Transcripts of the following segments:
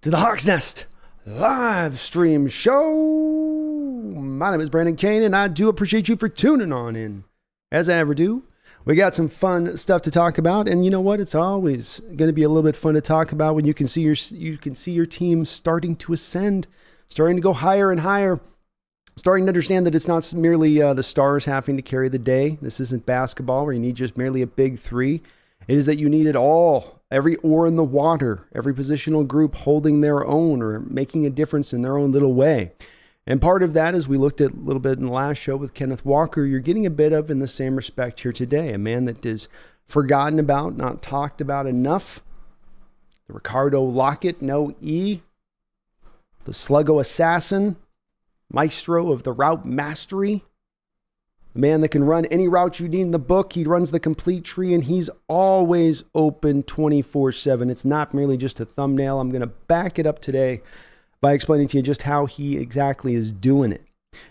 to the Hawks Nest live stream show. My name is Brandon Kane, and I do appreciate you for tuning on in. As I ever do, we got some fun stuff to talk about, and you know what? It's always going to be a little bit fun to talk about when you can see your team starting to ascend, starting to go higher and higher, starting to understand that it's not merely the stars having to carry the day. This isn't basketball where you need just merely a big three. It is that you need it all, every oar in the water, every positional group holding their own or making a difference in their own little way. And part of that, as we looked at a little bit in the last show with Kenneth Walker, you're getting a bit of in the same respect here today. A man that is forgotten about, not talked about enough. The Ricardo Lockett, no E. The Sluggo Assassin, maestro of the route mastery. The man that can run any route you need in the book. He runs the complete tree, and he's always open 24/7. It's not merely just a thumbnail. I'm going to back it up today by explaining to you just how he exactly is doing it.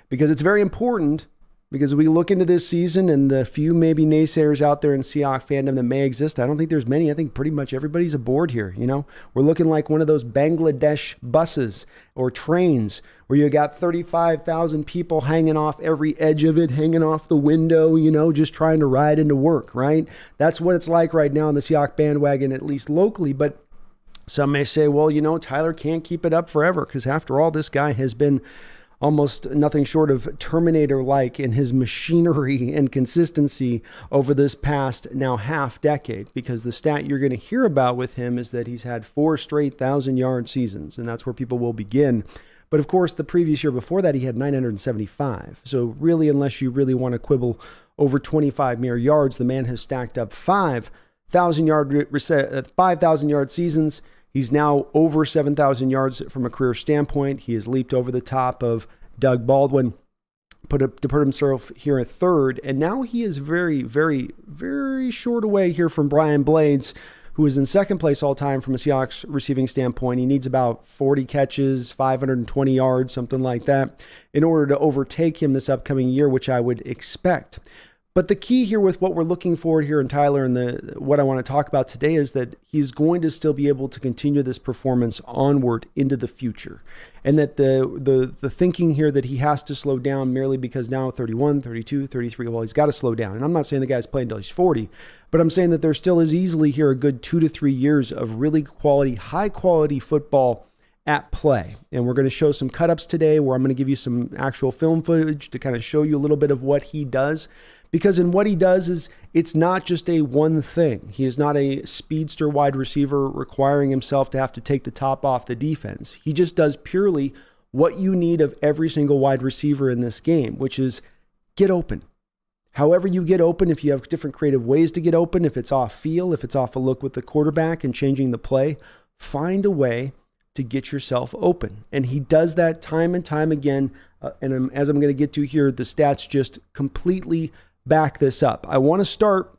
Because it's very important, because we look into this season and the few maybe naysayers out there in Seahawks fandom that may exist, I don't think there's many. I think pretty much everybody's aboard here. You know, we're looking like one of those Bangladesh buses or trains where you got 35,000 people hanging off every edge of it, hanging off the window, you know, just trying to ride into work, right? That's what it's like right now in the Seahawks bandwagon, at least locally. But some may say, well, you know, Tyler can't keep it up forever because after all, this guy has been almost nothing short of Terminator-like in his machinery and consistency over this past now half decade, because the stat you're going to hear about with him is that he's had 4 straight 1,000-yard seasons, and that's where people will begin. But of course, the previous year before that, he had 975. So really, unless you really want to quibble over 25 mere yards, the man has stacked up 5,000-yard seasons. He's now over 7,000 yards from a career standpoint. He has leaped over the top of Doug Baldwin, to put himself here at third. And now he is very, very, very short away here from Brian Blades, who is in second place all time from a Seahawks receiving standpoint. He needs about 40 catches, 520 yards, something like that, in order to overtake him this upcoming year, which I would expect. But the key here with what we're looking forward here in Tyler and what I want to talk about today is that he's going to still be able to continue this performance onward into the future. And that the thinking here that he has to slow down merely because now 31, 32, 33, well, he's got to slow down. And I'm not saying the guy's playing until he's 40, but I'm saying that there still is easily here a good 2 to 3 years of really high quality football at play. And we're going to show some cut-ups today where I'm going to give you some actual film footage to kind of show you a little bit of what he does. Because in what he does is, it's not just a one thing. He is not a speedster wide receiver requiring himself to have to take the top off the defense. He just does purely what you need of every single wide receiver in this game, which is get open. However you get open, if you have different creative ways to get open, if it's off feel, if it's off a look with the quarterback and changing the play, find a way to get yourself open. And he does that time and time again. As I'm going to get to here, the stats just completely back this up. I want to start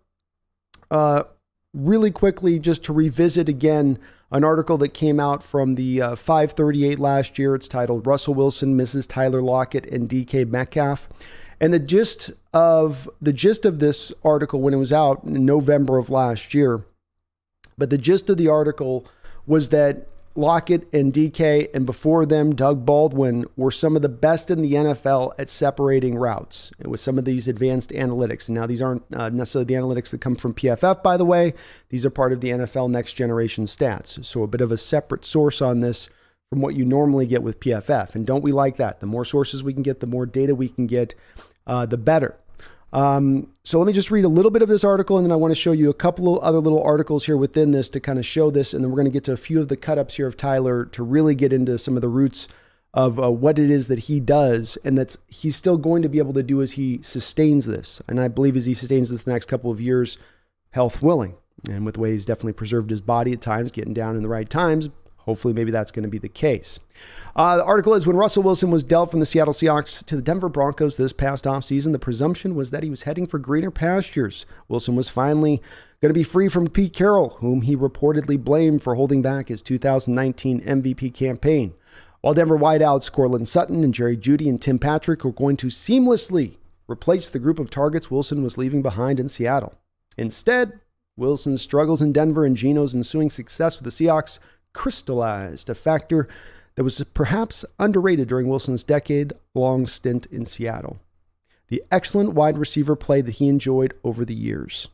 really quickly just to revisit again an article that came out from the 538 last year. It's titled Russell Wilson Misses Tyler Lockett and DK Metcalf. And the gist of this article when it was out in November of last year, but the gist of the article was that Lockett and DK, and before them, Doug Baldwin, were some of the best in the NFL at separating routes with some of these advanced analytics. And now these aren't necessarily the analytics that come from PFF, by the way. These are part of the NFL Next Generation Stats. So a bit of a separate source on this from what you normally get with PFF. And don't we like that? The more sources we can get, the more data we can get, the better. So let me just read a little bit of this article, and then I want to show you a couple of other little articles here within this to kind of show this, and then we're going to get to a few of the cut-ups here of Tyler to really get into some of the roots of what it is that he does, and that's he's still going to be able to do as he sustains this. And I believe as he sustains this the next couple of years, health willing, and with the way he's definitely preserved his body at times, getting down in the right times, hopefully maybe that's going to be the case. The article is, when Russell Wilson was dealt from the Seattle Seahawks to the Denver Broncos this past offseason, the presumption was that he was heading for greener pastures. Wilson was finally going to be free from Pete Carroll, whom he reportedly blamed for holding back his 2019 MVP campaign. While Denver wideouts Courtland Sutton and Jerry Jeudy and Tim Patrick were going to seamlessly replace the group of targets Wilson was leaving behind in Seattle. Instead, Wilson's struggles in Denver and Geno's ensuing success with the Seahawks crystallized, a factor that was perhaps underrated during Wilson's decade-long stint in Seattle. The excellent wide receiver play that he enjoyed over the years.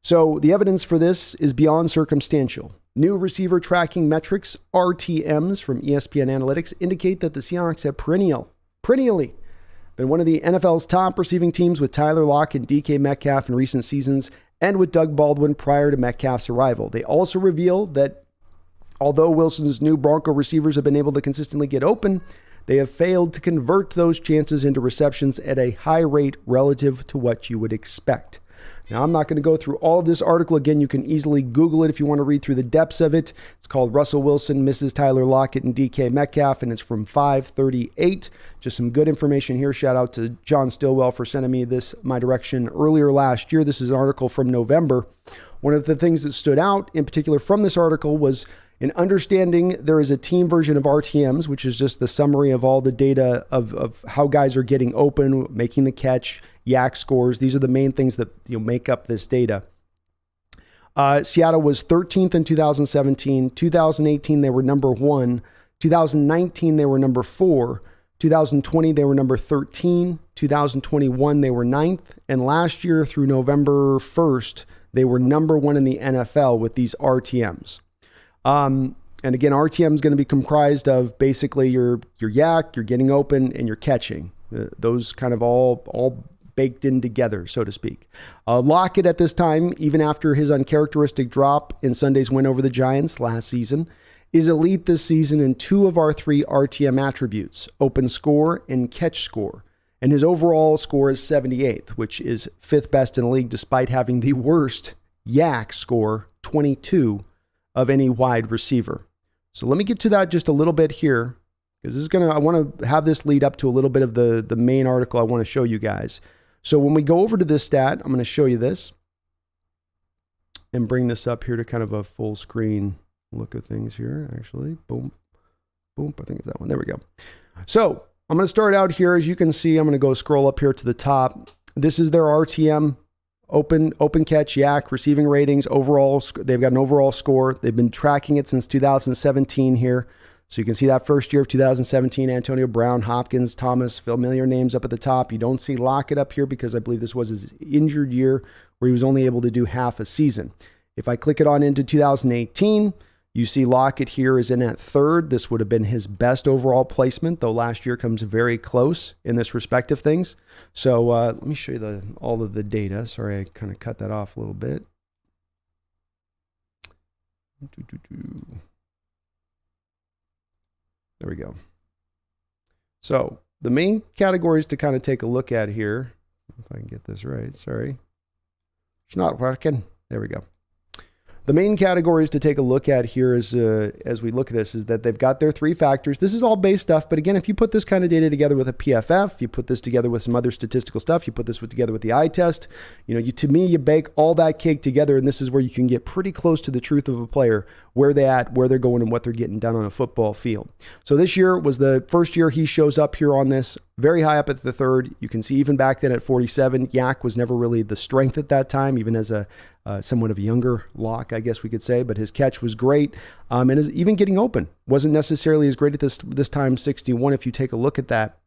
So the evidence for this is beyond circumstantial. New receiver tracking metrics, RTMs, from ESPN Analytics indicate that the Seahawks have perennially been one of the NFL's top receiving teams, with Tyler Lockett and DK Metcalf in recent seasons, and with Doug Baldwin prior to Metcalf's arrival. They also reveal that although Wilson's new Bronco receivers have been able to consistently get open, they have failed to convert those chances into receptions at a high rate relative to what you would expect. Now, I'm not going to go through all of this article. Again, you can easily Google it if you want to read through the depths of it. It's called Russell Wilson Misses Tyler Lockett and DK Metcalf, and it's from 538. Just some good information here. Shout out to John Stillwell for sending me this my direction earlier last year. This is an article from November. One of the things that stood out in particular from this article was in understanding there is a team version of RTMs, which is just the summary of all the data of how guys are getting open, making the catch, yak scores. These are the main things that make up this data. Seattle was 13th in 2017. 2018, they were number 1. 2019, they were number 4. 2020, they were number 13. 2021, they were 9th. And last year through November 1st, they were number 1 in the NFL with these RTMs. And again, RTM is going to be comprised of basically your yak, your getting open, and your catching. Those kind of all baked in together, so to speak. Lockett at this time, even after his uncharacteristic drop in Sunday's win over the Giants last season, is elite this season in 2 of our 3 RTM attributes, open score and catch score. And his overall score is 78th, which is 5th best in the league, despite having the worst yak score, 22, of any wide receiver. So let me get to that just a little bit here, because I want to have this lead up to a little bit of the main article I want to show you guys. So when we go over to this stat, I'm going to show you this and bring this up here to kind of a full screen look at things here, actually. Boom, boom, I think it's that one. There we go. So I'm going to start out here. As you can see, I'm going to go scroll up here to the top. This is their RTM, open catch, yak, receiving ratings, overall. They've got an overall score. They've been tracking it since 2017 here. So you can see that first year of 2017, Antonio Brown, Hopkins, Thomas, familiar names up at the top. You don't see Lockett up here because I believe this was his injured year where he was only able to do half a season. If I click it on into 2018, you see Lockett here is in at 3rd. This would have been his best overall placement, though last year comes very close in this respect of things. So let me show you all of the data. Sorry, I kind of cut that off a little bit. There we go. So the main categories to kind of take a look at here, if I can get this right, sorry. It's not working. There we go. The main categories to take a look at here is, as we look at this, is that they've got their 3 factors. This is all base stuff, but again, if you put this kind of data together with a PFF, you put this together with some other statistical stuff, you put this together with the eye test, to me, you bake all that cake together, and this is where you can get pretty close to the truth of a player, where they're at, where they're going, and what they're getting done on a football field. So this year was the first year he shows up here on this, very high up at the 3rd. You can see even back then at 47, yak was never really the strength at that time, even as a somewhat of a younger lock, I guess we could say, but his catch was great. And even getting open wasn't necessarily as great at this time, 61, if you take a look at that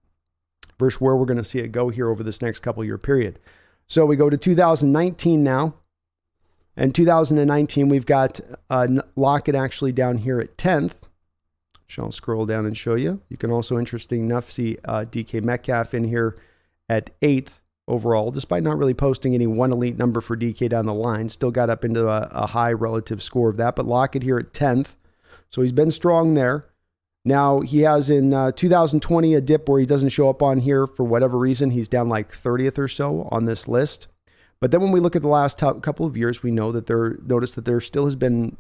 versus where we're going to see it go here over this next couple year period. So we go to 2019 now. And 2019, we've got Lockett actually down here at 10th, which I'll scroll down and show you. You can also, interesting enough, see DK Metcalf in here at 8th. Overall, despite not really posting any one elite number for DK down the line, still got up into a high relative score of that, but Lockett here at 10th. So he's been strong there. Now he has in 2020 a dip where he doesn't show up on here for whatever reason. He's down like 30th or so on this list. But then when we look at the last couple of years, we know that notice that there still has been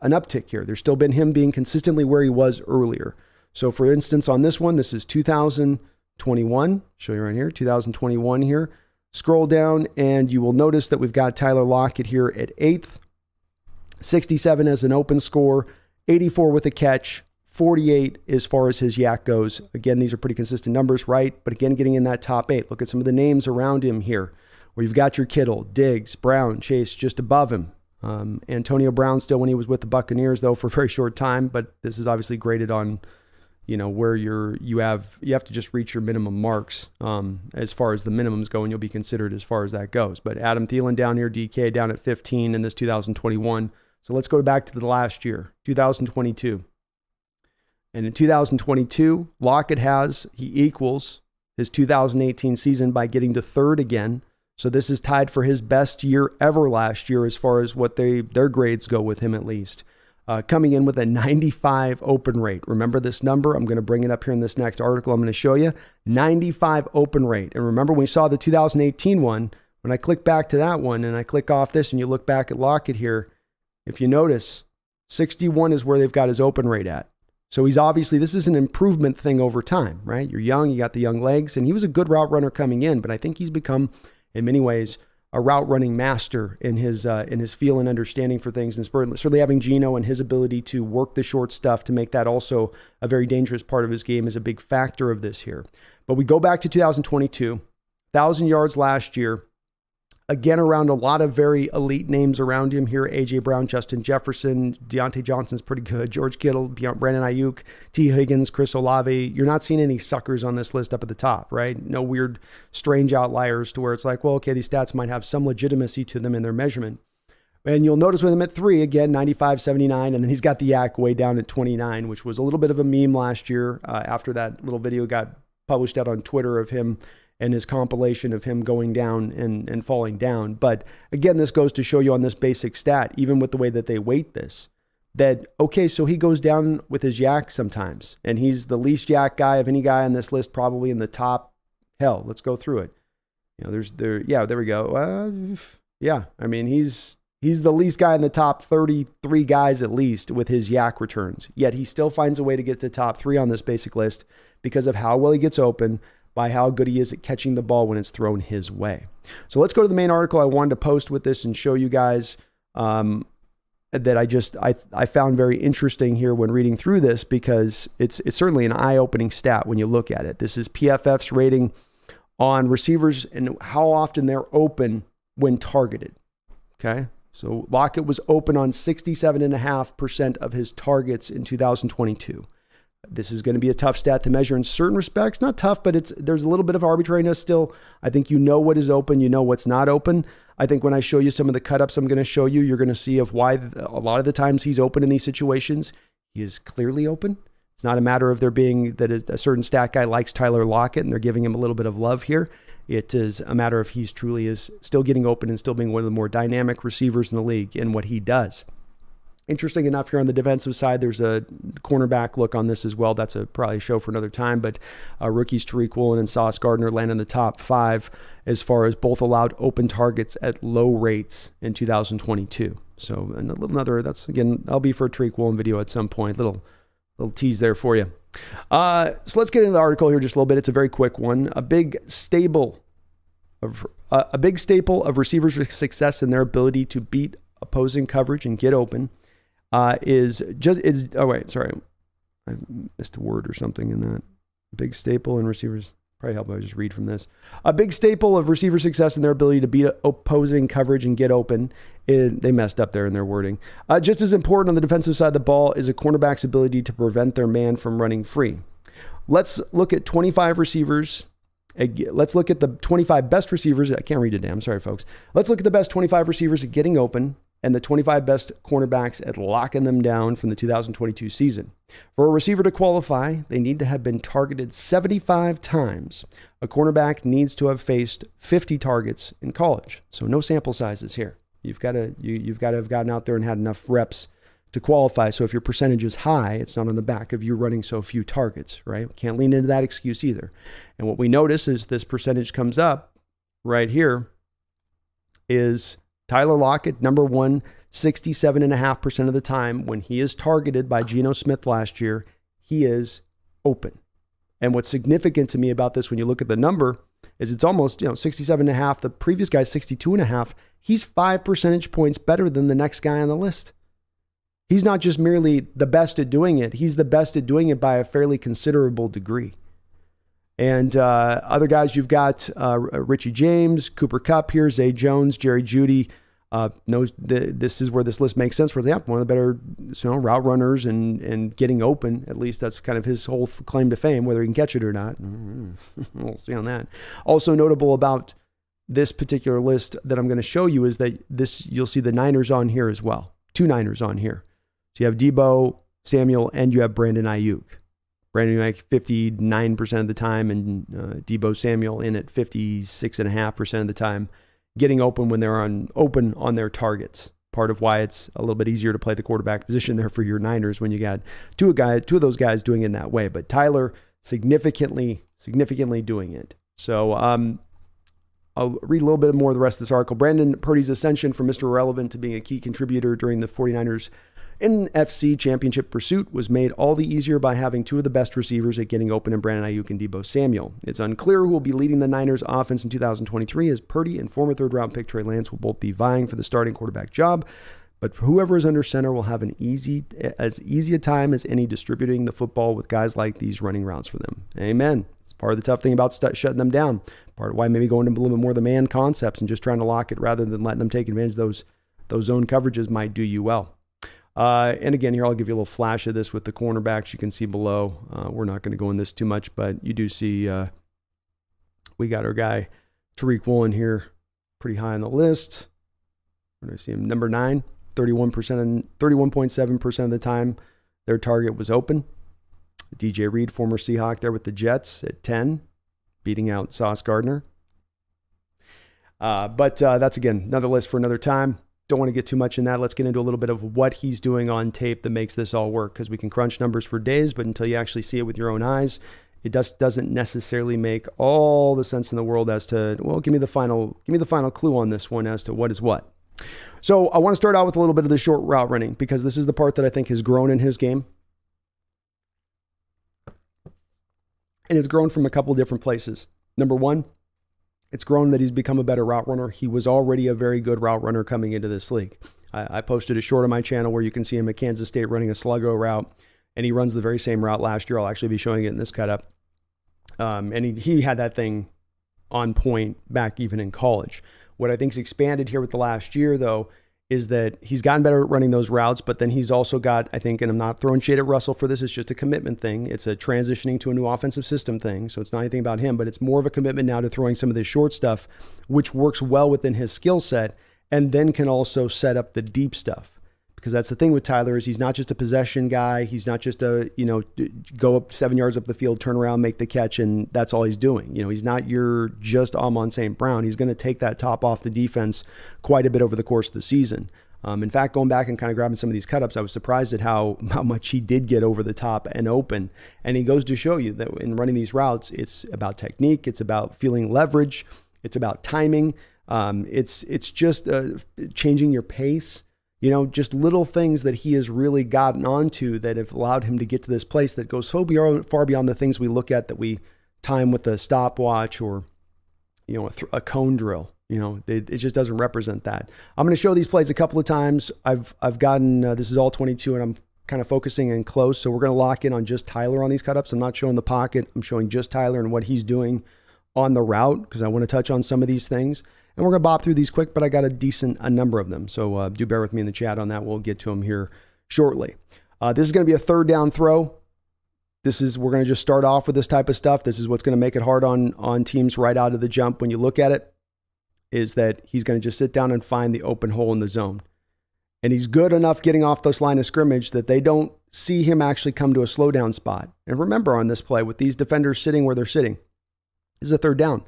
an uptick here. There's still been him being consistently where he was earlier. So for instance, on this one, this is 2021, show you right here, 2021 here. Scroll down and you will notice that we've got Tyler Lockett here at 8th, 67 as an open score, 84 with a catch, 48 as far as his yak goes. Again, these are pretty consistent numbers, right? But again, getting in that top 8. Look at some of the names around him here, where you've got your Kittle, Diggs, Brown, Chase just above him. Antonio Brown still when he was with the Buccaneers, though, for a very short time. But this is obviously graded on, where you have to just reach your minimum marks as far as the minimums go, and you'll be considered as far as that goes. But Adam Thielen down here, DK down at 15 in this 2021. So let's go back to the last year, 2022. And in 2022, Lockett he equals his 2018 season by getting to third again. So this is tied for his best year ever last year as far as what their grades go with him at least. Coming in with a 95 open rate. Remember this number? I'm going to bring it up here in this next article. I'm going to show you 95 open rate. And remember when we saw the 2018 one, when I click back to that one and I click off this and you look back at Lockett here, if you notice, 61 is where they've got his open rate at. So this is an improvement thing over time, right? You're young, you got the young legs, and he was a good route runner coming in, but I think he's become, in many ways, a route running master in his feel and understanding for things, and certainly having Geno and his ability to work the short stuff to make that also a very dangerous part of his game is a big factor of this here. But we go back to 2022, 1,000 yards last year, again around a lot of very elite names around him here. A.J. Brown, Justin Jefferson, Deontay Johnson's pretty good, George Kittle, Brandon Ayuk, T. Higgins, Chris Olave. You're not seeing any suckers on this list up at the top, right? No weird, strange outliers to where it's like, well, okay, these stats might have some legitimacy to them in their measurement. And you'll notice with him at 3, again, 95, 79, and then he's got the yak way down at 29, which was a little bit of a meme last year after that little video got published out on Twitter of him and his compilation of him going down and falling down. But again, this goes to show you on this basic stat, even with the way that they weight this, that, okay, so he goes down with his yak sometimes, and he's the least yak guy of any guy on this list, probably in the top, hell, let's go through it. There we go. I mean, he's the least guy in the top 33 guys at least with his yak returns, yet he still finds a way to get to the top 3 on this basic list because of how well he gets open, by how good he is at catching the ball when it's thrown his way. So let's go to the main article I wanted to post with this and show you guys that I found very interesting here when reading through this, because it's certainly an eye-opening stat when you look at it. This is PFF's rating on receivers and how often they're open when targeted. Okay, so Lockett was open on 67.5% of his targets in 2022. This is going to be a tough stat to measure in certain respects. Not tough, but there's a little bit of arbitrariness still. I think you know what is open, you know what's not open. I think when I show you some of the cut-ups I'm going to show you, you're going to see of why a lot of the times he's open in these situations, he is clearly open. It's not a matter of there being that a certain stat guy likes Tyler Lockett and they're giving him a little bit of love here. It is a matter of he's truly is still getting open and still being one of the more dynamic receivers in the league in what he does. Interesting enough, here on the defensive side, there's a cornerback look on this as well. That's probably a show for another time, but rookies Tariq Woolen and Sauce Gardner land in the top 5 as far as both allowed open targets at low rates in 2022. So that'll be for a Tariq Woolen video at some point. Little tease there for you. So let's get into the article here just a little bit. It's a very quick one. A big staple of receivers with success in their ability to beat opposing coverage and get open I missed a word or something in that. Big staple in receivers. Probably help if I just read from this. A big staple of receiver success in their ability to beat opposing coverage and get open. They messed up there in their wording. Just as important on the defensive side of the ball is a cornerback's ability to prevent their man from running free. Let's look at 25 receivers. Let's look at the 25 best receivers. I can't read it, damn. Sorry, folks. Let's look at the best 25 receivers at getting open and the 25 best cornerbacks at locking them down from the 2022 season. For a receiver to qualify, they need to have been targeted 75 times. A cornerback needs to have faced 50 targets in college. So no sample sizes here. You've got to have gotten out there and had enough reps to qualify. So if your percentage is high, it's not on the back of you running so few targets, right? Can't lean into that excuse either. And what we notice is this percentage comes up right here is Tyler Lockett, number one, 67.5% of the time when he is targeted by Geno Smith last year, he is open. And what's significant to me about this when you look at the number is it's almost 67.5. The previous guy's 62.5. He's 5 percentage points better than the next guy on the list. He's not just merely the best at doing it. He's the best at doing it by a fairly considerable degree. And other guys, you've got Richie James, Cooper Kupp here, Zay Jones, Jerry Jeudy, knows this is where this list makes sense. Where one of the better route runners and getting open. At least that's kind of his whole claim to fame. Whether he can catch it or not, we'll see on that. Also notable about this particular list that I'm going to show you is that you'll see the Niners on here as well. 2 Niners on here. So you have Deebo Samuel and you have Brandon Ayuk. Brandon Ayuk 59% of the time and Deebo Samuel in at 56.5% of the time, getting open when they're open on their targets. Part of why it's a little bit easier to play the quarterback position there for your Niners when you got two of those guys doing it in that way. But Tyler significantly doing it. So I'll read a little bit more of the rest of this article. Brandon Purdy's ascension from Mr. Irrelevant to being a key contributor during the 49ers NFC championship pursuit was made all the easier by having 2 of the best receivers at getting open in Brandon Ayuk and Deebo Samuel. It's unclear who will be leading the Niners offense in 2023, as Purdy and former third-round pick Trey Lance will both be vying for the starting quarterback job, but whoever is under center will have as easy a time as any distributing the football with guys like these running routes for them. Amen. It's part of the tough thing about shutting them down. Part of why maybe going into a little bit more of the man concepts and just trying to lock it rather than letting them take advantage of those zone coverages might do you well. And again, here I'll give you a little flash of this with the cornerbacks. You can see below. We're not going to go in this too much, but you do see we got our guy Tariq Woolen here pretty high on the list. Where do I see him? Number 9, 31.7% of the time their target was open. DJ Reed, former Seahawk there with the Jets at 10, beating out Sauce Gardner. But that's, again, another list for another time. Don't want to get too much in that. Let's get into a little bit of what he's doing on tape that makes this all work, because we can crunch numbers for days, but until you actually see it with your own eyes, it just doesn't necessarily make all the sense in the world as to, well, give me the final clue on this one as to what is what. So I want to start out with a little bit of the short route running, because this is the part that I think has grown in his game. And it's grown from a couple of different places. Number one, it's grown that he's become a better route runner. He was already a very good route runner coming into this league. I posted a short on my channel where you can see him at Kansas State running a sluggo route, and he runs the very same route last year. I'll actually be showing it in this cut up. And he had that thing on point back even in college. What I think's expanded here with the last year, though, is that he's gotten better at running those routes, but then he's also got, I think, and I'm not throwing shade at Russell for this, it's just a commitment thing. It's a transitioning to a new offensive system thing. So it's not anything about him, but it's more of a commitment now to throwing some of this short stuff, which works well within his skill set, and then can also set up the deep stuff. Because that's the thing with Tyler, is he's not just a possession guy. He's not just a, go up 7 yards up the field, turn around, make the catch, and that's all he's doing. He's not your just Amon St. Brown. He's going to take that top off the defense quite a bit over the course of the season. In fact, going back and kind of grabbing some of these cut-ups, I was surprised at how much he did get over the top and open. And he goes to show you that in running these routes, it's about technique. It's about feeling leverage. It's about timing. It's just changing your pace. Just little things that he has really gotten onto that have allowed him to get to this place that goes so far beyond the things we look at that we time with a stopwatch or, a cone drill. It just doesn't represent that. I'm going to show these plays a couple of times. I've gotten, this is all 22 and I'm kind of focusing in close. So we're going to lock in on just Tyler on these cut-ups. I'm not showing the pocket. I'm showing just Tyler and what he's doing on the route, because I want to touch on some of these things. And we're going to bop through these quick, but I got a number of them. So do bear with me in the chat on that. We'll get to them here shortly. This is going to be a third down throw. We're going to just start off with this type of stuff. This is what's going to make it hard on teams right out of the jump when you look at it, is that he's going to just sit down and find the open hole in the zone. And he's good enough getting off this line of scrimmage that they don't see him actually come to a slow down spot. And remember on this play, with these defenders sitting where they're sitting, this is a third down.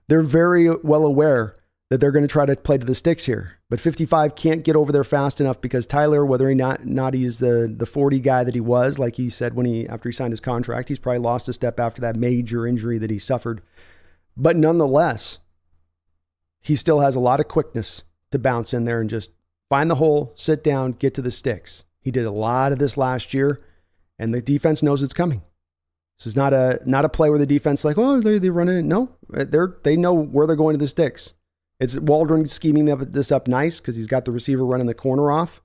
They're very well aware that they're going to try to play to the sticks here. But 55 can't get over there fast enough, because Tyler, whether or not he's the 40 guy that he was, like he said after he signed his contract, he's probably lost a step after that major injury that he suffered. But nonetheless, he still has a lot of quickness to bounce in there and just find the hole, sit down, get to the sticks. He did a lot of this last year, and the defense knows it's coming. This is not a play where the defense like, oh, they run it. No, they know where they're going to the sticks. It's Waldron scheming this up nice, because he's got the receiver running the corner off,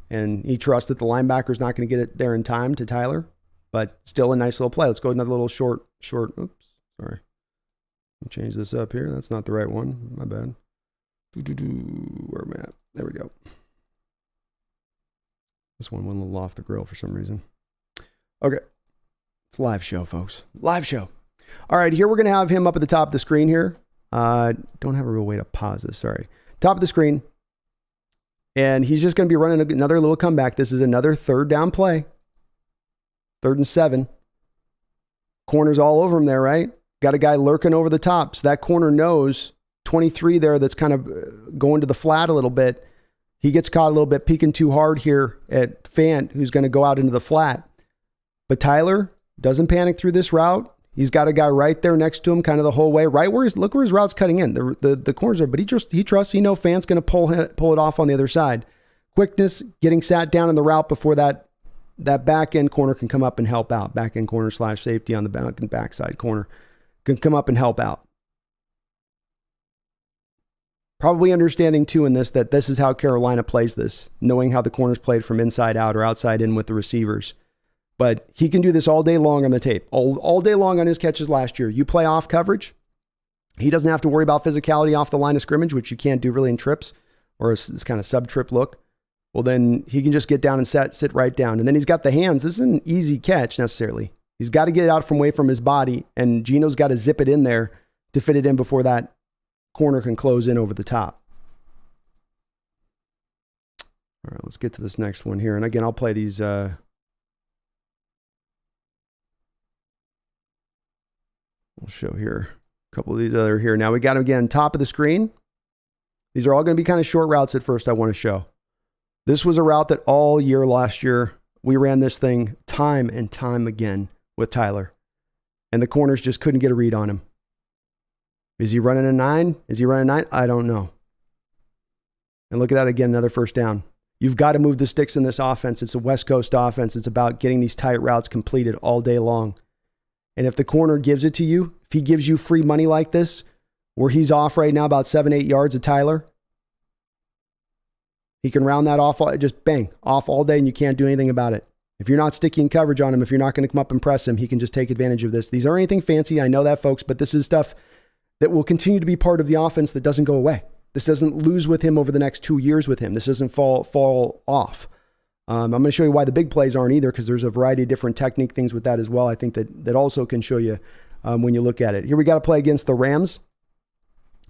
and he trusts that the linebacker's not going to get it there in time to Tyler, but still a nice little play. Let's go another little short. Oops, sorry. Change this up here. That's not the right one. My bad. Where am I at? There we go. This one went a little off the grill for some reason. Okay. It's a live show, folks. Live show. All right, here we're going to have him up at the top of the screen here. Don't have a real way to pause this, sorry. Top of the screen. And he's just going to be running another little comeback. This is another third down play. 3rd and 7. Corner's all over him there, right? Got a guy lurking over the top. So that corner knows 23 there that's kind of going to the flat a little bit. He gets caught a little bit peeking too hard here at Fant, who's going to go out into the flat. But Tyler doesn't panic through this route. He's got a guy right there next to him kind of the whole way, right where look where his route's cutting in. The corners are, but he trusts, Fant's going to pull it off on the other side. Quickness, getting sat down in the route before that back end corner can come up and help out. Back end corner / safety on the backside corner can come up and help out. Probably understanding too in this that this is how Carolina plays this, knowing how the corners played from inside out or outside in with the receivers. But he can do this all day long on the tape, all day long on his catches last year. You play off coverage. He doesn't have to worry about physicality off the line of scrimmage, which you can't do really in trips or this kind of sub-trip look. Well, then he can just get down and sit right down. And then he's got the hands. This isn't an easy catch necessarily. He's got to get it out from away from his body, and Gino's got to zip it in there to fit it in before that corner can close in over the top. All right, let's get to this next one here. And again, I'll play these. We'll show here a couple of these other here. Now we got them again, top of the screen. These are all going to be kind of short routes at first I want to show. This was a route that all year last year, we ran this thing time and time again with Tyler. And the corners just couldn't get a read on him. Is he running a 9? Is he running a 9? I don't know. And look at that again, another first down. You've got to move the sticks in this offense. It's a West Coast offense. It's about getting these tight routes completed all day long. And if the corner gives it to you, if he gives you free money like this, where he's off right now about 7-8 yards of Tyler, he can round that off, just bang, off all day, and you can't do anything about it. If you're not sticking coverage on him, if you're not going to come up and press him, he can just take advantage of this. These aren't anything fancy, I know that, folks, but this is stuff that will continue to be part of the offense that doesn't go away. This doesn't lose with him over the next 2 years with him. This doesn't fall off. I'm going to show you why the big plays aren't either, because there's a variety of different technique things with that as well. I think that also can show you when you look at it. Here we got to play against the Rams.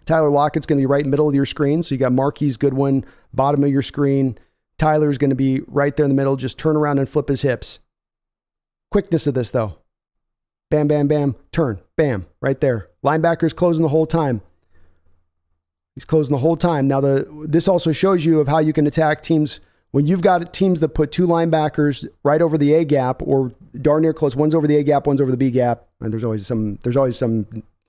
Tyler Lockett's going to be right in the middle of your screen. So you got Marquise Goodwin, bottom of your screen. Tyler's going to be right there in the middle. Just turn around and flip his hips. Quickness of this, though. Bam, bam, bam. Turn. Bam. Right there. Linebacker's closing the whole time. He's closing the whole time. Now, this also shows you of how you can attack teams when you've got teams that put two linebackers right over the A gap or darn near close. One's over the A gap, one's over the B gap. And there's always some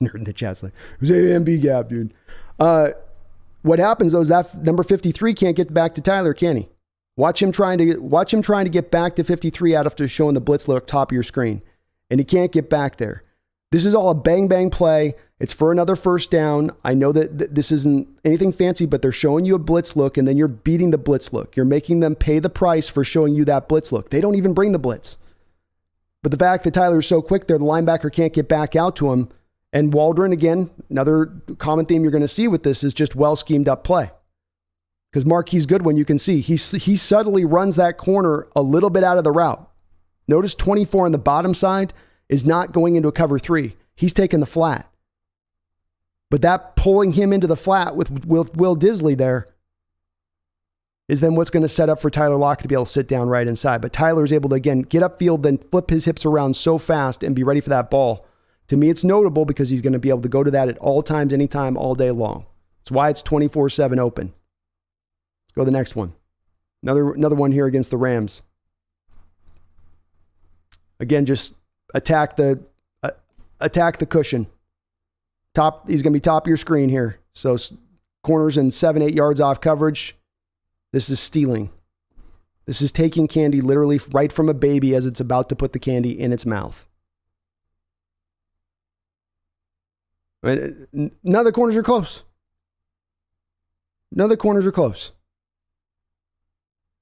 nerd in the chat's like, it was A and B gap, dude. What happens though is that number 53 can't get back to Tyler, can he? Watch him trying to get back to 53 out after showing the blitz look top of your screen. And he can't get back there. This is all a bang bang play. It's for another first down. I know that this isn't anything fancy, but they're showing you a blitz look and then you're beating the blitz look. You're making them pay the price for showing you that blitz look. They don't even bring the blitz. But the fact that Tyler's so quick there, the linebacker can't get back out to him. And Waldron, again, another common theme you're going to see with this is just well schemed up play. Because Marquise Goodwin, you can see, he subtly runs that corner a little bit out of the route. Notice 24 on the bottom side is not going into a cover 3. He's taking the flat. But that pulling him into the flat with Will Disley there is then what's going to set up for Tyler Lockett to be able to sit down right inside. But Tyler's able to, again, get upfield, then flip his hips around so fast and be ready for that ball. To me, it's notable because he's going to be able to go to that at all times, anytime, all day long. That's why it's 24/7 open. Let's go to the next one. Another one here against the Rams. Again, just attack the cushion. He's going to be top of your screen here. So corners and 7-8 yards off coverage. This is stealing. This is taking candy literally right from a baby as it's about to put the candy in its mouth. None of the corners are close. None of the corners are close.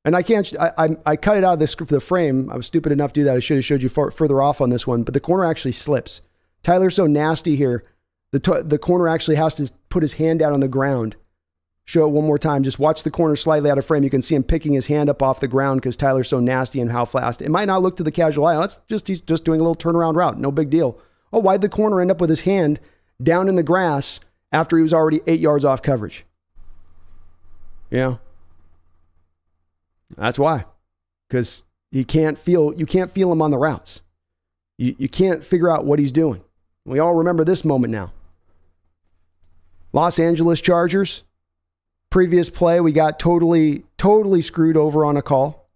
And I cut it out of the frame. I was stupid enough to do that. I should have showed you further off on this one, but the corner actually slips. Tyler's so nasty here. The corner actually has to put his hand down on the ground Show it one more time. Just watch the corner slightly out of frame. You can see him picking his hand up off the ground because Tyler's so nasty and how fast. It might not look to the casual eye. He's just doing a little turnaround route. No big deal. Oh, why'd the corner end up with his hand down in the grass after he was already 8 yards off coverage? Yeah. That's why. Because you can't feel him on the routes. You can't figure out what he's doing. We all remember this moment now. Los Angeles Chargers. Previous play, we got totally screwed over on a call,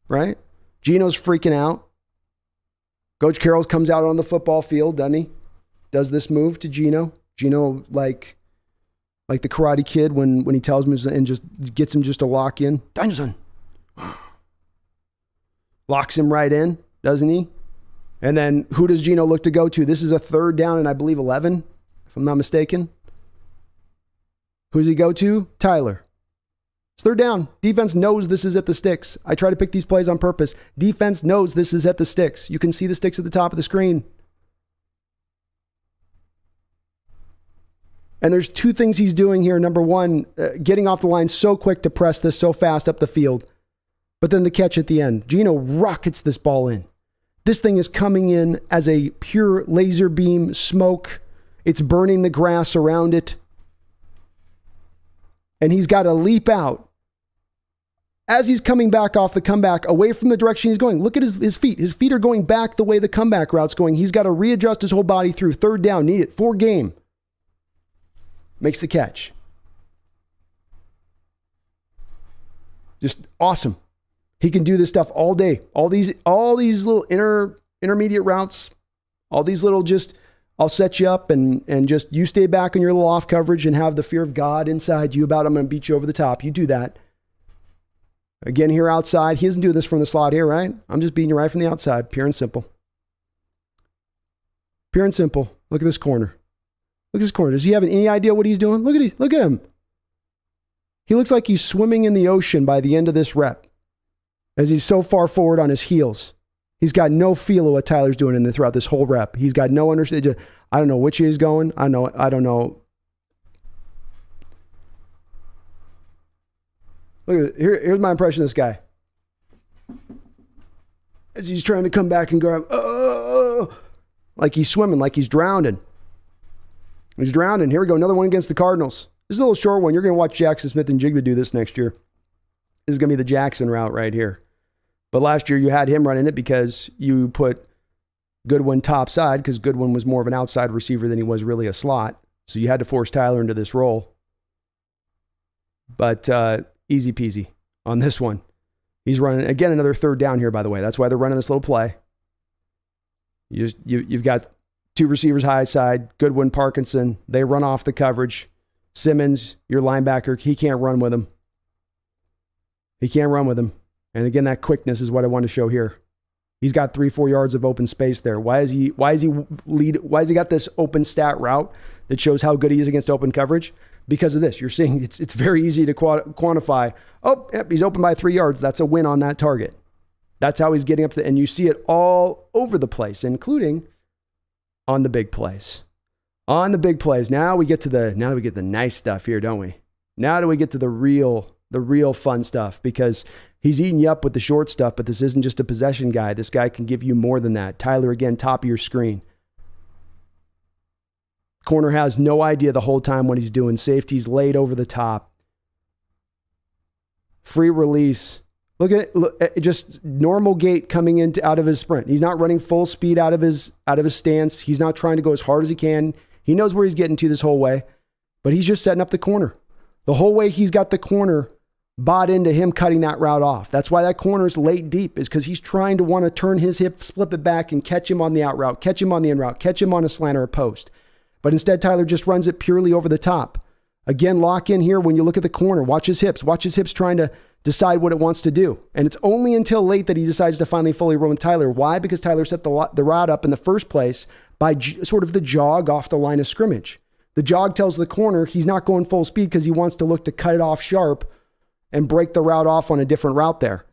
right? Geno's freaking out. Coach Carroll comes out on the football field, doesn't he? Does this move to Geno. Geno, like the Karate Kid when he tells him and just gets him just to lock in. Danielson. Locks him right in, doesn't he? And then who does Geno look to go to? This is a 3rd down and I believe 11, if I'm not mistaken. Who does he go to? Tyler. It's 3rd down. Defense knows this is at the sticks. I try to pick these plays on purpose. Defense knows this is at the sticks. You can see the sticks at the top of the screen. And there's 2 things he's doing here. Number 1, getting off the line so quick to press this so fast up the field. But then the catch at the end. Geno rockets this ball in. This thing is coming in as a pure laser beam smoke. It's burning the grass around it. And he's got to leap out as he's coming back off the comeback away from the direction he's going. Look at his feet. His feet are going back the way the comeback route's going. He's got to readjust his whole body through. 3rd down. Need it. 4 game. Makes the catch. Just awesome. He can do this stuff all day. All these little intermediate routes, all these little just, I'll set you up and just you stay back on your little off coverage and have the fear of God inside you about I'm going to beat you over the top. You do that. Again, here outside, he doesn't do this from the slot here, right? I'm just beating you right from the outside. Pure and simple. Pure and simple. Look at this corner. Look at this corner. Does he have any idea what he's doing? Look at him. He looks like he's swimming in the ocean by the end of this rep as he's so far forward on his heels. He's got no feel of what Tyler's doing throughout this whole rep. He's got no understanding. I don't know which he's going. I don't know. Look at it. Here's my impression of this guy. As he's trying to come back and go, like he's swimming, like he's drowning. He's drowning. Here we go. Another one against the Cardinals. This is a little short one. You're going to watch Jackson Smith and Jigba do this next year. This is going to be the Jackson route right here. But last year you had him running it because you put Goodwin top side because Goodwin was more of an outside receiver than he was really a slot. So you had to force Tyler into this role. But easy peasy on this one. He's running, again, another 3rd down here, by the way. That's why they're running this little play. You've got 2 receivers high side, Goodwin, Parkinson. They run off the coverage. Simmons, your linebacker, he can't run with him. He can't run with him. And again, that quickness is what I want to show here. He's got 3-4 yards of open space there. Why is he got this open stat route that shows how good he is against open coverage? Because of this. You're seeing it's very easy to quantify. Oh, yep, he's open by 3 yards. That's a win on that target. That's how he's getting up to, and you see it all over the place, including on the big plays. On the big plays. Now we get the nice stuff here, don't we? Now do we get to the real fun stuff, because he's eating you up with the short stuff, but this isn't just a possession guy. This guy can give you more than that. Tyler, again, top of your screen. Corner has no idea the whole time what he's doing. Safety's laid over the top. Free release. Look at it. Look, just normal gait coming out of his sprint. He's not running full speed out of his stance. He's not trying to go as hard as he can. He knows where he's getting to this whole way, but he's just setting up the corner. The whole way he's got the corner bought into him cutting that route off. That's why that corner's late deep, is because he's trying to want to turn his hip, flip it back, and catch him on the out route, catch him on the in route, catch him on a slant or a post. But instead, Tyler just runs it purely over the top. Again, lock in here when you look at the corner. Watch his hips. Watch his hips trying to decide what it wants to do. And it's only until late that he decides to finally fully run with Tyler. Why? Because Tyler set the route up in the first place by sort of the jog off the line of scrimmage. The jog tells the corner he's not going full speed because he wants to look to cut it off sharp and break the route off on a different route there.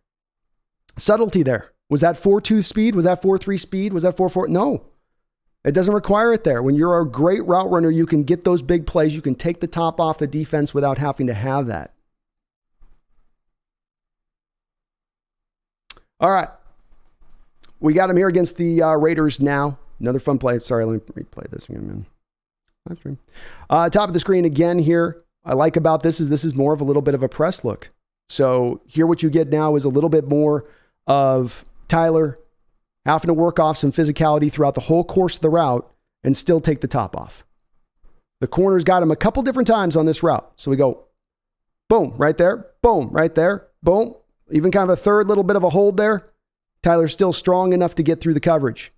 Subtlety there. Was that 4.2 speed? Was that 4.3 speed? Was that 4.4? No. It doesn't require it there. When you're a great route runner, you can get those big plays. You can take the top off the defense without having to have that. All right. We got him here against the Raiders now. Another fun play. Sorry, let me replay this again. Live stream. Top of the screen again here. I like about this is more of a little bit of a press look. So here what you get now is a little bit more of Tyler having to work off some physicality throughout the whole course of the route and still take the top off. The corner's got him a couple different times on this route. So we go, boom, right there, boom, right there, boom. Even kind of a third little bit of a hold there. Tyler's still strong enough to get through the coverage.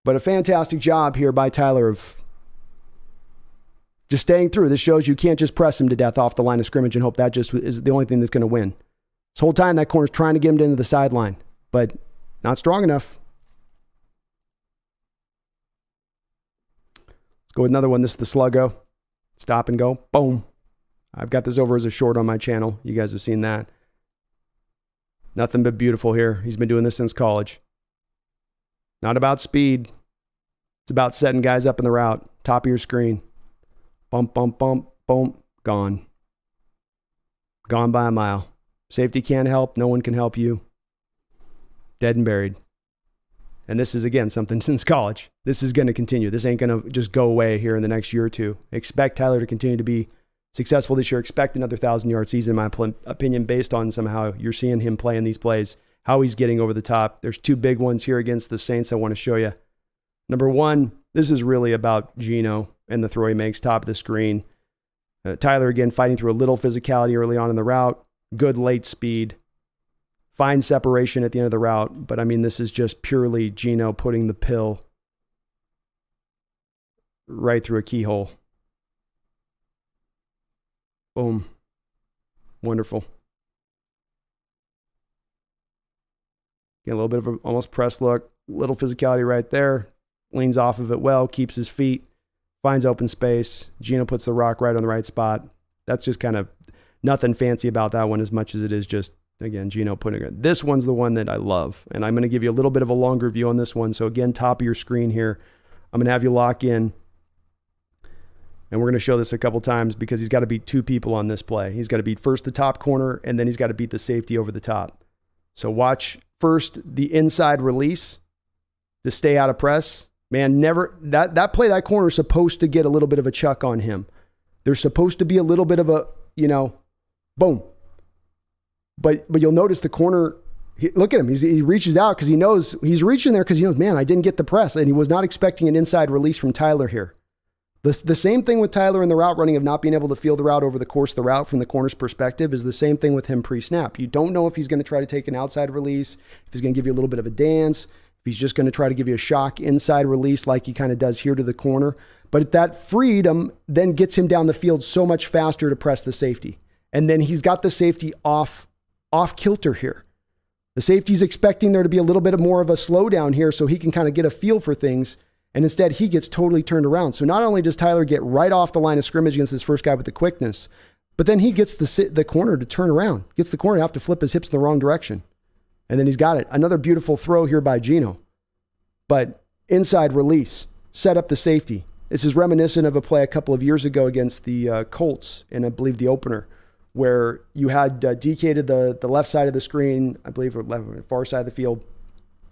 But a fantastic job here by Tyler of just staying through. This shows you can't just press him to death off the line of scrimmage and hope that just is the only thing that's going to win. This whole time that corner's trying to get him into the sideline, but not strong enough. Let's go with another one. This is the sluggo. Stop and go. Boom. I've got this over as a short on my channel. You guys have seen that. Nothing but beautiful here. He's been doing this since college. Not about speed. It's about setting guys up in the route. Top of your screen. Bump, bump, bump, boom. Gone. Gone by a mile. Safety can't help. No one can help you. Dead and buried. And this is, again, something since college. This is going to continue. This ain't going to just go away here in the next year or two. Expect Tyler to continue to be successful this year. Expect another 1,000-yard season, in my opinion, based on somehow you're seeing him play in these plays, how he's getting over the top. There's two big ones here against the Saints I want to show you. Number one, this is really about Geno and the throw he makes, top of the screen. Tyler, again, fighting through a little physicality early on in the route. Good late speed. Fine separation at the end of the route. But, I mean, this is just purely Geno putting the pill right through a keyhole. Boom. Wonderful. Get a little bit of an almost press look. Little physicality right there. Leans off of it well. Keeps his feet. Finds open space. Geno puts the rock right on the right spot. That's just kind of nothing fancy about that one as much as it is just, again, Geno putting it. This one's the one that I love. And I'm going to give you a little bit of a longer view on this one. So again, top of your screen here. I'm going to have you lock in. And we're going to show this a couple times because he's got to beat two people on this play. He's got to beat first the top corner, and then he's got to beat the safety over the top. So watch first the inside release to stay out of press. Man, never that play, that corner is supposed to get a little bit of a chuck on him. There's supposed to be a little bit of a, boom. But you'll notice the corner, look at him. He reaches out because he knows he's reaching there because he knows, man, I didn't get the press. And he was not expecting an inside release from Tyler here. The same thing with Tyler in the route running of not being able to feel the route over the course of the route from the corner's perspective is the same thing with him pre-snap. You don't know if he's going to try to take an outside release, if he's going to give you a little bit of a dance, if he's just going to try to give you a shock inside release like he kind of does here to the corner. But that freedom then gets him down the field so much faster to press the safety. And then he's got the safety off kilter here. The safety's expecting there to be a little bit more of a slowdown here so he can kind of get a feel for things. And instead, he gets totally turned around. So not only does Tyler get right off the line of scrimmage against this first guy with the quickness, but then he gets the corner to turn around, gets the corner to have to flip his hips in the wrong direction. And then he's got it. Another beautiful throw here by Geno. But inside release, set up the safety. This is reminiscent of a play a couple of years ago against the Colts in, I believe, the opener, where you had DK to the left side of the screen, I believe, or far side of the field.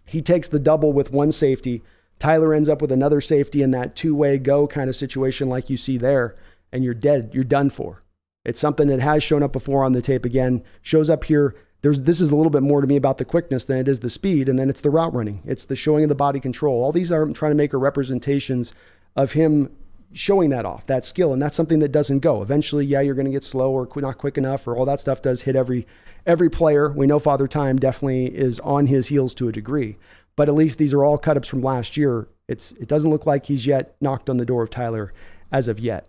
He takes the double with one safety. Tyler ends up with another safety in that two-way go kind of situation like you see there, and you're dead. You're done for. It's something that has shown up before on the tape again. Shows up here. This is a little bit more to me about the quickness than it is the speed, and then it's the route running. It's the showing of the body control. All these are I'm trying to make are representations of him showing that off, that skill, and that's something that doesn't go. Eventually, yeah, you're going to get slow or not quick enough, or all that stuff does hit every player. We know Father Time definitely is on his heels to a degree. But at least these are all cut-ups from last year. It doesn't look like he's yet knocked on the door of Tyler as of yet.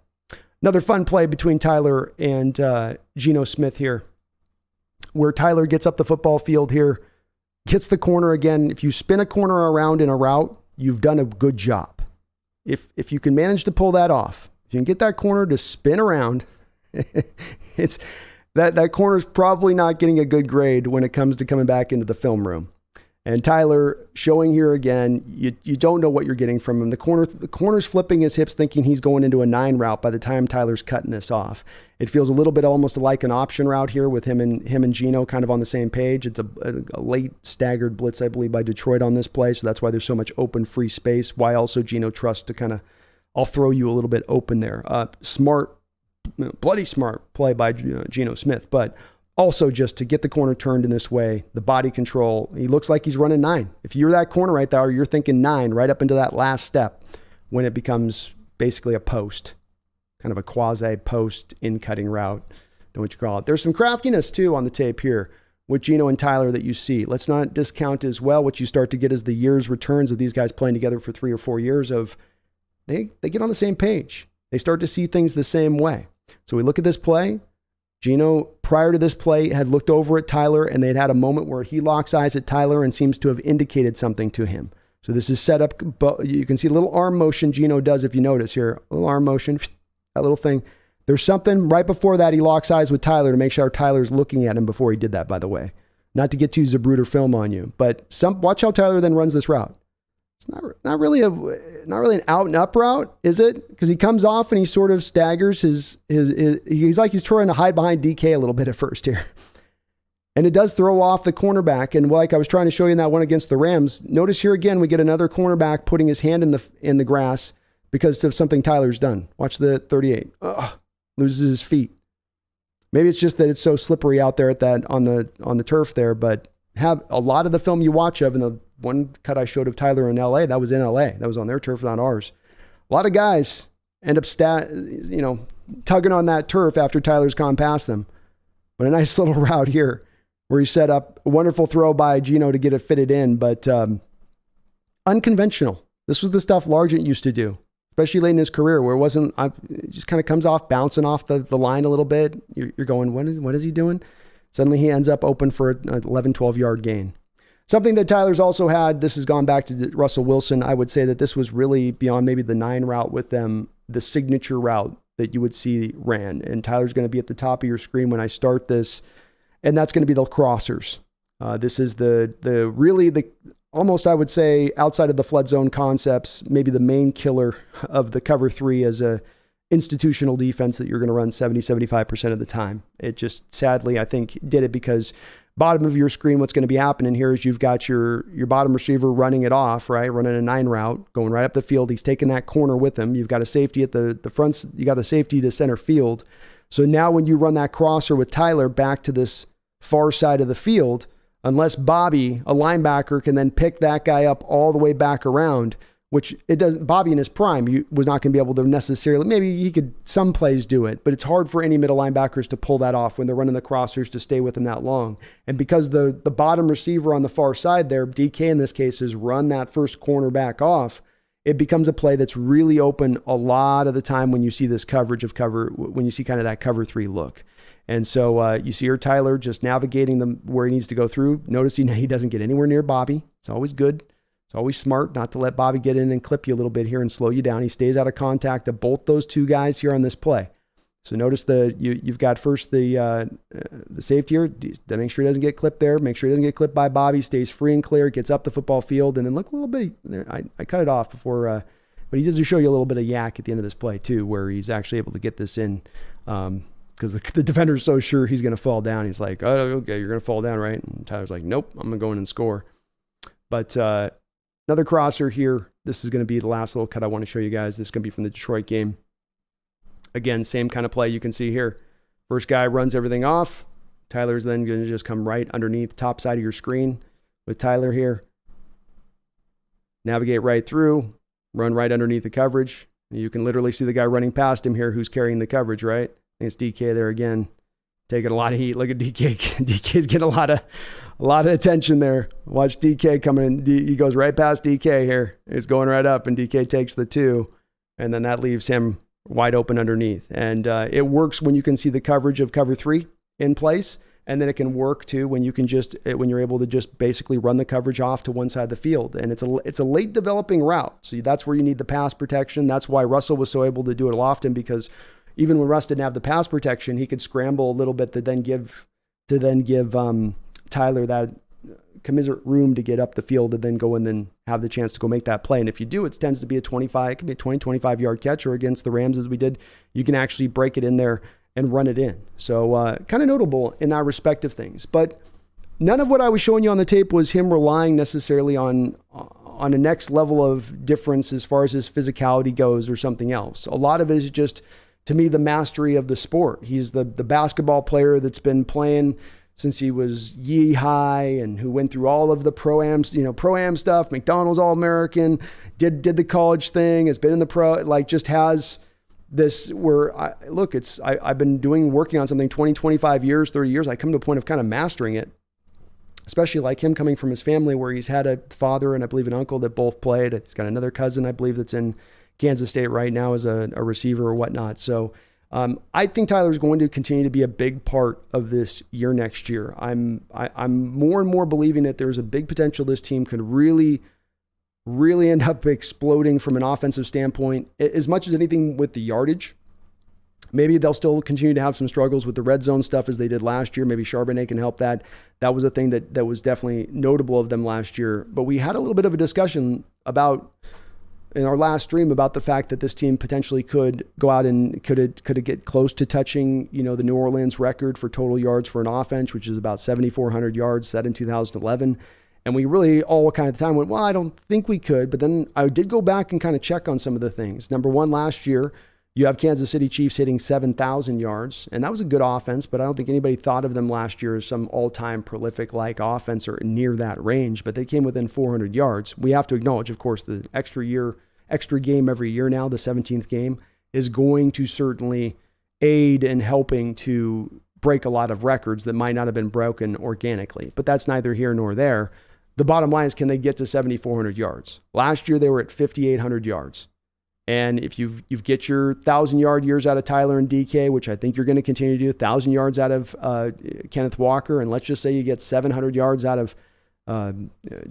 Another fun play between Tyler and Geno Smith here, where Tyler gets up the football field here, gets the corner again. If you spin a corner around in a route, you've done a good job. If you can manage to pull that off, if you can get that corner to spin around, it's that corner's probably not getting a good grade when it comes to coming back into the film room. And Tyler showing here again, you don't know what you're getting from him. The corner's flipping his hips thinking he's going into a 9 route by the time Tyler's cutting this off. It feels a little bit almost like an option route here with him and Geno kind of on the same page. It's a late staggered blitz, I believe, by Detroit on this play. So that's why there's so much open free space. Why also Geno trusts to kind of, I'll throw you a little bit open there. Smart, bloody smart play by Geno Smith, but also just to get the corner turned in this way, the body control, he looks like he's running 9. If you're that corner right there, you're thinking 9 right up into that last step when it becomes basically a post, kind of a quasi-post in-cutting route, know what you call it. There's some craftiness too on the tape here with Geno and Tyler that you see. Let's not discount as well what you start to get as the years returns of these guys playing together for 3 or 4 years of they get on the same page. They start to see things the same way. So we look at this play. Geno, prior to this play, had looked over at Tyler, and they'd had a moment where he locks eyes at Tyler and seems to have indicated something to him. So this is set up. You can see a little arm motion Geno does if you notice here. A little arm motion, that little thing. There's something right before that he locks eyes with Tyler to make sure Tyler's looking at him before he did that, by the way. Not to get too Zapruder film on you, but watch how Tyler then runs this route. It's not really an out and up route, is it? Because he comes off and he sort of staggers his he's like he's trying to hide behind DK a little bit at first here. And it does throw off the cornerback. And like I was trying to show you in that one against the Rams, notice here again, we get another cornerback putting his hand in the grass because of something Tyler's done. Watch the 38. Loses his feet. Maybe it's just that it's so slippery out there on the turf there, but have a lot of the film you watch of, and the one cut I showed of Tyler in LA, that was in LA. That was on their turf, not ours. A lot of guys end up tugging on that turf after Tyler's gone past them. But a nice little route here where he set up a wonderful throw by Geno to get it fitted in, but unconventional. This was the stuff Largent used to do, especially late in his career, where it just kind of comes off, bouncing off the line a little bit. You're going, what is he doing? Suddenly he ends up open for an 11, 12-yard gain. Something that Tyler's also had, this has gone back to Russell Wilson. I would say that this was really beyond maybe the 9 route with them, the signature route that you would see ran. And Tyler's going to be at the top of your screen when I start this, and that's going to be the crossers. This is the almost, I would say, outside of the flood zone concepts, maybe the main killer of the cover 3 as a institutional defense that you're going to run 70-75% of the time. It just sadly, I think, did it because bottom of your screen, what's going to be happening here is you've got your bottom receiver running it off, right? Running a 9 route, going right up the field. He's taking that corner with him. You've got a safety at the front. You got a safety to center field. So now when you run that crosser with Tyler back to this far side of the field, unless Bobby, a linebacker, can then pick that guy up all the way back around, which it doesn't. Bobby in his prime was not going to be able to necessarily. Maybe he could some plays do it, but it's hard for any middle linebackers to pull that off when they're running the crossers to stay with him that long. And because the bottom receiver on the far side there, DK in this case, has run that first cornerback off, it becomes a play that's really open a lot of the time when you see this coverage of when you see kind of that cover 3 look. And so you see here Tyler just navigating where he needs to go through. Notice he doesn't get anywhere near Bobby. It's always good. It's always smart not to let Bobby get in and clip you a little bit here and slow you down. He stays out of contact of both those two guys here on this play. So notice you've got first the safety here to make sure he doesn't get clipped there. Make sure he doesn't get clipped by Bobby. Stays free and clear. Gets up the football field, and then look a little bit. I cut it off before, but he does show you a little bit of yak at the end of this play too, where he's actually able to get this in. Because the defender's so sure he's going to fall down. He's like, oh, okay, you're going to fall down, right? And Tyler's like, nope, I'm going to go in and score. But another crosser here. This is going to be the last little cut I want to show you guys. This is going to be from the Detroit game. Again, same kind of play you can see here. First guy runs everything off. Tyler's then going to just come right underneath, top side of your screen with Tyler here. Navigate right through, run right underneath the coverage. You can literally see the guy running past him here who's carrying the coverage, right? It's DK there again, taking a lot of heat. Look at DK. DK's getting a lot of attention there. Watch DK coming in. He goes right past DK here. He's going right up, and DK takes the 2, and then that leaves him wide open underneath. And it works when you can see the coverage of cover 3 in place, and then it can work too when you're able to just basically run the coverage off to one side of the field. And it's a late developing route, so that's where you need the pass protection. That's why Russell was so able to do it often, because even when Russ didn't have the pass protection, he could scramble a little bit to then give Tyler that commiserate room to get up the field and then go and then have the chance to go make that play. And if you do, it tends to be it can be a 20, 25 yard catch, or against the Rams as we did, you can actually break it in there and run it in. So kind of notable in that respect of things. But none of what I was showing you on the tape was him relying necessarily on a next level of difference as far as his physicality goes or something else. A lot of it is just, to me, the mastery of the sport. He's the basketball player that's been playing since he was yee high and who went through all of the pro-am stuff, McDonald's All-American, did the college thing, has been in the pro, like just has this where I've been working on something 20, 25 years, 30 years. I come to a point of kind of mastering it, especially like him coming from his family where he's had a father and I believe an uncle that both played. He's got another cousin, I believe, that's in Kansas State right now as a receiver or whatnot. So I think Tyler's going to continue to be a big part of this year next year. I'm more and more believing that there's a big potential this team could really end up exploding from an offensive standpoint, as much as anything with the yardage. Maybe they'll still continue to have some struggles with the red zone stuff as they did last year. Maybe Charbonnet can help that. That was a thing that was definitely notable of them last year. But we had a little bit of a discussion in our last stream about the fact that this team potentially could go out and could it get close to touching, the New Orleans record for total yards for an offense, which is about 7,400 yards set in 2011. And we really all kind of at the time went, well, I don't think we could. But then I did go back and kind of check on some of the things. Number one, last year, you have Kansas City Chiefs hitting 7,000 yards, and that was a good offense, but I don't think anybody thought of them last year as some all-time prolific-like offense or near that range, but they came within 400 yards. We have to acknowledge, of course, the extra game every year now, the 17th game, is going to certainly aid in helping to break a lot of records that might not have been broken organically, but that's neither here nor there. The bottom line is, can they get to 7,400 yards? Last year, they were at 5,800 yards. And if you get your 1,000-yard years out of Tyler and DK, which I think you're going to continue to do, 1,000 yards out of Kenneth Walker, and let's just say you get 700 yards out of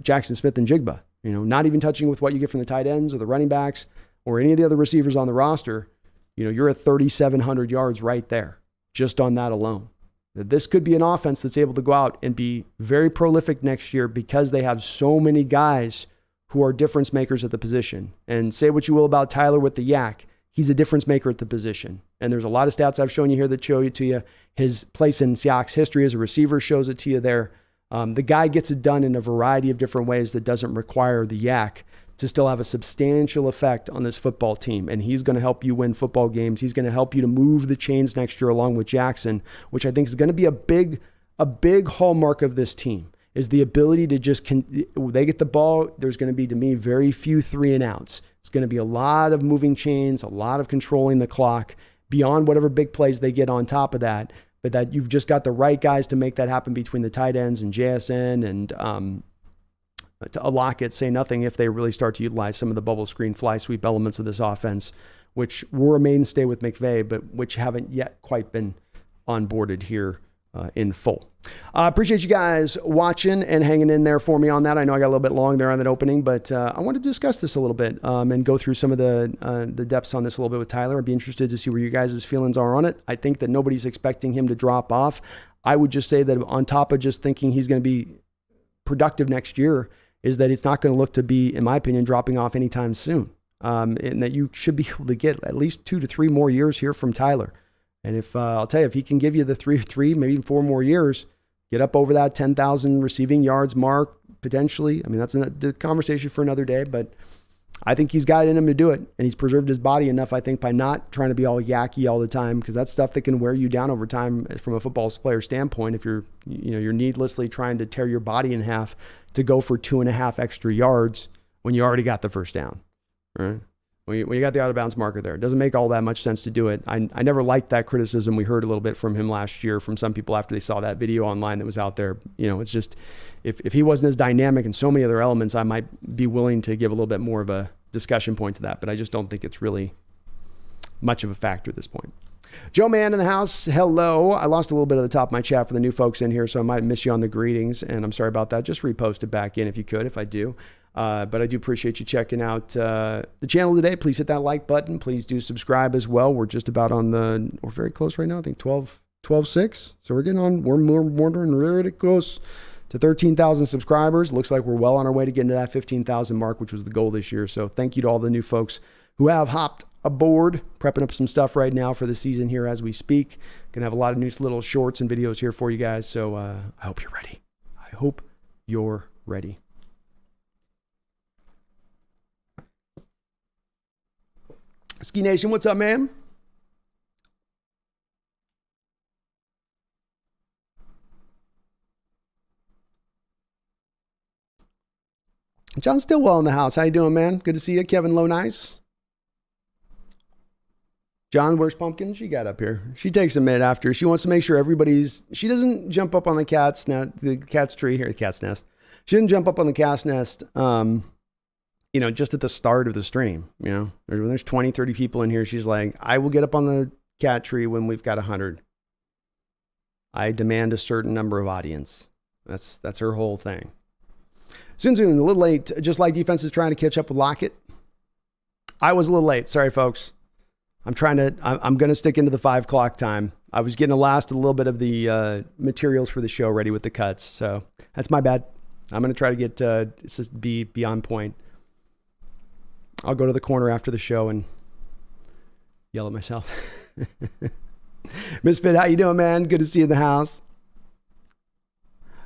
Jackson Smith and Jigba, not even touching with what you get from the tight ends or the running backs or any of the other receivers on the roster, you're at 3,700 yards right there, just on that alone. This could be an offense that's able to go out and be very prolific next year because they have so many guys who are difference makers at the position. And say what you will about Tyler with the yak, he's a difference maker at the position. And there's a lot of stats I've shown you here that show it to you. His place in Seahawks history as a receiver shows it to you there. The guy gets it done in a variety of different ways that doesn't require the yak to still have a substantial effect on this football team. And he's going to help you win football games. He's going to help you to move the chains next year along with Jackson, which I think is going to be a big hallmark of this team, is the ability to just, they get the ball, there's going to be, to me, very few 3 and outs. It's going to be a lot of moving chains, a lot of controlling the clock beyond whatever big plays they get on top of that, but that you've just got the right guys to make that happen between the tight ends and JSN and to Lockett, say nothing if they really start to utilize some of the bubble screen fly sweep elements of this offense, which were a mainstay with McVay, but which haven't yet quite been onboarded here in full. Appreciate you guys watching and hanging in there for me on that. I know I got a little bit long there on that opening, but I want to discuss this a little bit and go through some of the depths on this a little bit with Tyler. I'd be interested to see where you guys' feelings are on it. I think that nobody's expecting him to drop off. I would just say that on top of just thinking he's going to be productive next year, is that it's not going to look to be, in my opinion, dropping off anytime soon. And that you should be able to get at least 2 to 3 more years here from Tyler. And if I'll tell you, if he can give you the 3, maybe even 4 more years, get up over that 10,000 receiving yards mark, potentially. I mean, that's a conversation for another day, but I think he's got it in him to do it. And he's preserved his body enough, I think, by not trying to be all yacky all the time, because that's stuff that can wear you down over time from a football player standpoint. If you're needlessly trying to tear your body in half to go for 2.5 extra yards when you already got the first down, right? When you got the out of bounds marker there, it doesn't make all that much sense to do it. I never liked that criticism we heard a little bit from him last year from some people after they saw that video online that was out there. It's just, if he wasn't as dynamic in so many other elements, I might be willing to give a little bit more of a discussion point to that, but I just don't think it's really much of a factor at this point. Joe Mann in the house, hello. I lost a little bit of the top of my chat for the new folks in here, so I might miss you on the greetings, and I'm sorry about that. Just repost it back in if you could, if I do. But I do appreciate you checking out the channel today. Please hit that like button. Please do subscribe as well. We're just about we're very close right now. I think 12.6. So we're getting on, we're more than really close to 13,000 subscribers. Looks like we're well on our way to getting to that 15,000 mark, which was the goal this year. So thank you to all the new folks who have hopped aboard, prepping up some stuff right now for the season here as we speak. Gonna have a lot of new little shorts and videos here for you guys. So I hope you're ready. I hope you're ready. Ski Nation, what's up, man? John Stillwell in the house. How you doing, man? Good to see you. Kevin Low Nice. John, where's Pumpkin? She got up here. She takes a minute after. She wants to make sure she doesn't jump up on the cat's tree here, the cat's nest. She didn't jump up on the cat's nest, just at the start of the stream. When there's 20, 30 people in here, she's like, I will get up on the cat tree when we've got 100. I demand a certain number of audience. That's her whole thing. Soon, a little late. Just like defense is trying to catch up with Lockett. I was a little late. Sorry, folks. I'm going to stick into the 5 o'clock time. I was getting a little bit of the materials for the show ready with the cuts. So that's my bad. I'm going to try to get, be on point. I'll go to the corner after the show and yell at myself. Misfit, how you doing, man? Good to see you in the house.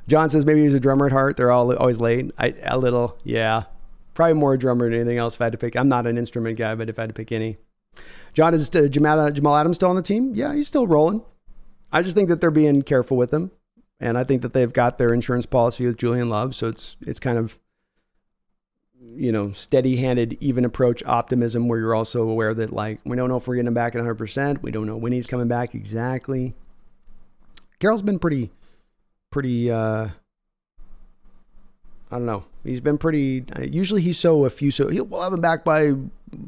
John says maybe he's a drummer at heart. They're always late. Yeah. Probably more a drummer than anything else if I had to pick. I'm not an instrument guy, but if I had to pick any. John, is Jamal Adams still on the team? Yeah, he's still rolling. I just think that they're being careful with him. And I think that they've got their insurance policy with Julian Love. So it's kind of, steady-handed, even approach optimism where you're also aware that, we don't know if we're getting him back at 100%. We don't know when he's coming back exactly. Carroll's been pretty, I don't know. He's been pretty, usually we'll have him back by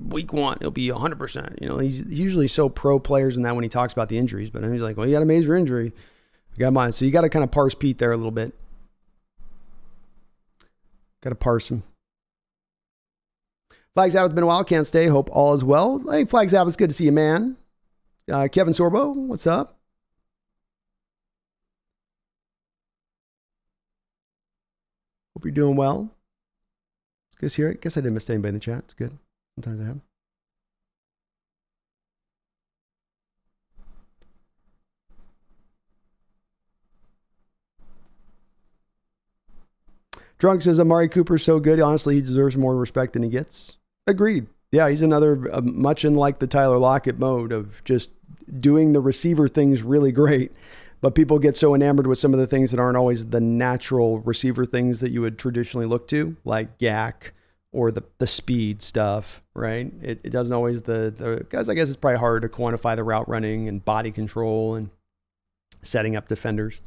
week 1. He'll be 100%. He's usually so pro players in that when he talks about the injuries, but he's like, well, you got a major injury. I got mine. So you got to kind of parse Pete there a little bit. Got to parse him. Flag Sabbath, been a while. Can't stay. Hope all is well. Hey, Flag Sabbath, it's good to see you, man. Kevin Sorbo, what's up? Hope you're doing well. It's good to hear it. Guess I didn't miss anybody in the chat. It's good. Sometimes I have. Drunk says Amari Cooper's so good. Honestly, he deserves more respect than he gets. Agreed. Yeah, he's another much in like the Tyler Lockett mode of just doing the receiver things really great. But people get so enamored with some of the things that aren't always the natural receiver things that you would traditionally look to, like yak or the speed stuff, right? It doesn't always, the guys, I guess it's probably hard to quantify the route running and body control and setting up defenders.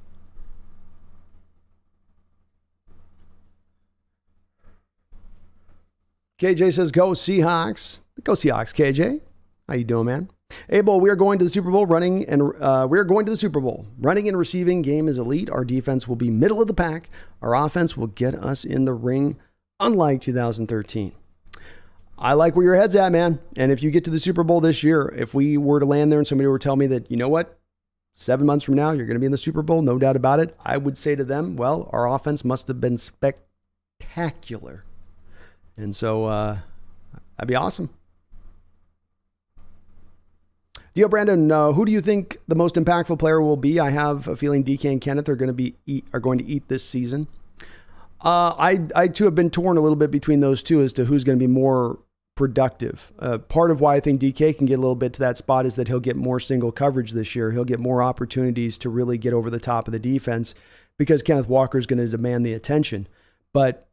KJ says, go Seahawks. Go Seahawks, KJ. How you doing, man? Abel, we are going to the Super Bowl running and receiving game is elite. Our defense will be middle of the pack. Our offense will get us in the ring, unlike 2013. I like where your head's at, man. And if you get to the Super Bowl this year, if we were to land there and somebody were to tell me that, you know what, 7 months from now, you're going to be in the Super Bowl, no doubt about it, I would say to them, well, our offense must have been spectacular. And so that'd be awesome. Dio Brandon, who do you think the most impactful player will be? I have a feeling DK and Kenneth are going to eat this season. I too have been torn a little bit between those two as to who's going to be more productive. Part of why I think DK can get a little bit to that spot is that he'll get more single coverage this year. He'll get more opportunities to really get over the top of the defense because Kenneth Walker is going to demand the attention. But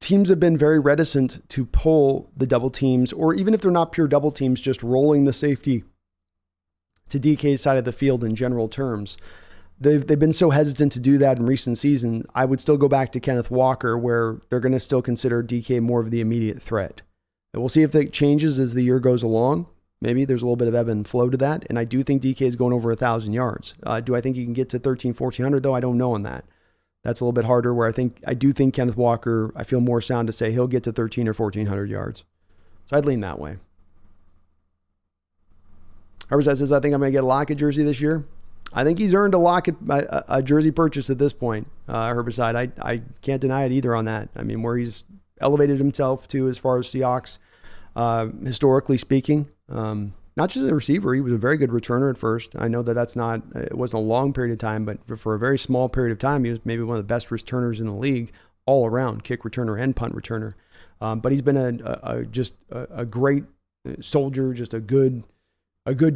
teams have been very reticent to pull the double teams, or even if they're not pure double teams, just rolling the safety to DK's side of the field in general terms. They've been so hesitant to do that in recent seasons. I would still go back to Kenneth Walker, where they're going to still consider DK more of the immediate threat. And we'll see if that changes as the year goes along. Maybe there's a little bit of ebb and flow to that. And I do think DK is going over 1,000 yards. Do I think he can get to 1,400 though? I don't know on that. That's a little bit harder, where I do think Kenneth Walker, I feel more sound to say he'll get to 1,300 or 1,400 yards. So I'd lean that way. Harvard says, I think I'm going to get a Lockett jersey this year. I think he's earned a jersey purchase at this point, Herbicide. I can't deny it either on that. I mean, where he's elevated himself to as far as Seahawks, historically speaking. Not just as a receiver, he was a very good returner at first. I know it wasn't a long period of time, but for a very small period of time, he was maybe one of the best returners in the league all around, kick returner and punt returner. But he's been just a great soldier, just a good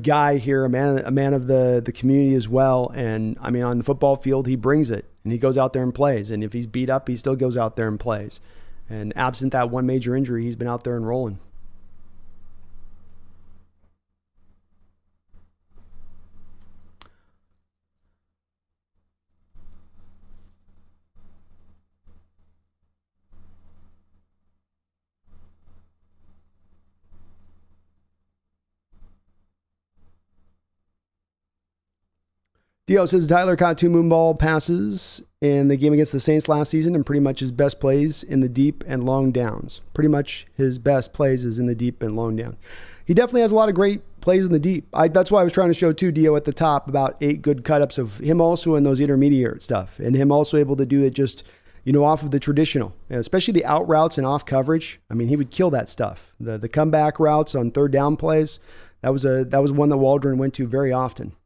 guy here, a man of the community as well. And I mean, on the football field, he brings it and he goes out there and plays. And if he's beat up, he still goes out there and plays. And absent that one major injury, he's been out there and rolling. Dio says Tyler caught 2 moonball passes in the game against the Saints last season and pretty much his best plays in the deep and long downs. Pretty much his best plays is in the deep and long down. He definitely has a lot of great plays in the deep. That's why I was trying to show too, Dio, at the top about 8 good cut-ups of him also in those intermediate stuff and him also able to do it just, off of the traditional, especially the out routes and off coverage. I mean, he would kill that stuff. The comeback routes on third down plays, that was one that Waldron went to very often.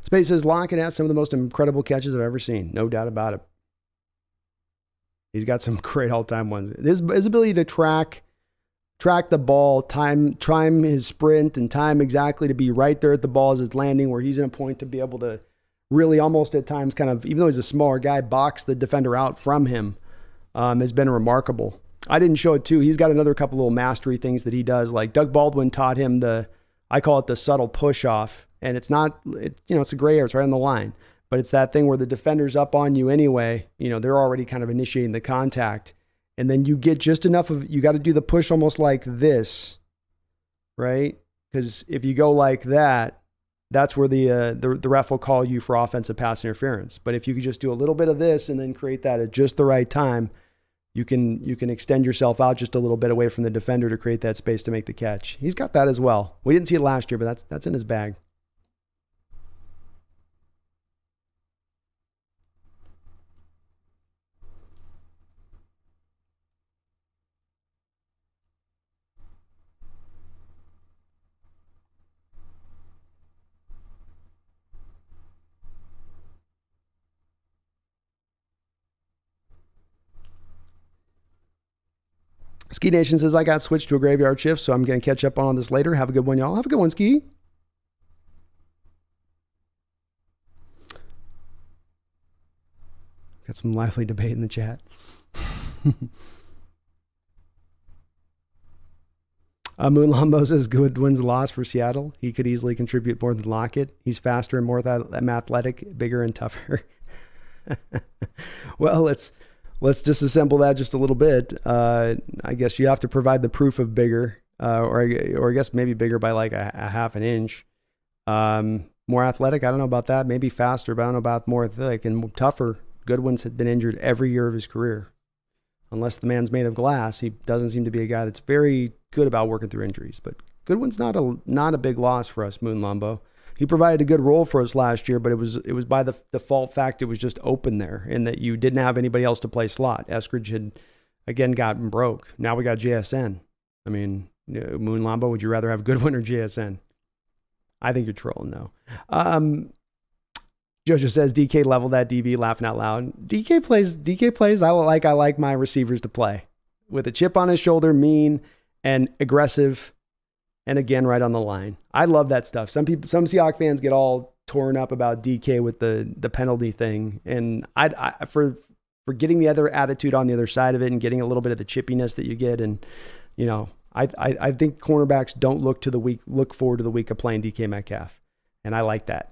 Space says Lockett has some of the most incredible catches I've ever seen. No doubt about it. He's got some great all-time ones. His ability to track the ball, time his sprint, and time exactly to be right there at the ball as it's landing, where he's in a point to be able to really almost at times kind of, even though he's a smaller guy, box the defender out from him, has been remarkable. I didn't show it too. He's got another couple little mastery things that he does. Like Doug Baldwin taught him I call it the subtle push-off. And it's a gray area. It's right on the line. But it's that thing where the defender's up on you anyway. They're already kind of initiating the contact. And then you get just enough you got to do the push almost like this, right? Because if you go like that, that's where the ref will call you for offensive pass interference. But if you could just do a little bit of this and then create that at just the right time, you can extend yourself out just a little bit away from the defender to create that space to make the catch. He's got that as well. We didn't see it last year, but that's in his bag. Ski Nation says, I got switched to a graveyard shift, so I'm going to catch up on this later. Have a good one, y'all. Have a good one, Ski. Got some lively debate in the chat. Moon Lambo says, Goodwin's loss for Seattle. He could easily contribute more than Lockett. He's faster and more athletic, bigger and tougher. Well, let's disassemble that just a little bit. I guess you have to provide the proof of bigger, or I guess maybe bigger by like a half an inch. More athletic, I don't know about that. Maybe faster, but I don't know about more athletic and tougher. Goodwin's had been injured every year of his career. Unless the man's made of glass, he doesn't seem to be a guy that's very good about working through injuries. But Goodwin's not a big loss for us, Moon Lambo. He provided a good role for us last year, but it was by the default fact it was just open there, and that you didn't have anybody else to play slot. Eskridge had again gotten broke. Now we got JSN. I mean, Moon Lambo, would you rather have Goodwin or JSN? I think you're trolling though. Jojo says DK leveled that DB, laughing out loud. DK plays. I like my receivers to play with a chip on his shoulder, mean and aggressive. And again, right on the line. I love that stuff. Some Seahawks fans get all torn up about DK with the penalty thing. And I for getting the other attitude on the other side of it and getting a little bit of the chippiness that you get. And, I think cornerbacks don't look forward to the week of playing DK Metcalf. And I like that.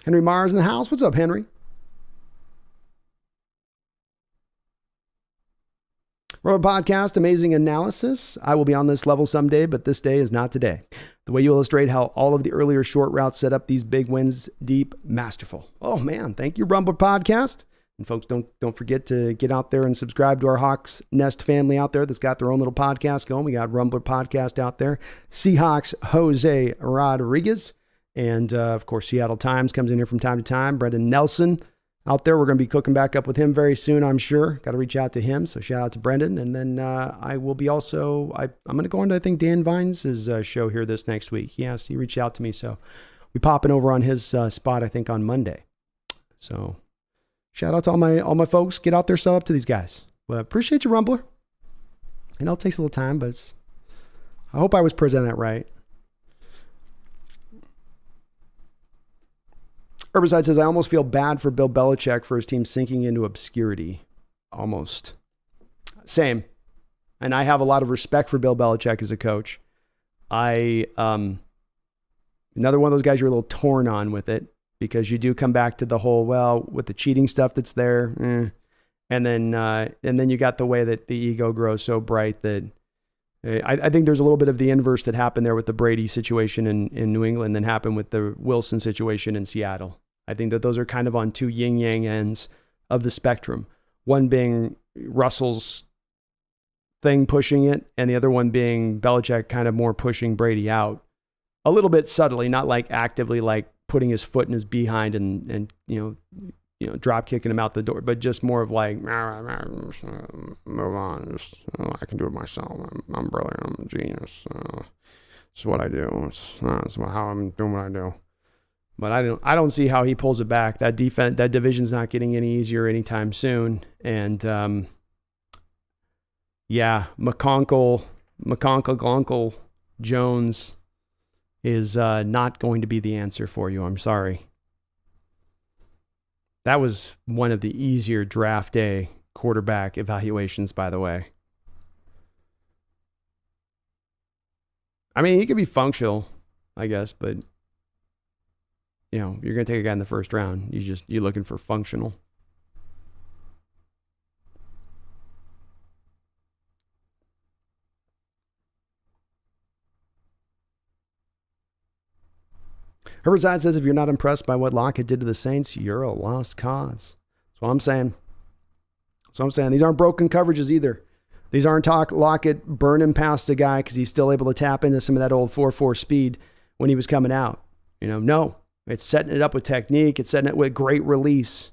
Henry Mars in the house. What's up, Henry? Rumble Podcast, amazing analysis. I will be on this level someday, but this day is not today. The way you illustrate how all of the earlier short routes set up these big wins deep, masterful. Oh man, thank you, Rumble Podcast. And folks, don't forget to get out there and subscribe to our Hawks Nest family out there that's got their own little podcast going. We got Rumbler Podcast out there. Seahawks Jose Rodriguez. And of course, Seattle Times comes in here from time to time. Brendan Nelson out there. We're going to be cooking back up with him very soon, I'm sure. Got to reach out to him. So shout out to Brendan. And then I will be also, I'm going to go into, I think, Dan Vines' show here this next week. Yes, he reached out to me. So we popping over on his spot, I think, on Monday. So shout out to all my folks. Get out there, sell up to these guys. Well, appreciate you, Rumbler. I know it takes a little time, but I hope I was presenting that right. Herbicide says, I almost feel bad for Bill Belichick for his team sinking into obscurity. Almost. Same. And I have a lot of respect for Bill Belichick as a coach. Another one of those guys you're a little torn on with it, because you do come back to the whole, well, with the cheating stuff that's there. And then you got the way that the ego grows so bright that I think there's a little bit of the inverse that happened there with the Brady situation in New England than happened with the Wilson situation in Seattle. I think that those are kind of on two yin-yang ends of the spectrum. One being Russell's thing pushing it, and the other one being Belichick kind of more pushing Brady out. A little bit subtly, not like actively like putting his foot in his behind and drop kicking him out the door, but just more of like, move on. I can do it myself. I'm brilliant. I'm a genius. It's what I do. It's how I'm doing what I do. But I don't see how he pulls it back. That division's not getting any easier anytime soon. And McConkle Jones is not going to be the answer for you. I'm sorry. That was one of the easier draft day quarterback evaluations, by the way. I mean, he could be functional, I guess, but you're going to take a guy in the first round. You're looking for functional. Herbicide says, if you're not impressed by what Lockett did to the Saints, you're a lost cause. That's what I'm saying. These aren't broken coverages either. These aren't Lockett burning past a guy because he's still able to tap into some of that old 4.4 speed when he was coming out. No. It's setting it up with technique. It's setting it with great release,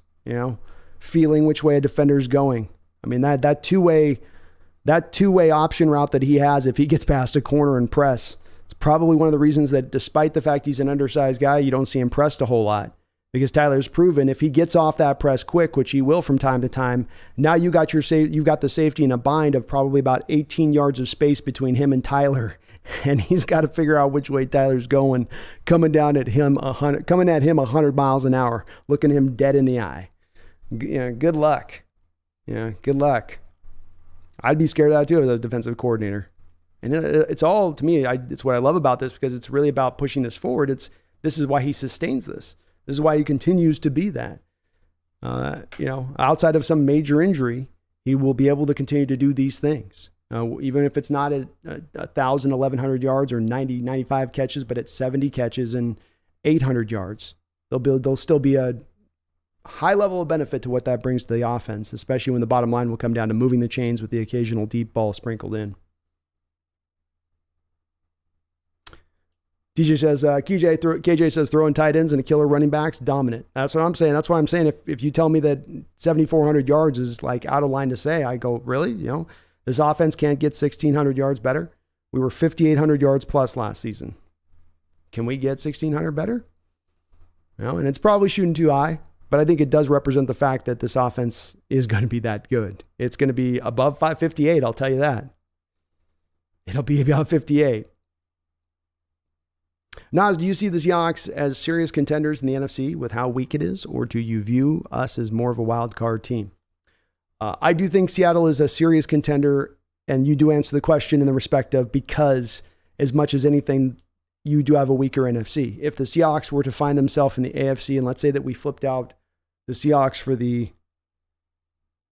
feeling which way a defender's going. I mean, that two-way option route that he has, if he gets past a corner and press, it's probably one of the reasons that despite the fact he's an undersized guy, you don't see him pressed a whole lot. Because Tyler's proven if he gets off that press quick, which he will from time to time, now you got the safety in a bind of probably about 18 yards of space between him and Tyler. And he's got to figure out which way Tyler's going, coming at him 100 miles an hour, looking him dead in the eye. Good luck. Good luck. I'd be scared of that too as a defensive coordinator. And it's all, to me, it's what I love about this, because it's really about pushing this forward. This is why he sustains this. This is why he continues to be that. Outside of some major injury, he will be able to continue to do these things. Even if it's not at 1,000, 1,100 yards or 90, 95 catches, but at 70 catches and 800 yards, there'll still be a high level of benefit to what that brings to the offense, especially when the bottom line will come down to moving the chains with the occasional deep ball sprinkled in. DJ says, KJ says throwing tight ends and a killer running backs, dominant. That's what I'm saying. That's why I'm saying if you tell me that 7,400 yards is like out of line to say, I go, really? This offense can't get 1,600 yards better? We were 5,800 yards plus last season. Can we get 1,600 better? And it's probably shooting too high, but I think it does represent the fact that this offense is going to be that good. It's going to be above 558, I'll tell you that. It'll be about 58. Nas, do you see the Seahawks as serious contenders in the NFC with how weak it is, or do you view us as more of a wild card team? I do think Seattle is a serious contender, and you do answer the question in the respect of because as much as anything, you do have a weaker NFC. If the Seahawks were to find themselves in the AFC, and let's say that we flipped out the Seahawks for the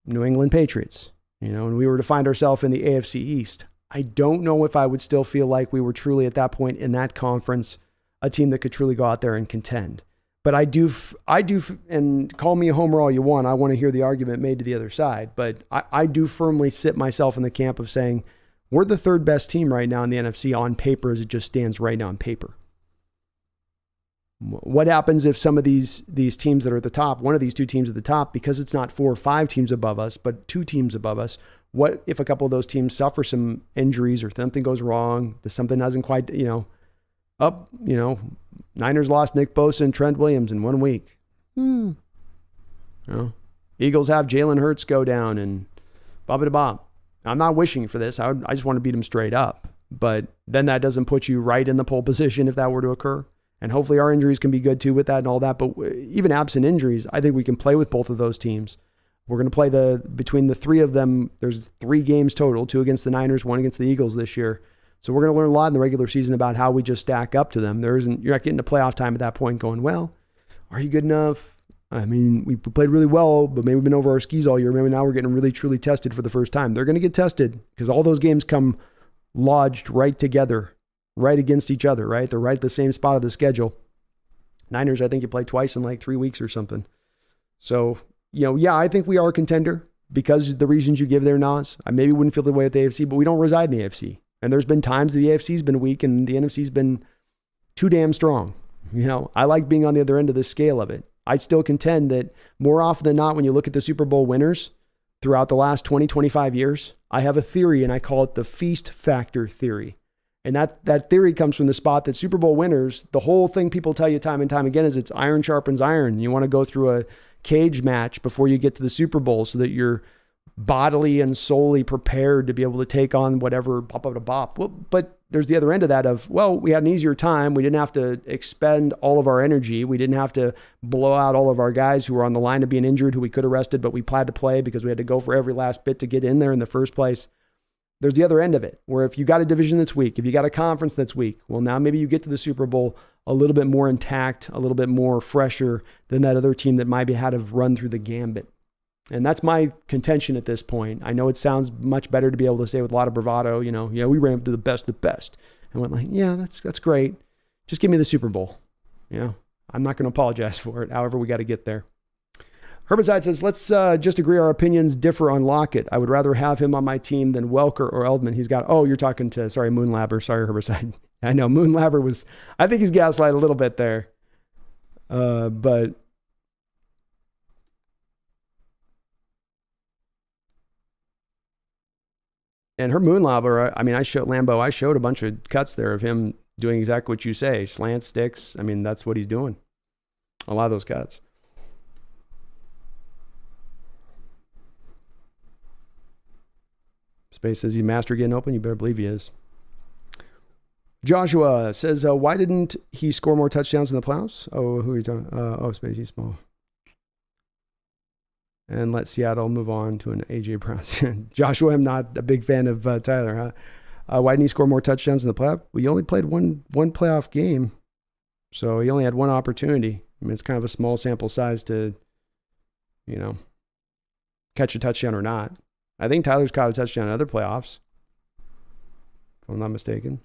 New England Patriots, and we were to find ourselves in the AFC East, I don't know if I would still feel like we were truly at that point in that conference, a team that could truly go out there and contend. But I do, and call me a homer all you want. I want to hear the argument made to the other side. But I do firmly sit myself in the camp of saying we're the third best team right now in the NFC on paper as it just stands right now on paper. What happens if some of these teams that are at the top, one of these two teams at the top, because it's not 4 or 5 teams above us, but 2 teams above us, what if a couple of those teams suffer some injuries or something goes wrong, something hasn't quite, Niners lost Nick Bosa and Trent Williams in 1 week. Eagles have Jalen Hurts go down and bob. I'm not wishing for this. I just want to beat them straight up. But then that doesn't put you right in the pole position if that were to occur. And hopefully our injuries can be good too with that and all that. But even absent injuries, I think we can play with both of those teams. We're going to play between the 3 of them. There's 3 games total, 2 against the Niners, 1 against the Eagles this year. So we're going to learn a lot in the regular season about how we just stack up to them. You're not getting to playoff time at that point going, well, are you good enough? I mean, we played really well, but maybe we've been over our skis all year. Maybe now we're getting really, truly tested for the first time. They're going to get tested because all those games come lodged right together, right against each other, right? They're right at the same spot of the schedule. Niners, I think you play twice in like 3 weeks or something. So, I think we are a contender because of the reasons you give there, Nas. I maybe wouldn't feel the way at the AFC, but we don't reside in the AFC. And there's been times the AFC's been weak and the NFC's been too damn strong. I like being on the other end of the scale of it. I still contend that more often than not, when you look at the Super Bowl winners throughout the last 20, 25 years, I have a theory and I call it the feast factor theory. And that theory comes from the spot that Super Bowl winners, the whole thing people tell you time and time again is it's iron sharpens iron. You want to go through a cage match before you get to the Super Bowl so that you're bodily and soully prepared to be able to take on whatever bop. Well, but there's the other end of that of, well, we had an easier time. We didn't have to expend all of our energy. We didn't have to blow out all of our guys who were on the line of being injured, who we could have rested, but we had to play because we had to go for every last bit to get in there in the first place. There's the other end of it, where if you got a division that's weak, if you got a conference that's weak, well, now maybe you get to the Super Bowl a little bit more intact, a little bit more fresher than that other team that might be had to run through the gambit. And that's my contention at this point. I know it sounds much better to be able to say with a lot of bravado, we ran through the best of the best. And went like, yeah, that's great. Just give me the Super Bowl. I'm not going to apologize for it. However, we got to get there. Herbicide says, let's just agree our opinions differ on Lockett. I would rather have him on my team than Welker or Eldman. You're talking to, Moonlabber. Sorry, Herbicide. I know Moonlabber I think he's gaslight a little bit there. But and her Moonlabber, I showed a bunch of cuts there of him doing exactly what you say. Slant sticks. That's what he's doing. A lot of those cuts. Space says he master getting open. You better believe he is. Joshua says, why didn't he score more touchdowns in the playoffs? Oh, who are you talking? Space, he's small. And let Seattle move on to an A.J. Brown. Joshua, I'm not a big fan of Tyler. Why didn't he score more touchdowns in the playoff? Well, he only played one playoff game, so he only had one opportunity. It's kind of a small sample size to, catch a touchdown or not. I think Tyler's caught a touchdown in other playoffs, if I'm not mistaken.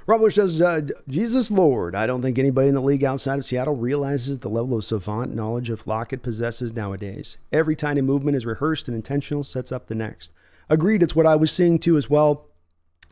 Rubbler says, Jesus Lord, I don't think anybody in the league outside of Seattle realizes the level of savant knowledge of Lockett possesses nowadays. Every tiny movement is rehearsed and intentional, sets up the next. Agreed, it's what I was seeing too as well.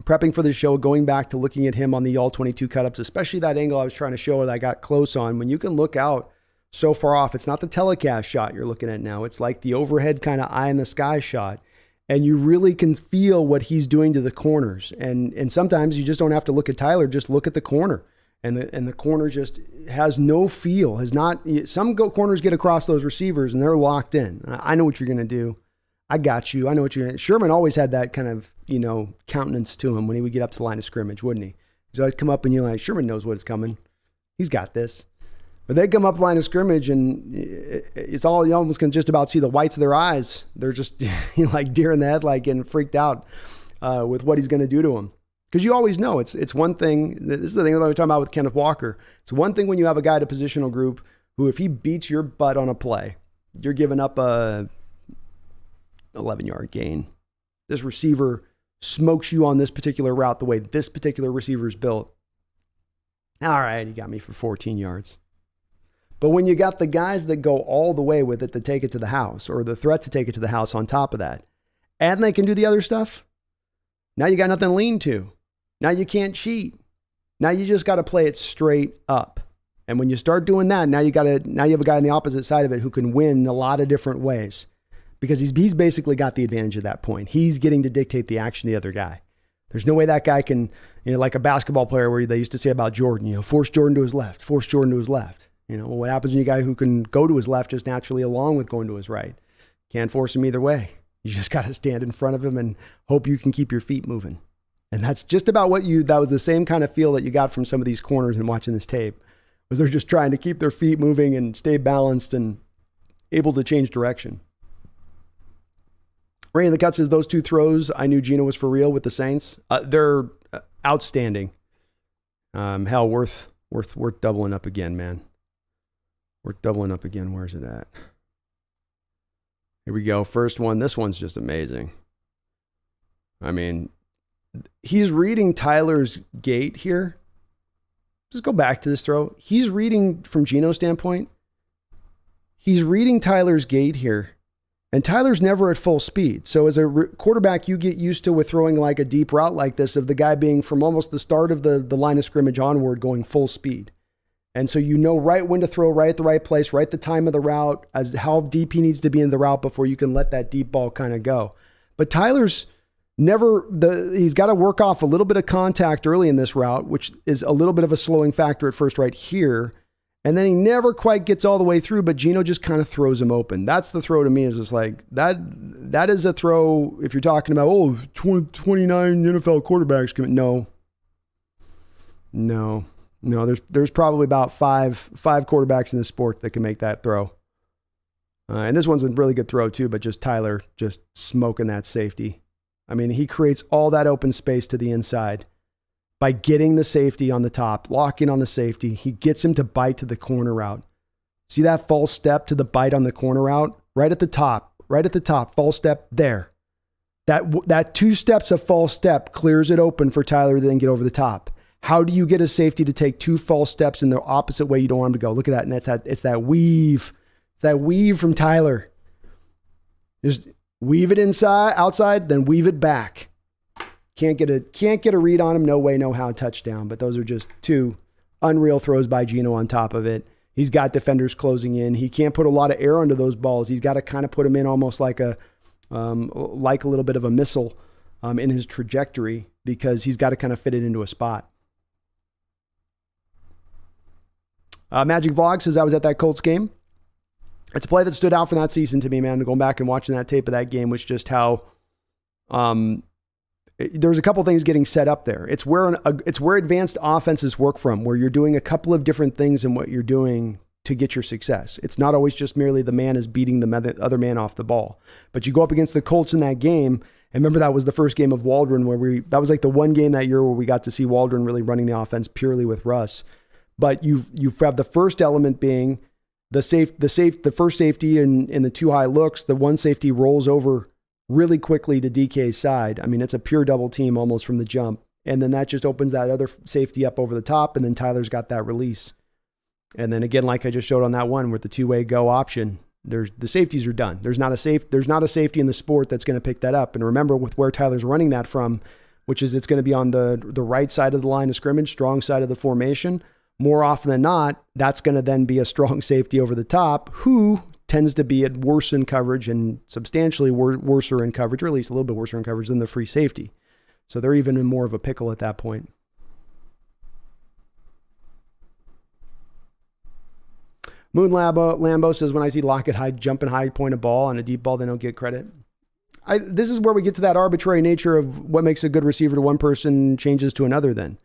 Prepping for the show, going back to looking at him on the All-22 cut-ups, especially that angle I was trying to show that I got close on. When you can look out so far off, it's not the telecast shot you're looking at now. It's like the overhead kind of eye in the sky shot. And you really can feel what he's doing to the corners. And sometimes you just don't have to look at Tyler, just look at the corner. And the corner just has no feel, some corners get across those receivers and they're locked in. I know what you're going to do. I got you. I know what you're going to do. Sherman always had that kind of, countenance to him when he would get up to the line of scrimmage, wouldn't he? He'd always come up and you're like, Sherman knows what's coming. He's got this. But they come up line of scrimmage and it's all, you almost can just about see the whites of their eyes. They're just like deer in the headlight, getting freaked out with what he's going to do to them. Because you always know it's one thing. This is the thing that we're talking about with Kenneth Walker. It's one thing when you have a guy to positional group who, if he beats your butt on a play, you're giving up a 11-yard gain. This receiver smokes you on this particular route the way this particular receiver is built. All right, he got me for 14 yards. But when you got the guys that go all the way with it to take it to the house, or the threat to take it to the house on top of that, and they can do the other stuff, now you got nothing to lean to. Now you can't cheat. Now you just got to play it straight up. And when you start doing that, now you have a guy on the opposite side of it who can win in a lot of different ways, because he's basically got the advantage at that point. He's getting to dictate the action of the other guy. There's no way that guy can, like a basketball player where they used to say about Jordan, force Jordan to his left, force Jordan to his left. What happens when you got a guy who can go to his left just naturally along with going to his right? Can't force him either way. You just got to stand in front of him and hope you can keep your feet moving. And that's just about that was the same kind of feel that you got from some of these corners and watching this tape, was they're just trying to keep their feet moving and stay balanced and able to change direction. Ray in the Cut says, those two throws, I knew Geno was for real with the Saints. They're outstanding. Hell, worth doubling up again, man. We're doubling up again. Where's it at? Here we go. First one. This one's just amazing. I mean, he's reading Tyler's gait here. Just go back to this throw. He's reading, from Geno's standpoint, he's reading Tyler's gait here. And Tyler's never at full speed. So as a quarterback, you get used to with throwing like a deep route like this of the guy being from almost the start of the line of scrimmage onward going full speed. And so you know right when to throw, right at the right place, right at the time of the route, as how deep he needs to be in the route before you can let that deep ball kind of go. But Tyler's he's got to work off a little bit of contact early in this route, which is a little bit of a slowing factor at first right here. And then he never quite gets all the way through, but Geno just kind of throws him open. That's the throw to me, is just like, that is a throw, if you're talking about, 29 NFL quarterbacks. No, there's probably about five quarterbacks in this sport that can make that throw. And this one's a really good throw too, but just Tyler just smoking that safety. I mean, he creates all that open space to the inside by getting the safety on the top, locking on the safety. He gets him to bite to the corner route. See that false step to the bite on the corner route? Right at the top, false step there. That 2 steps of false step clears it open for Tyler to then get over the top. How do you get a safety to take 2 false steps in the opposite way you don't want him to go? Look at that. And it's that weave. It's that weave from Tyler. Just weave it outside, then weave it back. Can't get a read on him. No way, no how, touchdown. But those are just 2 unreal throws by Geno on top of it. He's got defenders closing in. He can't put a lot of air onto those balls. He's got to kind of put them in almost like a little bit of a missile in his trajectory, because he's got to kind of fit it into a spot. Magic Vlog says, I was at that Colts game. It's a play that stood out from that season to me, man. Going back and watching that tape of that game was just how there's a couple things getting set up there. It's where advanced offenses work from, where you're doing a couple of different things in what you're doing to get your success. It's not always just merely the man is beating the other man off the ball. But you go up against the Colts in that game, and remember that was the first game of Waldron that was like the one game that year where we got to see Waldron really running the offense purely with Russ. But you have the first element being the first safety in the 2 high looks. The one safety rolls over really quickly to DK's side. I mean, it's a pure double team almost from the jump. And then that just opens that other safety up over the top, and then Tyler's got that release. And then again, like I just showed on that one with the 2-way go option, the safeties are done. There's not a safety in the sport that's going to pick that up. And remember, with where Tyler's running that from, which is it's going to be on the right side of the line of scrimmage, strong side of the formation. More often than not, that's going to then be a strong safety over the top, who tends to be at worse in coverage and substantially worser in coverage, or at least a little bit worser in coverage than the free safety. So they're even in more of a pickle at that point. Moon Lambo says, when I see Lockett jumping high point a ball on a deep ball, they don't get credit. This is where we get to that arbitrary nature of what makes a good receiver to one person changes to another then,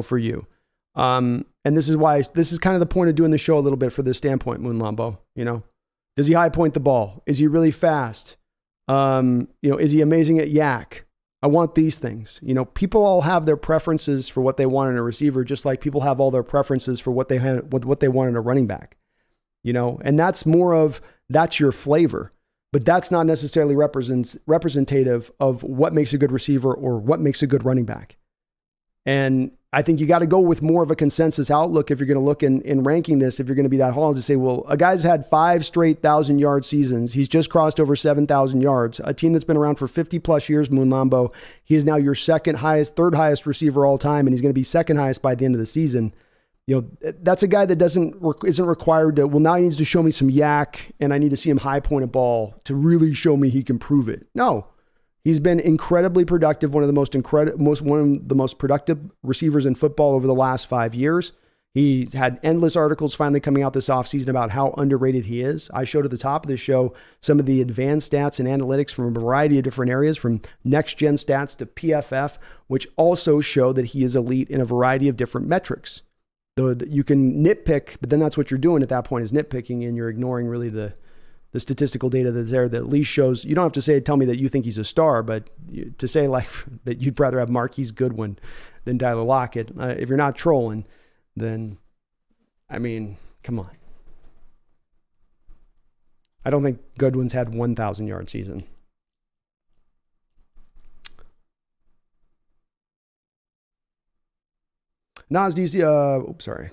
for you. And this is kind of the point of doing the show a little bit for this standpoint, Moon Lambo. Does he high point the ball? Is he really fast? Is he amazing at yak? I want these things. People all have their preferences for what they want in a receiver, just like people have all their preferences for what they want in a running back. And that's that's your flavor, but that's not necessarily representative of what makes a good receiver or what makes a good running back. And I think you got to go with more of a consensus outlook if you're going to look in ranking this, if you're going to be that hard to say, well, a guy's had 5 straight 1,000-yard seasons. He's just crossed over 7,000 yards. A team that's been around for 50 plus years, Moon Lambo. He is now your third highest receiver all time, and he's going to be second highest by the end of the season. That's a guy that isn't required to, well, now he needs to show me some yak and I need to see him high point a ball to really show me he can prove it. No. He's been incredibly productive, one of the most productive receivers in football over the last 5 years. He's had endless articles finally coming out this offseason about how underrated he is. I showed at the top of the show some of the advanced stats and analytics from a variety of different areas, from next-gen stats to PFF, which also show that he is elite in a variety of different metrics. Though you can nitpick, but then that's what you're doing at that point, is nitpicking, and you're ignoring really the statistical data that's there that at least shows, you don't have to tell me that you think he's a star, but to say like that you'd rather have Marquise Goodwin than Tyler Lockett. If you're not trolling, then, come on. I don't think Goodwin's had 1,000-yard season. Nas, do you see, sorry.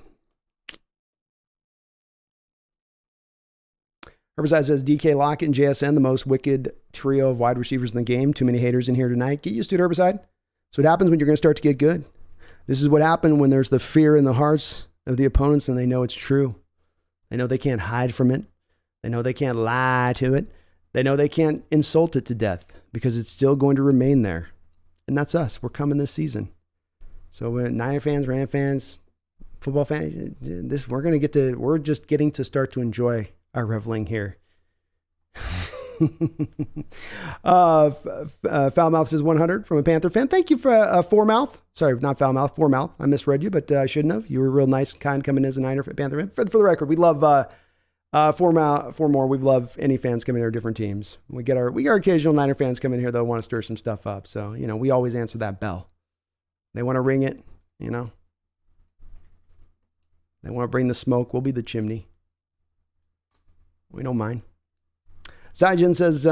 Herbicide says DK Lockett and JSN, the most wicked trio of wide receivers in the game. Too many haters in here tonight. Get used to it, Herbicide. So what happens when you're going to start to get good? This is what happened when there's the fear in the hearts of the opponents and they know it's true. They know they can't hide from it. They know they can't lie to it. They know they can't insult it to death because it's still going to remain there. And that's us. We're coming this season. So Niner fans, Ram fans, football fans, we're just getting to start to enjoy our reveling here. Foulmouth says 100 from a Panther fan. Thank you for Fourmouth. Sorry, not Foulmouth, Fourmouth. I misread you, but I shouldn't have. You were real nice and kind coming as a Niner Panther fan. For the record, we love Four more. We love any fans coming here, different teams. We get our occasional Niner fans come in here that want to stir some stuff up. So, we always answer that bell. They want to ring it, They want to bring the smoke. We'll be the chimney. We don't mind. Zajan says,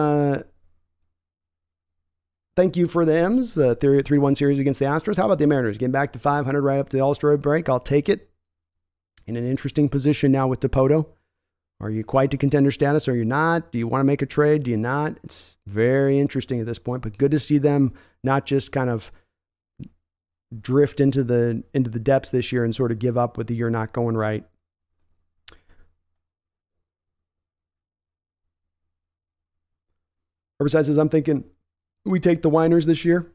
thank you for the M's, the 3-1 series against the Astros. How about the Mariners? Getting back to 500 right up to the All-Star break. I'll take it. In an interesting position now with Dipoto. Are you quite to contender status? Or are you not? Do you want to make a trade? Do you not? It's very interesting at this point, but good to see them not just kind of drift into the depths this year and sort of give up with the year not going right. Herbicide says, I'm thinking we take the Winers this year.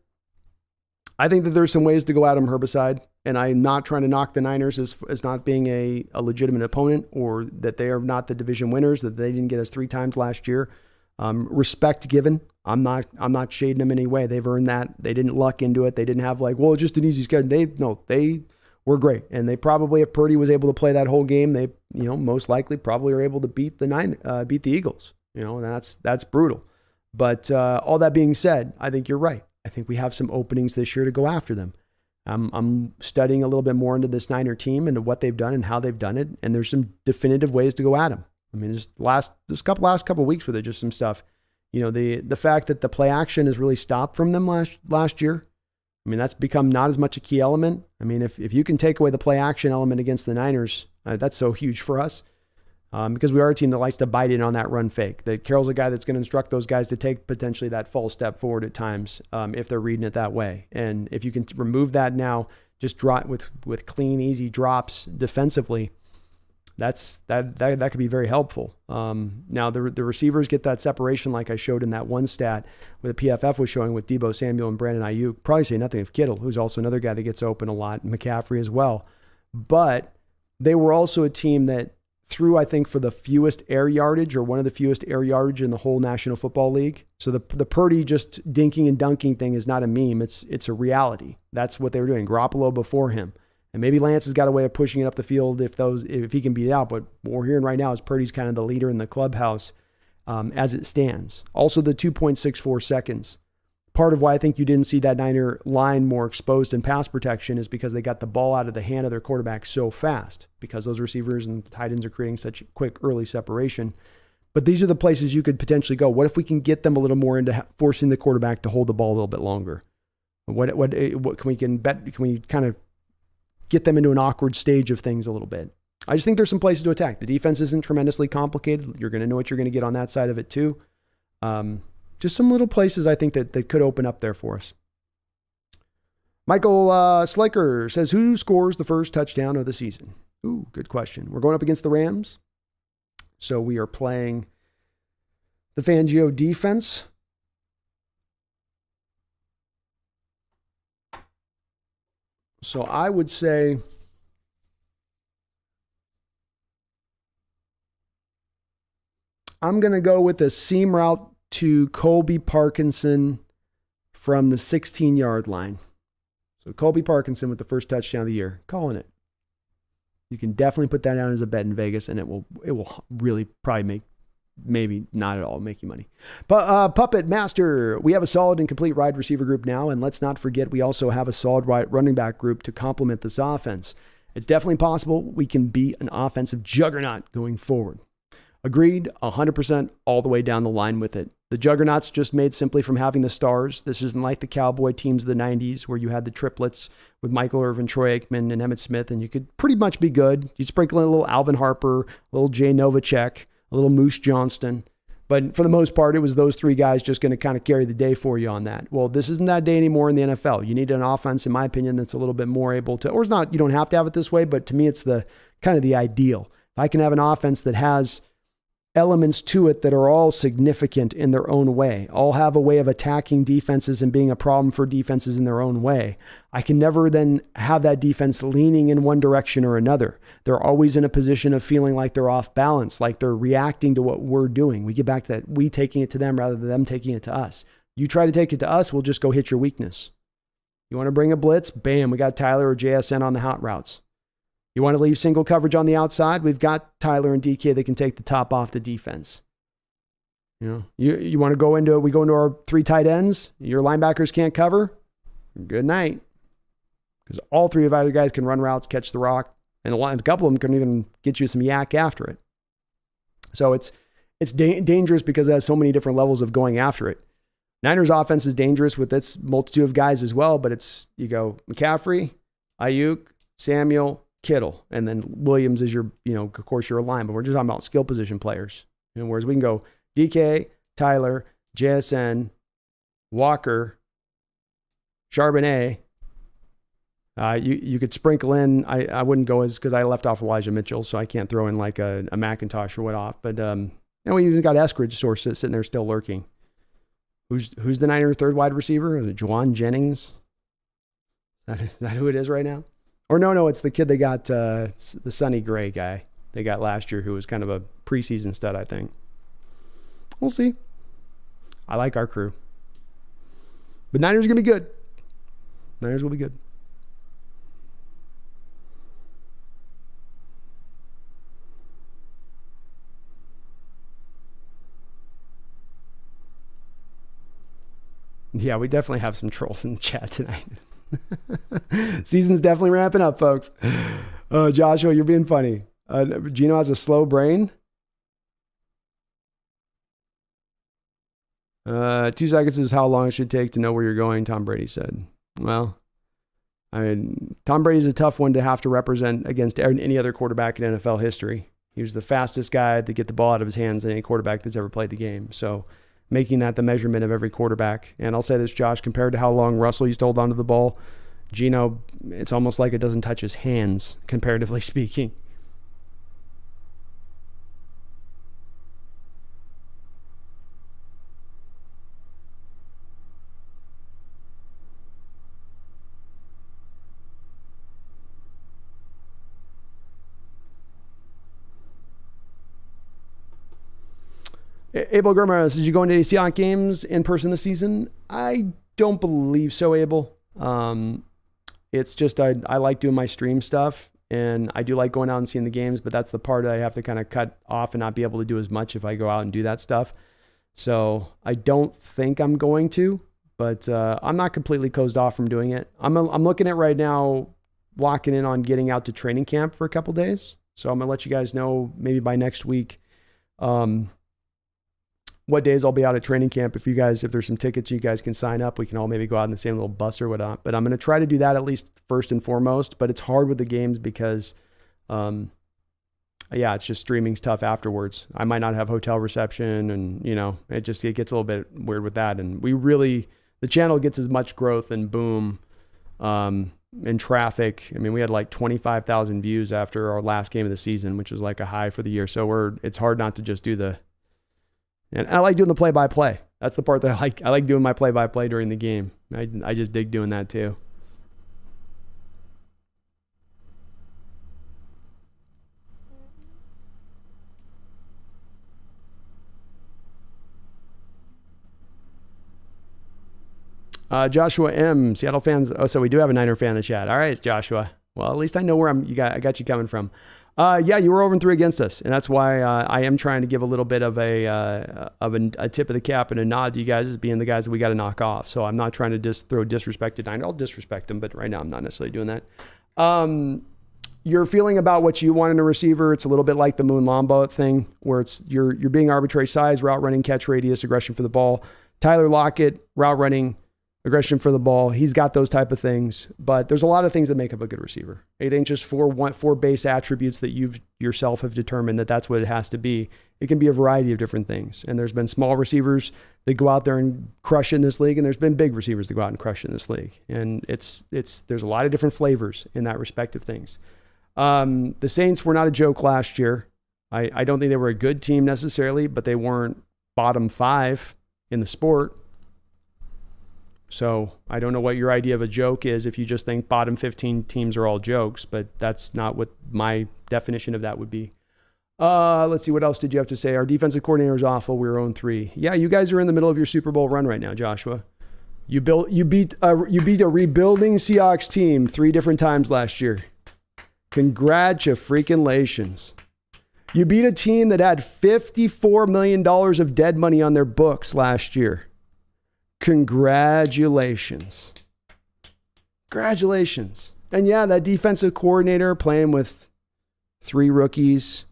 I think that there's some ways to go at them, Herbicide, and I'm not trying to knock the Niners as not being a legitimate opponent or that they are not the division winners, that they didn't get us 3 times last year. Respect given. I'm not shading them in any way. They've earned that. They didn't luck into it. They didn't have just an easy schedule. They were great. And they probably, if Purdy was able to play that whole game, they, most likely probably are able to beat the Eagles, and that's brutal. But all that being said, I think you're right. I think we have some openings this year to go after them. I'm studying a little bit more into this Niner team, into what they've done and how they've done it. And there's some definitive ways to go at them. There's last couple of weeks where there's just some stuff, the fact that the play action has really stopped from them last year. That's become not as much a key element. If you can take away the play action element against the Niners, that's so huge for us. Because we are a team that likes to bite in on that run fake. That Carroll's a guy that's going to instruct those guys to take potentially that false step forward at times if they're reading it that way. And if you can remove that now, just drop with clean, easy drops defensively, that could be very helpful. Now the receivers get that separation like I showed in that one stat where the PFF was showing with Deebo Samuel and Brandon Ayuk. Probably say nothing of Kittle, who's also another guy that gets open a lot, McCaffrey as well. But they were also a team that threw, I think, for the fewest air yardage or one of the fewest air yardage in the whole National Football League. So the Purdy just dinking and dunking thing is not a meme. It's a reality. That's what they were doing. Garoppolo before him. And maybe Lance has got a way of pushing it up the field if he can beat it out. But what we're hearing right now is Purdy's kind of the leader in the clubhouse as it stands. Also, the 2.64 seconds. Part of why I think you didn't see that Niner line more exposed in pass protection is because they got the ball out of the hand of their quarterback so fast, because those receivers and tight ends are creating such quick early separation. But these are the places you could potentially go. What if we can get them a little more into forcing the quarterback to hold the ball a little bit longer? What can we kind of get them into an awkward stage of things a little bit? I just think there's some places to attack. The defense isn't tremendously complicated. You're going to know what you're going to get on that side of it too. Just some little places I think that could open up there for us. Michael Sliker says, who scores the first touchdown of the season? Ooh, good question. We're going up against the Rams. So we are playing the Fangio defense. So I would say I'm going to go with a seam route to Colby Parkinson from the 16-yard line. So Colby Parkinson with the first touchdown of the year. Calling it. You can definitely put that down as a bet in Vegas, and it will really probably maybe not at all make you money. But Puppet Master, we have a solid and complete wide receiver group now, and let's not forget we also have a solid running back group to complement this offense. It's definitely possible we can be an offensive juggernaut going forward. Agreed, 100% all the way down the line with it. The juggernaut's just made simply from having the stars. This isn't like the Cowboy teams of the 90s where you had the triplets with Michael Irvin, Troy Aikman, and Emmitt Smith, and you could pretty much be good. You'd sprinkle in a little Alvin Harper, a little Jay Novacek, a little Moose Johnston. But for the most part, it was those three guys just going to kind of carry the day for you on that. Well, this isn't that day anymore in the NFL. You need an offense, in my opinion, that's a little bit more able to, or it's not, you don't have to have it this way, but to me, it's the kind of the ideal. If I can have an offense that has elements to it that are all significant in their own way, all have a way of attacking defenses and being a problem for defenses in their own way, I can never then have that defense leaning in one direction or another. They're always in a position of feeling like they're off balance, like they're reacting to what we're doing. We get back to that, we taking it to them rather than them taking it to us. You try to take it to us, we'll just go hit your weakness. You want to bring a blitz? Bam, we got Tyler or JSN on the hot routes. You want to leave single coverage on the outside? We've got Tyler and DK that can take the top off the defense. You want to go into, we go into our three tight ends. Your linebackers can't cover. Good night. Because all three of either guys can run routes, catch the rock, and a couple of them can even get you some yak after it. So it's dangerous because it has so many different levels of going after it. Niners offense is dangerous with its multitude of guys as well, but you go McCaffrey, Ayuk, Samuel, Kittle, and then Williams is your, of course, you're a line, but we're just talking about skill position players. Whereas we can go DK, Tyler, JSN, Walker, Charbonnet. You could sprinkle in, I wouldn't go because I left off Elijah Mitchell, so I can't throw in like a McIntosh or what off. But we even got Eskridge source sitting there still lurking. Who's the Niner third wide receiver? Is it Juwan Jennings? Is that who it is right now? Or no, it's the kid they got, it's the Sonny Gray guy they got last year who was kind of a preseason stud, I think. We'll see. I like our crew. But Niners are going to be good. Niners will be good. Yeah, we definitely have some trolls in the chat tonight. Season's definitely ramping up, folks. Joshua, you're being funny. Gino has a slow brain. 2 seconds is how long it should take to know where you're going, Tom Brady said. Well, Tom Brady's a tough one to have to represent against any other quarterback in NFL history. He was the fastest guy to get the ball out of his hands than any quarterback that's ever played the game. So making that the measurement of every quarterback. And I'll say this, Josh, compared to how long Russell used to hold onto the ball, Gino, it's almost like it doesn't touch his hands, comparatively speaking. Abel Gurma says, did you go into any Seahawks games in person this season? I don't believe so, Abel. It's just I like doing my stream stuff, and I do like going out and seeing the games, but that's the part I have to kind of cut off and not be able to do as much if I go out and do that stuff. So I don't think I'm going to, but I'm not completely closed off from doing it. I'm looking at right now locking in on getting out to training camp for a couple days. So I'm going to let you guys know maybe by next week what days I'll be out at training camp. If there's some tickets you guys can sign up, we can all maybe go out in the same little bus or whatnot. But I'm going to try to do that at least first and foremost. But it's hard with the games because, it's just streaming's tough afterwards. I might not have hotel reception, and it gets a little bit weird with that. And the channel gets as much growth and boom in traffic. I mean, we had like 25,000 views after our last game of the season, which was like a high for the year. So it's hard not to just do and I like doing the play-by-play. That's the part that I like. I like doing my play-by-play during the game. I just dig doing that too. Joshua M, Seattle fans. Oh, so we do have a Niner fan in the chat. All right, Joshua. Well, at least I know where I got you coming from. You were 0-3 against us, and that's why I am trying to give a little bit of a tip of the cap and a nod to you guys as being the guys that we got to knock off. So I'm not trying to just throw disrespect at Niner. I'll disrespect them, but right now I'm not necessarily doing that. Your feeling about what you want in a receiver, it's a little bit like the Moon Lambo thing, where you're being arbitrary size, route running, catch radius, aggression for the ball. Tyler Lockett, route running, aggression for the ball. He's got those type of things, but there's a lot of things that make up a good receiver. It ain't just four base attributes that you yourself have determined that's what it has to be. It can be a variety of different things. And there's been small receivers that go out there and crush in this league, and there's been big receivers that go out and crush in this league. And there's a lot of different flavors in that respect of things. The Saints were not a joke last year. I don't think they were a good team necessarily, but they weren't bottom 5 in the sport. So I don't know what your idea of a joke is if you just think bottom 15 teams are all jokes, but that's not what my definition of that would be. Let's see, what else did you have to say? Our defensive coordinator is awful. We're 0-3. Yeah, you guys are in the middle of your Super Bowl run right now, Joshua. You beat a rebuilding Seahawks team 3 different times last year. Congratulations. You beat a team that had $54 million of dead money on their books last year. Congratulations. Congratulations. And yeah, that defensive coordinator playing with 3 rookies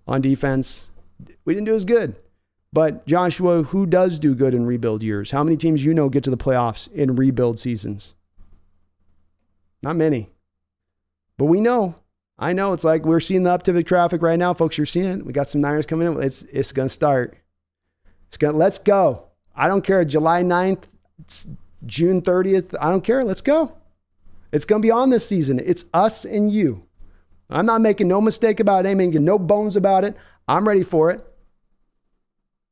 on defense, we didn't do as good. But Joshua, who does do good in rebuild years? How many teams get to the playoffs in rebuild seasons? Not many. But we know. I know it's like we're seeing the uptick of traffic right now, folks. You're seeing it. We got some Niners coming in. It's going to start. Let's go. I don't care. July 9th, June 30th. I don't care. Let's go. It's going to be on this season. It's us and you. I'm not making no mistake about it. I'm making no bones about it. I'm ready for it.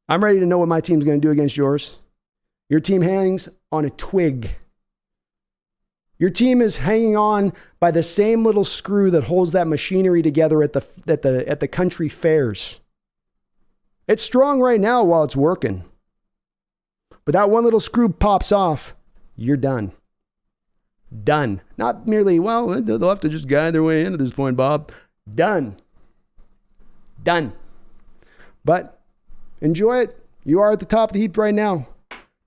I'm ready to know what my team's going to do against yours. Your team hangs on a twig. Your team is hanging on by the same little screw that holds that machinery together at the country fairs. It's strong right now while it's working. But that one little screw pops off, you're done. Done. Not merely, they'll have to just guide their way in at this point, Bob. Done. Done. But enjoy it. You are at the top of the heap right now.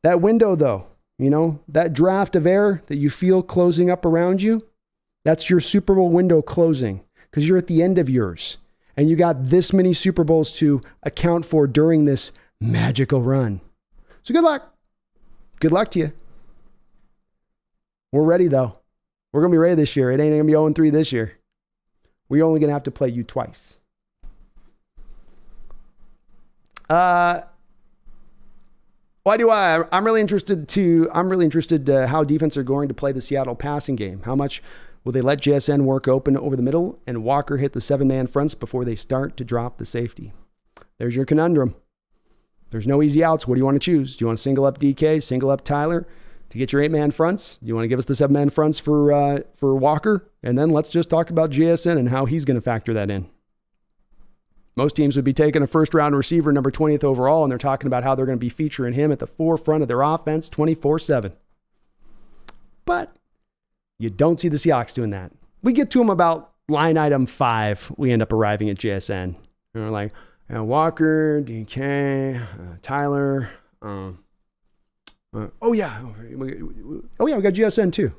That window, though, that draft of air that you feel closing up around you, that's your Super Bowl window closing because you're at the end of yours. And you got this many Super Bowls to account for during this magical run. So good luck. Good luck to you. We're ready, though. We're going to be ready this year. It ain't going to be 0-3 this year. We're only going to have to play you twice. I'm really interested how defense are going to play the Seattle passing game. How much will they let JSN work open over the middle and Walker hit the 7-man fronts before they start to drop the safety? There's your conundrum. There's no easy outs. What do you want to choose? Do you want to single up DK, single up Tyler to get your 8-man fronts? Do you want to give us the 7-man fronts for Walker? And then let's just talk about JSN and how he's going to factor that in. Most teams would be taking a first-round receiver, number 20th overall, and they're talking about how they're going to be featuring him at the forefront of their offense 24/7. But You don't see the Seahawks doing that. We get to them about line item 5. We end up arriving at JSN. And we're like, Walker, DK, Tyler. Oh yeah, we got JSN too.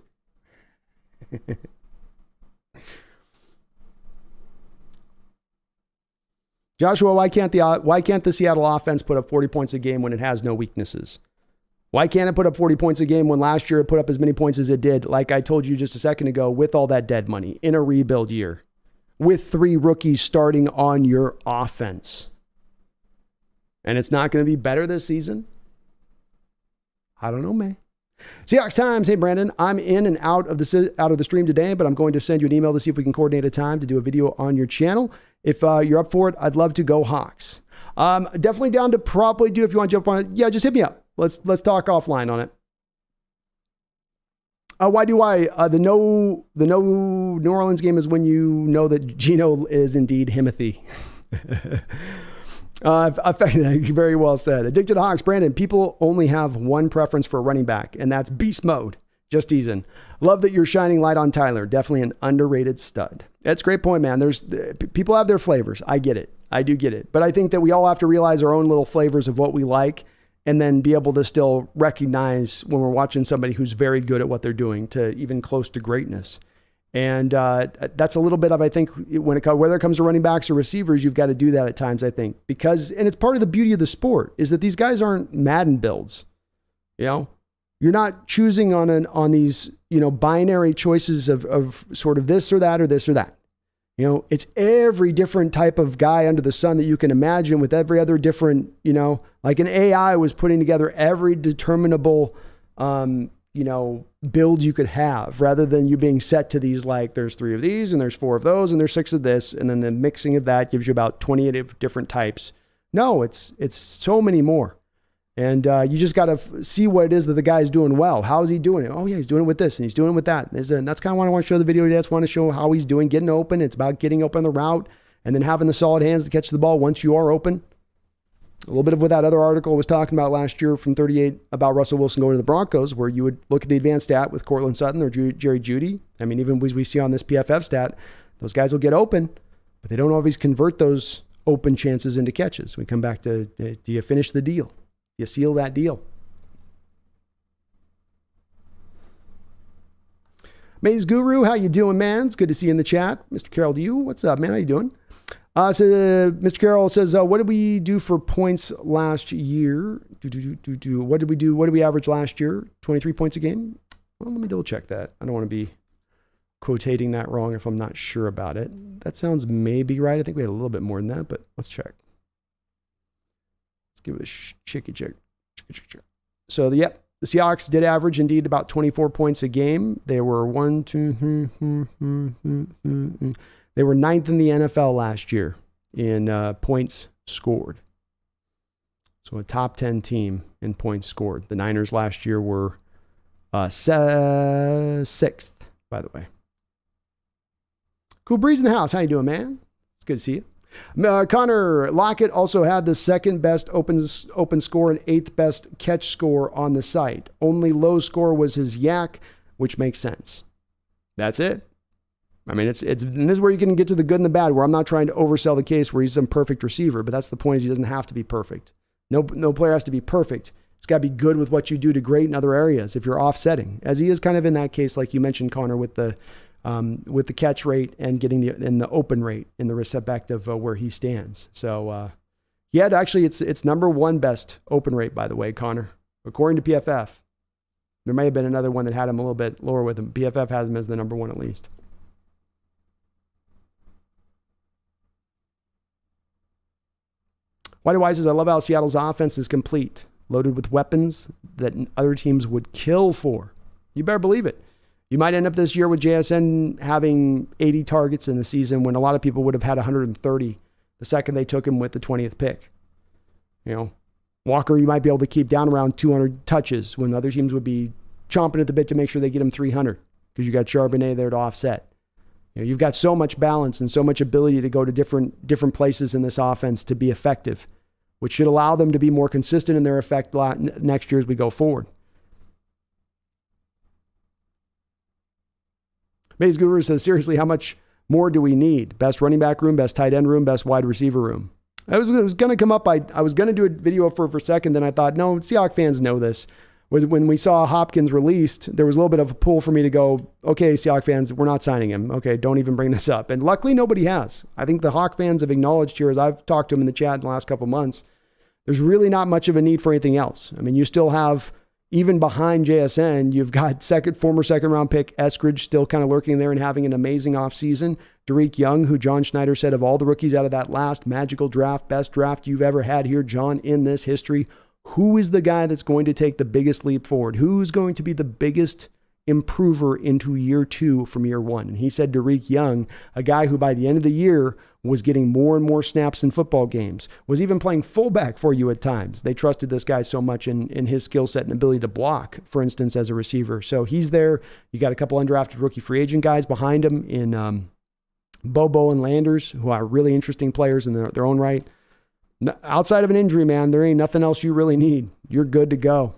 Joshua, why can't the Seattle offense put up 40 points a game when it has no weaknesses? Why can't it put up 40 points a game when last year it put up as many points as it did, like I told you just a second ago, with all that dead money in a rebuild year, with 3 rookies starting on your offense? And it's not going to be better this season? I don't know, man. Seahawks Times. Hey, Brandon, I'm in and out of the stream today, but I'm going to send you an email to see if we can coordinate a time to do a video on your channel. If you're up for it, I'd love to go Hawks. Definitely down to probably do if you want to jump on it. Yeah, just hit me up. Let's talk offline on it. Why do I? The no New Orleans game is when you know that Geno is indeed Himothy. Very well said. Addicted to Hawks. Brandon, people only have one preference for a running back, and that's beast mode. Just teasing. Love that you're shining light on Tyler. Definitely an underrated stud. That's a great point, man. People have their flavors. I get it. I do get it. But I think that we all have to realize our own little flavors of what we like, and then be able to still recognize when we're watching somebody who's very good at what they're doing to even close to greatness. And that's a little bit of, I think, whether it comes to running backs or receivers, you've got to do that at times, I think. And it's part of the beauty of the sport is that these guys aren't Madden builds. You're not choosing on these, binary choices of sort of this or that or this or that. It's every different type of guy under the sun that you can imagine, with every other different, like an AI was putting together every determinable, build you could have, rather than you being set to these, like there's 3 of these and there's 4 of those and there's 6 of this. And then the mixing of that gives you about 28 different types. No, it's so many more. And you just got to see what it is that the guy's doing well. How is he doing it? Oh yeah, he's doing it with this and he's doing it with that. And that's kind of what I want to show the video today. I just want to show how he's doing, getting open. It's about getting open the route and then having the solid hands to catch the ball once you are open. A little bit of what that other article was talking about last year from 38 about Russell Wilson going to the Broncos, where you would look at the advanced stat with Cortland Sutton or Jerry Jeudy. I mean, even as we see on this PFF stat, those guys will get open, but they don't always convert those open chances into catches. We come back to, do you finish the deal? Do you seal that deal? Maze Guru, how you doing, man? It's good to see you in the chat. Mr. Carroll, to you. What's up, man? How you doing? So Mr. Carroll says, what did we do for points last year? What did we do? What did we average last year? 23 points a game? Well, let me double check that. I don't want to be quotating that wrong if I'm not sure about it. That sounds maybe right. I think we had a little bit more than that, but let's check. Let's give it a check. So, the Seahawks did average indeed about 24 points a game. They were They were 9th in the NFL last year in points scored. So a top 10 team in points scored. The Niners last year were 6th, by the way. Cool Breeze in the house. How you doing, man? It's good to see you. Connor Lockett also had the 2nd best open score and 8th best catch score on the site. Only low score was his yak, which makes sense. That's it. I mean, and this is where you can get to the good and the bad, where I'm not trying to oversell the case where he's some perfect receiver, but that's the point, is he doesn't have to be perfect. No player has to be perfect. He's got to be good with what you do to great in other areas if you're offsetting, as he is kind of in that case, like you mentioned, Connor, with the catch rate and getting the open rate in the respect of where he stands. So he had actually, it's number 1 best open rate, by the way, Connor, according to PFF. There may have been another one that had him a little bit lower with him. PFF has him as the number 1 at least. Whitey Wise says, I love how Seattle's offense is complete, loaded with weapons that other teams would kill for. You better believe it. You might end up this year with JSN having 80 targets in the season when a lot of people would have had 130 the second they took him with the 20th pick. Walker, you might be able to keep down around 200 touches when other teams would be chomping at the bit to make sure they get him 300 because you got Charbonnet there to offset. You've got so much balance and so much ability to go to different places in this offense to be effective, which should allow them to be more consistent in their effect next year as we go forward. Maze Guru says, seriously, how much more do we need? Best running back room, best tight end room, best wide receiver room. It was going to come up. I was going to do a video for a second. Then I thought, no, Seahawks fans know this. When we saw Hopkins released, there was a little bit of a pull for me to go, okay, Seahawks fans, we're not signing him. Okay, don't even bring this up. And luckily, nobody has. I think the Hawk fans have acknowledged here, as I've talked to them in the chat in the last couple of months, there's really not much of a need for anything else. I mean, you still have, even behind JSN, you've got former second round pick Eskridge still kind of lurking there and having an amazing offseason. Derek Young, who John Schneider said of all the rookies out of that last magical draft, best draft you've ever had here, John, in this history. Who is the guy that's going to take the biggest leap forward? Who's going to be the biggest improver into year 2 from year 1? And he said Derek Young, a guy who by the end of the year was getting more and more snaps in football games, was even playing fullback for you at times. They trusted this guy so much in his skill set and ability to block, for instance, as a receiver. So he's there. You got a couple undrafted rookie free agent guys behind him in Bobo and Landers, who are really interesting players in their own right. Outside of an injury, man, there ain't nothing else you really need. You're good to go.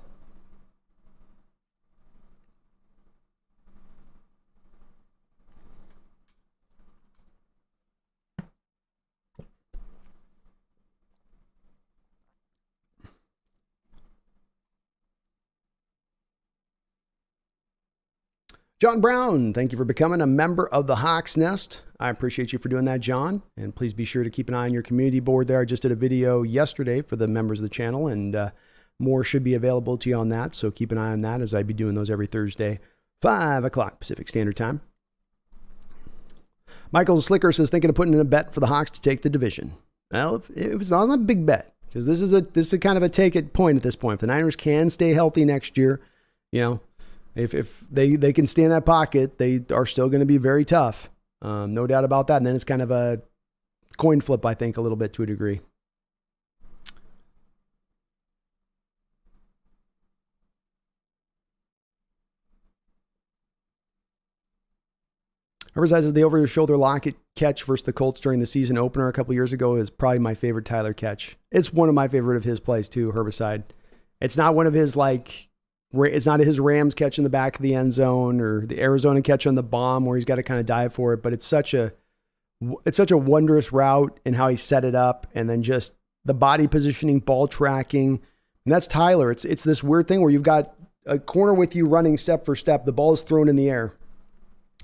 John Brown, thank you for becoming a member of the Hawks Nest. I appreciate you for doing that, John. And please be sure to keep an eye on your community board there. I just did a video yesterday for the members of the channel, and more should be available to you on that. So keep an eye on that, as I'd be doing those every Thursday, 5 o'clock Pacific Standard Time. Michael Slicker says, thinking of putting in a bet for the Hawks to take the division. Well, it was not a big bet, because this is a kind of a take it point at this point. If the Niners can stay healthy next year, you know, if they can stay in that pocket, they are still going to be very tough. No doubt about that. And then it's kind of a coin flip, I think, a little bit to a degree. Herbert says the over-the-shoulder Lockett catch versus the Colts during the season opener a couple years ago is probably my favorite Tyler catch. It's one of my favorite of his plays too, Herbicide. It's not one of his it's not his Rams catch in the back of the end zone or the Arizona catch on the bomb where he's got to kind of dive for it, but it's such a wondrous route and how he set it up, and then just the body positioning, ball tracking. And that's Tyler. It's this weird thing where you've got a corner with you running step for step. The ball is thrown in the air.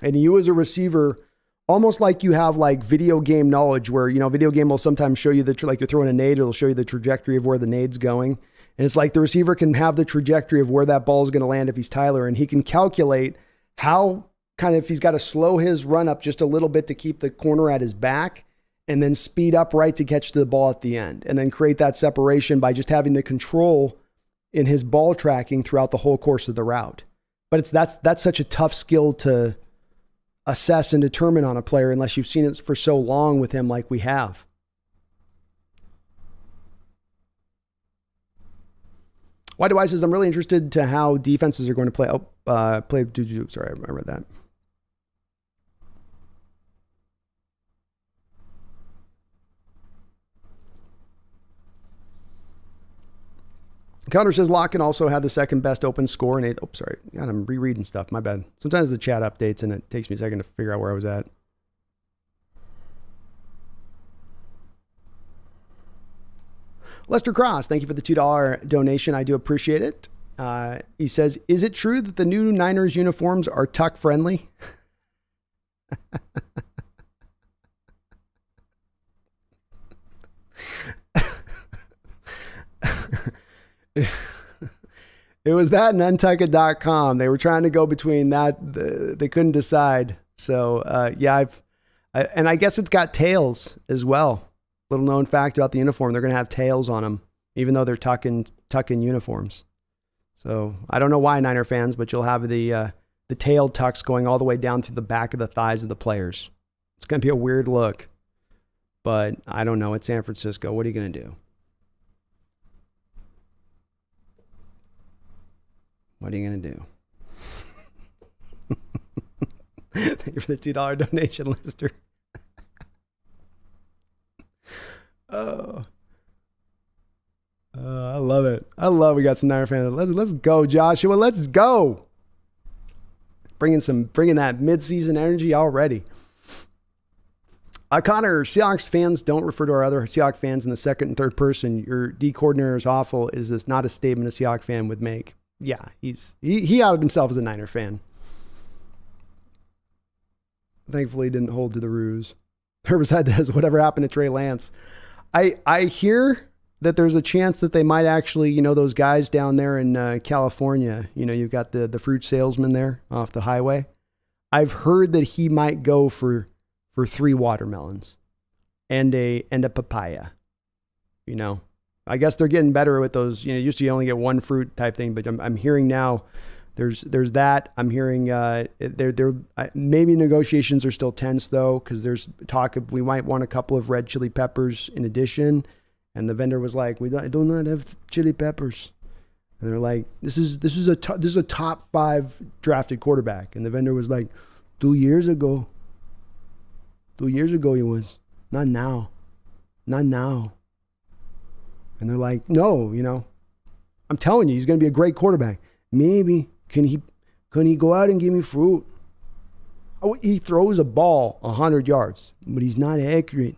And you as a receiver, almost like you have like video game knowledge where, you know, video game will sometimes show you like you're throwing a nade, it'll show you the trajectory of where the nade's going. And it's like the receiver can have the trajectory of where that ball is going to land if he's Tyler, and he can calculate how kind of, if he's got to slow his run up just a little bit to keep the corner at his back and then speed up right to catch the ball at the end, and then create that separation by just having the control in his ball tracking throughout the whole course of the route. But that's such a tough skill to assess and determine on a player unless you've seen it for so long with him like we have. Why do I says I'm really interested to how defenses are going to play. Sorry, I read that. Connor says Lockett also had the second best open score in sorry. God, I'm rereading stuff. My bad. Sometimes the chat updates and it takes me a second to figure out where I was at. Lester Cross, thank you for the $2 donation. I do appreciate it. He says, is it true that the new Niners uniforms are tuck friendly? It was that and untuckit.com. They were trying to go between that. They couldn't decide. So, yeah, and I guess it's got tails as well. Little known fact about the uniform, they're going to have tails on them, even though they're tuck-in uniforms. So I don't know why, Niner fans, but you'll have the tail tucks going all the way down through the back of the thighs of the players. It's going to be a weird look, but I don't know. It's San Francisco. What are you going to do? What are you going to do? Thank you for the $2 donation, Lester. Oh, I love it. I love we got some Niner fans. Let's go, Joshua. Let's go. bringing that midseason energy already. Connor, Seahawks fans don't refer to our other Seahawks fans in the second and third person. Your D coordinator is awful. Is this not a statement a Seahawks fan would make? Yeah, he outed himself as a Niner fan. Thankfully, he didn't hold to the ruse. Herbicide says, whatever happened to Trey Lance? I hear that there's a chance that they might actually, those guys down there in California, you've got the fruit salesman there off the highway. I've heard that he might go for 3 watermelons and a papaya. I guess they're getting better with those. Used to you only get 1 fruit type thing, but I'm hearing now there's that. I'm hearing maybe negotiations are still tense though, because there's talk of we might want a couple of red chili peppers in addition. And the vendor was like, "We do not have chili peppers." And they're like, "This is a top 5 drafted quarterback." And the vendor was like, 2 years ago. 2 years ago he was. Not now. Not now. And they're like, "No, I'm telling you, he's going to be a great quarterback. Maybe can he go out and give me fruit?" Oh, he throws a ball 100 yards, but he's not accurate.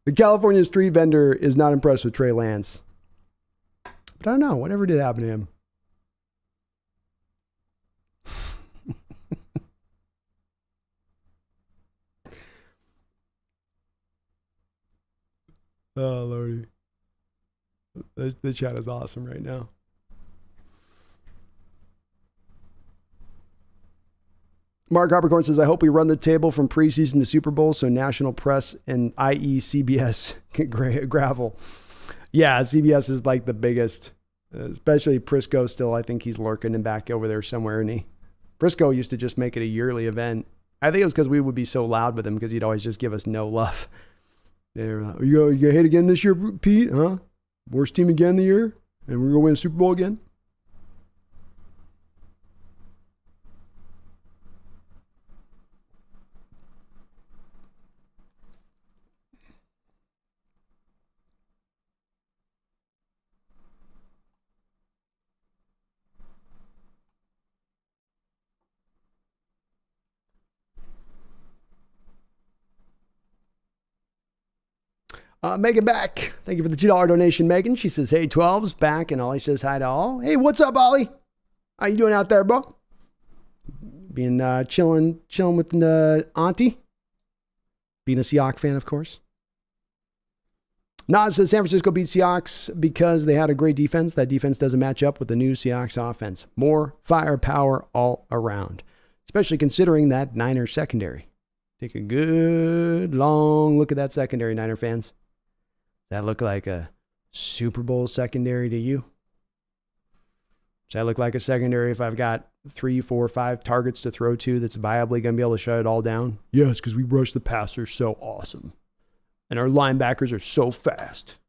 The California street vendor is not impressed with Trey Lance. But I don't know. Whatever did happen to him. Oh, Lordy. The chat is awesome right now. Mark Coppercorn says, I hope we run the table from preseason to Super Bowl so national press and i.e. CBS can gravel. Yeah, CBS is like the biggest, especially Prisco still. I think he's lurking and back over there somewhere. And Prisco used to just make it a yearly event. I think it was because we would be so loud with him because he'd always just give us no love. They're like, you hate again this year, Pete? Huh? Worst team again the year? And we're going to win a Super Bowl again? Megan back. Thank you for the $2 donation, Megan. She says, hey, 12's back, and Ollie says hi to all. Hey, what's up, Ollie? How you doing out there, bro? Being chilling with the auntie. Being a Seahawks fan, of course. Nas says San Francisco beat Seahawks because they had a great defense. That defense doesn't match up with the new Seahawks offense. More firepower all around, especially considering that Niner secondary. Take a good, long look at that secondary, Niner fans. Does that look like a Super Bowl secondary to you? Does that look like a secondary if I've got 3, 4, 5 targets to throw to that's viably going to be able to shut it all down? Yes, because we rush the passer so awesome. And our linebackers are so fast.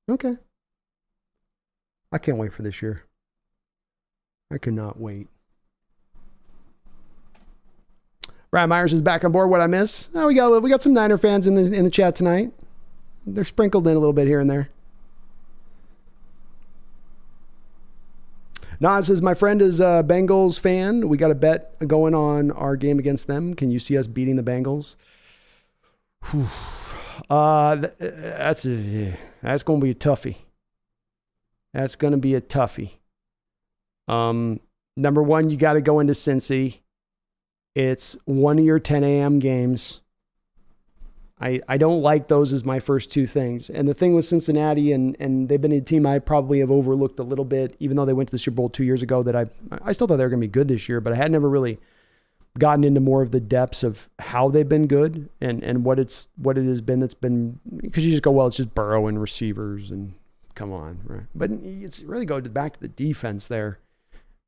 Okay. I can't wait for this year. I cannot wait. Ryan Myers is back on board. What I miss? Oh, we got some Niner fans in the chat tonight. They're sprinkled in a little bit here and there. Nas says, my friend is a Bengals fan. We got a bet going on our game against them. Can you see us beating the Bengals? That's going to be a toughie. That's going to be a toughie. Number one, you got to go into Cincy. It's one of your 10 a.m. games. I don't like those as my first 2 things. And the thing with Cincinnati, and they've been a team I probably have overlooked a little bit, even though they went to the Super Bowl 2 years ago, that I still thought they were going to be good this year, but I had never really gotten into more of the depths of how they've been good and what it has been that's been, because you just go, well, it's just Burrow and receivers and come on, right? But it's really go back to the defense there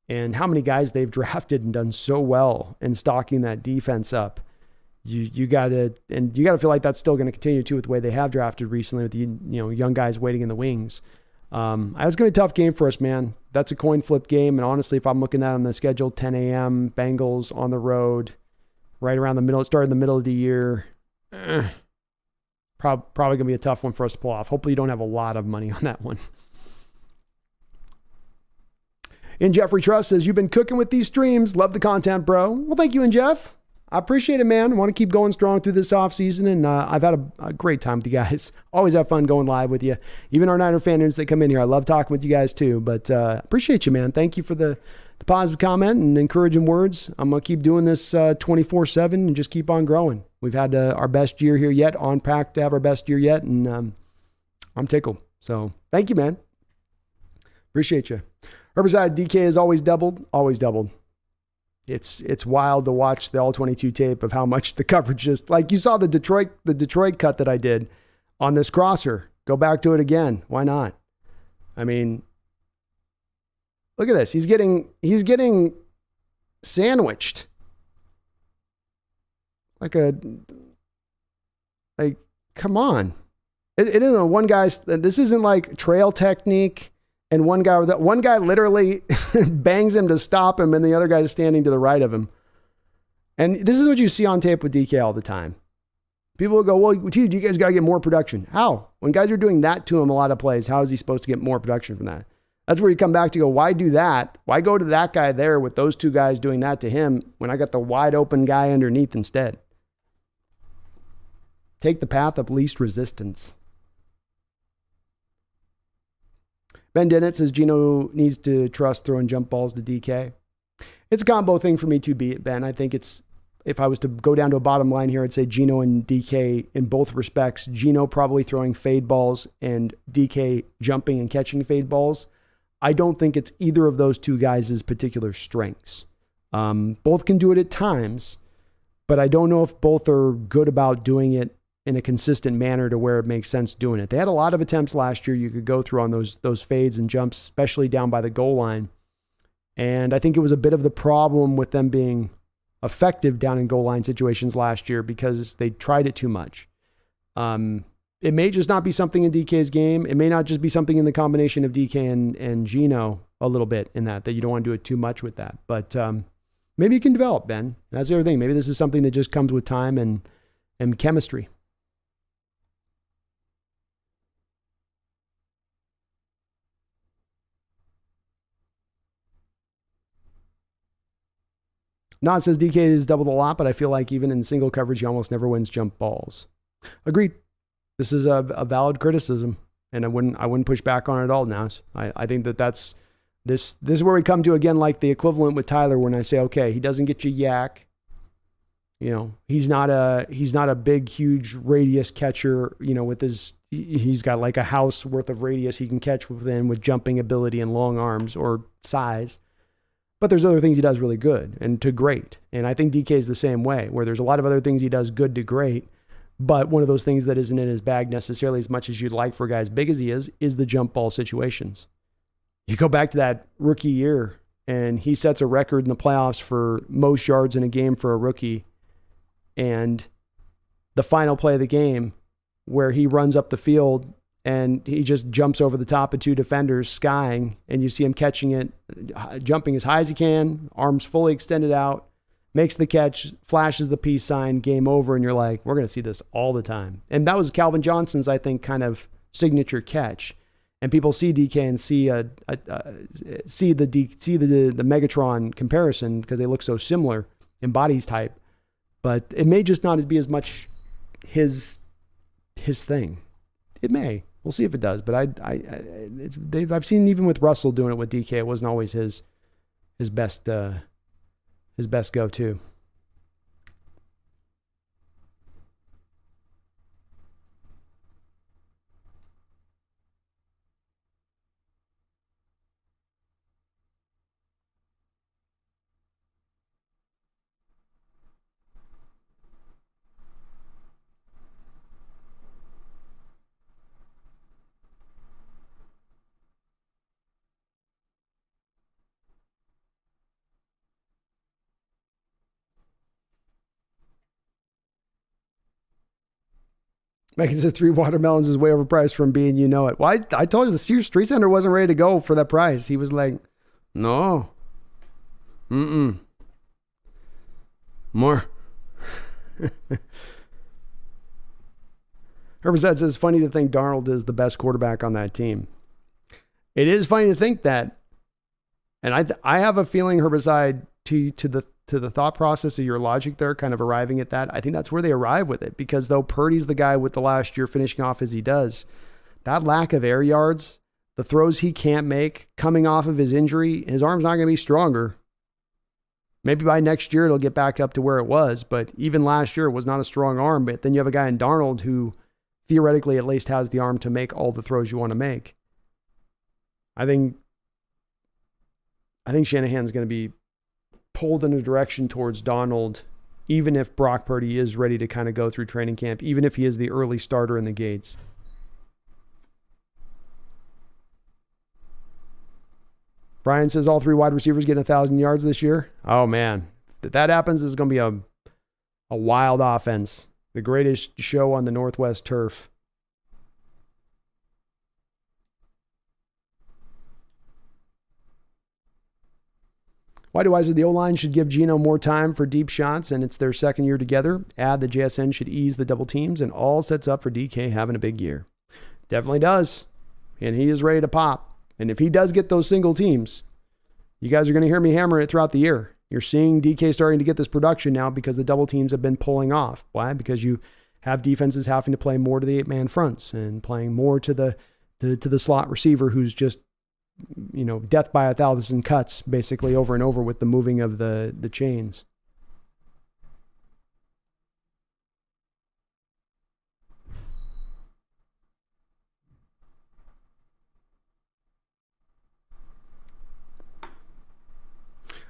and how many guys they've drafted and done so well in stocking that defense up. You gotta feel like that's still going to continue too with the way they have drafted recently with the young guys waiting in the wings. It's going to be a tough game for us, man. That's a coin flip game, and honestly, if I'm looking at on the schedule, 10 a.m. Bengals on the road, right around the middle, starting in the middle of the year, probably going to be a tough one for us to pull off. Hopefully, you don't have a lot of money on that one. And Jeffrey Trust says, you've been cooking with these streams. Love the content, bro. Well, thank you, and Jeff. I appreciate it, man. I want to keep going strong through this off season, and I've had a great time with you guys. Always have fun going live with you. Even our Niner fans that come in here, I love talking with you guys too. But appreciate you, man. Thank you for the positive comment and encouraging words. I'm gonna keep doing this 24/7 and just keep on growing. We've had our best year here yet, on track to have our best year yet, and I'm tickled. So thank you, man. Appreciate you. Herbicide DK has always doubled. It's wild to watch the all 22 tape of how much the coverage is. Like you saw the Detroit cut that I did on this crosser. Go back to it again. Why not? I mean, look at this. He's getting sandwiched. Like, come on. It isn't a one guy. This isn't like trail technique. And one guy literally bangs him to stop him, and the other guy is standing to the right of him. And this is what you see on tape with DK all the time. People will go, well, you guys got to get more production. How? When guys are doing that to him a lot of plays, how is he supposed to get more production from that? That's where you come back to go, why do that? Why go to that guy there with those two guys doing that to him when I got the wide open guy underneath instead? Take the path of least resistance. Ben Dennett says Geno needs to trust throwing jump balls to DK. It's a combo thing for me to be, Ben. I think it's, if I was to go down to a bottom line here, I'd say Geno and DK in both respects. Geno probably throwing fade balls and DK jumping and catching fade balls. I don't think it's either of those two guys' particular strengths. Both can do it at times, but I don't know if both are good about doing it in a consistent manner to where it makes sense doing it. They had a lot of attempts last year you could go through on those fades and jumps, especially down by the goal line. And I think it was a bit of the problem with them being effective down in goal line situations last year because they tried it too much. It may just not be something in DK's game. It may not just be something in the combination of DK and Geno a little bit in that you don't want to do it too much with that. But maybe you can develop, Ben. That's the other thing. Maybe this is something that just comes with time and chemistry. Not says DK is doubled a lot, but I feel like even in single coverage, he almost never wins jump balls. Agreed. This is a valid criticism, and I wouldn't push back on it at all now. I think that's this is where we come to, again, like the equivalent with Tyler when I say, okay, he doesn't get you yak. You know, he's not a big, huge radius catcher, you know, he's got like a house worth of radius he can catch within with jumping ability and long arms or size. But there's other things he does really good and to great. And I think DK is the same way, where there's a lot of other things he does good to great. But one of those things that isn't in his bag necessarily as much as you'd like for a guy as big as he is the jump ball situations. You go back to that rookie year, and he sets a record in the playoffs for most yards in a game for a rookie. And the final play of the game where he runs up the field and he just jumps over the top of two defenders, skying, and you see him catching it, jumping as high as he can, arms fully extended out, makes the catch, flashes the peace sign, game over, and you're like, we're going to see this all the time. And that was Calvin Johnson's, I think, kind of signature catch. And people see DK and see the Megatron comparison because they look so similar in bodies type. But it may just not be as much his thing. It may. We'll see if it does. But I've seen even with Russell doing it with DK, it wasn't always his best go-to. Megan says 3 watermelons is way overpriced from being, you know it. Well, I told you the Sears Street Center wasn't ready to go for that price. He was like, no. More. Herbert says it's funny to think Darnold is the best quarterback on that team. It is funny to think that. And I have a feeling, Herbicide, to the thought process of your logic there, kind of arriving at that, I think that's where they arrive with it. Because though Purdy's the guy with the last year finishing off as he does, that lack of air yards, the throws he can't make coming off of his injury, his arm's not going to be stronger. Maybe by next year it'll get back up to where it was, but even last year it was not a strong arm. But then you have a guy in Darnold who theoretically at least has the arm to make all the throws you want to make. I think Shanahan's going to be pulled in a direction towards Darnold, even if Brock Purdy is ready to kind of go through training camp, even if he is the early starter in the gates. Brian says all 3 wide receivers getting 1,000 yards this year. Oh, man. If that happens, it's going to be a wild offense. The greatest show on the Northwest turf. Why do I say the O-line should give Geno more time for deep shots, and it's their second year together? Add the JSN should ease the double teams, and all sets up for DK having a big year. Definitely does. And he is ready to pop. And if he does get those single teams, you guys are going to hear me hammer it throughout the year. You're seeing DK starting to get this production now because the double teams have been pulling off. Why? Because you have defenses having to play more to the 8-man fronts and playing more to the slot receiver who's just, death by 1,000 cuts basically over and over with the moving of the chains.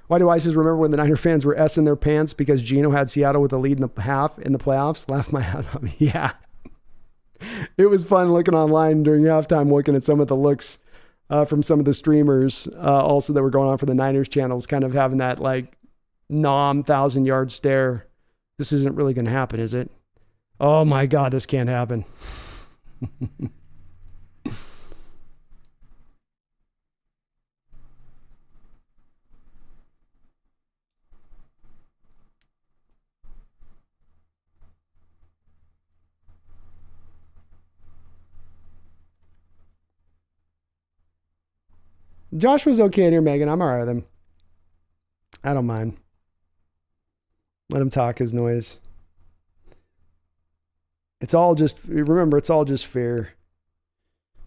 Why do ISIS remember when the Niner fans were S in their pants because Geno had Seattle with a lead in the half in the playoffs? Laugh my ass off. Yeah. It was fun looking online during halftime, looking at some of the looks from some of the streamers also that were going on for the Niners channels, kind of having that like 1,000-yard stare. This isn't really going to happen, is it? Oh my God, this can't happen. Joshua's okay in here, Megan. I'm all right with him. I don't mind. Let him talk his noise. It's all just fear.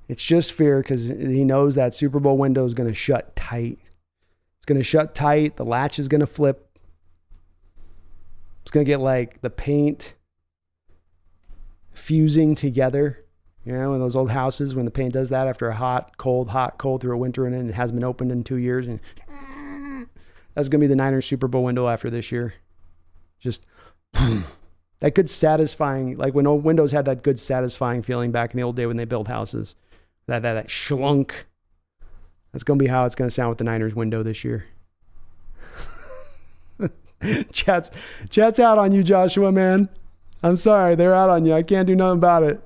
It's just fear because he knows that Super Bowl window is going to shut tight. It's going to shut tight. The latch is going to flip. It's going to get like the paint fusing together. You know, in those old houses, when the paint does that after a hot, cold through a winter in it, and it hasn't been opened in 2 years. And that's going to be the Niners Super Bowl window after this year. Just that good satisfying, like when old Windows had that good satisfying feeling back in the old day when they built houses. That schlunk. That's going to be how it's going to sound with the Niners window this year. Chat's out on you, Joshua, man. I'm sorry. They're out on you. I can't do nothing about it.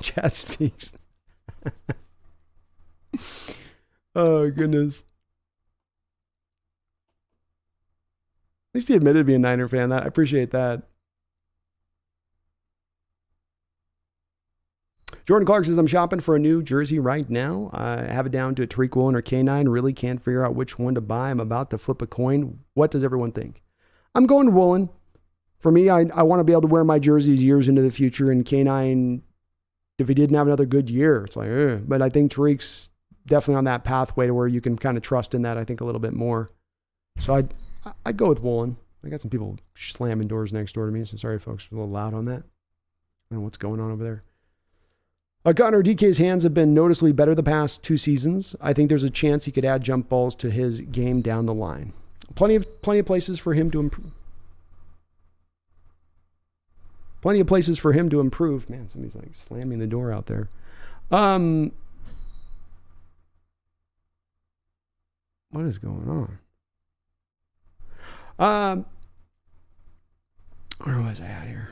Chat speaks. Oh, goodness. At least he admitted to being a Niner fan. I appreciate that. Jordan Clark says, I'm shopping for a new jersey right now. I have it down to a Tariq Woolen or K9. Really can't figure out which one to buy. I'm about to flip a coin. What does everyone think? I'm going to Woolen. For me, I want to be able to wear my jerseys years into the future, and K9, if he didn't have another good year, it's like, but I think Tariq's definitely on that pathway to where you can kind of trust in that, I think, a little bit more. So I'd go with Woolen. I got some people slamming doors next door to me, so sorry, folks, a little loud on that. I don't know what's going on over there. Connor, DK's hands have been noticeably better the past 2 seasons. I think there's a chance he could add jump balls to his game down the line. Plenty of places for him to improve. Plenty of places for him to improve. Man, somebody's like slamming the door out there. What is going on? Where was I at here?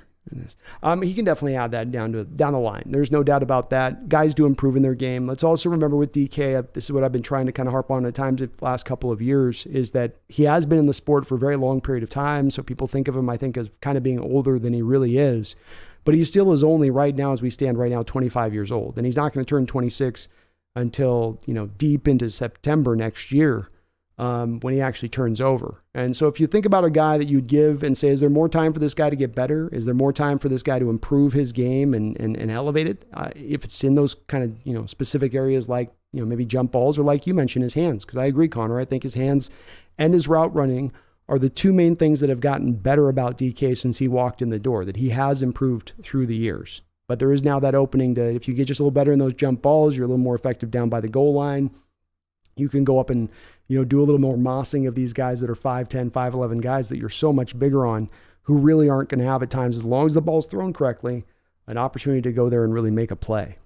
He can definitely add that down the line. There's no doubt about that. Guys do improve in their game. Let's also remember with DK, this is what I've been trying to kind of harp on at times the last couple of years, is that he has been in the sport for a very long period of time. So people think of him, I think, as kind of being older than he really is. But he still is only right now, as we stand right now, 25 years old. And he's not going to turn 26 until, deep into September next year. when he actually turns over. And so if you think about a guy that you'd give and say, is there more time for this guy to get better? Is there more time for this guy to improve his game and elevate it? If it's in those kind of, specific areas like, maybe jump balls or like you mentioned, his hands. Because I agree, Connor. I think his hands and his route running are the two main things that have gotten better about DK since he walked in the door, that he has improved through the years. But there is now that opening to, if you get just a little better in those jump balls, you're a little more effective down by the goal line. You can go up and, do a little more mossing of these guys that are 5'10", 5'11 guys that you're so much bigger on, who really aren't going to have at times, as long as the ball's thrown correctly, an opportunity to go there and really make a play.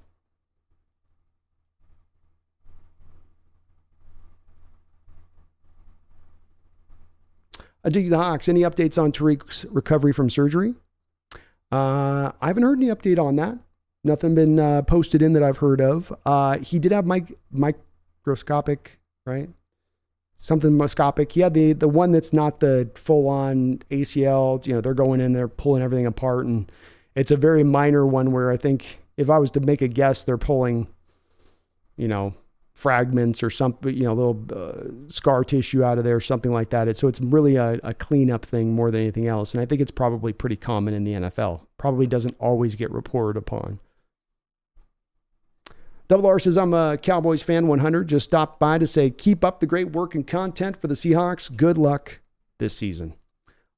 The Hawks, any updates on Tariq's recovery from surgery? I haven't heard any update on that. Nothing been posted in that I've heard of. He did have microscopic, right? Something microscopic. He had the one that's not the full-on ACL. They're going in, they're pulling everything apart, and it's a very minor one where I think if I was to make a guess, they're pulling, fragments or something, little scar tissue out of there, something like that. So it's really a cleanup thing more than anything else. And I think it's probably pretty common in the NFL. Probably doesn't always get reported upon. Double R says, I'm a Cowboys fan 100. Just stopped by to say, keep up the great work and content for the Seahawks. Good luck this season.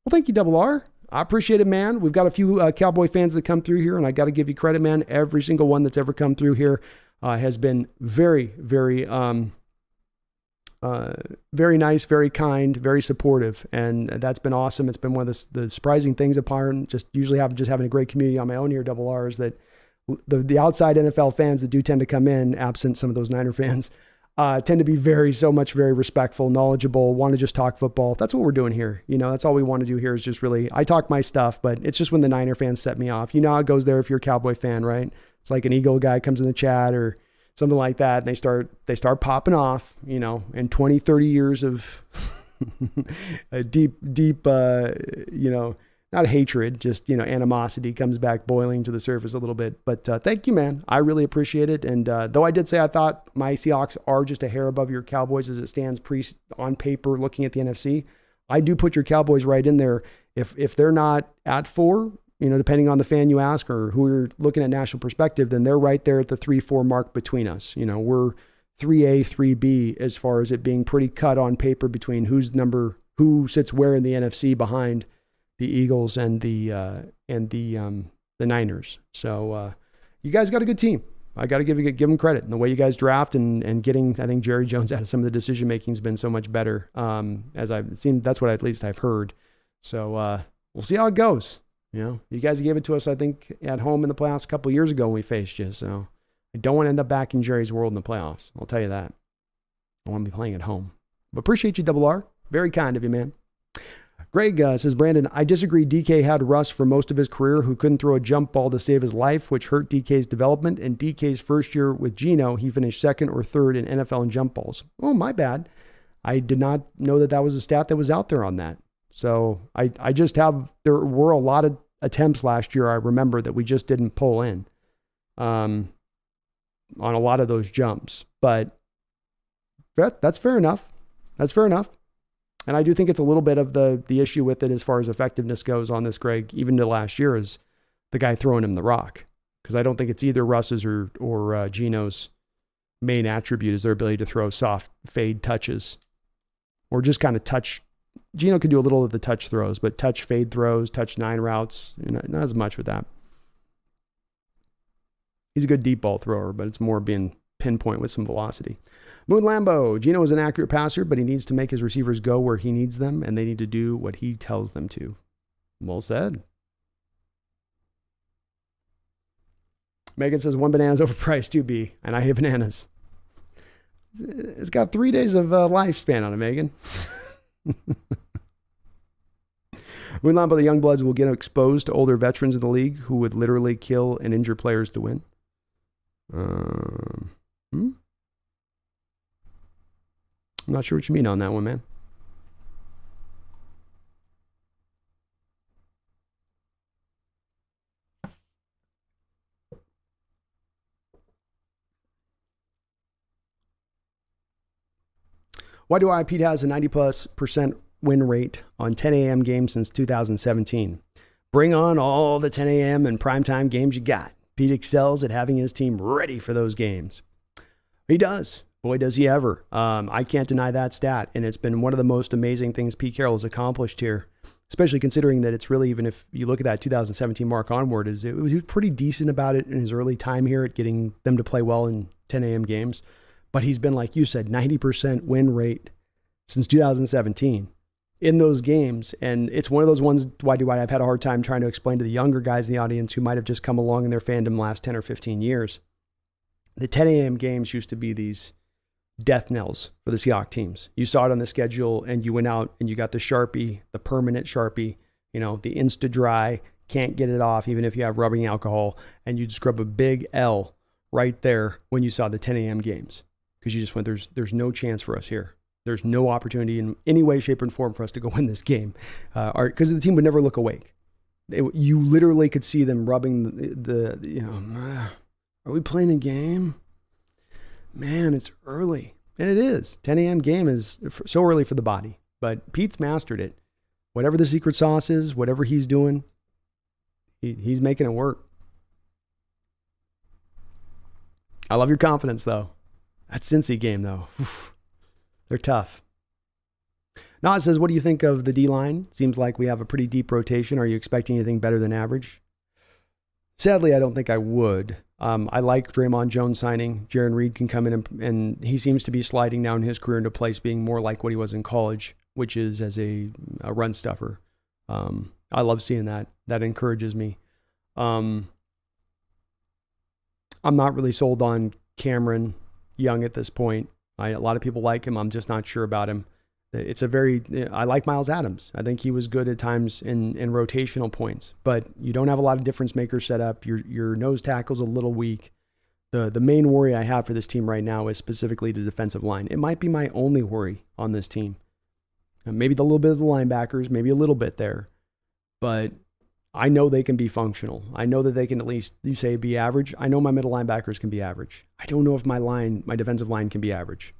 Well, thank you, Double R. I appreciate it, man. We've got a few Cowboy fans that come through here, and I got to give you credit, man. Every single one that's ever come through here has been very, very, very nice, very kind, very supportive, and that's been awesome. It's been one of the surprising things apart. Just having a great community on my own here, Double R, is that the outside NFL fans that do tend to come in, absent some of those Niner fans, tend to be very respectful, knowledgeable, want to just talk football. That's what we're doing here. That's all we want to do here is just really, I talk my stuff, but it's just when the Niner fans set me off. How it goes there if you're a Cowboy fan, right? It's like an Eagle guy comes in the chat or something like that, and they start popping off, and 20, 30 years of a deep, not hatred, just, animosity comes back boiling to the surface a little bit. But thank you, man. I really appreciate it. And though I did say I thought my Seahawks are just a hair above your Cowboys as it stands on paper looking at the NFC, I do put your Cowboys right in there. If they're not at 4, depending on the fan you ask or who you're looking at national perspective, then they're right there at the 3-4 mark between us. We're 3A, 3B as far as it being pretty cut on paper between who sits where in the NFC behind the Eagles and the Niners. So you guys got a good team. I got to give them credit. And the way you guys draft and getting, I think, Jerry Jones out of some of the decision making has been so much better. As I've seen, that's what at least I've heard. So we'll see how it goes. You guys gave it to us, I think, at home in the playoffs a couple of years ago when we faced you. So I don't want to end up back in Jerry's world in the playoffs. I'll tell you that. I want to be playing at home. But appreciate you, Double R. Very kind of you, man. Greg says, Brandon, I disagree. DK had Russ for most of his career who couldn't throw a jump ball to save his life, which hurt DK's development. And DK's first year with Geno, he finished second or third in NFL in jump balls. Oh, my bad. I did not know that was a stat that was out there on that. So I just there were a lot of attempts last year, I remember, that we just didn't pull in on a lot of those jumps. But that's fair enough. That's fair enough. And I do think it's a little bit of the issue with it as far as effectiveness goes on this, Greg, even to last year, is the guy throwing him the rock. Because I don't think it's either Russ's or Geno's main attribute is their ability to throw soft fade touches or just kind of touch. Geno could do a little of the touch throws, but touch fade throws, touch 9 routes, not as much with that. He's a good deep ball thrower, but it's more being pinpoint with some velocity. Moon Lambo, Geno is an accurate passer, but he needs to make his receivers go where he needs them, and they need to do what he tells them to. Well said. Megan says, 1 banana's overpriced, 2B, and I hate bananas. It's got 3 days of lifespan on it, Megan. Moon Lambo, the young bloods will get exposed to older veterans in the league who would literally kill and injure players to win. I'm not sure what you mean on that one, man. Why do I? Pete has a 90+% win rate on 10 a.m. games since 2017. Bring on all the 10 a.m. and primetime games you got. Pete excels at having his team ready for those games. He does. Boy, does he ever. I can't deny that stat, and it's been one of the most amazing things Pete Carroll has accomplished here, especially considering that it's really, even if you look at that 2017 mark onward, he was pretty decent about it in his early time here at getting them to play well in 10 a.m. games. But he's been, like you said, 90% win rate since 2017 in those games. And it's one of those ones, why I've had a hard time trying to explain to the younger guys in the audience who might have just come along in their fandom last 10 or 15 years. The 10 a.m. games used to be these death knells for the Seahawks teams. You saw it on the schedule and you went out and you got the Sharpie, the permanent Sharpie, the Insta-Dry, can't get it off even if you have rubbing alcohol, and you'd scrub a big L right there when you saw the 10 a.m. games. Because you just went, there's no chance for us here. There's no opportunity in any way, shape, and form for us to go win this game. Because the team would never look awake. You literally could see them rubbing are we playing a game? Man, it's early. And it is. 10 a.m. game is so early for the body. But Pete's mastered it. Whatever the secret sauce is, whatever he's doing, he's making it work. I love your confidence, though. That Cincy game, though. Oof. They're tough. Nas says, what do you think of the D-line? Seems like we have a pretty deep rotation. Are you expecting anything better than average? Sadly, I don't think I would. I like Draymond Jones signing. Jaron Reed can come in and he seems to be sliding down his career into place, being more like what he was in college, which is as a run stuffer. I love seeing that. That encourages me. I'm not really sold on Cameron Young at this point. A lot of people like him. I'm just not sure about him. I like Miles Adams. I think he was good at times in rotational points, but you don't have a lot of difference makers set up. Your nose tackle's a little weak. The main worry I have for this team right now is specifically the defensive line. It might be my only worry on this team. Maybe a little bit of the linebackers, maybe a little bit there, but I know they can be functional. I know that they can at least, you say, be average. I know my middle linebackers can be average. I don't know if my defensive line can be average.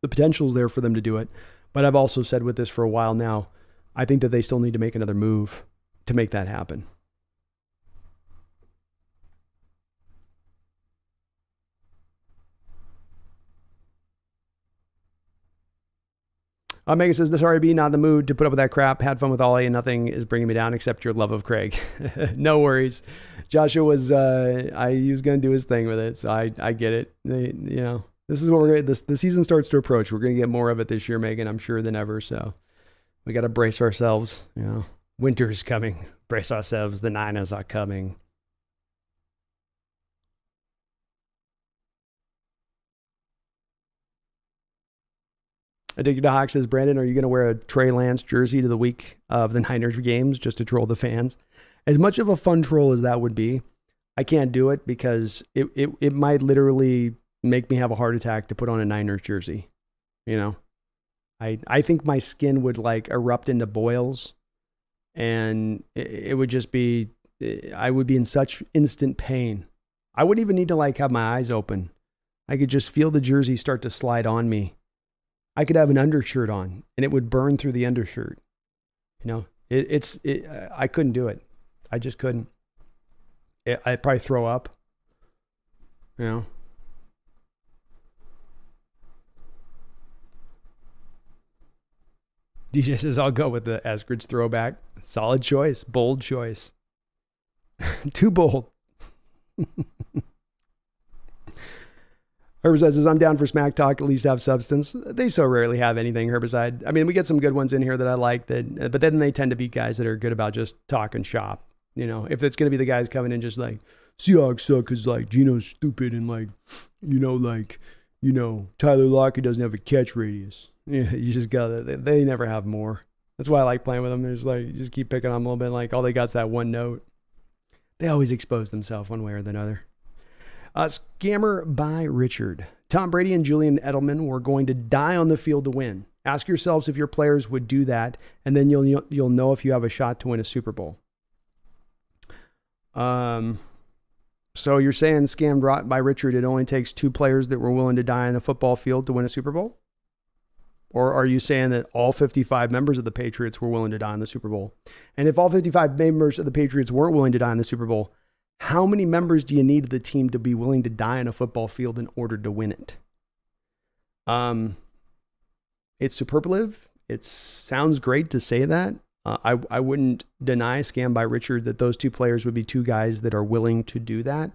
The potential is there for them to do it. But I've also said with this for a while now, I think that they still need to make another move to make that happen. Megan says, sorry, B, not in the mood to put up with that crap. Had fun with Ollie and nothing is bringing me down except your love of Craig. No worries. Joshua was going to do his thing with it. So I get it. This is what the season starts to approach. We're going to get more of it this year, Megan, I'm sure, than ever. So we got to brace ourselves. Winter is coming. Brace ourselves. The Niners are coming. Addicted to Hawk says, Brandon, are you going to wear a Trey Lance jersey to the week of the Niners games just to troll the fans? As much of a fun troll as that would be, I can't do it because it might literally make me have a heart attack to put on a Niners jersey. I think my skin would erupt into boils, and it would just be, I would be in such instant pain. I wouldn't even need to have my eyes open. I could just feel the jersey start to slide on me. I could have an undershirt on and it would burn through the undershirt. I couldn't do it. I just couldn't. I'd probably throw up. DJ says, I'll go with the Eskridge throwback. Solid choice. Bold choice. Too bold. Herbicide says, I'm down for smack talk, at least have substance. They so rarely have anything, Herbicide. I mean, we get some good ones in here that I like, but then they tend to be guys that are good about just talking shop. If it's going to be the guys coming in just Seahawks suck because Gino's stupid and Tyler Lockett doesn't have a catch radius. Yeah, you just they never have more. That's why I like playing with them. There's you just keep picking on them a little bit. All they got's that one note. They always expose themselves one way or another. Scammer by Richard. Tom Brady and Julian Edelman were going to die on the field to win. Ask yourselves if your players would do that, and then you'll know if you have a shot to win a Super Bowl. So you're saying, scammed by Richard, it only takes two players that were willing to die on the football field to win a Super Bowl? Or are you saying that all 55 members of the Patriots were willing to die in the Super Bowl? And if all 55 members of the Patriots weren't willing to die in the Super Bowl, how many members do you need of the team to be willing to die in a football field in order to win it? It's superlative. It sounds great to say that. I wouldn't deny, Scam by Richard, that those two players would be two guys that are willing to do that.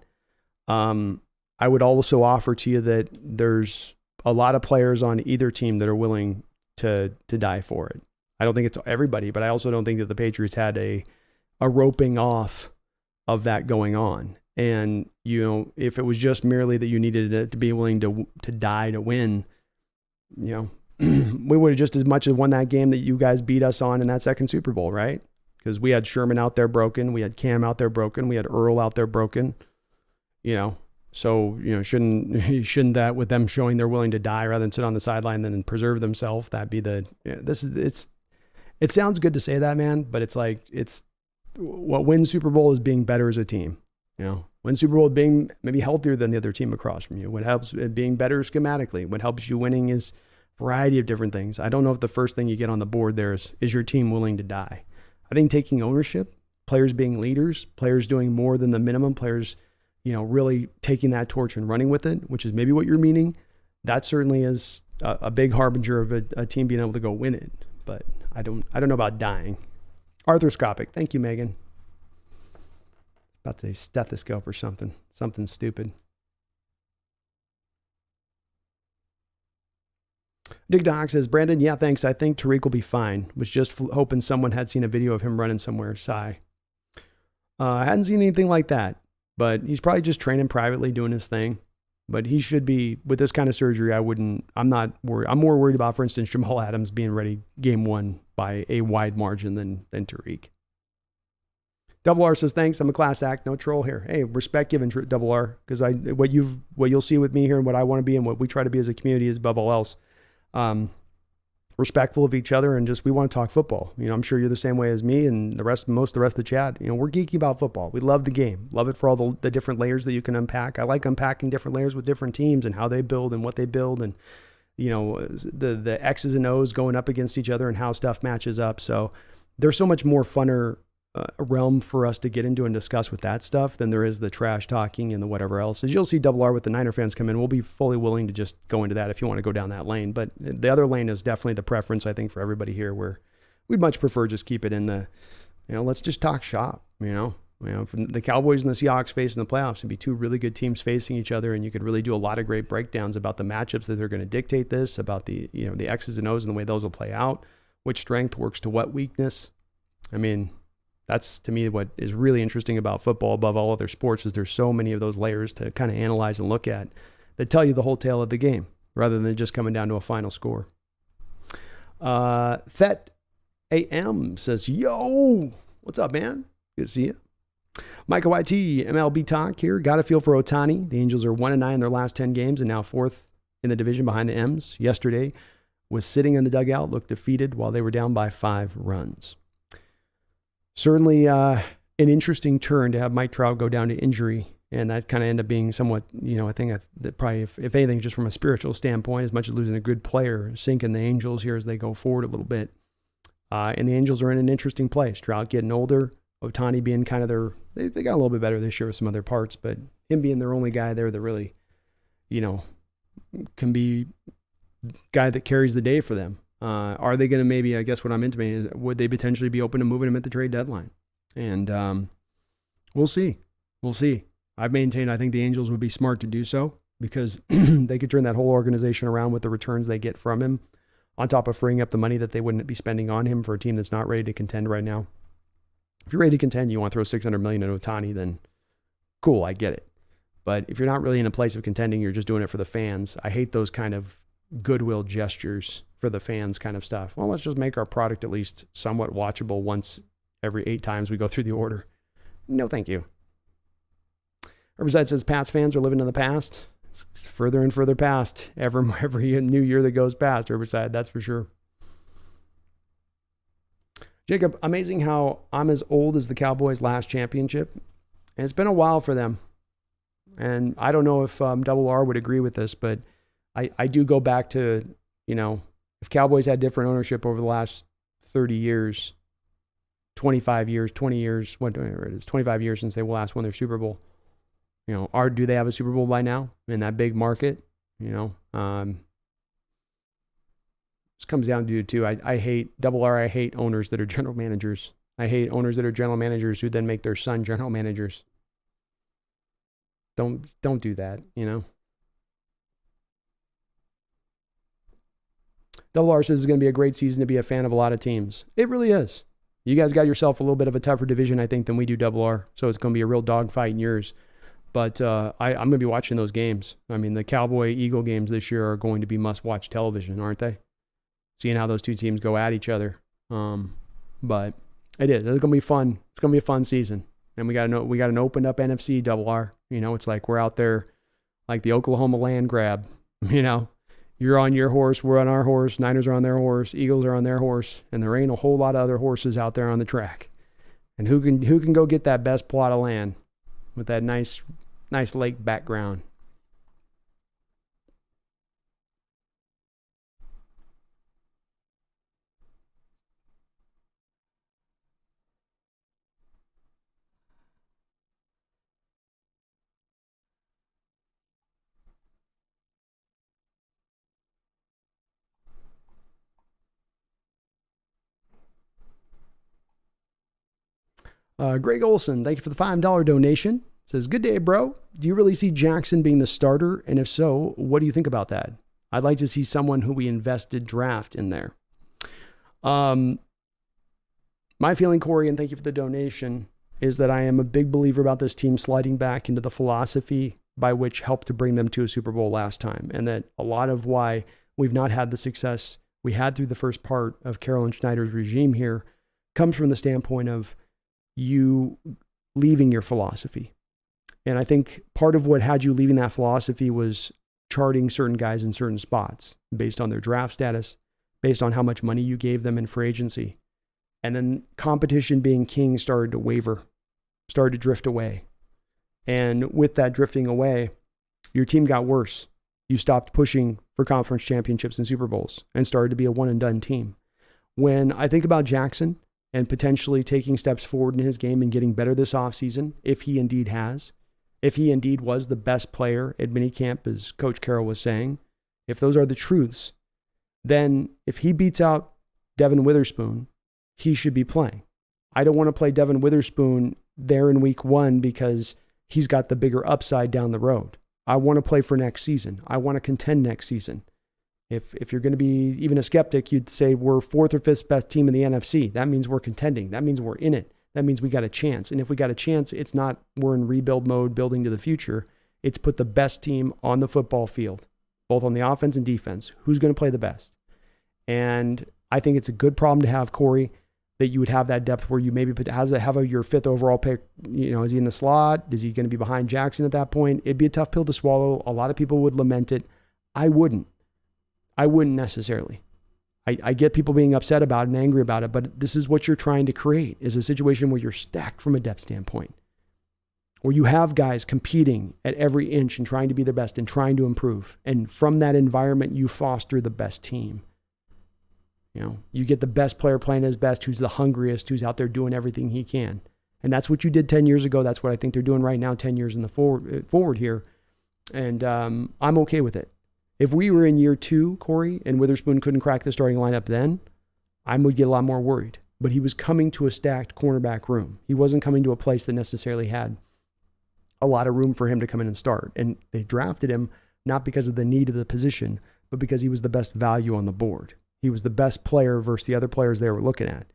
I would also offer to you that there's a lot of players on either team that are willing to die for it. I don't think it's everybody, but I also don't think that the Patriots had a roping off of that going on. And, if it was just merely that you needed to be willing to die to win, we would have just as much as won that game that you guys beat us on in that second Super Bowl, right? Because we had Sherman out there broken. We had Cam out there broken. We had Earl out there broken, So, shouldn't that, with them showing they're willing to die rather than sit on the sideline and preserve themselves, that be it sounds good to say that, man, but it's like, what wins Super Bowl is being better as a team. Win Super Bowl being maybe healthier than the other team across from you. What helps being better schematically. What helps you winning is a variety of different things. I don't know if the first thing you get on the board there is your team willing to die. I think taking ownership, players being leaders, players doing more than the minimum, players really taking that torch and running with it, which is maybe what you're meaning. That certainly is a big harbinger of a team being able to go win it. But I don't know about dying. Arthroscopic. Thank you, Megan. About to say stethoscope or something stupid. Dig Doc says, Brandon, yeah, thanks. I think Tariq will be fine. Was just hoping someone had seen a video of him running somewhere. Sigh. I hadn't seen anything like that. But he's probably just training privately, doing his thing. But he should be, with this kind of surgery, I'm not worried. I'm more worried about, for instance, Jamal Adams being ready game one by a wide margin than Tariq. Double R says, thanks. I'm a class act. No troll here. Hey, respect given, Double R, because what you'll see with me here and what I want to be and what we try to be as a community is above all else. Respectful of each other, and just we want to talk football. I'm sure you're the same way as me and most of the rest of the chat. We're geeky about football. We love the game, love it for all the different layers that you can unpack. I like unpacking different layers with different teams and how they build and what they build, and the X's and O's going up against each other and how stuff matches up. So there's so much more funner realm for us to get into and discuss with that stuff than there is the trash talking and the whatever else. As you'll see Double R with the Niner fans come in, we'll be fully willing to just go into that if you want to go down that lane. But the other lane is definitely the preference, I think, for everybody here, where we'd much prefer just keep it in the, let's just talk shop, from the Cowboys and the Seahawks facing the playoffs, it'd be two really good teams facing each other, and you could really do a lot of great breakdowns about the matchups that are going to dictate this, about the, the X's and O's and the way those will play out, which strength works to what weakness. That's, to me, what is really interesting about football above all other sports is there's so many of those layers to kind of analyze and look at that tell you the whole tale of the game rather than just coming down to a final score. Thet AM says, yo, what's up, man? Good to see you. Michael YT, MLB Talk here. Got a feel for Ohtani. The Angels are 1-9 in their last 10 games and now fourth in the division behind the M's. Yesterday was sitting in the dugout, looked defeated while they were down by 5 runs. Certainly an interesting turn to have Mike Trout go down to injury, and that kind of end up being somewhat, I think that probably, if anything, just from a spiritual standpoint, as much as losing a good player, sinking the Angels here as they go forward a little bit. And the Angels are in an interesting place. Trout getting older, Ohtani being kind of they got a little bit better this year with some other parts, but him being their only guy there that really, can be guy that carries the day for them. Are they going to maybe, I guess what I'm intimating is, would they potentially be open to moving him at the trade deadline? And we'll see. I've maintained I think the Angels would be smart to do so because they could turn that whole organization around with the returns they get from him, on top of freeing up the money that they wouldn't be spending on him for a team that's not ready to contend right now. If you're ready to contend, you want to throw $600 million into Ohtani, then cool, I get it. But if you're not really in a place of contending, you're just doing it for the fans. I hate those kind of goodwill gestures for the fans kind of stuff. Well, let's just make our product at least somewhat watchable once every 8 times we go through the order. No, thank you. Herbicide says Pats fans are living in the past. It's further and further past every new year that goes past, Herbicide, that's for sure. Jacob, amazing how I'm as old as the Cowboys' last championship. And it's been a while for them. And I don't know if Double R would agree with this, but I do go back to, If Cowboys had different ownership over the last 30 years, 25 years, 20 years, whatever it is, 25 years since they last won their Super Bowl, do they have a Super Bowl by now in that big market? This comes down to too. I hate I hate owners that are general managers. I hate owners that are general managers who then make their son general managers. Don't do that, Double R says it's going to be a great season to be a fan of a lot of teams. It really is. You guys got yourself a little bit of a tougher division, I think, than we do, Double R. So it's going to be a real dogfight in yours. But I'm going to be watching those games. I mean, the Cowboy-Eagle games this year are going to be must-watch television, aren't they? Seeing how those two teams go at each other. But it is. It's going to be fun. It's going to be a fun season. And we got an opened-up NFC, Double R. It's like we're out there like the Oklahoma land grab, You're on your horse, we're on our horse, Niners are on their horse, Eagles are on their horse, and there ain't a whole lot of other horses out there on the track. And who can go get that best plot of land with that nice lake background? Greg Olson, thank you for the $5 donation. Says, good day, bro. Do you really see Jackson being the starter? And if so, what do you think about that? I'd like to see someone who we invested draft in there. My feeling, Corey, and thank you for the donation, is that I am a big believer about this team sliding back into the philosophy by which helped to bring them to a Super Bowl last time. And that a lot of why we've not had the success we had through the first part of Carroll and Schneider's regime here comes from the standpoint of you leaving your philosophy. And I think part of what had you leaving that philosophy was charting certain guys in certain spots based on their draft status, based on how much money you gave them in free agency. And then competition being king started to waver, started to drift away. And with that drifting away, your team got worse. You stopped pushing for conference championships and Super Bowls and started to be a one and done team. When I think about Jackson and potentially taking steps forward in his game and getting better this offseason, if he indeed was the best player at minicamp, as Coach Carroll was saying, if those are the truths, then if he beats out Devin Witherspoon, he should be playing. I don't want to play Devin Witherspoon there in week 1 because he's got the bigger upside down the road. I want to play for next season. I want to contend next season. If you're going to be even a skeptic, you'd say we're 4th or 5th best team in the NFC. That means we're contending. That means we're in it. That means we got a chance. And if we got a chance, it's not we're in rebuild mode, building to the future. It's put the best team on the football field, both on the offense and defense. Who's going to play the best? And I think it's a good problem to have, Corey, that you would have that depth where you maybe have your 5th overall pick. Is he in the slot? Is he going to be behind Jackson at that point? It'd be a tough pill to swallow. A lot of people would lament it. I wouldn't necessarily. I get people being upset about it and angry about it, but this is what you're trying to create, is a situation where you're stacked from a depth standpoint, where you have guys competing at every inch and trying to be their best and trying to improve. And from that environment, you foster the best team. You get the best player playing his best, who's the hungriest, who's out there doing everything he can. And that's what you did 10 years ago. That's what I think they're doing right now, 10 years in the forward here. And I'm okay with it. If we were in year 2, Corey, and Witherspoon couldn't crack the starting lineup then, I would get a lot more worried. But he was coming to a stacked cornerback room. He wasn't coming to a place that necessarily had a lot of room for him to come in and start. And they drafted him not because of the need of the position, but because he was the best value on the board. He was the best player versus the other players they were looking at.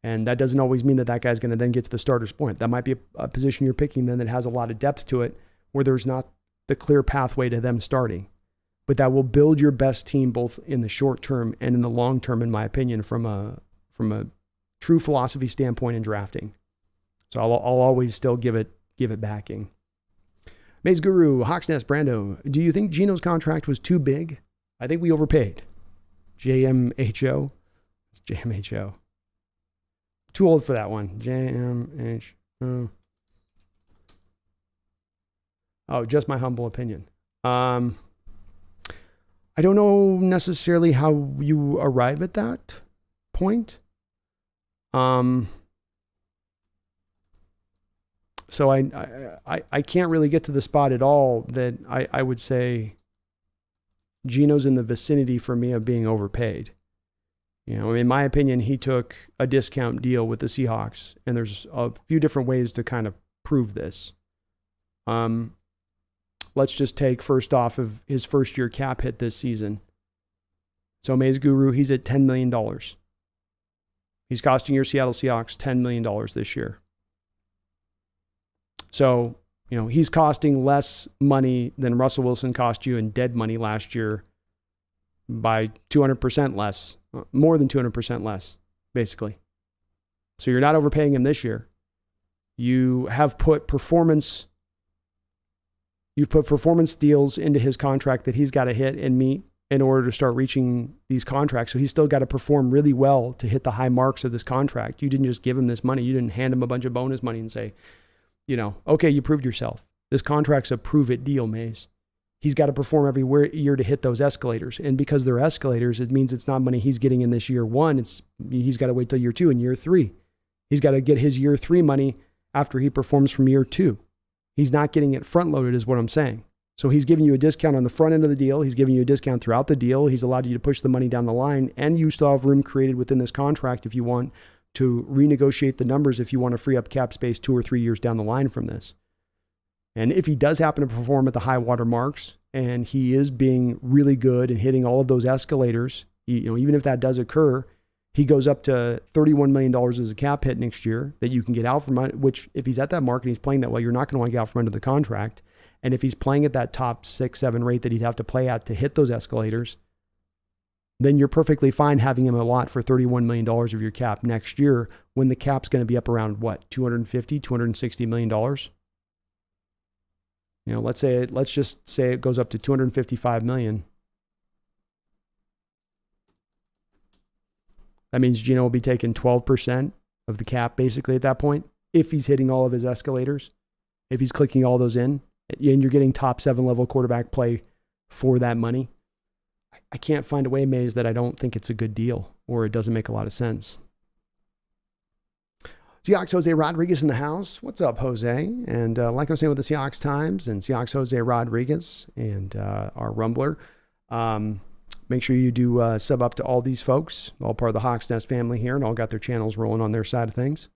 And that doesn't always mean that guy's going to then get to the starter's point. That might be a position you're picking then that has a lot of depth to it, where there's not the clear pathway to them starting. But that will build your best team both in the short term and in the long term, in my opinion, from a true philosophy standpoint in drafting. So I'll always still give it backing. Maze Guru, Hawksnest, Brando, do you think Gino's contract was too big? I think we overpaid. JMHO. It's JMHO. Too old for that one. JMHO. Oh, just my humble opinion. I I don't know necessarily how you arrive at that point. So I can't really get to the spot at all that I would say Gino's in the vicinity for me of being overpaid. You know, in my opinion, he took a discount deal with the Seahawks, and there's a few different ways to kind of prove this. Let's just take first off of his first year cap hit this season. So Maze Guru, he's at $10 million. He's costing your Seattle Seahawks $10 million this year. So, you know, he's costing less money than Russell Wilson cost you in dead money last year by 200% less, more than 200% less, basically. So you're not overpaying him this year. You have put performance deals into his contract that he's got to hit and meet in order to start reaching these contracts. So he's still got to perform really well to hit the high marks of this contract. You didn't just give him this money. You didn't hand him a bunch of bonus money and say, you know, okay, you proved yourself. This contract's a prove it deal, Maze. He's got to perform every year to hit those escalators. And because they're escalators, it means it's not money he's getting in this year one. He's got to wait till year two and year three. He's got to get his year three money after he performs from year two. He's not getting it front loaded is what I'm saying. So he's giving you a discount on the front end of the deal. He's giving you a discount throughout the deal. He's allowed you to push the money down the line, and you still have room created within this contract if you want to renegotiate the numbers if you want to free up cap space 2 or 3 years down the line from this. And if he does happen to perform at the high water marks and he is being really good and hitting all of those escalators, you know, even if that does occur, he goes up to $31 million as a cap hit next year that you can get out from, which if he's at that mark and he's playing that well, you're not going to want to get out from under the contract. And if he's playing at that top 6, 7 rate that he'd have to play at to hit those escalators, then you're perfectly fine having him a lot for $31 million of your cap next year when the cap's going to be up around what, $250, $260 million? You know, let's just say it goes up to $255 million. That means Gino will be taking 12% of the cap basically at that point, if he's hitting all of his escalators, if he's clicking all those in, and you're getting top 7 level quarterback play for that money. I can't find a way, Maze, that I don't think it's a good deal or it doesn't make a lot of sense. Seahawks Jose Rodriguez in the house. What's up, Jose? And like I was saying with the Seahawks Times and Seahawks Jose Rodriguez and our Rumbler, make sure you do sub up to all these folks, all part of the Hawks Nest family here, and all got their channels rolling on their side of things.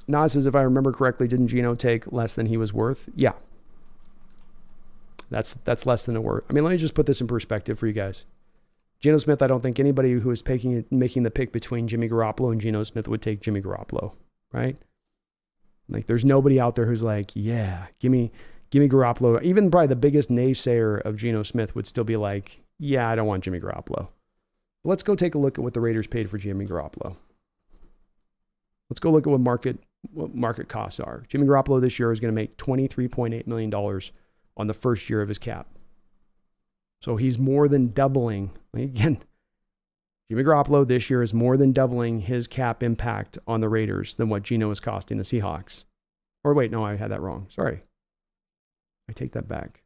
Nas says, if I remember correctly, didn't Gino take less than he was worth? Yeah. That's less than a worth. I mean, let me just put this in perspective for you guys. Geno Smith, I don't think anybody who is making the pick between Jimmy Garoppolo and Geno Smith would take Jimmy Garoppolo, right? Like, there's nobody out there who's like, yeah, give me Garoppolo. Even probably the biggest naysayer of Geno Smith would still be like, yeah, I don't want Jimmy Garoppolo. But let's go take a look at what the Raiders paid for Jimmy Garoppolo. Let's go look at what market costs are. Jimmy Garoppolo this year is going to make $23.8 million on the first year of his cap. So he's more than doubling. Again, Jimmy Garoppolo this year is more than doubling his cap impact on the Raiders than what Geno is costing the Seahawks. Or wait, no, I had that wrong. Sorry. I take that back.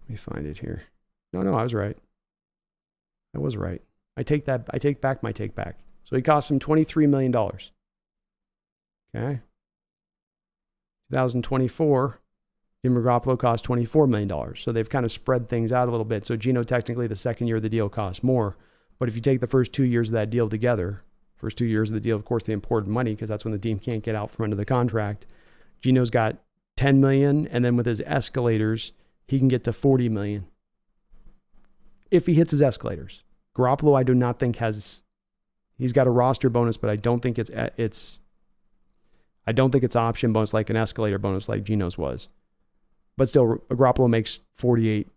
Let me find it here. No, I was right. I was right. I take back my take back. So he cost him $23 million. Okay. 2024, Jimmy Garoppolo cost $24 million. So they've kind of spread things out a little bit. So Geno, technically, the second year of the deal costs more. But if you take the first 2 years of that deal together, first 2 years of the deal, of course, the important money, because that's when the team can't get out from under the contract. Geno's got $10 million, and then with his escalators, he can get to $40 million if he hits his escalators. Garoppolo, I do not think he's got a roster bonus, but I don't think it's option bonus like an escalator bonus like Geno's was. But still, Garoppolo makes 48.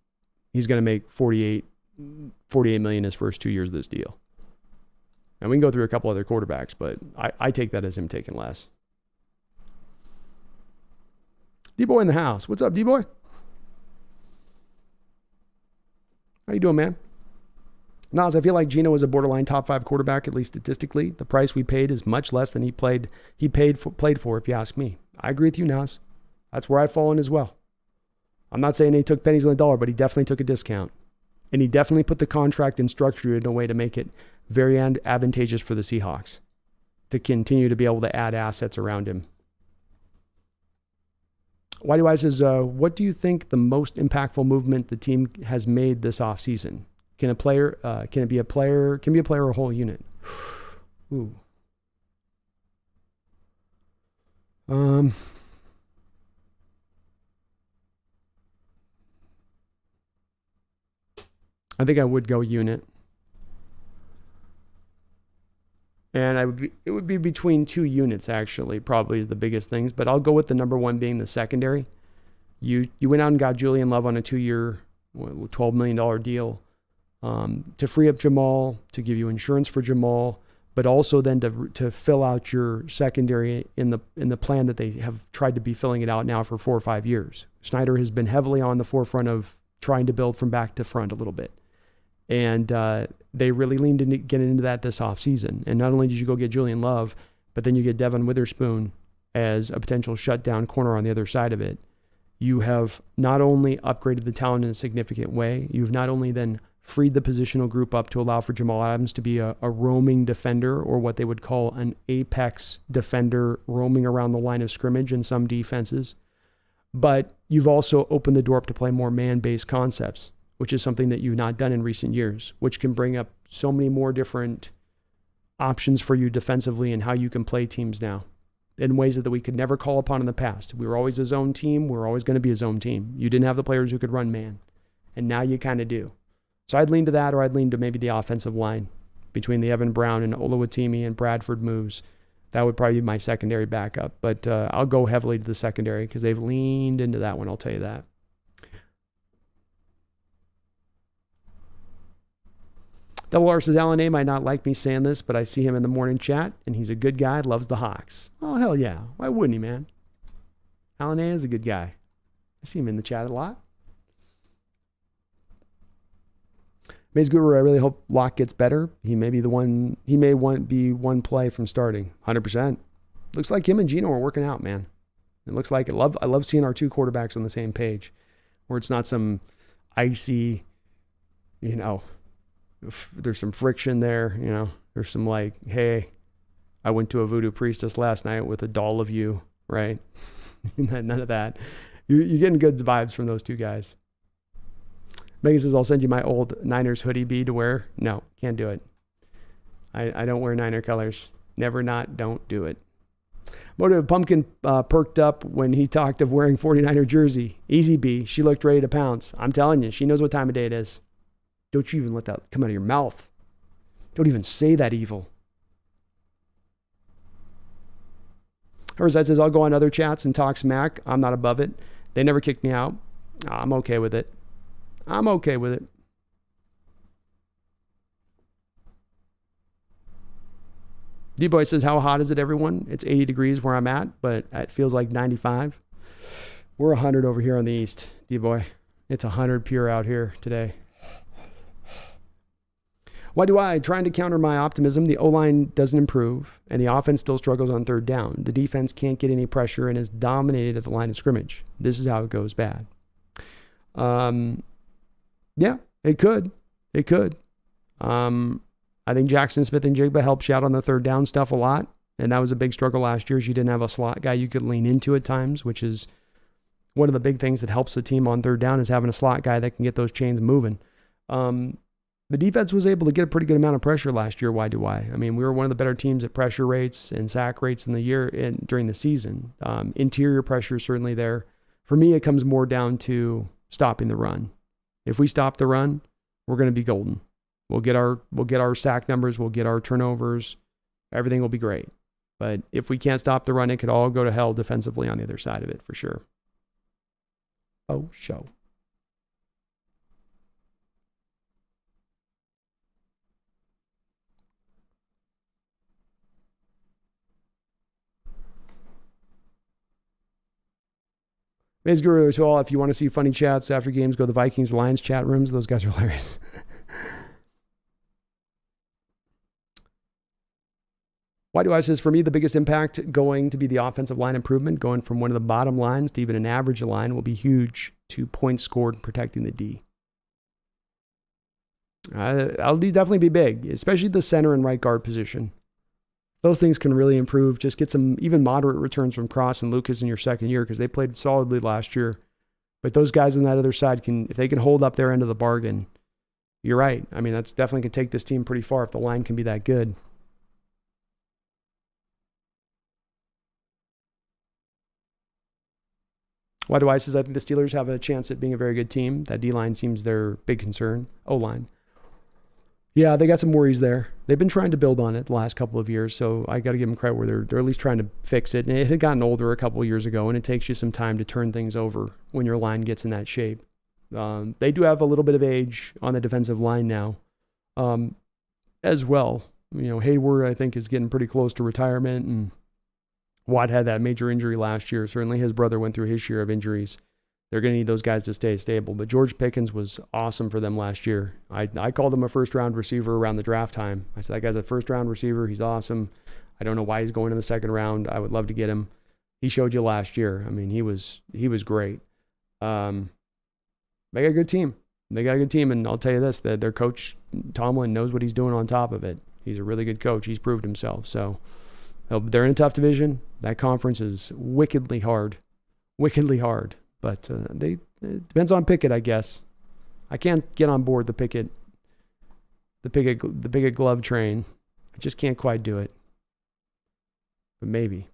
He's going to make 48 million his first 2 years of this deal. And we can go through a couple other quarterbacks, but I take that as him taking less. D-Boy in the house. What's up, D-Boy? How you doing, man? Nas, I feel like Geno is a borderline top 5 quarterback, at least statistically. The price we paid is much less than he played for, if you ask me. I agree with you, Nas. That's where I've fallen as well. I'm not saying he took pennies on the dollar, but he definitely took a discount. And he definitely put the contract and structure in a way to make it very advantageous for the Seahawks to continue to be able to add assets around him. Whitey Wise says, what do you think the most impactful movement the team has made this offseason? Can it be a player or a whole unit? Ooh. I think I would go unit. And it would be between 2 units, actually, probably is the biggest things. But I'll go with the number one being the secondary. You went out and got Julian Love on a 2-year, $12 million deal to free up Jamal, to give you insurance for Jamal, but also then to fill out your secondary in the plan that they have tried to be filling it out now for 4 or 5 years. Snyder has been heavily on the forefront of trying to build from back to front a little bit. And they really leaned into getting into that this offseason. And not only did you go get Julian Love, but then you get Devin Witherspoon as a potential shutdown corner on the other side of it. You have not only upgraded the talent in a significant way, you've not only then freed the positional group up to allow for Jamal Adams to be a roaming defender, or what they would call an apex defender roaming around the line of scrimmage in some defenses. But you've also opened the door up to play more man-based concepts, which is something that you've not done in recent years, which can bring up so many more different options for you defensively and how you can play teams now in ways that we could never call upon in the past. We were always a zone team. We're always going to be a zone team. You didn't have the players who could run man, and now you kind of do. So I'd lean to that, or I'd lean to maybe the offensive line between the Evan Brown and Oluwatimi and Bradford moves. That would probably be my secondary backup, but I'll go heavily to the secondary because they've leaned into that one, I'll tell you that. Double R says, Alan A might not like me saying this, but I see him in the morning chat, and he's a good guy, loves the Hawks. Oh, hell yeah. Why wouldn't he, man? Alan A is a good guy. I see him in the chat a lot. Maze Guru, I really hope Locke gets better. He may be one play from starting. 100%. Looks like him and Geno are working out, man. It looks like it. I love seeing our 2 quarterbacks on the same page, where it's not some icy, there's some friction there, there's some like, hey, I went to a voodoo priestess last night with a doll of you, right? None of that. You're getting good vibes from those 2 guys. Megan says, I'll send you my old Niners hoodie B to wear. No, can't do it. I don't wear Niner colors. Never not, don't do it. Motive Pumpkin perked up when he talked of wearing 49er jersey. Easy B, she looked ready to pounce. I'm telling you, she knows what time of day it is. Don't you even let that come out of your mouth. Don't even say that evil. Herzad says, I'll go on other chats and talk smack. I'm not above it. They never kicked me out. I'm okay with it. D-Boy says, how hot is it, everyone? It's 80 degrees where I'm at, but it feels like 95. We're 100 over here on the east, D-Boy. It's 100 pure out here today. Why do I? Trying to counter my optimism, the O-line doesn't improve, and the offense still struggles on third down. The defense can't get any pressure and is dominated at the line of scrimmage. This is how it goes bad. Yeah, it could. I think Jackson Smith and Jigba helped you out on the third down stuff a lot, and that was a big struggle last year. Is you didn't have a slot guy you could lean into at times, which is one of the big things that helps the team on third down is having a slot guy that can get those chains moving. The defense was able to get a pretty good amount of pressure last year. Why do I? I mean, we were one of the better teams at pressure rates and sack rates in the year during the season. Interior pressure is certainly there. For me, it comes more down to stopping the run. If we stop the run, we're going to be golden. We'll get our sack numbers, we'll get our turnovers, everything will be great. But if we can't stop the run, it could all go to hell defensively on the other side of it for sure. Oh, show. Maze Guru, so all, if you want to see funny chats after games, go to the Vikings-Lions chat rooms. Those guys are hilarious. Why do I says, for me, the biggest impact going to be the offensive line improvement, going from one of the bottom lines to even an average line will be huge to points scored and protecting the D. I'll definitely be big, especially the center and right guard position. Those things can really improve. Just get some even moderate returns from Cross and Lucas in your second year because they played solidly last year. But those guys on that other side if they can hold up their end of the bargain, you're right. I mean, that's definitely going to take this team pretty far if the line can be that good. Why do I says I think the Steelers have a chance at being a very good team? That D-line seems their big concern. O-line. Yeah, they got some worries there. They've been trying to build on it the last couple of years, so I got to give them credit where they're at least trying to fix it. And it had gotten older a couple of years ago, and it takes you some time to turn things over when your line gets in that shape. They do have a little bit of age on the defensive line now as well. Hayward, I think, is getting pretty close to retirement, and Watt had that major injury last year. Certainly his brother went through his share of injuries. They're going to need those guys to stay stable. But George Pickens was awesome for them last year. I called him a first-round receiver around the draft time. I said, that guy's a first-round receiver. He's awesome. I don't know why he's going in the second round. I would love to get him. He showed you last year. I mean, he was great. They got a good team. And I'll tell you this, that their coach, Tomlin, knows what he's doing on top of it. He's a really good coach. He's proved himself. So they're in a tough division. That conference is wickedly hard. But it depends on Pickett, I guess. I can't get on board the Pickett glove train. I just can't quite do it. But maybe.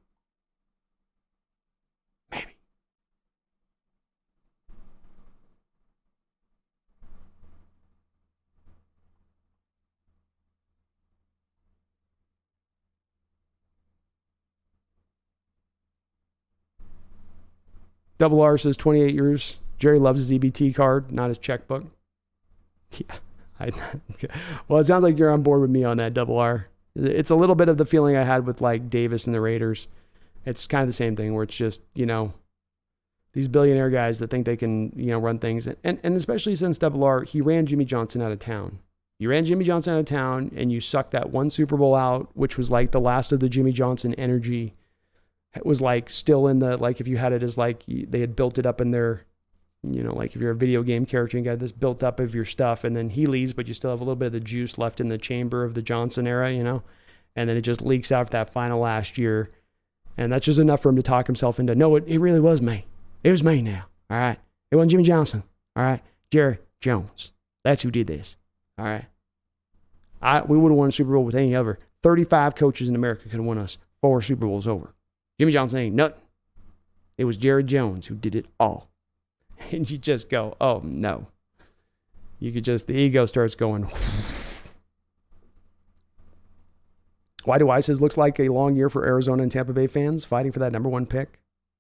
Double R says 28 years. Jerry loves his EBT card, not his checkbook. Yeah. Well, it sounds like you're on board with me on that, Double R. It's a little bit of the feeling I had with like Davis and the Raiders. It's kind of the same thing where it's just, these billionaire guys that think they can, run things. And especially since Double R, he ran Jimmy Johnson out of town. You ran Jimmy Johnson out of town and you sucked that one Super Bowl out, which was like the last of the Jimmy Johnson energy. It was like still in the, like if you had it as like they had built it up in their, like if you're a video game character, you got this built up of your stuff and then he leaves, but you still have a little bit of the juice left in the chamber of the Johnson era, and then it just leaks out that final last year. And that's just enough for him to talk himself into, no, it really was me. It was me now. All right. It wasn't Jimmy Johnson. All right. Jerry Jones. That's who did this. All right. We would have won a Super Bowl with any other. 35 coaches in America could have won us 4 Super Bowls over. Jimmy Johnson ain't nothing. It was Jerry Jones who did it all. And you just go, oh, no. The ego starts going. Why do I says looks like a long year for Arizona and Tampa Bay fans fighting for that number 1 pick?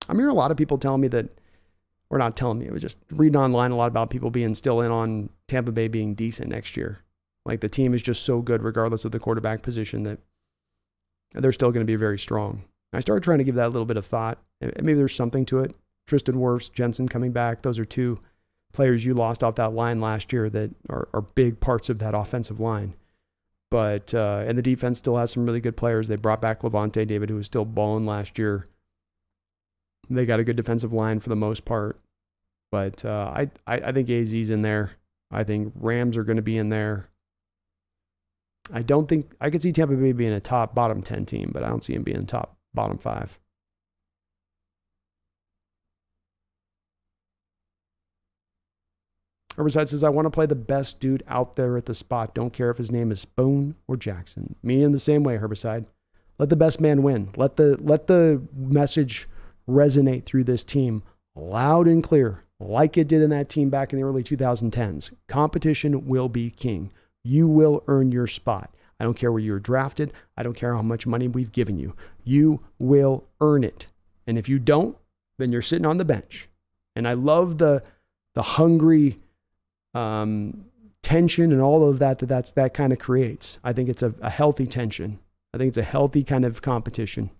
I'm hearing a lot of people telling me that, or not telling me, it was just reading online a lot about people being still in on Tampa Bay being decent next year. Like the team is just so good regardless of the quarterback position that they're still going to be very strong. I started trying to give that a little bit of thought. Maybe there's something to it. Tristan Wirfs, Jensen coming back. Those are 2 players you lost off that line last year that are big parts of that offensive line. But, and the defense still has some really good players. They brought back Levante David, who was still balling last year. They got a good defensive line for the most part. But I think AZ's in there. I think Rams are going to be in there. I don't think, I could see Tampa Bay being a bottom 10 team, but I don't see him being bottom 5. Herbicide says, I want to play the best dude out there at the spot. Don't care if his name is Spoon or Jackson. Me in the same way, Herbicide. Let the best man win. Let the message resonate through this team loud and clear, like it did in that team back in the early 2010s. Competition will be king. You will earn your spot. I don't care where you were drafted. I don't care how much money we've given you. You will earn it. And if you don't, then you're sitting on the bench. And I love the hungry tension and all of that kind of creates. I think it's a healthy tension. I think it's a healthy kind of competition.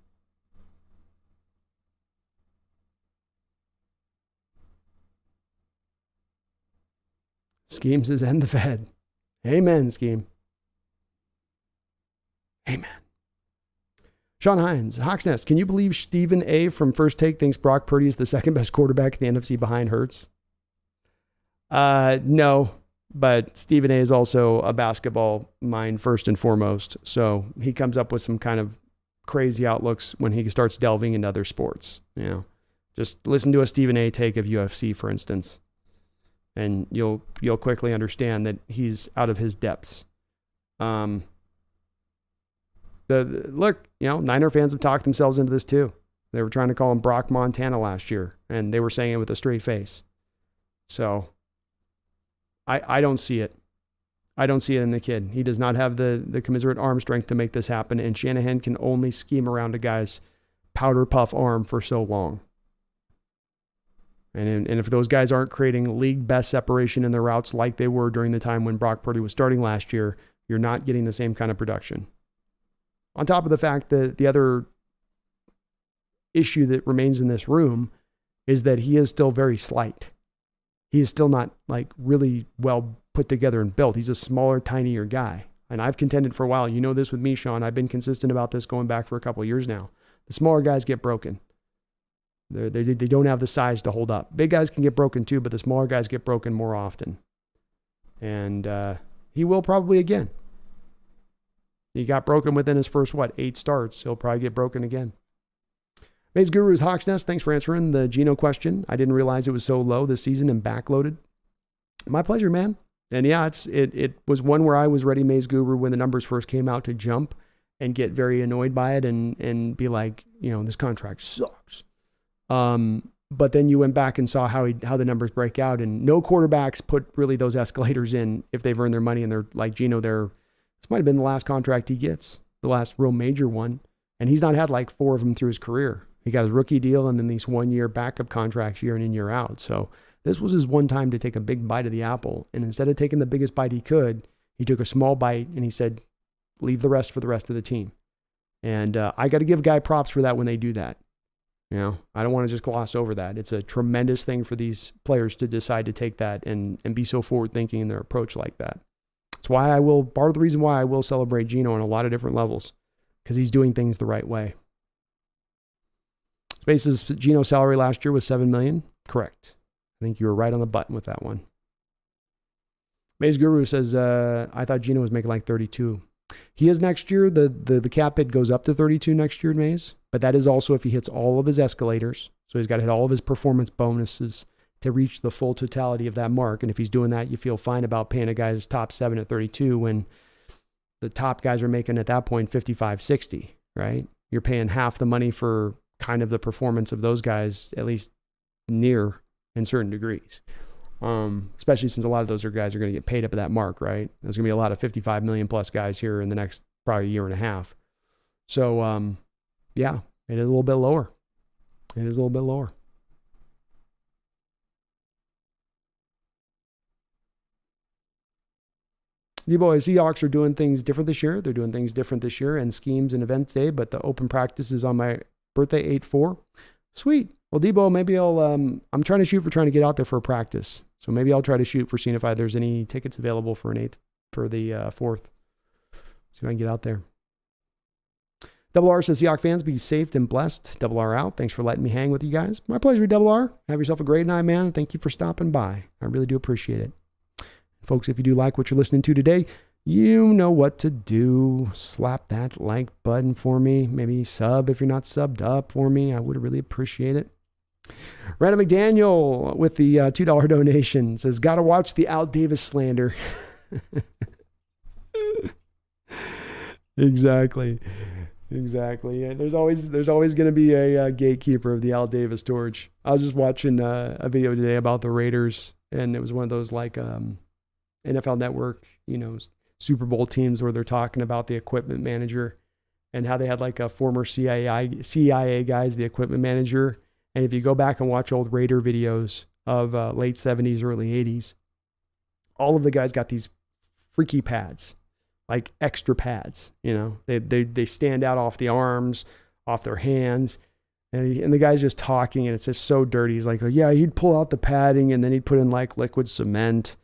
Scheme says, end the Fed. Amen, Scheme. Amen. Sean Hines, Hawks Nest, can you believe Stephen A. from First Take thinks Brock Purdy is the second best quarterback in the NFC behind Hurts? No, but Stephen A. is also a basketball mind first and foremost. So he comes up with some kind of crazy outlooks when he starts delving into other sports. Just listen to a Stephen A. take of UFC, for instance, and you'll quickly understand that he's out of his depths. Niner fans have talked themselves into this too. They were trying to call him Brock Montana last year, and they were saying it with a straight face. So I don't see it. I don't see it in the kid. He does not have the commiserate arm strength to make this happen, and Shanahan can only scheme around a guy's powder puff arm for so long. And if those guys aren't creating league best separation in their routes like they were during the time when Brock Purdy was starting last year, you're not getting the same kind of production. On top of the fact that the other issue that remains in this room is that he is still very slight. He is still not like really well put together and built. He's a smaller, tinier guy. And I've contended for a while. You know this with me, Sean. I've been consistent about this going back for a couple of years now. The smaller guys get broken. They don't have the size to hold up. Big guys can get broken too, but the smaller guys get broken more often. And he will probably again. He got broken within his first, 8 starts. He'll probably get broken again. Maze Guru's Hawks Nest, thanks for answering the Geno question. I didn't realize it was so low this season and backloaded. My pleasure, man. And yeah, it was one where I was ready, Maze Guru, when the numbers first came out, to jump and get very annoyed by it and be like, this contract sucks. But then you went back and saw how the numbers break out, and no quarterbacks put really those escalators in if they've earned their money, and they're like Geno, this might have been the last contract he gets, the last real major one. And he's not had like 4 of them through his career. He got his rookie deal and then these 1-year backup contracts year in and year out. So this was his one time to take a big bite of the apple. And instead of taking the biggest bite he could, he took a small bite and he said, leave the rest for the rest of the team. And I got to give Guy props for that when they do that. I don't want to just gloss over that. It's a tremendous thing for these players to decide to take that and be so forward thinking in their approach like that. It's why part of the reason why I will celebrate Geno on a lot of different levels, because he's doing things the right way. Space's Geno's salary last year was $7 million. Correct. I think you were right on the button with that one. Maze Guru says, I thought Geno was making like 32. He is next year. The cap hit goes up to 32 next year, Maze. But that is also if he hits all of his escalators. So he's got to hit all of his performance bonuses to reach the full totality of that mark. And if he's doing that, you feel fine about paying a guy's top 7 at 32 when the top guys are making at that point 55, 60, right? You're paying half the money for kind of the performance of those guys, at least near in certain degrees. Especially since a lot of those guys are going to get paid up at that mark, right? There's going to be a lot of 55 million plus guys here in the next probably year and a half. So, yeah, it is a little bit lower. It is a little bit lower. The boys, Seahawks are doing things different this year. They're doing things different this year and schemes and events day, but the open practice is on my birthday, 8/4. Sweet. Well, Debo, maybe I'm trying to shoot for trying to get out there for a practice. So maybe I'll try to shoot for seeing if there's any tickets available for the 4th. See if I can get out there. Double R says, Seahawks fans, be safe and blessed. Double R out. Thanks for letting me hang with you guys. My pleasure, Double R. Have yourself a great night, man. Thank you for stopping by. I really do appreciate it. Folks, if you do like what you're listening to today, you know what to do. Slap that like button for me. Maybe sub if you're not subbed up for me. I would really appreciate it. Randall McDaniel with the $2 donation says, gotta watch the Al Davis slander. Exactly. Yeah, there's always going to be a gatekeeper of the Al Davis torch. I was just watching a video today about the Raiders, and it was one of those like NFL Network, Super Bowl teams where they're talking about the equipment manager and how they had like a former CIA guy as the equipment manager. And if you go back and watch old Raider videos of late 70s, early 80s, all of the guys got these freaky pads, like extra pads, they stand out off the arms, off their hands. And the guy's just talking and it's just so dirty. He's like, yeah, he'd pull out the padding and then he'd put in like liquid cement.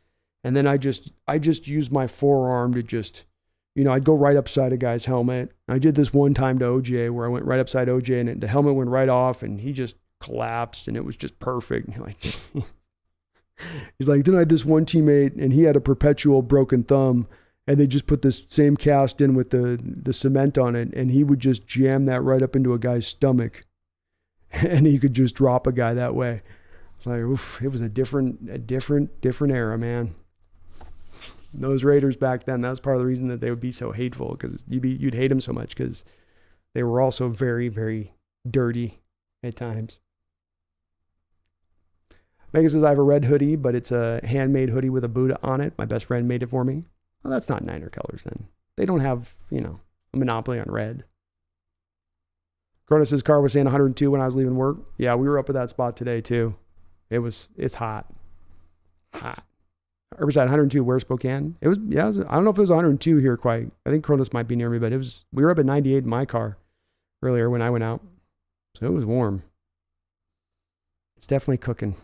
And then I just used my forearm to just I'd go right upside a guy's helmet. I did this one time to OJ where I went right upside OJ and the helmet went right off and he just collapsed and it was just perfect. And you're like, he's like, then I had this one teammate and he had a perpetual broken thumb and they just put this same cast in with the cement on it and he would just jam that right up into a guy's stomach and he could just drop a guy that way. It's like, oof, it was a different era, man. Those Raiders back then, that was part of the reason that they would be so hateful, because you'd hate them so much because they were also very, very dirty at times. Megan says, I have a red hoodie, but it's a handmade hoodie with a Buddha on it. My best friend made it for me. Well, that's not Niner colors then. They don't have, a monopoly on red. Cronus' car was saying 102 when I was leaving work. Yeah, we were up at that spot today too. It's hot. Hot. Herbicide 102, where Spokane? I don't know if it was 102 here quite. I think Cronus might be near me, but we were up at 98 in my car earlier when I went out. So it was warm. It's definitely cooking.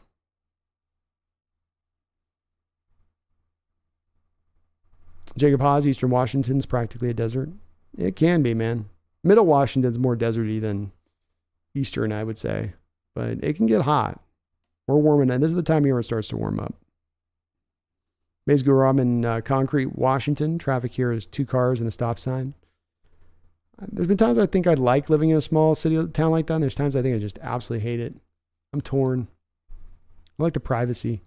Jacob Haas, Eastern Washington's practically a desert. It can be, man. Middle Washington's more deserty than Eastern, I would say. But it can get hot. We're warming, and this is the time of year where it starts to warm up. Maze Guru, I'm in Concrete, Washington. Traffic here is 2 cars and a stop sign. There's been times I think I'd like living in a small town like that, and there's times I think I just absolutely hate it. I'm torn. I like the privacy.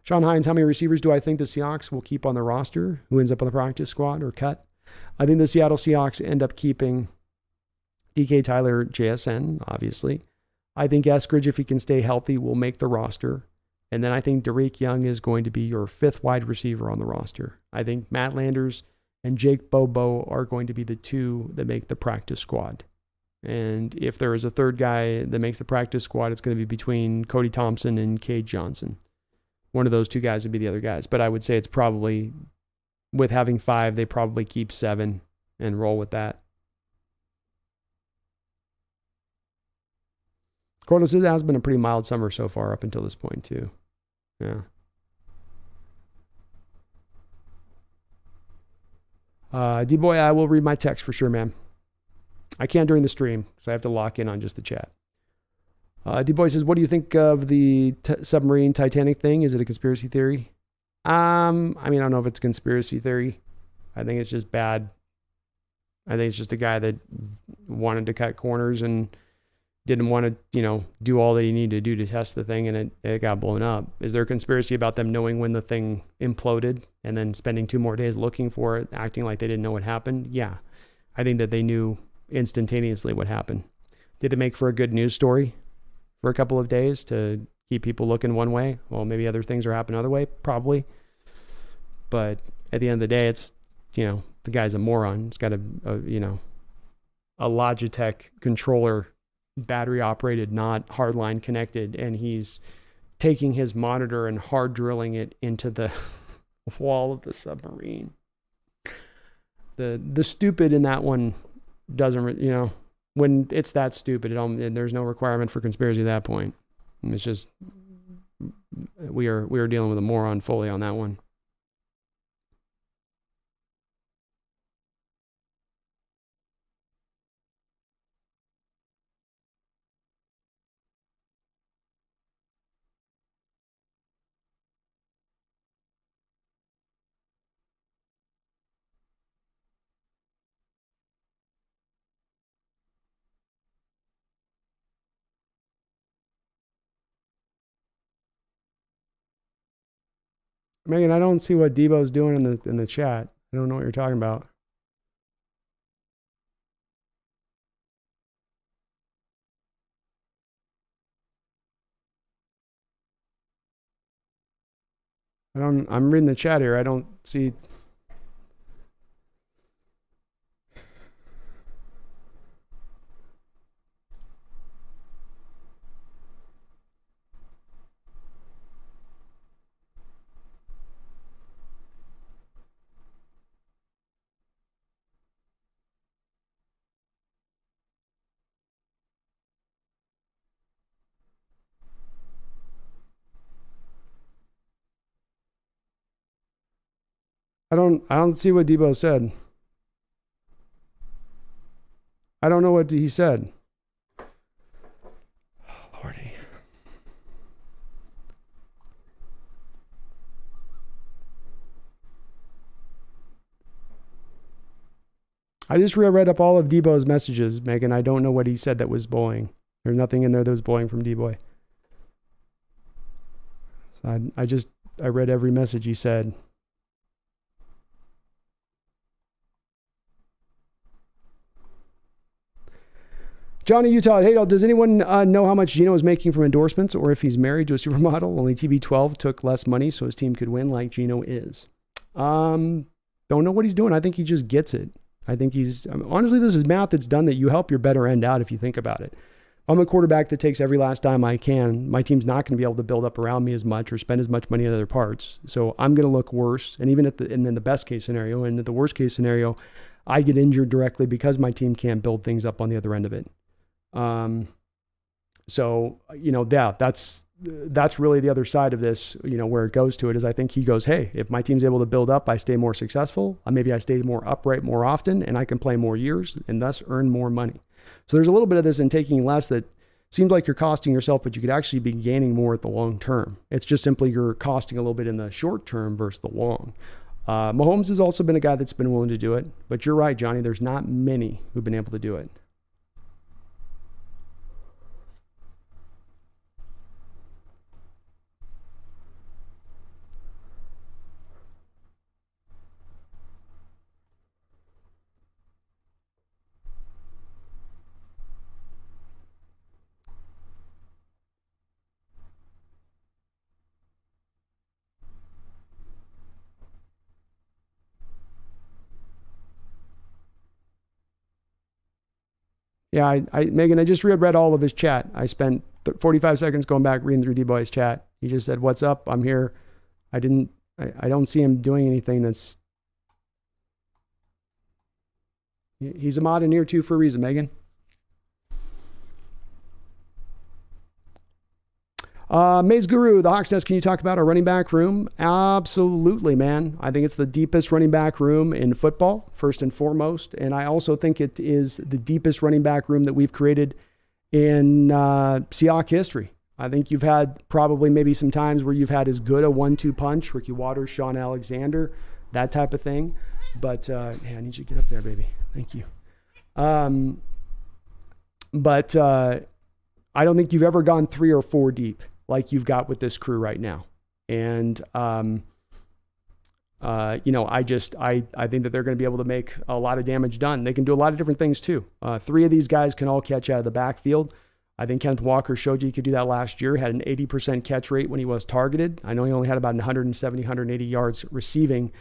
Sean Hines, how many receivers do I think the Seahawks will keep on the roster? Who ends up on the practice squad or cut? I think the Seattle Seahawks end up keeping DK Tyler JSN, obviously. I think Eskridge, if he can stay healthy, will make the roster. And then I think Derek Young is going to be your 5th wide receiver on the roster. I think Matt Landers and Jake Bobo are going to be the 2 that make the practice squad. And if there is a 3rd guy that makes the practice squad, it's going to be between Cody Thompson and Cade Johnson. One of those 2 guys would be the other guys. But I would say it's probably, with having 5, they probably keep 7 and roll with that. Cordless, it has been a pretty mild summer so far up until this point too. Yeah. D-Boy, I will read my text for sure, man. I can't during the stream because I have to lock in on just the chat. D-Boy says, what do you think of the submarine Titanic thing? Is it a conspiracy theory? I don't know if it's a conspiracy theory. I think it's just bad. I think it's just a guy that wanted to cut corners and didn't want to, do all that he needed to do to test the thing, and it got blown up. Is there a conspiracy about them knowing when the thing imploded and then spending 2 more days looking for it, acting like they didn't know what happened? Yeah. I think that they knew instantaneously what happened. Did it make for a good news story for a couple of days to keep people looking one way? Well, maybe other things are happening another way, probably. But at the end of the day, it's, the guy's a moron. He's got a Logitech controller, battery operated, not hardline connected, and he's taking his monitor and hard drilling it into the wall of the submarine. The stupid in that one doesn't, when it's that stupid, there's no requirement for conspiracy at that point. It's just we are dealing with a moron fully on that one. Megan, I don't see what Debo's doing in the chat. I don't know what you're talking about. I'm reading the chat here. I don't see. I don't see what Debo said. I don't know what he said. Oh, Lordy. I just read up all of Debo's messages, Megan. I don't know what he said that was bullying. There's nothing in there that was bullying from D-Boy. So I read every message he said. Johnny Utah, hey, does anyone know how much Geno is making from endorsements or if he's married to a supermodel? Only TB12 took less money so his team could win like Geno is. Don't know what he's doing. I think he just gets it. I think honestly, this is math that's done that you help your better end out if you think about it. I'm a quarterback that takes every last dime I can. My team's not going to be able to build up around me as much or spend as much money on other parts. So I'm going to look worse. And even and then the best case scenario and the worst case scenario, I get injured directly because my team can't build things up on the other end of it. So, yeah, that's really the other side of this, where it goes to it is I think he goes, hey, if my team's able to build up, I stay more successful. Maybe I stay more upright more often and I can play more years and thus earn more money. So there's a little bit of this in taking less that seems like you're costing yourself, but you could actually be gaining more at the long term. It's just simply you're costing a little bit in the short term versus the long. Mahomes has also been a guy that's been willing to do it, but you're right, Johnny, there's not many who've been able to do it. Yeah, Megan, I just read all of his chat. I spent 45 seconds going back reading through D-Boy's chat. He just said, "What's up? I'm here." I don't see him doing anything that's. He's a mod in here too for a reason, Megan. Maze Guru, the Hawks Nest, can you talk about our running back room? Absolutely, man. I think it's the deepest running back room in football, first and foremost. And I also think it is the deepest running back room that we've created in Seahawks history. I think you've had probably maybe some times where you've had as good a 1-2 punch, Ricky Waters, Sean Alexander, that type of thing. But, hey, I need you to get up there, baby. Thank you. But I don't think you've ever gone 3 or 4 deep like you've got with this crew right now. And, I think that they're going to be able to make a lot of damage done. They can do a lot of different things too. 3 of these guys can all catch out of the backfield. I think Kenneth Walker showed you he could do that last year, had an 80% catch rate when he was targeted. I know he only had about 170, 180 yards receiving,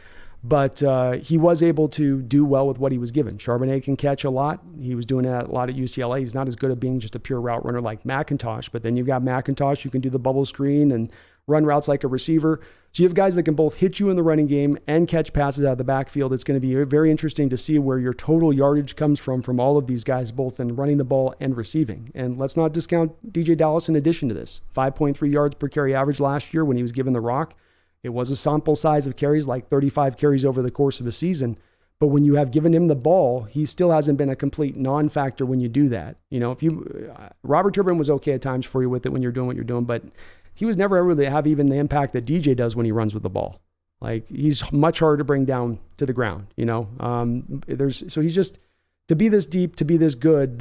but he was able to do well with what he was given. Charbonnet can catch a lot. He was doing that a lot at UCLA. He's not as good at being just a pure route runner like McIntosh, but then you've got McIntosh who can do the bubble screen and run routes like a receiver. So you have guys that can both hit you in the running game and catch passes out of the backfield. It's going to be very interesting to see where your total yardage comes from all of these guys, both in running the ball and receiving. And let's not discount DJ Dallas in addition to this. 5.3 yards per carry average last year when he was given the rock. It was a sample size of carries, like 35 carries over the course of a season. But when you have given him the ball, he still hasn't been a complete non-factor when you do that. Robert Turbin was okay at times for you with it when you're doing what you're doing, but he was never able to have even the impact that DJ does when he runs with the ball. Like, he's much harder to bring down to the ground, so he's just, to be this deep, to be this good,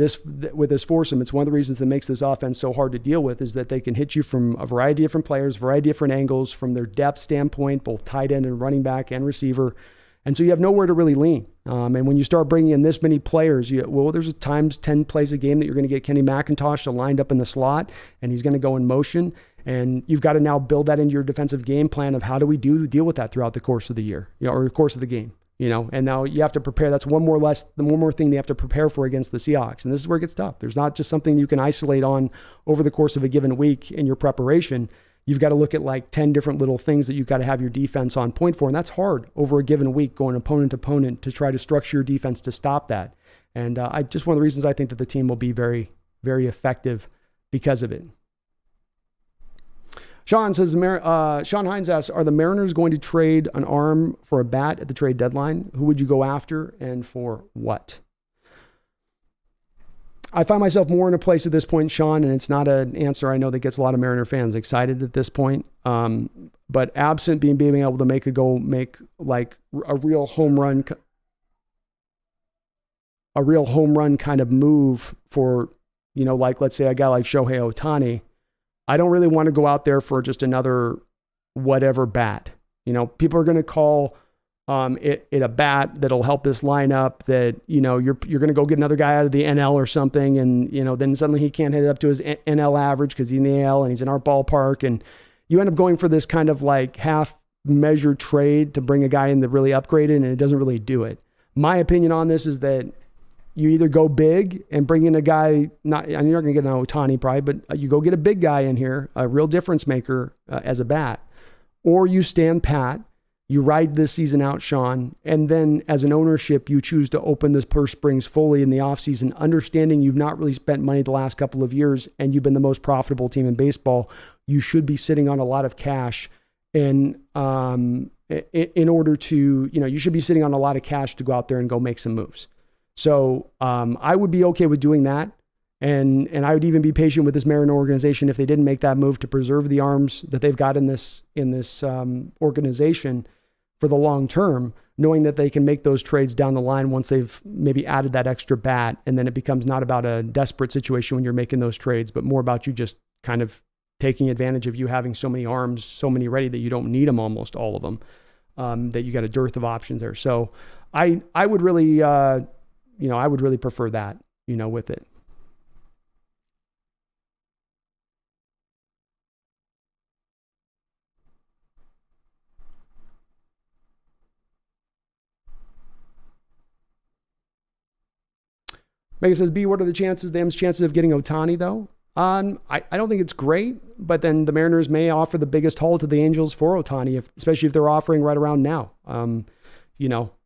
with this foursome, it's one of the reasons that makes this offense so hard to deal with is that they can hit you from a variety of different players, variety of different angles, from their depth standpoint, both tight end and running back and receiver. And so you have nowhere to really lean. And when you start bringing in this many players, there's times 10 plays a game that you're going to get Kenny McIntosh lined up in the slot, and he's going to go in motion. And you've got to now build that into your defensive game plan of how do we deal with that throughout the course of the year, or the course of the game. And now you have to prepare. That's one more thing they have to prepare for against the Seahawks. And this is where it gets tough. There's not just something you can isolate on over the course of a given week in your preparation. You've got to look at like 10 different little things that you've got to have your defense on point for. And that's hard over a given week, going opponent to opponent to try to structure your defense to stop that. And just one of the reasons I think that the team will be very, very effective because of it. Sean says, Sean Hines asks, are the Mariners going to trade an arm for a bat at the trade deadline? Who would you go after and for what? I find myself more in a place at this point, Sean, and it's not an answer I know that gets a lot of Mariner fans excited at this point. But absent being able to make like a real home run kind of move for, like, let's say a guy like Shohei Ohtani, I don't really want to go out there for just another whatever bat. People are going to call it a bat that'll help this lineup that, you're going to go get another guy out of the NL or something. And, then suddenly he can't hit it up to his NL average because he's in the AL and he's in our ballpark. And you end up going for this kind of like half measured trade to bring a guy in that really upgraded, and it doesn't really do it. My opinion on this is that you either go big and bring in a guy, you're not going to get an Ohtani probably, but you go get a big guy in here, a real difference maker as a bat, or you stand pat, you ride this season out, Sean, and then as an ownership, you choose to open this purse strings fully in the offseason, understanding you've not really spent money the last couple of years and you've been the most profitable team in baseball. You should be sitting on a lot of cash in order to, you should be sitting on a lot of cash to go out there and go make some moves. So I would be okay with doing that. And I would even be patient with this Mariner organization if they didn't make that move to preserve the arms that they've got in this organization for the long term, knowing that they can make those trades down the line once they've maybe added that extra bat. And then it becomes not about a desperate situation when you're making those trades, but more about you just kind of taking advantage of you having so many arms, so many ready that you don't need them, almost all of them, that you got a dearth of options there. So I would really, I would really prefer that, with it. Megan says, B, what are the M's chances of getting Ohtani, though? I don't think it's great, but then the Mariners may offer the biggest haul to the Angels for Ohtani, especially if they're offering right around now.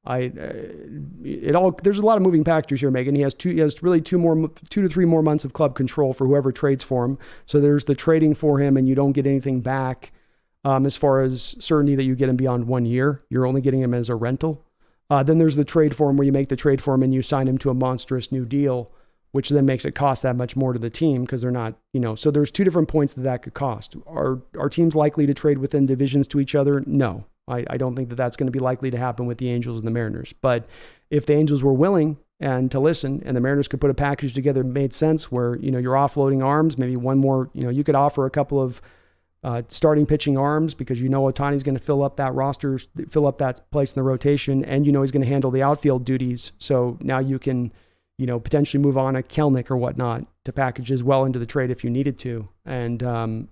There's a lot of moving factors here, Megan. He has really 2 to 3 more months of club control for whoever trades for him. So there's the trading for him and you don't get anything back as far as certainty that you get him beyond 1 year. You're only getting him as a rental. Then there's the trade for him where you make the trade for him and you sign him to a monstrous new deal, which then makes it cost that much more to the team because they're not, so there's 2 different points that could cost. Are teams likely to trade within divisions to each other? No, I don't think that that's going to be likely to happen with the Angels and the Mariners. But if the Angels were willing and to listen and the Mariners could put a package together that made sense where, you're offloading arms, maybe one more, you could offer a couple of starting pitching arms because Ohtani's going to fill up that roster, fill up that place in the rotation, and he's going to handle the outfield duties. So now you can, potentially move on a Kelnick or whatnot to package as well into the trade if you needed to. And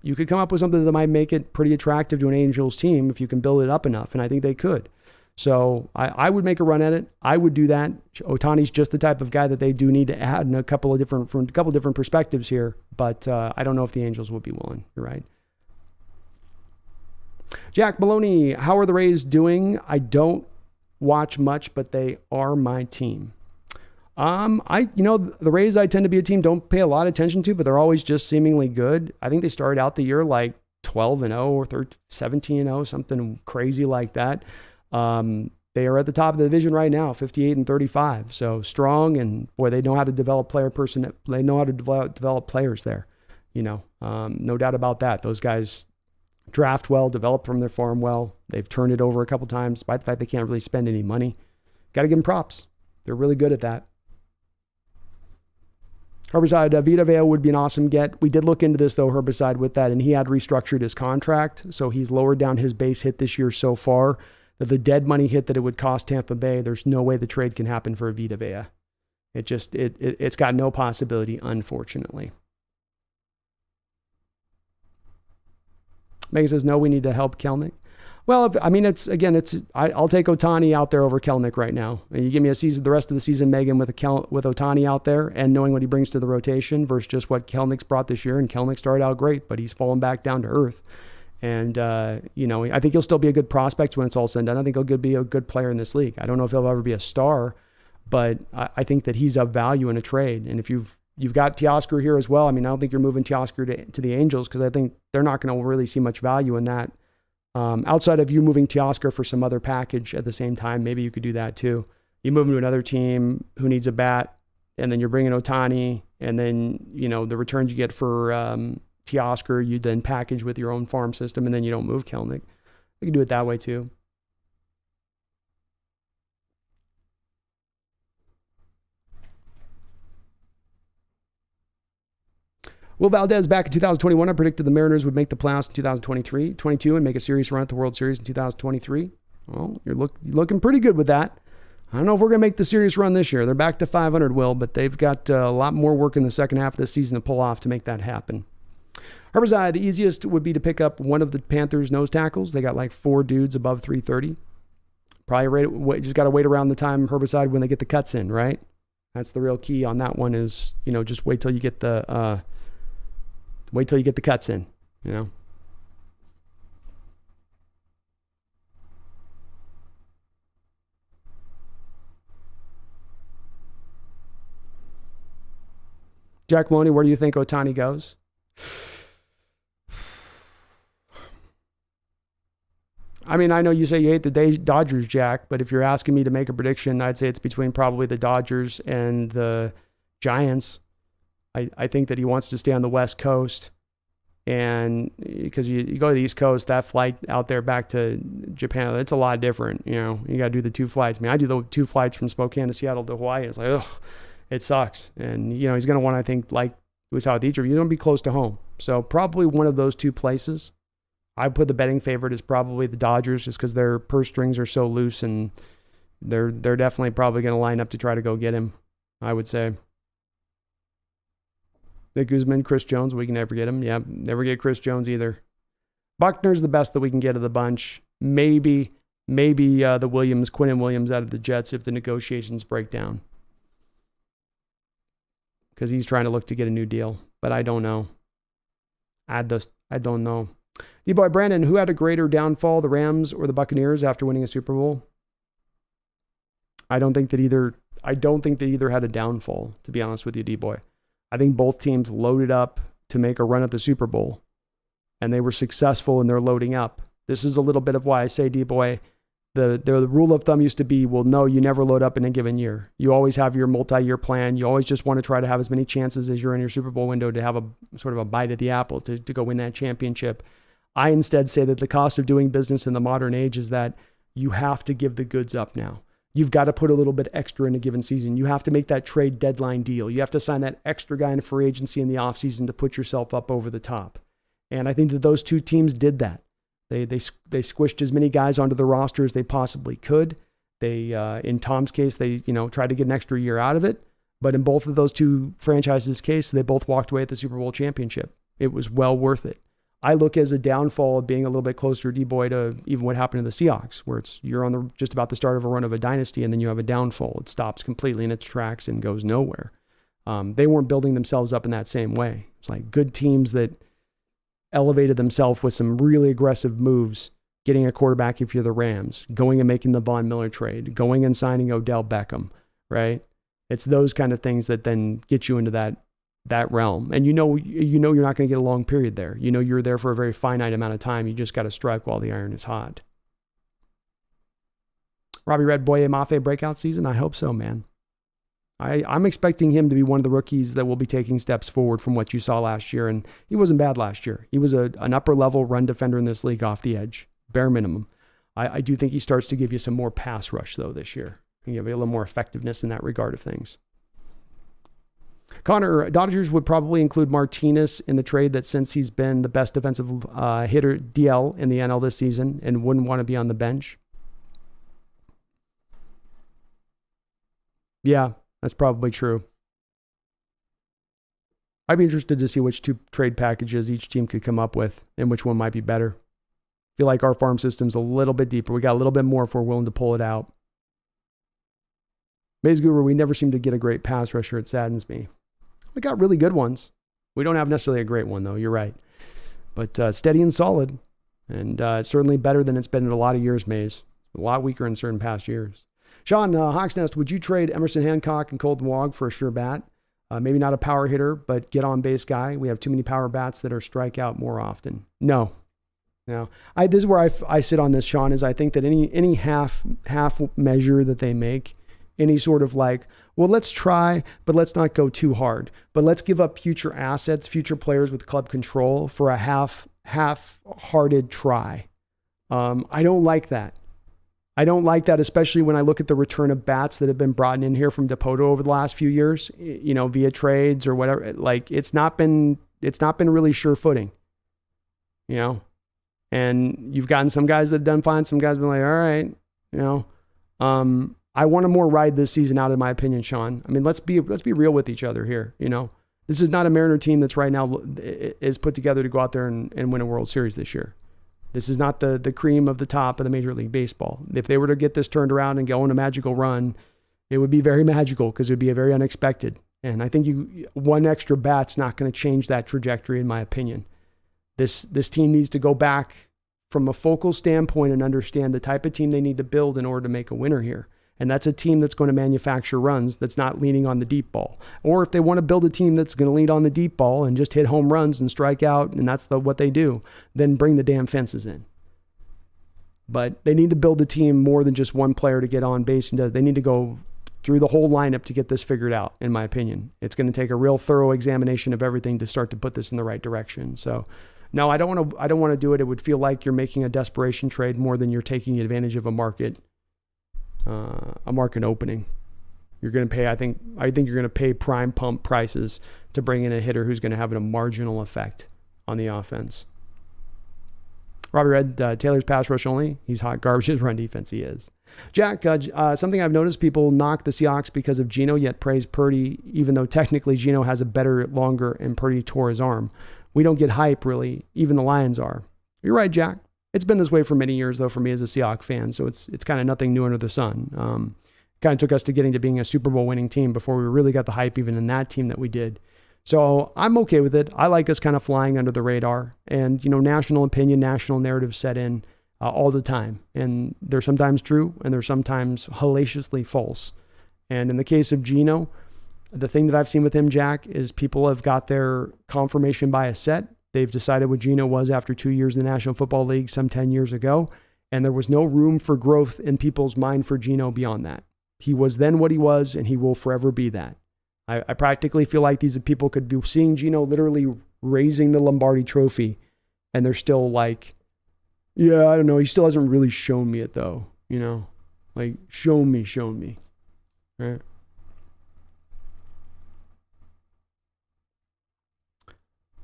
you could come up with something that might make it pretty attractive to an Angels team if you can build it up enough, and I think they could. So I would make a run at it. I would do that. Ohtani's just the type of guy that they do need to add in from a couple of different perspectives here, but I don't know if the Angels would be willing. You're right. Jack Maloney, how are the Rays doing? I don't watch much, but they are my team. The Rays, I tend to be a team don't pay a lot of attention to, but they're always just seemingly good. I think they started out the year like 12-0 or 17-0, something crazy like that. They are at the top of the division right now, 58-35. So strong, and boy, they know how to develop They know how to develop players there. No doubt about that. Those guys draft well, develop from their farm well. They've turned it over a couple times, despite the fact they can't really spend any money. Got to give them props. They're really good at that. Herbicide, Vita Vea would be an awesome get. We did look into this, though, Herbicide, with that, and he had restructured his contract, so he's lowered down his base hit this year so far that the dead money hit that it would cost Tampa Bay, there's no way the trade can happen for a Vita Vea. It's got no possibility, unfortunately. Megan says, no, we need to help Kelnick. Well, I'll take Ohtani out there over Kelnick right now. You give me the rest of the season, Megan, with Ohtani out there and knowing what he brings to the rotation versus just what Kelnick's brought this year. And Kelnick started out great, but he's fallen back down to earth. And, I think he'll still be a good prospect when it's all said and done. I think he'll be a good player in this league. I don't know if he'll ever be a star, but I think that he's of value in a trade. And if you've You've got Teoscar here as well. I mean, I don't think you're moving Teoscar to the Angels because I think they're not going to really see much value in that. Outside of you moving Teoscar for some other package at the same time, maybe you could do that too. You move him to another team who needs a bat, and then you're bringing Ohtani, and then, the returns you get for Teoscar, you then package with your own farm system, and then you don't move Kelnick. You can do it that way too. Will Valdez back in 2021. I predicted the Mariners would make the playoffs in 2022 and make a serious run at the World Series in 2023. Well, you're looking pretty good with that. I don't know if we're going to make the serious run this year. They're back to 500, Will, but they've got a lot more work in the second half of the season to pull off to make that happen. Herbicide, the easiest would be to pick up one of the Panthers' nose tackles. They got like 4 dudes above 330. Probably just got to wait around the time Herbicide when they get the cuts in, right? That's the real key on that one is, just wait till you get the cuts in, Jack Maloney, where do you think Ohtani goes? I mean, I know you say you hate the Dodgers, Jack, but if you're asking me to make a prediction, I'd say it's between probably the Dodgers and the Giants. I think that he wants to stay on the West Coast, and because you go to the East Coast, that flight out there back to Japan, it's a lot different. You got to do the 2 flights. I mean, I do the 2 flights from Spokane to Seattle to Hawaii. It's like, ugh, it sucks. And, he's going to want, I think, like we saw with Egypt, you're going to be close to home. So probably one of those 2 places. I put the betting favorite is probably the Dodgers just because their purse strings are so loose, and they're definitely probably going to line up to try to go get him, I would say. Nick Guzman, Chris Jones, we can never get him. Yeah, never get Chris Jones either. Buckner's the best that we can get of the bunch. Maybe the Quinnen Williams out of the Jets if the negotiations break down. Because he's trying to look to get a new deal. But I don't know. I don't know. D-Boy Brandon, who had a greater downfall, the Rams or the Buccaneers after winning a Super Bowl? I don't think that either had a downfall, to be honest with you, D-Boy. I think both teams loaded up to make a run at the Super Bowl, and they were successful in their loading up. This is a little bit of why I say, D-Boy, the rule of thumb used to be, well, no, you never load up in a given year. You always have your multi-year plan. You always just want to try to have as many chances as you're in your Super Bowl window to have a sort of a bite at the apple to go win that championship. I instead say that the cost of doing business in the modern age is that you have to give the goods up now. You've got to put a little bit extra in a given season. You have to make that trade deadline deal. You have to sign that extra guy in free agency in the offseason to put yourself up over the top. And I think that those 2 teams did that. They squished as many guys onto the roster as they possibly could. They, in Tom's case, they tried to get an extra year out of it. But in both of those 2 franchises' case, they both walked away at the Super Bowl championship. It was well worth it. I look as a downfall of being a little bit closer, D-Boy, to even what happened to the Seahawks, where you're on just about the start of a run of a dynasty, and then you have a downfall. It stops completely in its tracks and goes nowhere. They weren't building themselves up in that same way. It's like good teams that elevated themselves with some really aggressive moves, getting a quarterback if you're the Rams, going and making the Von Miller trade, going and signing Odell Beckham, right? It's those kind of things that then get you into that realm. And you're not going to get a long period there. You're there for a very finite amount of time. You just got to strike while the iron is hot. Robbie Red, Boye Mafe breakout season? I hope so, man. I'm expecting him to be one of the rookies that will be taking steps forward from what you saw last year. And he wasn't bad last year. He was an upper level run defender in this league off the edge, bare minimum. I do think he starts to give you some more pass rush though this year. He give you a little more effectiveness in that regard of things. Connor, Dodgers would probably include Martinez in the trade that since he's been the best defensive hitter DL in the NL this season and wouldn't want to be on the bench. Yeah, that's probably true. I'd be interested to see which 2 trade packages each team could come up with and which one might be better. I feel like our farm system's a little bit deeper. We got a little bit more if we're willing to pull it out. Maze Guru, we never seem to get a great pass rusher. It saddens me. We got really good ones. We don't have necessarily a great one, though. You're right. But steady and solid. And certainly better than it's been in a lot of years, Maze. A lot weaker in certain past years. Sean, Hawks Nest, would you trade Emerson Hancock and Colton Wog for a sure bat? Maybe not a power hitter, but get on base guy. We have too many power bats that are strike out more often. No. This is where I sit on this, Sean, is I think that any half measure that they make, any sort of like, well, let's try, but let's not go too hard. But let's give up future assets, future players with club control for a half-hearted try. I don't like that. I don't like that, especially when I look at the return of bats that have been brought in here from Dipoto over the last few years, via trades or whatever. Like it's not been really sure footing, and you've gotten some guys that have done fine. Some guys have been like, all right, I want to more ride this season out, in my opinion, Sean. I mean, let's be real with each other here. This is not a Mariner team that's right now is put together to go out there and win a World Series this year. This is not the cream of the top of the Major League Baseball. If they were to get this turned around and go on a magical run, it would be very magical because it would be very unexpected. And I think one extra bat's not going to change that trajectory, in my opinion. This team needs to go back from a focal standpoint and understand the type of team they need to build in order to make a winner here. And that's a team that's going to manufacture runs that's not leaning on the deep ball. Or if they want to build a team that's going to lean on the deep ball and just hit home runs and strike out, and that's what they do, then bring the damn fences in. But they need to build a team more than just one player to get on base. And they need to go through the whole lineup to get this figured out, in my opinion. It's going to take a real thorough examination of everything to start to put this in the right direction. So, no, I don't want to do it. It would feel like you're making a desperation trade more than you're taking advantage of a market opening. You're going to pay, I think you're going to pay prime pump prices to bring in a hitter who's going to have a marginal effect on the offense. Robbie Red, Taylor's pass rush only. He's hot garbage. His run defense, he is. Jack, something I've noticed, people knock the Seahawks because of Geno, yet praise Purdy, even though technically Geno has a better, longer, and Purdy tore his arm. We don't get hype, really. Even the Lions are. You're right, Jack. It's been this way for many years, though, for me as a Seahawks fan, so it's kind of nothing new under the sun. Kind of took us to getting to being a Super Bowl winning team before we really got the hype even in that team that we did. So I'm okay with it. I like us kind of flying under the radar. And, national opinion, national narrative set in all the time. And they're sometimes true, and they're sometimes hellaciously false. And in the case of Geno, the thing that I've seen with him, Jack, is people have got their confirmation bias set. They've decided what Geno was after 2 years in the National Football League some 10 years ago, and there was no room for growth in people's mind for Geno beyond that. He was then what he was, and he will forever be that. I practically feel like these people could be seeing Geno literally raising the Lombardi trophy, and they're still like, yeah, I don't know. He still hasn't really shown me it, though. Like, show me. Right?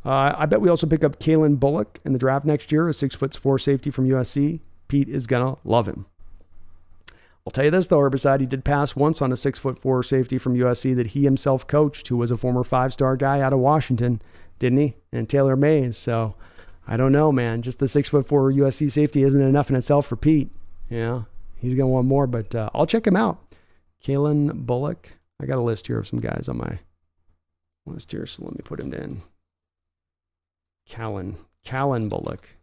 I bet we also pick up Kalen Bullock in the draft next year, a 6'4" safety from USC. Pete is going to love him. I'll tell you this, though, Herbicide, he did pass once on a 6'4" safety from USC that he himself coached, who was a former 5-star guy out of Washington, didn't he? And Taylor Mays. So I don't know, man. Just the 6'4" USC safety isn't enough in itself for Pete. He's going to want more, but I'll check him out. Kalen Bullock. I got a list here of some guys on my list here, so let me put him in. Kalen Bullock.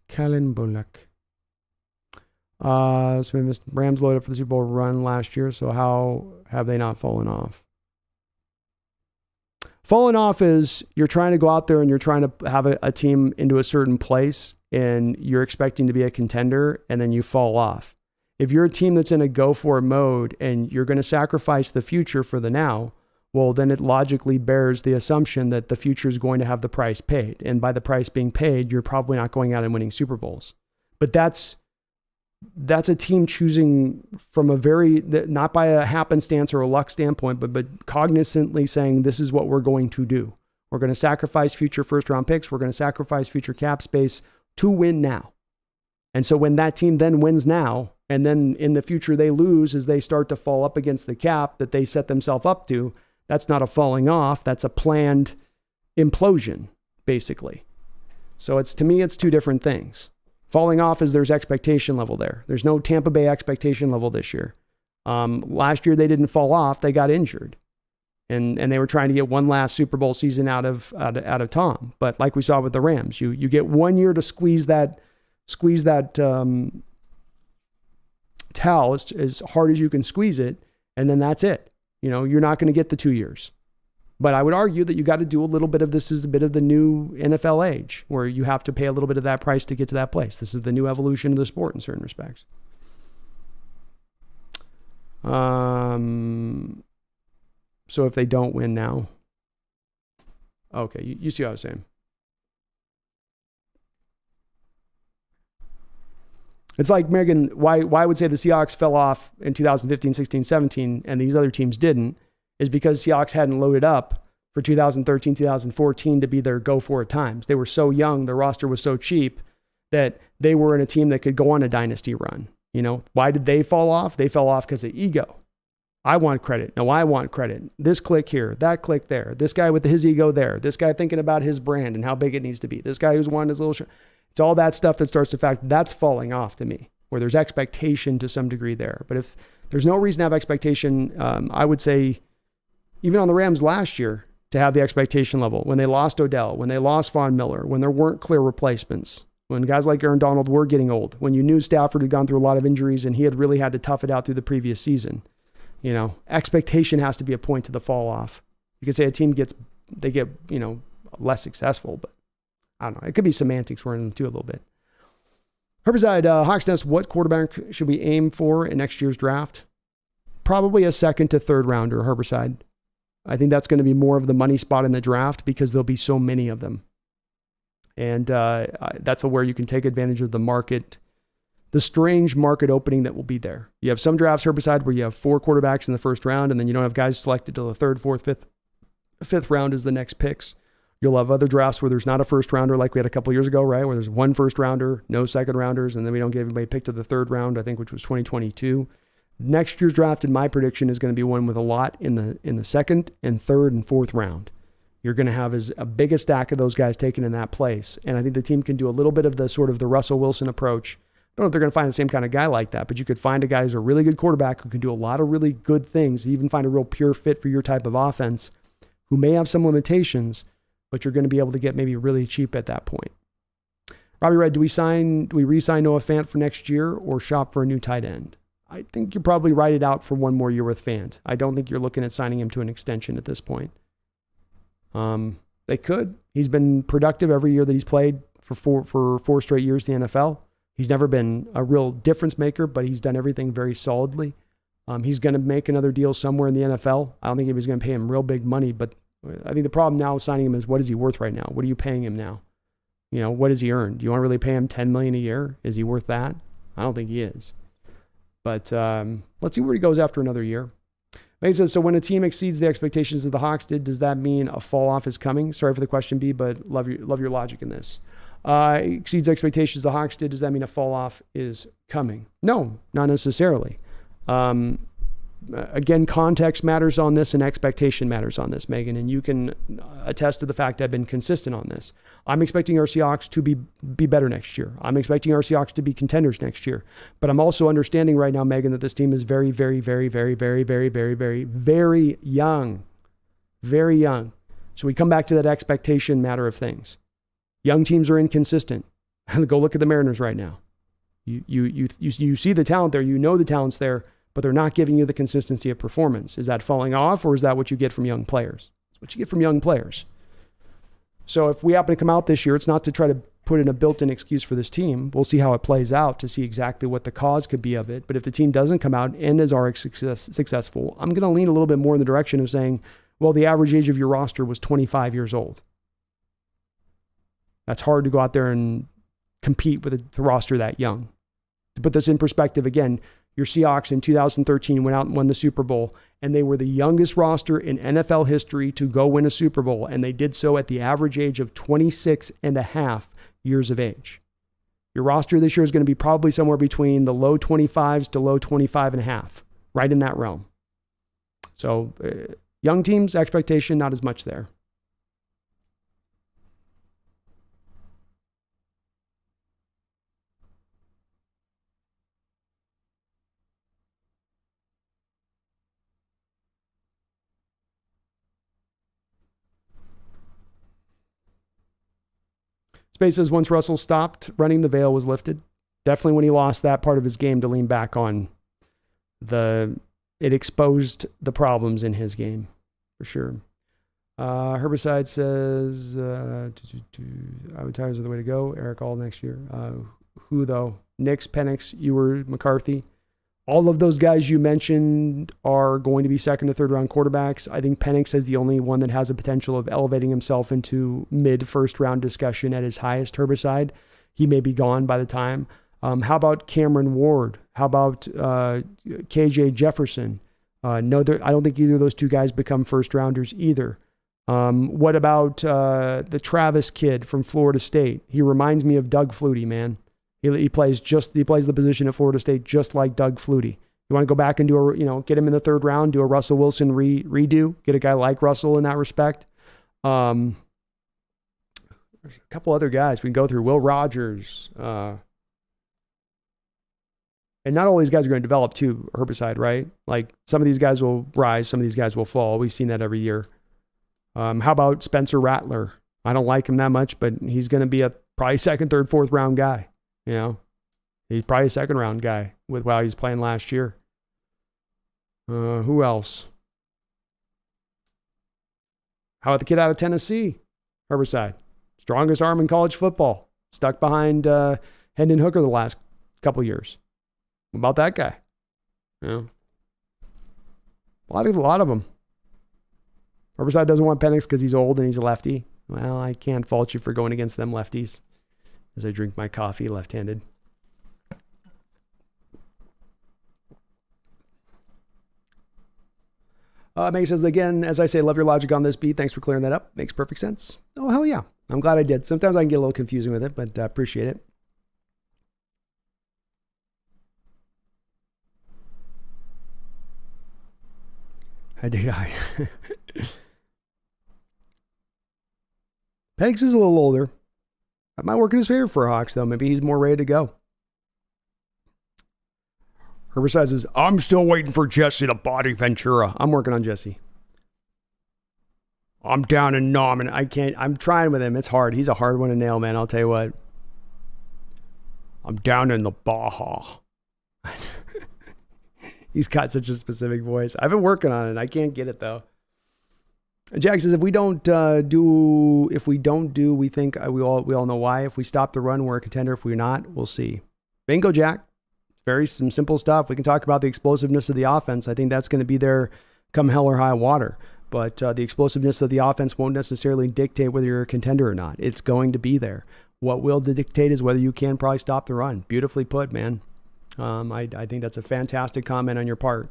Kalen Bullock. Rams loaded up for the Super Bowl run last year, so how have they not fallen off? Falling off is you're trying to go out there and you're trying to have a team into a certain place and you're expecting to be a contender and then you fall off. If you're a team that's in a go for it mode and you're going to sacrifice the future for the now, well, then it logically bears the assumption that the future is going to have the price paid. And by the price being paid, you're probably not going out and winning Super Bowls. But that's a team choosing from not by a happenstance or a luck standpoint, but cognizantly saying, this is what we're going to do. We're going to sacrifice future first-round picks. We're going to sacrifice future cap space to win now. And so when that team then wins now, and then in the future they lose as they start to fall up against the cap that they set themselves up to, that's not a falling off. That's a planned implosion, basically. So to me, it's two different things. Falling off is there's expectation level there. There's no Tampa Bay expectation level this year. Last year, they didn't fall off. They got injured. And they were trying to get one last Super Bowl season out of Tom. But like we saw with the Rams, you get 1 year to squeeze that towel as hard as you can squeeze it. And then that's it. You're not going to get the 2 years. But I would argue that you got to do a little bit of this is a bit of the new NFL age where you have to pay a little bit of that price to get to that place. This is the new evolution of the sport in certain respects. So if they don't win now, okay, you see what I was saying. It's like, Megan, why I would say the Seahawks fell off in 2015, 16, 17, and these other teams didn't, is because Seahawks hadn't loaded up for 2013, 2014 to be their go-for-it times. They were so young, their roster was so cheap that they were in a team that could go on a dynasty run. Why did they fall off? They fell off because of ego. I want credit. No, I want credit. This click here, that click there. This guy with his ego there. This guy thinking about his brand and how big it needs to be. This guy who's wanting his little It's all that stuff that starts to factor. That's falling off to me, where there's expectation to some degree there. But if there's no reason to have expectation, I would say even on the Rams last year to have the expectation level, when they lost Odell, when they lost Von Miller, when there weren't clear replacements, when guys like Aaron Donald were getting old, when you knew Stafford had gone through a lot of injuries and he had really had to tough it out through the previous season, expectation has to be a point to the fall off. You could say a team get less successful, but I don't know. It could be semantics. We're into a little bit. Herbicide, Hawks Nest, what quarterback should we aim for in next year's draft? Probably a second to third rounder, Herbicide. I think that's going to be more of the money spot in the draft because there'll be so many of them. And that's where you can take advantage of the market, the strange market opening that will be there. You have some drafts, Herbicide, where you have 4 quarterbacks in the first round, and then you don't have guys selected till the third, fourth, fifth round is the next picks. You'll have other drafts where there's not a first rounder like we had a couple years ago, right? Where there's 1 first rounder, no second rounders, and then we don't give anybody picked to the third round, I think, which was 2022. Next year's draft, in my prediction, is going to be one with a lot in the second and third and fourth round. You're going to have a big a stack of those guys taken in that place. And I think the team can do a little bit of the sort of the Russell Wilson approach. I don't know if they're going to find the same kind of guy like that, but you could find a guy who's a really good quarterback who can do a lot of really good things, even find a real pure fit for your type of offense, who may have some limitations, but you're going to be able to get maybe really cheap at that point. Robbie Red, do we re-sign Noah Fant for next year or shop for a new tight end? I think you probably write it out for one more year with Fant. I don't think you're looking at signing him to an extension at this point. They could. He's been productive every year that he's played for four straight years in the NFL. He's never been a real difference maker, but he's done everything very solidly. He's going to make another deal somewhere in the NFL. I don't think anybody's going to pay him real big money, but I think the problem now with signing him is, what is he worth right now? What are you paying him now? What does he earn? Do you want to really pay him $10 million a year? Is he worth that? I don't think he is. But let's see where he goes after another year. He says, so when a team exceeds the expectations of the Hawks did, does that mean a fall off is coming? Sorry for the question, B, but love your logic in this. Exceeds expectations the Hawks did, does that mean a fall off is coming? No, not necessarily. Again, context matters on this and expectation matters on this, Megan, and you can attest to the fact I've been consistent on this. I'm expecting our Seahawks to be better next year. I'm expecting our Seahawks to be contenders next year. But I'm also understanding right now, Megan, that this team is very, very, very, very, very, very, very, very, very young. Very young. So we come back to that expectation matter of things. Young teams are inconsistent. Go look at the Mariners right now. You see the talent there. You know the talent's there, but they're not giving you the consistency of performance. Is that falling off, or is that what you get from young players? It's what you get from young players. So if we happen to come out this year, it's not to try to put in a built-in excuse for this team. We'll see how it plays out to see exactly what the cause could be of it. But if the team doesn't come out and is successful, I'm going to lean a little bit more in the direction of saying, well, the average age of your roster was 25 years old. That's hard to go out there and compete with a roster that young. To put this in perspective, again, your Seahawks in 2013 went out and won the Super Bowl, and they were the youngest roster in NFL history to go win a Super Bowl, and they did so at the average age of 26 and a half years of age. Your roster this year is going to be probably somewhere between the low 25s to low 25 and a half, right in that realm. So young teams, expectation, not as much there. Space says, once Russell stopped running, the veil was lifted. Definitely when he lost that part of his game to lean back on it exposed the problems in his game for sure. Herbicide says, tires are the way to go. Eric all next year. Who though? Nix, Penix, Ewer, McCarthy. All of those guys you mentioned are going to be second to third round quarterbacks. I think Penix is the only one that has a potential of elevating himself into mid first round discussion at his highest. Herbicide. He may be gone by the time. How about Cameron Ward? How about KJ Jefferson? No, I don't think either of those two guys become first rounders either. What about the Travis kid from Florida State? He reminds me of Doug Flutie, man. He plays the position at Florida State just like Doug Flutie. You want to go back and get him in the third round, do a Russell Wilson redo, get a guy like Russell in that respect. There's a couple other guys we can go through. Will Rogers. And not all these guys are going to develop too, Herbicide, right? Like some of these guys will rise, some of these guys will fall. We've seen that every year. How about Spencer Rattler? I don't like him that much, but he's going to be a probably second, third, fourth round guy. He's probably a second round guy with how he's playing last year. Who else? How about the kid out of Tennessee? Herbicide. Strongest arm in college football. Stuck behind Hendon Hooker the last couple years. What about that guy? A lot of them. Herbicide doesn't want Penix because he's old and he's a lefty. Well, I can't fault you for going against them lefties as I drink my coffee left-handed. Meg says, again, as I say, love your logic on this beat. Thanks for clearing that up. Makes perfect sense. Oh, hell yeah. I'm glad I did. Sometimes I can get a little confusing with it, but I appreciate it. Penix is a little older. That might work in his favor for Hawks, though. Maybe he's more ready to go. Herbicide says, I'm still waiting for Jesse the Body Ventura. I'm working on Jesse. I'm down in Nom, and I'm trying with him. It's hard. He's a hard one to nail, man. I'll tell you what. I'm down in the Baja. He's got such a specific voice. I've been working on it. I can't get it, though. Jack says, if we don't do, we think we all know why. If we stop the run, we're a contender. If we're not, we'll see. Bingo, Jack. Some simple stuff. We can talk about the explosiveness of the offense. I think that's going to be there come hell or high water. But the explosiveness of the offense won't necessarily dictate whether you're a contender or not. It's going to be there. What will dictate is whether you can probably stop the run. Beautifully put, man. I think that's a fantastic comment on your part.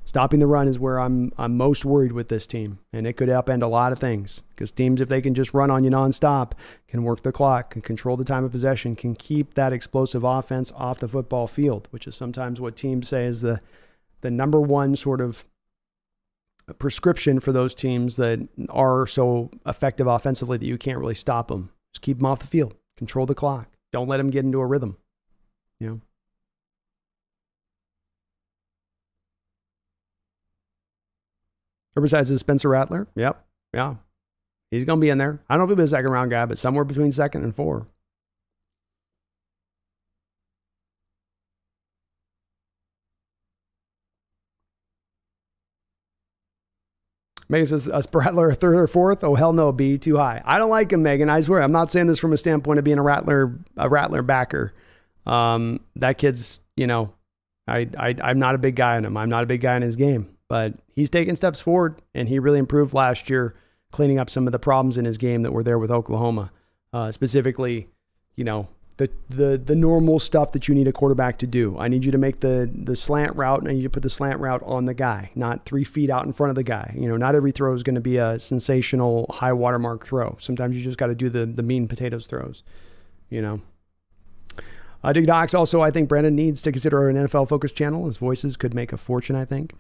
Stopping the run is where I'm most worried with this team, and it could upend a lot of things because teams, if they can just run on you nonstop, can work the clock, can control the time of possession, can keep that explosive offense off the football field, which is sometimes what teams say is the number one sort of prescription for those teams that are so effective offensively that you can't really stop them. Just keep them off the field, control the clock, don't let them get into a rhythm, Besides is Spencer Rattler. Yep. Yeah. He's going to be in there. I don't know if he'll be a second round guy, but somewhere between second and 4. Megan says, Rattler third or fourth? Oh, hell no, B, too high. I don't like him, Megan. I swear. I'm not saying this from a standpoint of being a Rattler backer. That kid's, I'm not a big guy on him. I'm not a big guy in his game. But he's taken steps forward, and he really improved last year, cleaning up some of the problems in his game that were there with Oklahoma. Specifically, the normal stuff that you need a quarterback to do. I need you to make the slant route, and I need you to put the slant route on the guy, not 3 feet out in front of the guy. Not every throw is going to be a sensational high watermark throw. Sometimes you just got to do the mean potatoes throws, Dig Docs also, I think Brandon needs to consider an NFL-focused channel. His voices could make a fortune, I think.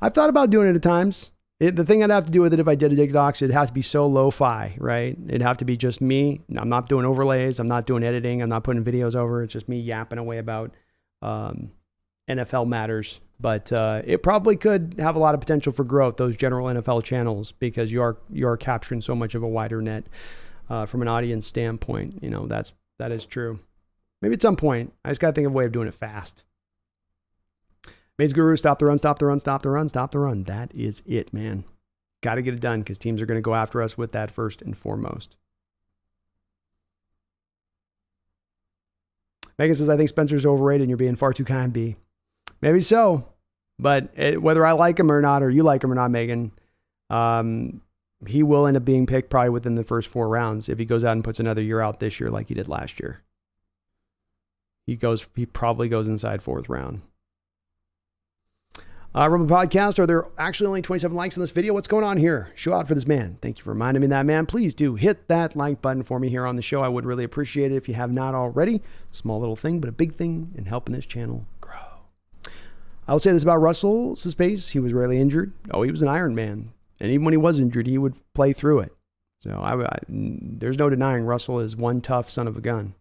I've thought about doing it at times. The thing I'd have to do with it if I did a Dig Docs, it'd have to be so lo-fi, right? It'd have to be just me. I'm not doing overlays. I'm not doing editing. I'm not putting videos over. It's just me yapping away about NFL matters. But it probably could have a lot of potential for growth, those general NFL channels, because you are capturing so much of a wider net from an audience standpoint. That is true. Maybe at some point, I just got to think of a way of doing it fast. Maze Guru, stop the run, stop the run, stop the run, stop the run. That is it, man. Got to get it done because teams are going to go after us with that first and foremost. Megan says, I think Spencer's overrated and you're being far too kind, B. Maybe so. But whether I like him or not, or you like him or not, Megan, he will end up being picked probably within the first 4 rounds if he goes out and puts another year out this year like he did last year. He probably goes inside 4th round. Rumble Podcast, are there actually only 27 likes in this video? What's going on here? Show out for this man. Thank you for reminding me of that, man. Please do hit that like button for me here on the show. I would really appreciate it if you have not already. Small little thing, but a big thing in helping this channel grow. I'll say this about Russell's space. He was rarely injured. Oh, he was an Iron Man. And even when he was injured, he would play through it. So there's no denying Russell is one tough son of a gun.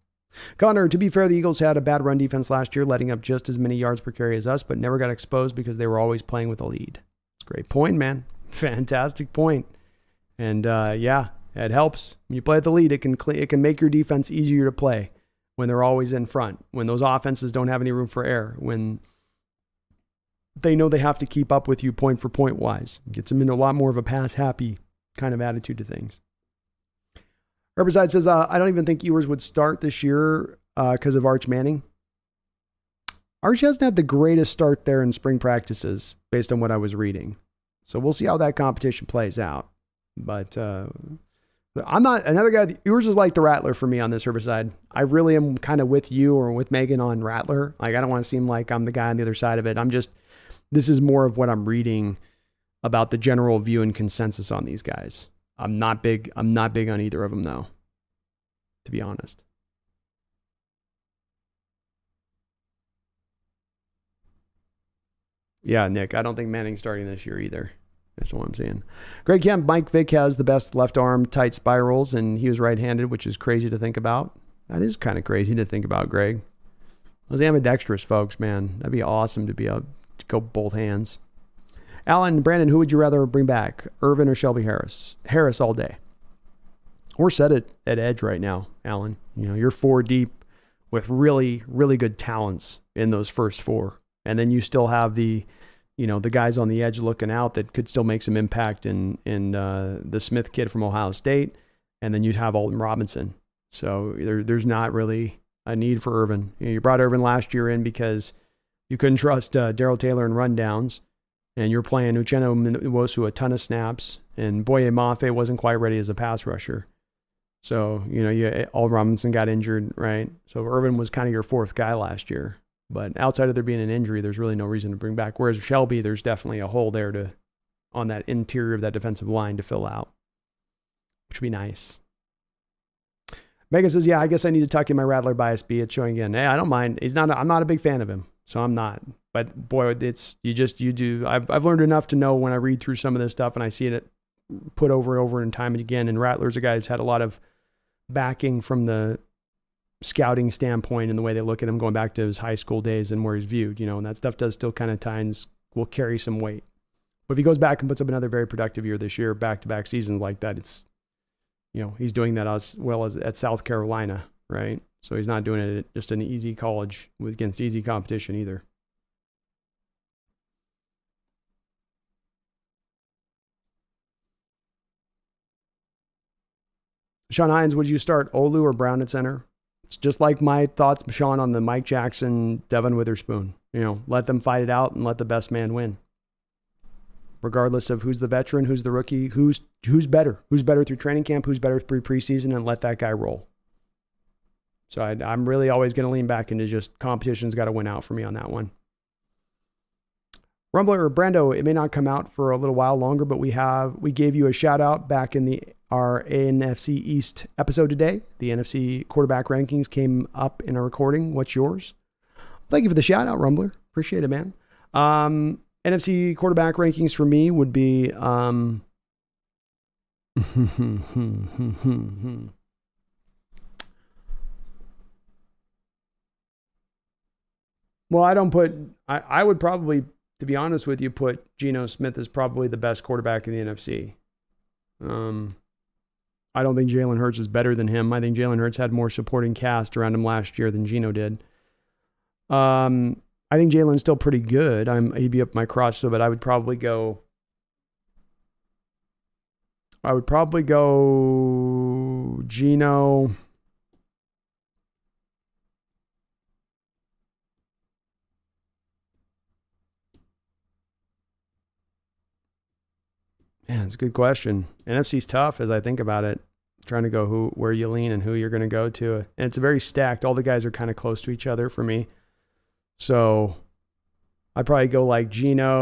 Connor, to be fair, the Eagles had a bad run defense last year, letting up just as many yards per carry as us, but never got exposed because they were always playing with a lead. It's a great point, man. Fantastic point. And yeah, it helps. When you play at the lead, it can make your defense easier to play when they're always in front, when those offenses don't have any room for error, when they know they have to keep up with you point for point wise. It gets them into a lot more of a pass-happy kind of attitude to things. Herbicide says, I don't even think Ewers would start this year because of Arch Manning. Arch hasn't had the greatest start there in spring practices based on what I was reading. So we'll see how that competition plays out. But I'm not another guy. Ewers is like the Rattler for me on this, Herbicide. I really am kind of with you or with Megan on Rattler. Like, I don't want to seem like I'm the guy on the other side of it. This is more of what I'm reading about the general view and consensus on these guys. I'm not big on either of them, though, to be honest. Yeah, Nick, I don't think Manning's starting this year either. That's what I'm saying. Greg Kemp, Mike Vick has the best left arm tight spirals, and he was right-handed, which is crazy to think about. That is kind of crazy to think about, Greg. Those ambidextrous folks, man. That'd be awesome to be able to go both hands. Alan, Brandon, who would you rather bring back, Irvin or Shelby Harris? Harris all day. We're set at edge right now, Alan. You know, you're 4 deep with really, really good talents in those first 4. And then you still have the guys on the edge looking out that could still make some impact in the Smith kid from Ohio State. And then you'd have Alton Robinson. So there's not really a need for Irvin. You brought Irvin last year in because you couldn't trust Darrell Taylor in rundowns. And you're playing Uchenna Nwosu a ton of snaps, and Boye Mafe wasn't quite ready as a pass rusher. So, Alton Robinson got injured, right? So Irvin was kind of your 4th guy last year. But outside of there being an injury, there's really no reason to bring back. Whereas Shelby, there's definitely a hole there on that interior of that defensive line to fill out, which would be nice. Megan says, yeah, I guess I need to tuck in my Rattler bias B. It's showing again. Hey, I don't mind. I'm not a big fan of him, so I'm not. But boy, you do. I've learned enough to know when I read through some of this stuff and I see it put over and over and time and again. And Rattler's a guy who's had a lot of backing from the scouting standpoint and the way they look at him going back to his high school days and where he's viewed, and that stuff does still kind of times will carry some weight. But if he goes back and puts up another very productive year this year, back-to-back seasons like that, it's, he's doing that as well as at South Carolina, right? So he's not doing it at just an easy college against easy competition either. Sean Hines, would you start Olu or Brown at center? It's just like my thoughts, Sean, on the Mike Jackson, Devin Witherspoon. Let them fight it out and let the best man win. Regardless of who's the veteran, who's the rookie, who's better. Who's better through training camp, who's better through preseason, and let that guy roll. So I'm really always going to lean back into just competition's got to win out for me on that one. Rumbler or Brando, it may not come out for a little while longer, but we gave you a shout out back in our NFC East episode today. The NFC quarterback rankings came up in a recording. What's yours? Thank you for the shout out, Rumbler. Appreciate it, man. NFC quarterback rankings for me would be well, I would probably, to be honest with you, put Geno Smith as probably the best quarterback in the NFC. I don't think Jalen Hurts is better than him. I think Jalen Hurts had more supporting cast around him last year than Geno did. I I think Jalen's still pretty good. He'd be up my cross, but I would probably go Gino. Man, it's a good question. NFC's tough as I think about it. Trying to go where you lean and who you're going to go to. And it's very stacked. All the guys are kind of close to each other for me. So I'd probably go like Gino,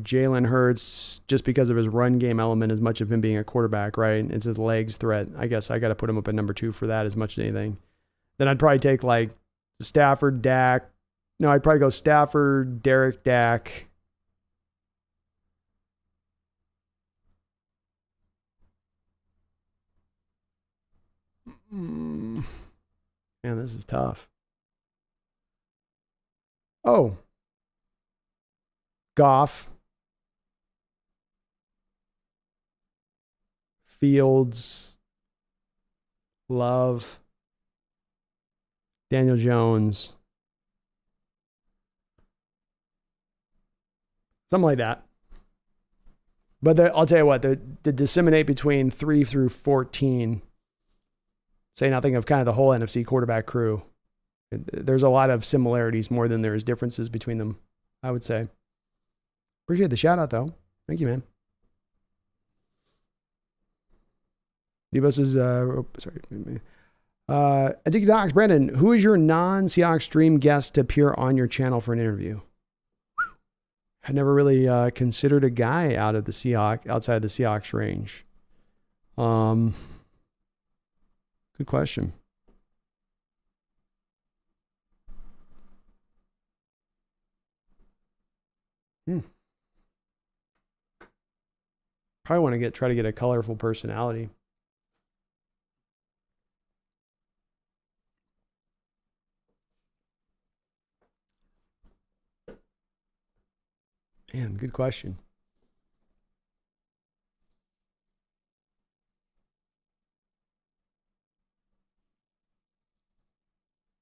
Jalen Hurts, just because of his run game element as much of him being a quarterback, right? It's his legs threat. I guess I got to put him up at number 2 for that as much as anything. Then I'd probably take like Stafford, Dak. No, I'd probably go Stafford, Derek, Dak. Man, this is tough. Oh. Goff. Fields. Love. Daniel Jones. Something like that. But I'll tell you what, the disseminate between 3 through 14, say nothing of kind of the whole NFC quarterback crew, there's a lot of similarities more than there's differences between them, I would say. Appreciate the shout out, though. Thank you, man. Debus is, sorry. I think Docs, Brandon, who is your non-Seahawks dream guest to appear on your channel for an interview? I never really considered a guy outside the Seahawks range. Good question. Probably want to try to get a colorful personality. Man, good question.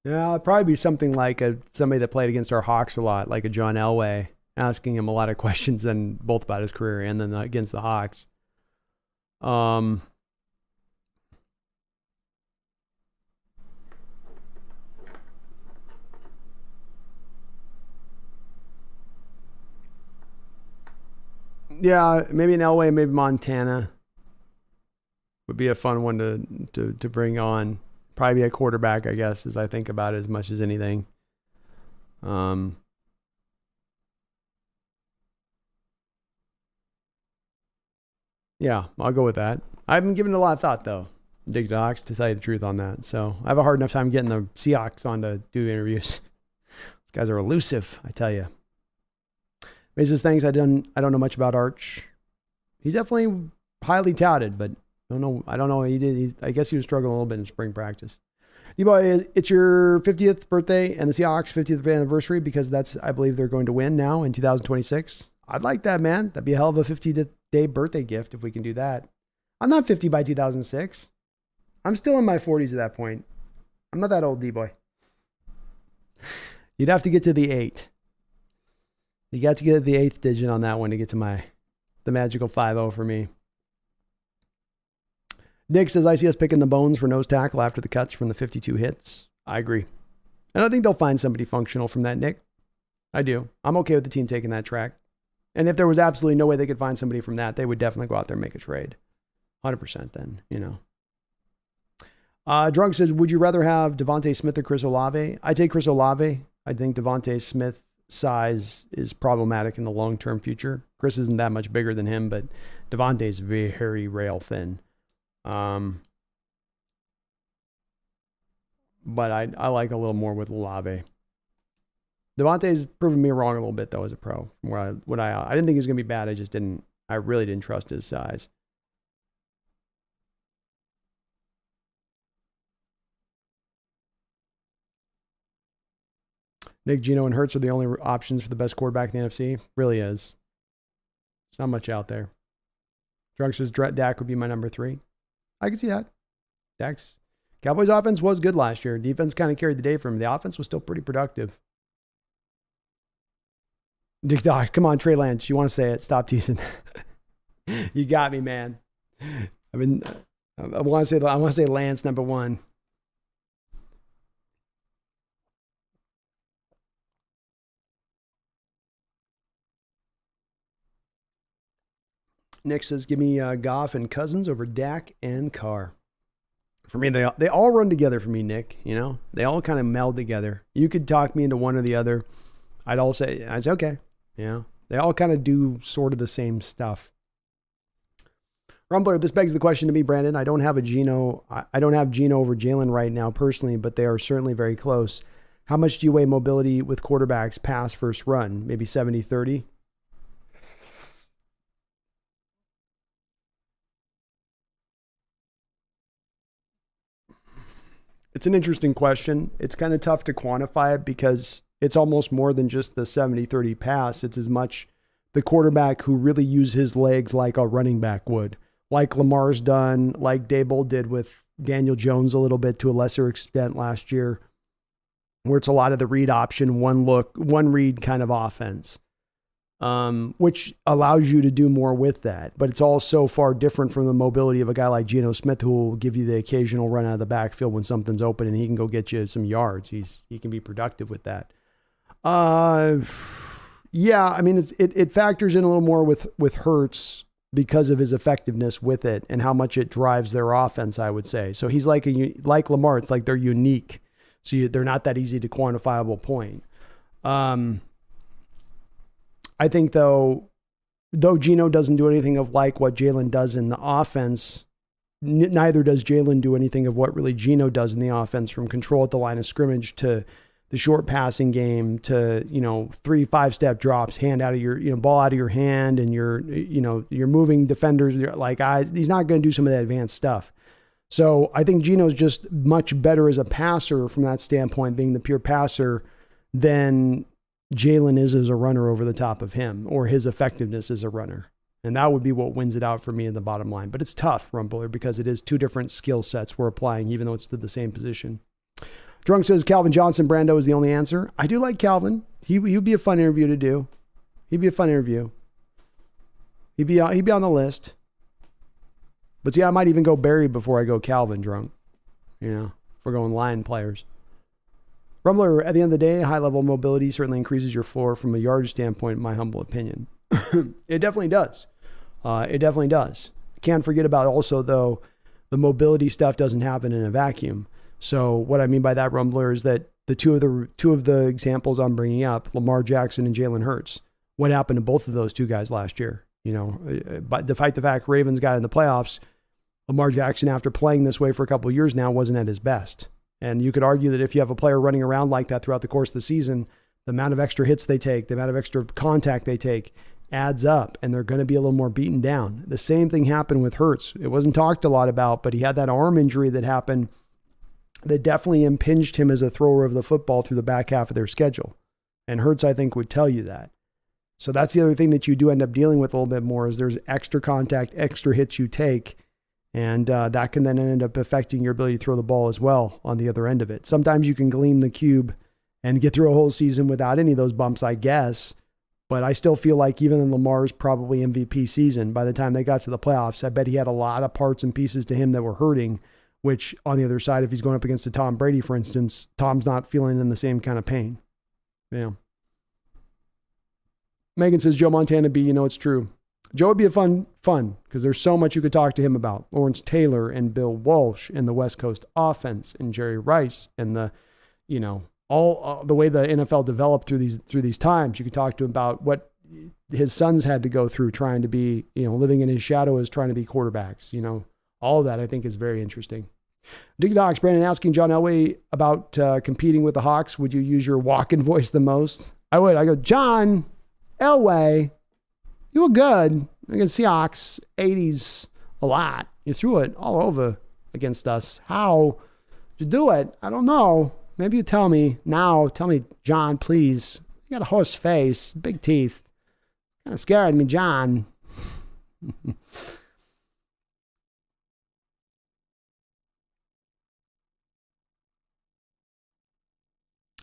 Yeah, it'd probably be something like somebody that played against our Hawks a lot, like a John Elway, asking him a lot of questions, then both about his career and then against the Hawks. Yeah, maybe an Elway, maybe Montana would be a fun one to bring on. Probably be a quarterback, I guess, as I think about it as much as anything. Yeah, I'll go with that. I haven't given it a lot of thought, though, Dig Docs, to tell you the truth on that. So I have a hard enough time getting the Seahawks on to do interviews. These guys are elusive, I tell you. Basis things I don't know much about Arch. He's definitely highly touted, but I don't know. I guess he was struggling a little bit in spring practice. D-Boy, it's your 50th birthday and the Seahawks 50th anniversary because I believe they're going to win now in 2026. I'd like that, man. That'd be a hell of a 50th day birthday gift if we can do that. I'm not 50 by 2006. I'm still in my 40s at that point. I'm not that old, D-Boy. You'd have to get to the 8. You got to get the 8th digit on that one to get to the magical 5-0 for me. Nick says, I see us picking the bones for nose tackle after the cuts from the 52 hits. I agree. I don't think they'll find somebody functional from that, Nick. I do. I'm okay with the team taking that track. And if there was absolutely no way they could find somebody from that, they would definitely go out there and make a trade. 100% then, Drunk says, would you rather have Devontae Smith or Chris Olave? I take Chris Olave. I think Devontae Smith size is problematic in the long-term future. Chris isn't that much bigger than him, but Devontae's very rail thin. But I like a little more with Olave. Devontae's proven me wrong a little bit though as a pro. I didn't think he was gonna be bad. I really didn't trust his size. Nick, Gino, and Hurts are the only options for the best quarterback in the NFC. Really is. There's not much out there. Drunk says Dak would be my number 3. I can see that. Dak's Cowboys offense was good last year. Defense kind of carried the day for him. The offense was still pretty productive. Dick Doc, come on, Trey Lance. You want to say it? Stop teasing. You got me, man. I want to say Lance number one. Nick says, give me Goff and Cousins over Dak and Carr. For me, they all run together for me, Nick. You know, they all kind of meld together. You could talk me into one or the other. I'd say, okay. You know, they all kind of do sort of the same stuff. Rumbler, this begs the question to me, Brandon. I don't have Geno over Jalen right now personally, but they are certainly very close. How much do you weigh mobility with quarterbacks pass versus run? Maybe 70-30? It's an interesting question. It's kind of tough to quantify it because it's almost more than just the 70-30 pass. It's as much the quarterback who really uses his legs like a running back would, like Lamar's done, like Daboll did with Daniel Jones a little bit to a lesser extent last year, where it's a lot of the read option, one look, one read kind of offense, which allows you to do more with that. But it's all so far different from the mobility of a guy like Geno Smith, who will give you the occasional run out of the backfield when something's open and he can go get you some yards. He can be productive with that. Yeah, I mean, it factors in a little more with Hurts because of his effectiveness with it and how much it drives their offense, I would say. So he's like Lamar. It's like they're unique. So they're not that easy to quantifiable point. I think though Geno doesn't do anything of like what Jalen does in the offense, neither does Jalen do anything of what really Geno does in the offense, from control at the line of scrimmage to the short passing game to, 3-5 step drops, hand out of your, ball out of your hand, and you're moving defenders like eyes. He's not going to do some of that advanced stuff. So I think Geno's just much better as a passer from that standpoint, being the pure passer, than Jalen is as a runner over the top of him, or his effectiveness as a runner. And that would be what wins it out for me in the bottom line. But it's tough, Rumbler, because it is two different skill sets we're applying, even though it's to the same position. Drunk says Calvin Johnson Brando is the only answer. I do like Calvin. He would be a fun interview to do. He'd be a fun interview. He'd be on the list. But see, I might even go Barry before I go Calvin, Drunk. If we're going line players. Rumbler, at the end of the day, high-level mobility certainly increases your floor from a yardage standpoint, in my humble opinion. It definitely does. It definitely does. Can't forget about also, though, the mobility stuff doesn't happen in a vacuum. So what I mean by that, Rumbler, is that the two of the examples I'm bringing up, Lamar Jackson and Jalen Hurts, what happened to both of those two guys last year? But despite the fact Ravens got in the playoffs, Lamar Jackson, after playing this way for a couple of years now, wasn't at his best. And you could argue that if you have a player running around like that throughout the course of the season, the amount of extra hits they take, the amount of extra contact they take adds up, and they're going to be a little more beaten down. The same thing happened with Hurts. It wasn't talked a lot about, but he had that arm injury that happened that definitely impinged him as a thrower of the football through the back half of their schedule. And Hurts, I think, would tell you that. So that's the other thing that you do end up dealing with a little bit more, is there's extra contact, extra hits you take, and that can then end up affecting your ability to throw the ball as well on the other end of it. Sometimes you can gleam the cube and get through a whole season without any of those bumps, I guess. But I still feel like even in Lamar's probably MVP season, by the time they got to the playoffs, I bet he had a lot of parts and pieces to him that were hurting, which on the other side, if he's going up against a Tom Brady, for instance, Tom's not feeling in the same kind of pain. Yeah. Megan says, Joe Montana B, it's true. Joe would be a fun, because there's so much you could talk to him about. Lawrence Taylor and Bill Walsh and the West Coast offense and Jerry Rice and the, all the way the NFL developed through these times. You could talk to him about what his sons had to go through trying to be, living in his shadow as trying to be quarterbacks. All of that I think is very interesting. Dick Docs, Brandon asking John Elway about competing with the Hawks. Would you use your walk-in voice the most? I would. I go, John Elway, you were good against Seahawks 80s a lot. You threw it all over against us. How did you do it? I don't know. Maybe you tell me now. Tell me, John, please. You got a horse face, big teeth. Kind of scared me, John.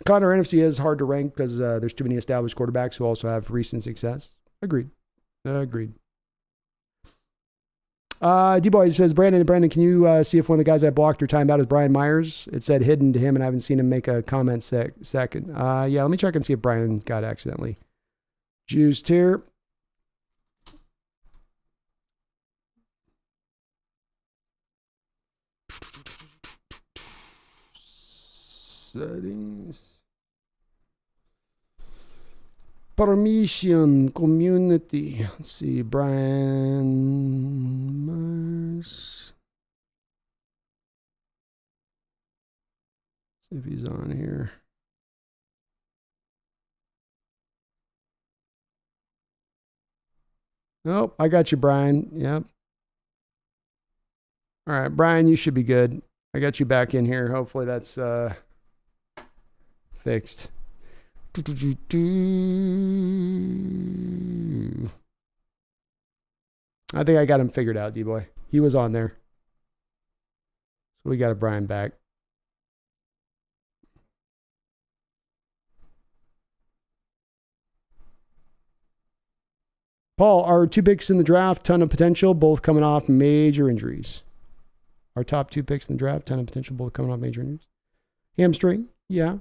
Connor, NFC is hard to rank because there's too many established quarterbacks who also have recent success. Agreed. D-Boy says, Brandon, can you see if one of the guys I blocked or timed out is Brian Myers? It said hidden to him, and I haven't seen him make a comment second. Yeah, let me check and see if Brian got accidentally juiced here. Settings. Permission, community. Let's see, Brian Myers. See if he's on here. Nope, I got you, Brian. Yep. All right, Brian, you should be good. I got you back in here. Hopefully that's fixed. I think I got him figured out, D-Boy. He was on there. So we got a Brian back. Paul, our 2 picks in the draft, ton of potential, both coming off major injuries. Our top 2 picks in the draft, ton of potential, both coming off major injuries. Hamstring, yeah.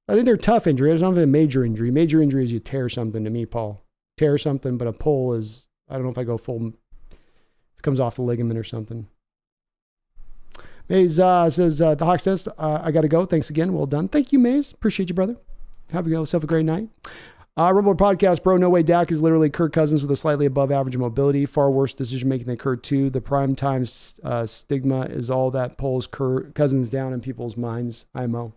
I think they're tough injuries. It's not a major injury. Major injury is you tear something to me, Paul. Tear something, but a pull is, I don't know if I go full, it comes off the ligament or something. Maze says, the TheSeahawksNest, I got to go. Thanks again. Well done. Thank you, Maze. Appreciate you, brother. Have yourself a great night. Rumble Podcast, bro. No way Dak is literally Kirk Cousins with a slightly above average mobility. Far worse decision making than Kirk 2. The prime time stigma is all that pulls Cousins down in people's minds. IMO.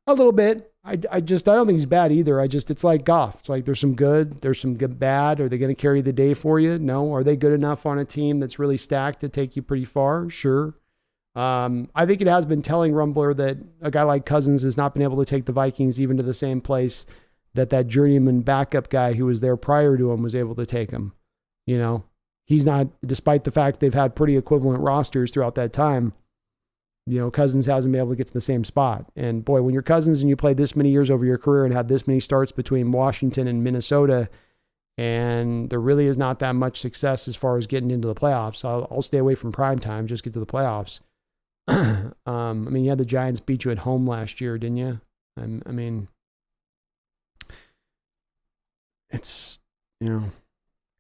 A little bit. I don't think he's bad either. It's like Goff. It's like there's some good, there's some good bad. Are they going to carry the day for you? No. Are they good enough on a team that's really stacked to take you pretty far? Sure. I think it has been telling Rumbler that a guy like Cousins has not been able to take the Vikings even to the same place that journeyman backup guy who was there prior to him was able to take him. You know, he's not, despite the fact they've had pretty equivalent rosters throughout that time, you know, Cousins hasn't been able to get to the same spot. And boy, when you're Cousins and you play this many years over your career and have this many starts between Washington and Minnesota, and there really is not that much success as far as getting into the playoffs. I'll stay away from prime time, just get to the playoffs. I mean, you had the Giants beat you at home last year, didn't you? I mean, it's, you know,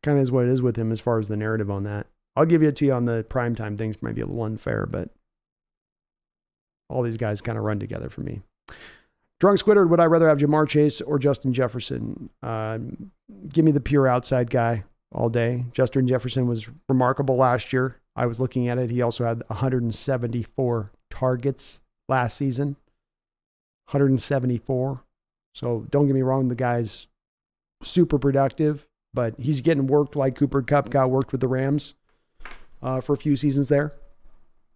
kind of is what it is with him as far as the narrative on that. I'll give it to you on the primetime things, might be a little unfair, but all these guys kind of run together for me. Drunk Squidward, would I rather have Jamar Chase or Justin Jefferson? Give me the pure outside guy all day. Justin Jefferson was remarkable last year. I was looking at it. He also had 174 targets last season. 174. So don't get me wrong, the guy's super productive, but he's getting worked like Cooper Kupp got worked with the Rams for a few seasons there.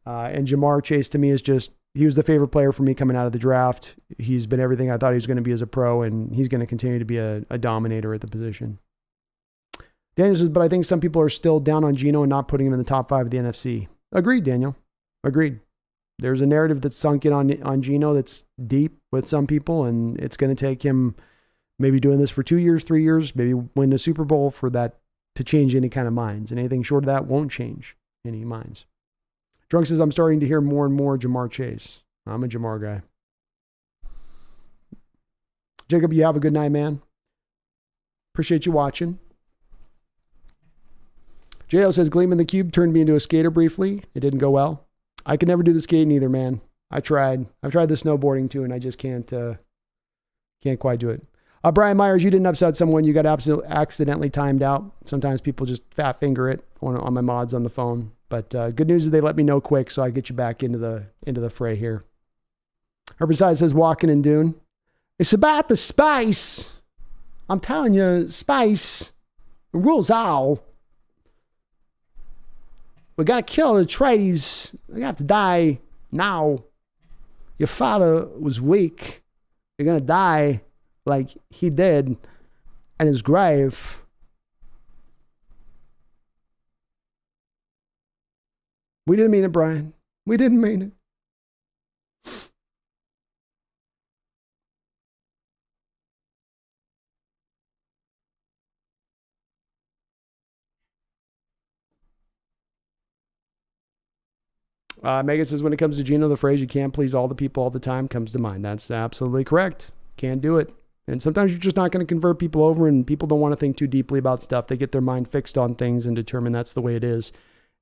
And Jamar Chase to me is just, he was the favorite player for me coming out of the draft. He's been everything I thought he was going to be as a pro, and he's going to continue to be a dominator at the position. Daniel says, but I think some people are still down on Geno and not putting him in the top 5 of the NFC. Agreed, Daniel. Agreed. There's a narrative that's sunk in on Geno that's deep with some people, and it's going to take him maybe doing this for 2 years, 3 years, maybe win the Super Bowl for that to change any kind of minds. And anything short of that won't change any minds. Drunk says, I'm starting to hear more and more Jamar Chase. I'm a Jamar guy. Jacob, you have a good night, man. Appreciate you watching. J.O. says, Gleam in the Cube turned me into a skater briefly. It didn't go well. I could never do the skating either, man. I've tried the snowboarding too, and I just can't quite do it. Brian Myers, you didn't upset someone. You got accidentally timed out. Sometimes people just fat finger it on my mods on the phone. But good news is they let me know quick, so I get you back into the fray here. Herbicide says, walking in Dune. It's about the spice. I'm telling you, spice rules all. We got to kill the Atreides. They have to die now. Your father was weak. You're going to die like he did in his grave. We didn't mean it, Brian. We didn't mean it. Megan says, when it comes to Geno, the phrase, you can't please all the people all the time, comes to mind. That's absolutely correct. Can't do it. And sometimes you're just not going to convert people over, and people don't want to think too deeply about stuff. They get their mind fixed on things and determine that's the way it is.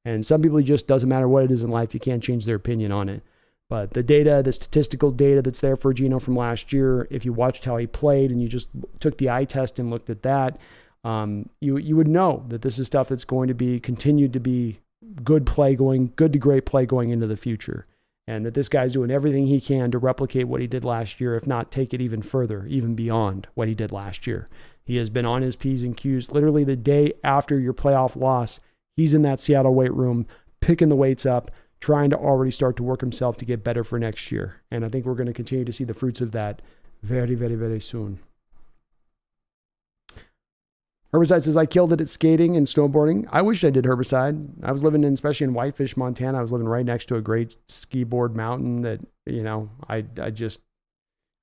And some people, it just doesn't matter what it is in life. You can't change their opinion on it. But the data, the statistical data that's there for Geno from last year, if you watched how he played and you just took the eye test and looked at that, you would know that this is stuff that's going to be continued to be good to great play going into the future. And that this guy's doing everything he can to replicate what he did last year, if not take it even further, even beyond what he did last year. He has been on his P's and Q's. Literally the day after your playoff loss, he's in that Seattle weight room, picking the weights up, trying to already start to work himself to get better for next year. And I think we're going to continue to see the fruits of that very, very, very soon. Herbicide says, I killed it at skating and snowboarding. I wish I did herbicide. I was living especially in Whitefish, Montana. I was living right next to a great ski board mountain that,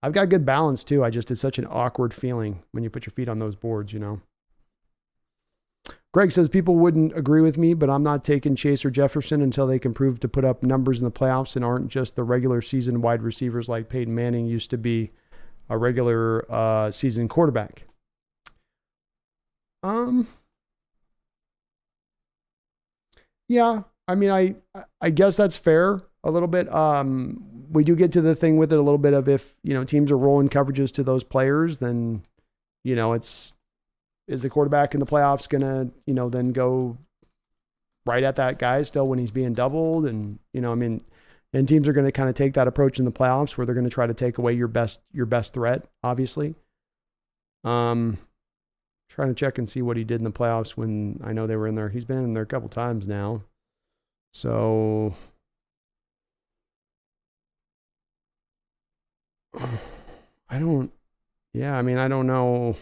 I've got good balance too. It's such an awkward feeling when you put your feet on those boards, Greg says, people wouldn't agree with me, but I'm not taking Chase or Jefferson until they can prove to put up numbers in the playoffs and aren't just the regular season wide receivers like Peyton Manning used to be a regular season quarterback. Yeah, I guess that's fair a little bit. We do get to the thing with it a little bit of if, teams are rolling coverages to those players, then, is the quarterback in the playoffs going to, then go right at that guy still when he's being doubled? And, and teams are going to kind of take that approach in the playoffs where they're going to try to take away your best threat, obviously. Trying to check and see what he did in the playoffs when I know they were in there. He's been in there a couple times now. So I don't know.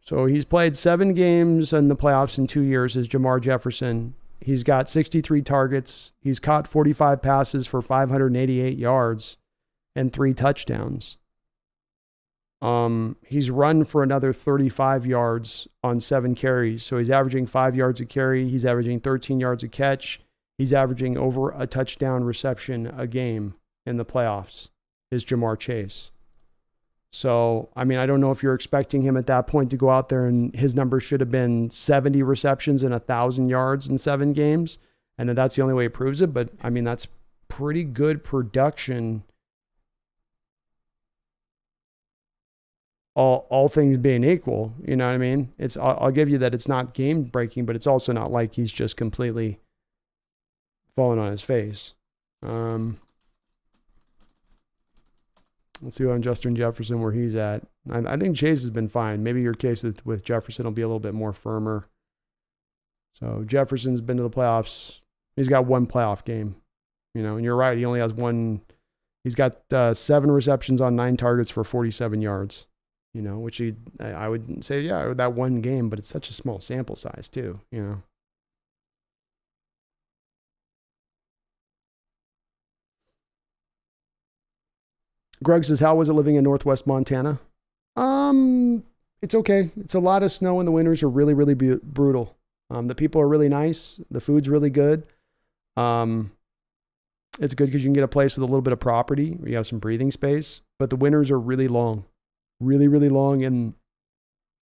So he's played 7 games in the playoffs in 2 years as Jamar Jefferson. He's got 63 targets. He's caught 45 passes for 588 yards and 3 touchdowns. He's run for another 35 yards on 7 carries. So he's averaging 5 yards a carry. He's averaging 13 yards a catch. He's averaging over a touchdown reception a game in the playoffs, is Jamar Chase. So, I don't know if you're expecting him at that point to go out there and his numbers should have been 70 receptions and 1,000 yards in 7 games. And then that's the only way it proves it. But that's pretty good production. All things being equal, you know what I mean? I'll give you that it's not game breaking, but it's also not like he's just completely falling on his face. Let's see on Justin Jefferson where he's at. I think Chase has been fine. Maybe your case with Jefferson will be a little bit more firmer. So Jefferson's been to the playoffs. He's got 1 playoff game, and you're right. He only has 1. He's got 7 receptions on 9 targets for 47 yards. Which I would say, yeah, that 1 game, but it's such a small sample size too, Greg says, how was it living in Northwest Montana? It's okay. It's a lot of snow and the winters are really, really brutal. The people are really nice. The food's really good. It's good because you can get a place with a little bit of property where you have some breathing space, but the winters are really long. Really, really long, and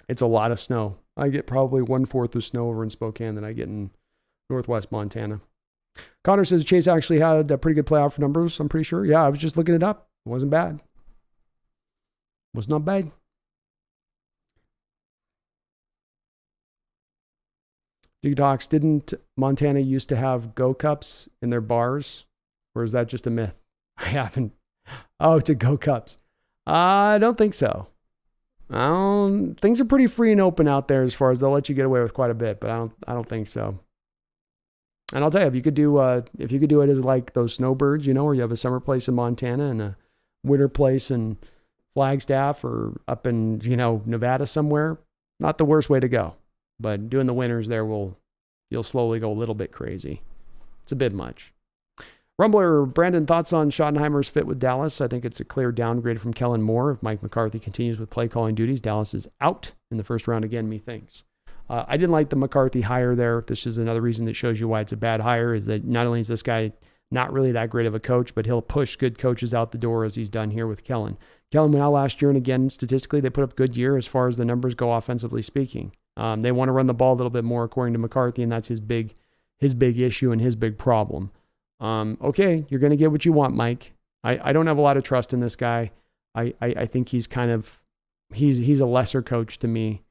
it's a lot of snow. I get probably 1/4 of snow over in Spokane than I get in Northwest Montana. Connor says Chase actually had pretty good playoff numbers, I'm pretty sure. Yeah, I was just looking it up. It wasn't bad. It was not bad. Detox, didn't Montana used to have Go Cups in their bars? Or is that just a myth? I haven't. Oh, to Go Cups. I don't think so. Things are pretty free and open out there as far as they'll let you get away with quite a bit, but I don't think so. And I'll tell you, if you could do it as like those snowbirds, where you have a summer place in Montana and a winter place in Flagstaff or up in, Nevada somewhere, not the worst way to go. But doing the winters there you'll slowly go a little bit crazy. It's a bit much. Rumbler, Brandon, thoughts on Schottenheimer's fit with Dallas? I think it's a clear downgrade from Kellen Moore. If Mike McCarthy continues with play calling duties, Dallas is out in the first round again, methinks. I didn't like the McCarthy hire there. This is another reason that shows you why it's a bad hire, is that not only is this guy not really that great of a coach, but he'll push good coaches out the door as he's done here with Kellen. Kellen went out last year, and again, statistically, they put up a good year as far as the numbers go offensively speaking. They want to run the ball a little bit more, according to McCarthy, and that's his big issue and his big problem. Okay, you're going to get what you want, Mike. I don't have a lot of trust in this guy. I think he's he's a lesser coach to me.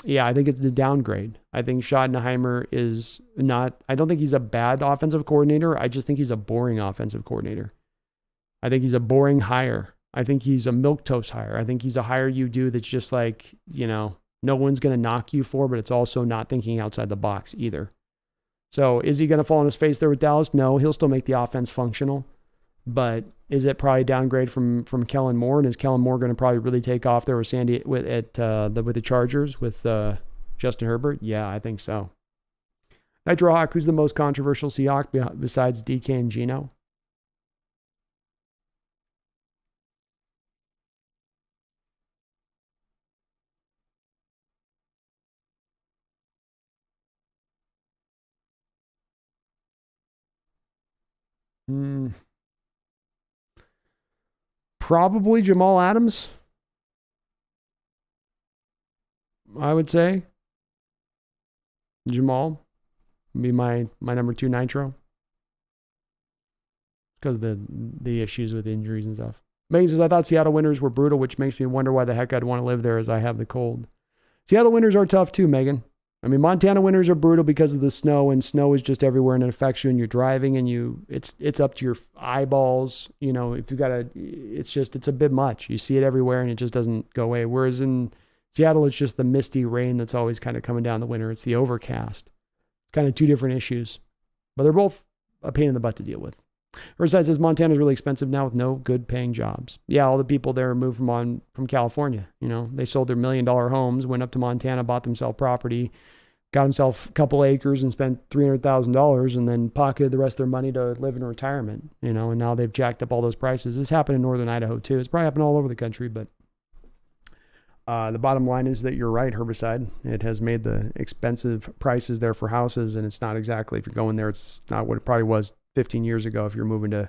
Yeah, I think it's a downgrade. I think Schottenheimer is not, I don't think he's a bad offensive coordinator. I just think he's a boring offensive coordinator. I think he's a boring hire. I think he's a milquetoast hire. I think he's a hire you do that's just like, no one's going to knock you for, but it's also not thinking outside the box either. So is he going to fall on his face there with Dallas? No, he'll still make the offense functional. But is it probably a downgrade from Kellen Moore? And is Kellen Moore going to probably really take off there with Sandy with the Chargers with Justin Herbert? Yeah, I think so. Nitro Hawk, who's the most controversial Seahawk besides DK and Geno? Probably Jamal Adams, I would say. Jamal would be my number 2 Nitro. Because of the issues with injuries and stuff. Megan says, I thought Seattle winters were brutal, which makes me wonder why the heck I'd want to live there as I have the cold. Seattle winters are tough too, Megan. I mean, Montana winters are brutal because of the snow, and snow is just everywhere and it affects you, and you're driving and it's up to your eyeballs. If you it's a bit much. You see it everywhere and it just doesn't go away. Whereas in Seattle, it's just the misty rain that's always kind of coming down the winter. It's the overcast. It's kind of two different issues, but they're both a pain in the butt to deal with. Riverside says Montana's really expensive now with no good paying jobs. Yeah, all the people there moved from California. They sold their $1 million homes, went up to Montana, bought themselves property, got himself a couple acres and spent $300,000 and then pocketed the rest of their money to live in retirement, and now they've jacked up all those prices. This happened in northern Idaho too. It's probably happened all over the country, but the bottom line is that you're right, Herbicide. It has made the expensive prices there for houses, and it's not exactly, if you're going there, it's not what it probably was 15 years ago if you're moving to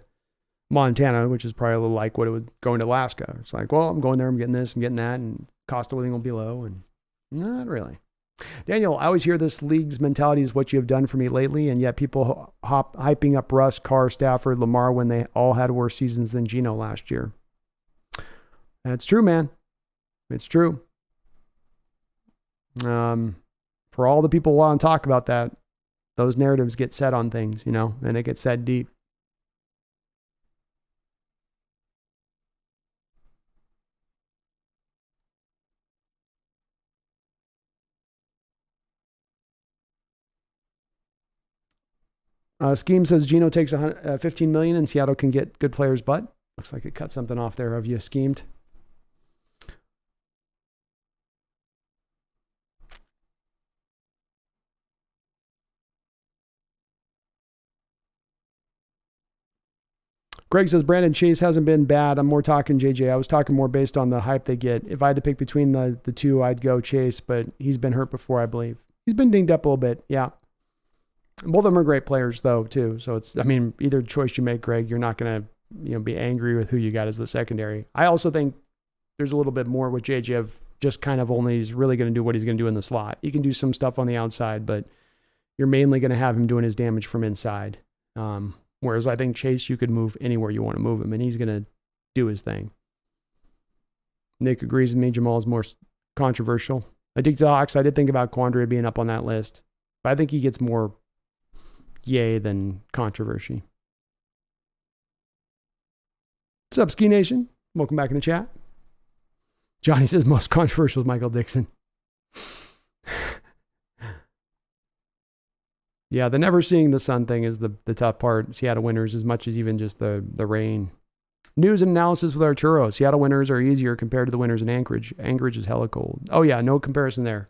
Montana, which is probably a little like what it would going to Alaska. It's like, well, I'm going there, I'm getting this, I'm getting that, and cost of living will be low, and not really. Daniel, I always hear this league's mentality is what you have done for me lately, and yet people hyping up Russ, Carr, Stafford, Lamar when they all had worse seasons than Geno last year. That's true, man. It's true. For all the people who want to talk about that, those narratives get set on things, and they get set deep. Scheme says Geno takes $15 million and Seattle can get good players, but looks like it cut something off there. Have you schemed? Greg says Brandon Chase hasn't been bad. I'm more talking JJ. I was talking more based on the hype they get. If I had to pick between the two, I'd go Chase, but he's been hurt before, I believe. He's been dinged up a little bit. Yeah. Both of them are great players though, too. So either choice you make, Greg, you're not going to, be angry with who you got as the secondary. I also think there's a little bit more with JJ of just kind of only he's really going to do what he's going to do in the slot. He can do some stuff on the outside, but you're mainly going to have him doing his damage from inside. Whereas I think Chase, you could move anywhere you want to move him, and he's going to do his thing. Nick agrees with me. Jamal is more controversial. I dig the Hawks. I did think about Quandre being up on that list, but I think he gets more yay than controversy. What's up, Ski Nation? Welcome back in the chat. Johnny says most controversial is Michael Dixon. Yeah, the never seeing the sun thing is the tough part. Seattle winters as much as even just the rain. News and analysis with Arturo. Seattle winters are easier compared to the winters in Anchorage. Anchorage is hella cold. Oh yeah, no comparison there.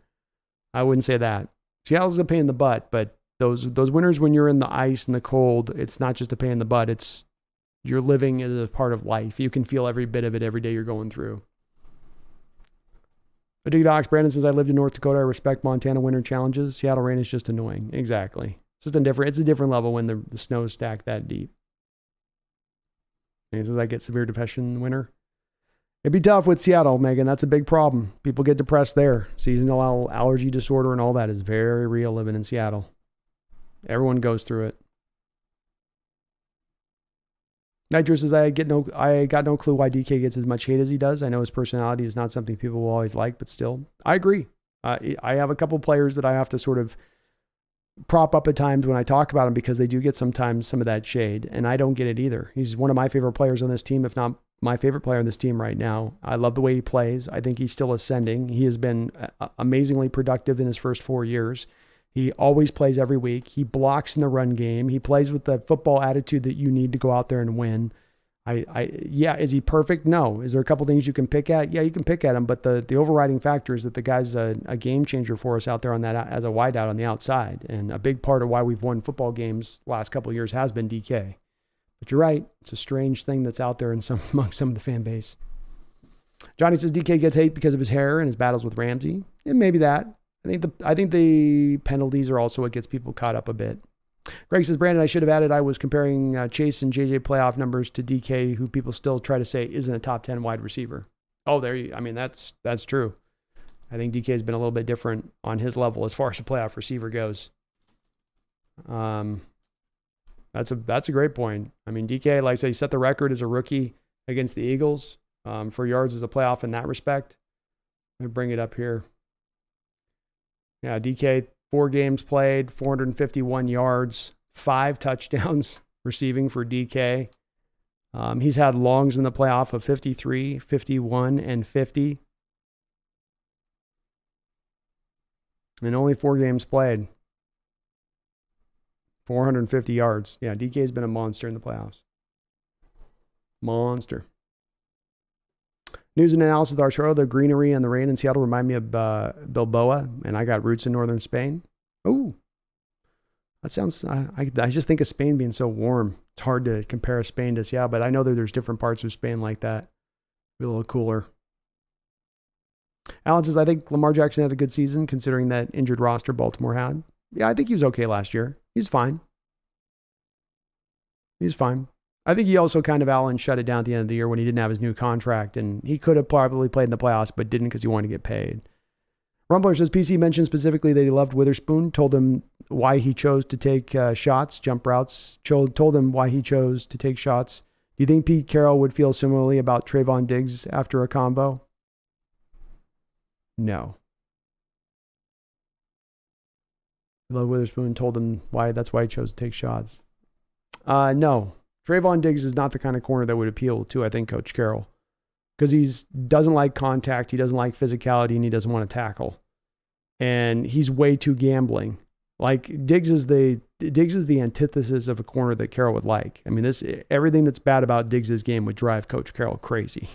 I wouldn't say that. Seattle's a pain in the butt, but those winters when you're in the ice and the cold, it's not just a pain in the butt. It's you're living as a part of life. You can feel every bit of it every day you're going through. Dig Docs, Brandon says, I lived in North Dakota. I respect Montana winter challenges. Seattle rain is just annoying. Exactly. It's a different level when the snow is stacked that deep. And he says, I get severe depression in the winter. It'd be tough with Seattle, Megan. That's a big problem. People get depressed there. Seasonal allergy disorder and all that is very real living in Seattle. Everyone goes through it. Nitro says, I got no clue why DK gets as much hate as he does. I know his personality is not something people will always like, but still, I agree. I have a couple players that I have to sort of prop up at times when I talk about him because they do get sometimes some of that shade, and I don't get it either. He's one of my favorite players on this team, if not my favorite player on this team right now. I love the way he plays. I think he's still ascending. He has been amazingly productive in his first 4 years. He always plays every week. He blocks in the run game. He plays with the football attitude that you need to go out there and win. Yeah, is he perfect? No. Is there a couple things you can pick at? Yeah, you can pick at him, but the overriding factor is that the guy's a game changer for us out there on that as a wideout on the outside. And a big part of why we've won football games the last couple of years has been DK. But you're right. It's a strange thing that's out there among some of the fan base. Johnny says DK gets hate because of his hair and his battles with Ramsey. And maybe that. I think the penalties are also what gets people caught up a bit. Greg says, Brandon, I should have added I was comparing Chase and JJ playoff numbers to DK, who people still try to say isn't a top 10 wide receiver. Oh, that's true. I think DK has been a little bit different on his level as far as a playoff receiver goes. That's a great point. I mean, DK, like I say, he set the record as a rookie against the Eagles for yards as a playoff in that respect. Let me bring it up here. Yeah, DK, 4 games played, 451 yards, 5 touchdowns receiving for DK. He's had longs in the playoff of 53, 51, and 50. And only 4 games played. 450 yards. Yeah, DK's been a monster in the playoffs. Monster. News and analysis with our show. The greenery and the rain in Seattle remind me of Bilboa, and I got roots in northern Spain. Oh, that sounds, I just think of Spain being so warm. It's hard to compare Spain to Seattle, but I know that there's different parts of Spain like that. Be a little cooler. Alan says, I think Lamar Jackson had a good season considering that injured roster Baltimore had. Yeah, I think he was okay last year. He's fine. I think he also kind of, Alan, shut it down at the end of the year when he didn't have his new contract, and he could have probably played in the playoffs, but didn't because he wanted to get paid. Rumbler says, PC mentioned specifically that he loved Witherspoon, told him why he chose to take shots, jump routes, told him why he chose to take shots. Do you think Pete Carroll would feel similarly about Trayvon Diggs after a combo? No. Love Witherspoon, told him that's why he chose to take shots. No. Trayvon Diggs is not the kind of corner that would appeal to, I think, Coach Carroll. Because he doesn't like contact, he doesn't like physicality, and he doesn't want to tackle. And he's way too gambling. Like, Diggs is the antithesis of a corner that Carroll would like. I mean, everything that's bad about Diggs' game would drive Coach Carroll crazy.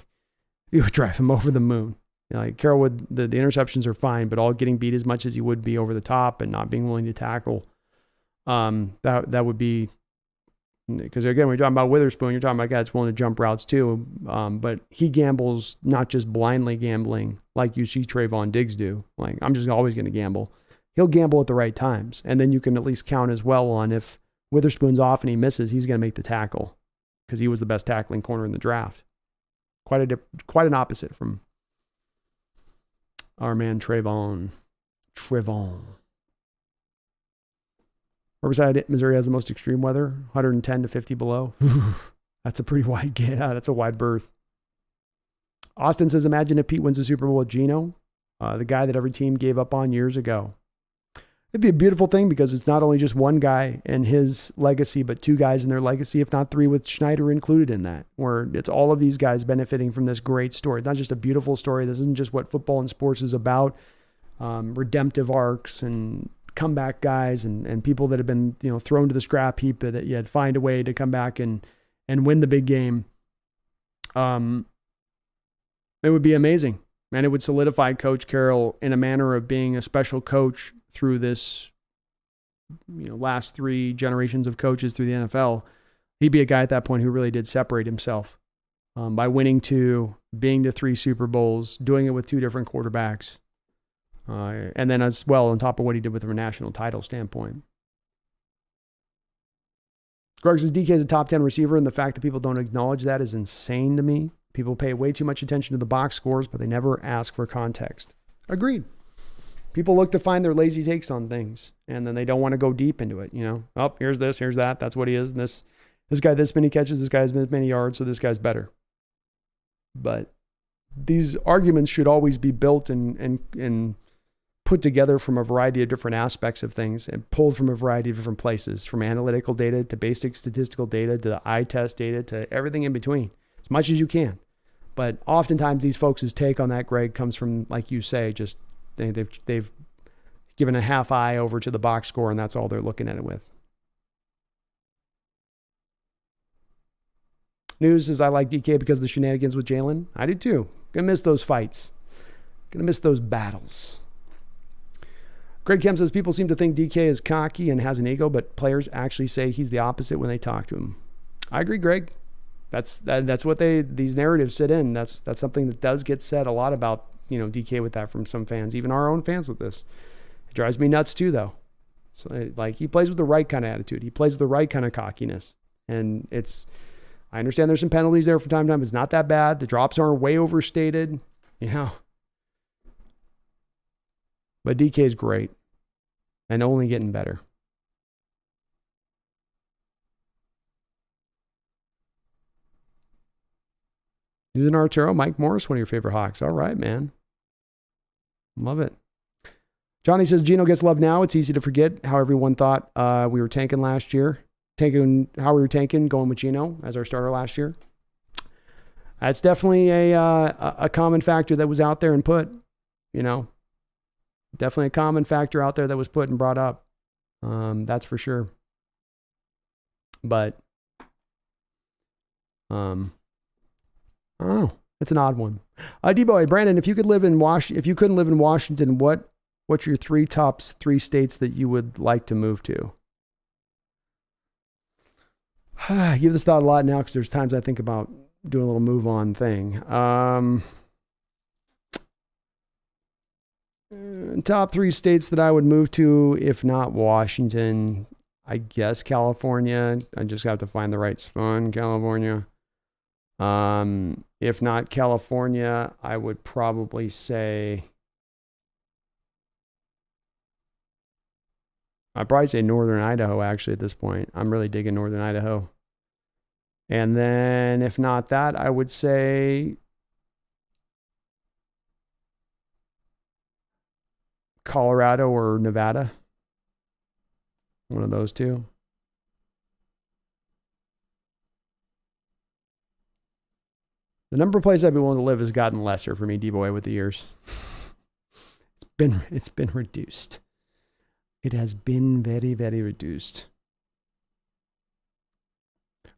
It would drive him over the moon. You know, like Carroll would, the interceptions are fine, but all getting beat as much as he would be over the top and not being willing to tackle, that would be, because again, we're talking about Witherspoon, you're talking about a guy that's willing to jump routes too, but he gambles, not just blindly gambling like you see Trayvon Diggs do. Like, I'm just always going to gamble. He'll gamble at the right times, and then you can at least count as well on if Witherspoon's off and he misses, he's going to make the tackle because he was the best tackling corner in the draft. Quite an opposite from our man Trayvon. Riverside, Missouri has the most extreme weather, 110 to 50 below. That's a pretty wide, that's a wide berth. Austin says, imagine if Pete wins the Super Bowl with Geno, the guy that every team gave up on years ago. It'd be a beautiful thing because it's not only just one guy and his legacy, but 2 guys in their legacy, if not 3 with Schneider included in that, where it's all of these guys benefiting from this great story. It's not just a beautiful story. This isn't just what football and sports is about. Redemptive arcs and comeback guys and people that have been, thrown to the scrap heap that you had to find a way to come back and win the big game. It would be amazing, and it would solidify Coach Carroll in a manner of being a special coach through this, last 3 generations of coaches through the NFL. He'd be a guy at that point who really did separate himself by winning 2, being to 3 Super Bowls, doing it with 2 different quarterbacks. And then as well on top of what he did with from a national title standpoint. Greg says DK is a top 10 receiver, and the fact that people don't acknowledge that is insane to me. People pay way too much attention to the box scores, but they never ask for context. Agreed. People look to find their lazy takes on things, and then they don't want to go deep into it. Oh, here's this, here's that. That's what he is. And this guy, this many catches, this guy has this many yards, so this guy's better. But these arguments should always be built and put together from a variety of different aspects of things and pulled from a variety of different places, from analytical data to basic statistical data to the eye test data to everything in between, as much as you can. But oftentimes these folks' take on that, Greg, comes from, like you say, just they've given a half eye over to the box score, and that's all they're looking at it with. News says, I like DK because of the shenanigans with Jalen. I do too. Gonna miss those fights. Gonna miss those battles. Greg Kemp says, people seem to think DK is cocky and has an ego, but players actually say he's the opposite when they talk to him. I agree, Greg. That's what these narratives sit in. That's something that does get said a lot about, DK with that from some fans, even our own fans with this. It drives me nuts too, though. So he plays with the right kind of attitude. He plays with the right kind of cockiness. And I understand there's some penalties there from time to time. It's not that bad. The drops aren't way overstated, But DK is great and only getting better. Susan Arturo, Mike Morris, one of your favorite Hawks. All right, man. Love it. Johnny says, Gino gets love now. It's easy to forget how everyone thought we were tanking last year. How we were tanking going with Gino as our starter last year. That's definitely a common factor that was out there and put, definitely a common factor out there that was put and brought up. That's for sure. But, it's an odd one. D-Boy, Brandon, if you couldn't live in Washington, what's your top 3 states that you would like to move to? I give this thought a lot now because there's times I think about doing a little move on thing. Top 3 states that I would move to, if not Washington, I guess California. I just have to find the right spot in California. If not California, I would probably say, I'd probably say Northern Idaho, actually, at this point. I'm really digging Northern Idaho. And then if not that, I would say Colorado or Nevada. One of those two. The number of places I'd be willing to live has gotten lesser for me, D-Boy, with the years. It's been reduced. It has been very, very reduced.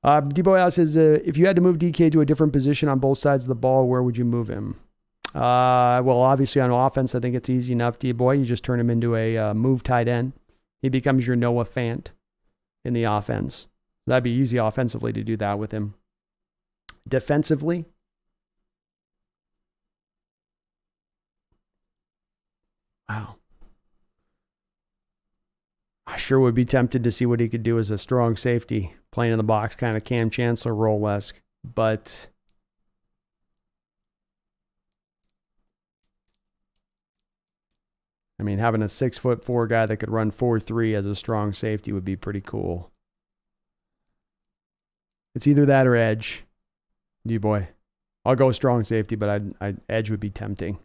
D-Boy says, if you had to move DK to a different position on both sides of the ball, where would you move him? Well, obviously on offense, I think it's easy enough, D-Boy. You just turn him into a move tight end. He becomes your Noah Fant in the offense. That'd be easy offensively to do that with him. Defensively, wow. I sure would be tempted to see what he could do as a strong safety, playing in the box, kind of Cam Chancellor role-esque. But I mean, having a 6'4" guy that could run 4.3 as a strong safety would be pretty cool. It's either that or edge, D-Boy. I'll go strong safety, but edge would be tempting.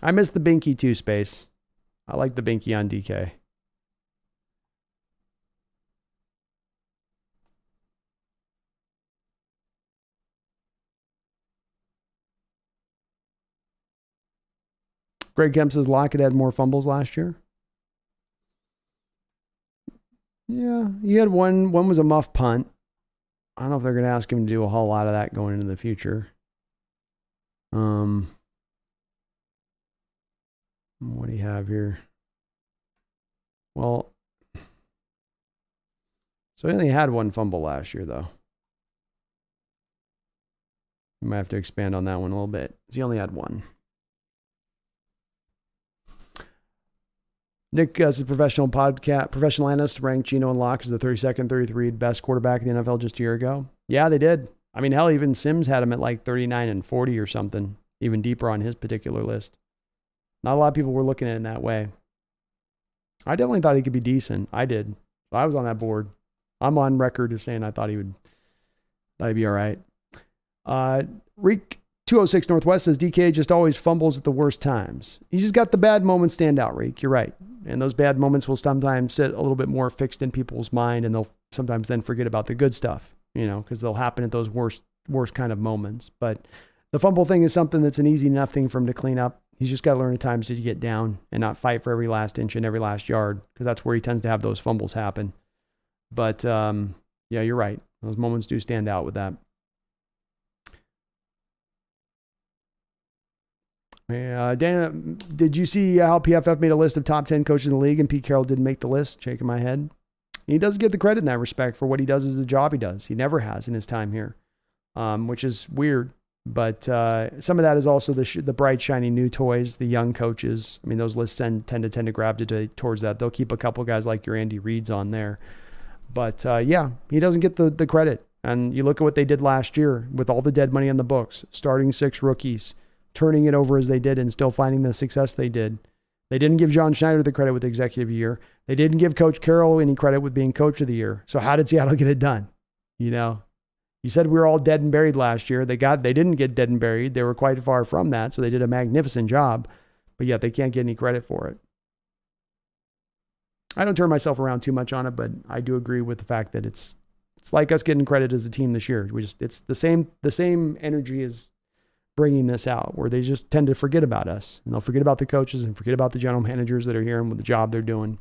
I miss the Binky too, Space. I like the Binky on DK. Greg Kemp says Lockett had more fumbles last year. Yeah, he had one. One was a muff punt. I don't know if they're going to ask him to do a whole lot of that going into the future. What do you have here? Well, so he only had one fumble last year, though. might have to expand on that one a little bit. He only had one. Nick is a professional analyst, ranked Geno and Locke as the 32nd, 33rd best quarterback in the NFL just a year ago. Yeah, they did. I mean, hell, even Sims had him at like 39 and 40 or something, even deeper on his particular list. Not a lot of people were looking at it in that way. I definitely thought he could be decent. I did. I was on that board. I'm on record of saying I thought he'd be all right. Reek 206 Northwest says DK just always fumbles at the worst times. He's just got the bad moments stand out, Reek. You're right. And those bad moments will sometimes sit a little bit more fixed in people's mind, and they'll sometimes then forget about the good stuff, because they'll happen at those worst kind of moments. But the fumble thing is something that's an easy enough thing for him to clean up. He's just got to learn at times to get down and not fight for every last inch and every last yard, because that's where he tends to have those fumbles happen. But yeah, you're right. Those moments do stand out with that. Dana, did you see how PFF made a list of top 10 coaches in the league and Pete Carroll didn't make the list? Shaking my head. He does get the credit in that respect for what he does as a job he does. He never has in his time here, which is weird. But some of that is also the bright, shiny new toys, the young coaches. I mean, those lists tend to gravitate towards that. They'll keep a couple guys like your Andy Reids on there. But yeah, he doesn't get the credit. And you look at what they did last year with all the dead money on the books, starting 6 rookies, turning it over as they did and still finding the success they did. They didn't give John Schneider the credit with the executive year. They didn't give Coach Carroll any credit with being coach of the year. So how did Seattle get it done? You said we were all dead and buried last year. They didn't get dead and buried. They were quite far from that. So they did a magnificent job, but yet they can't get any credit for it. I don't turn myself around too much on it, but I do agree with the fact that it's like us getting credit as a team this year. It's the same energy as bringing this out, where they just tend to forget about us, and they'll forget about the coaches and forget about the general managers that are here and with the job they're doing.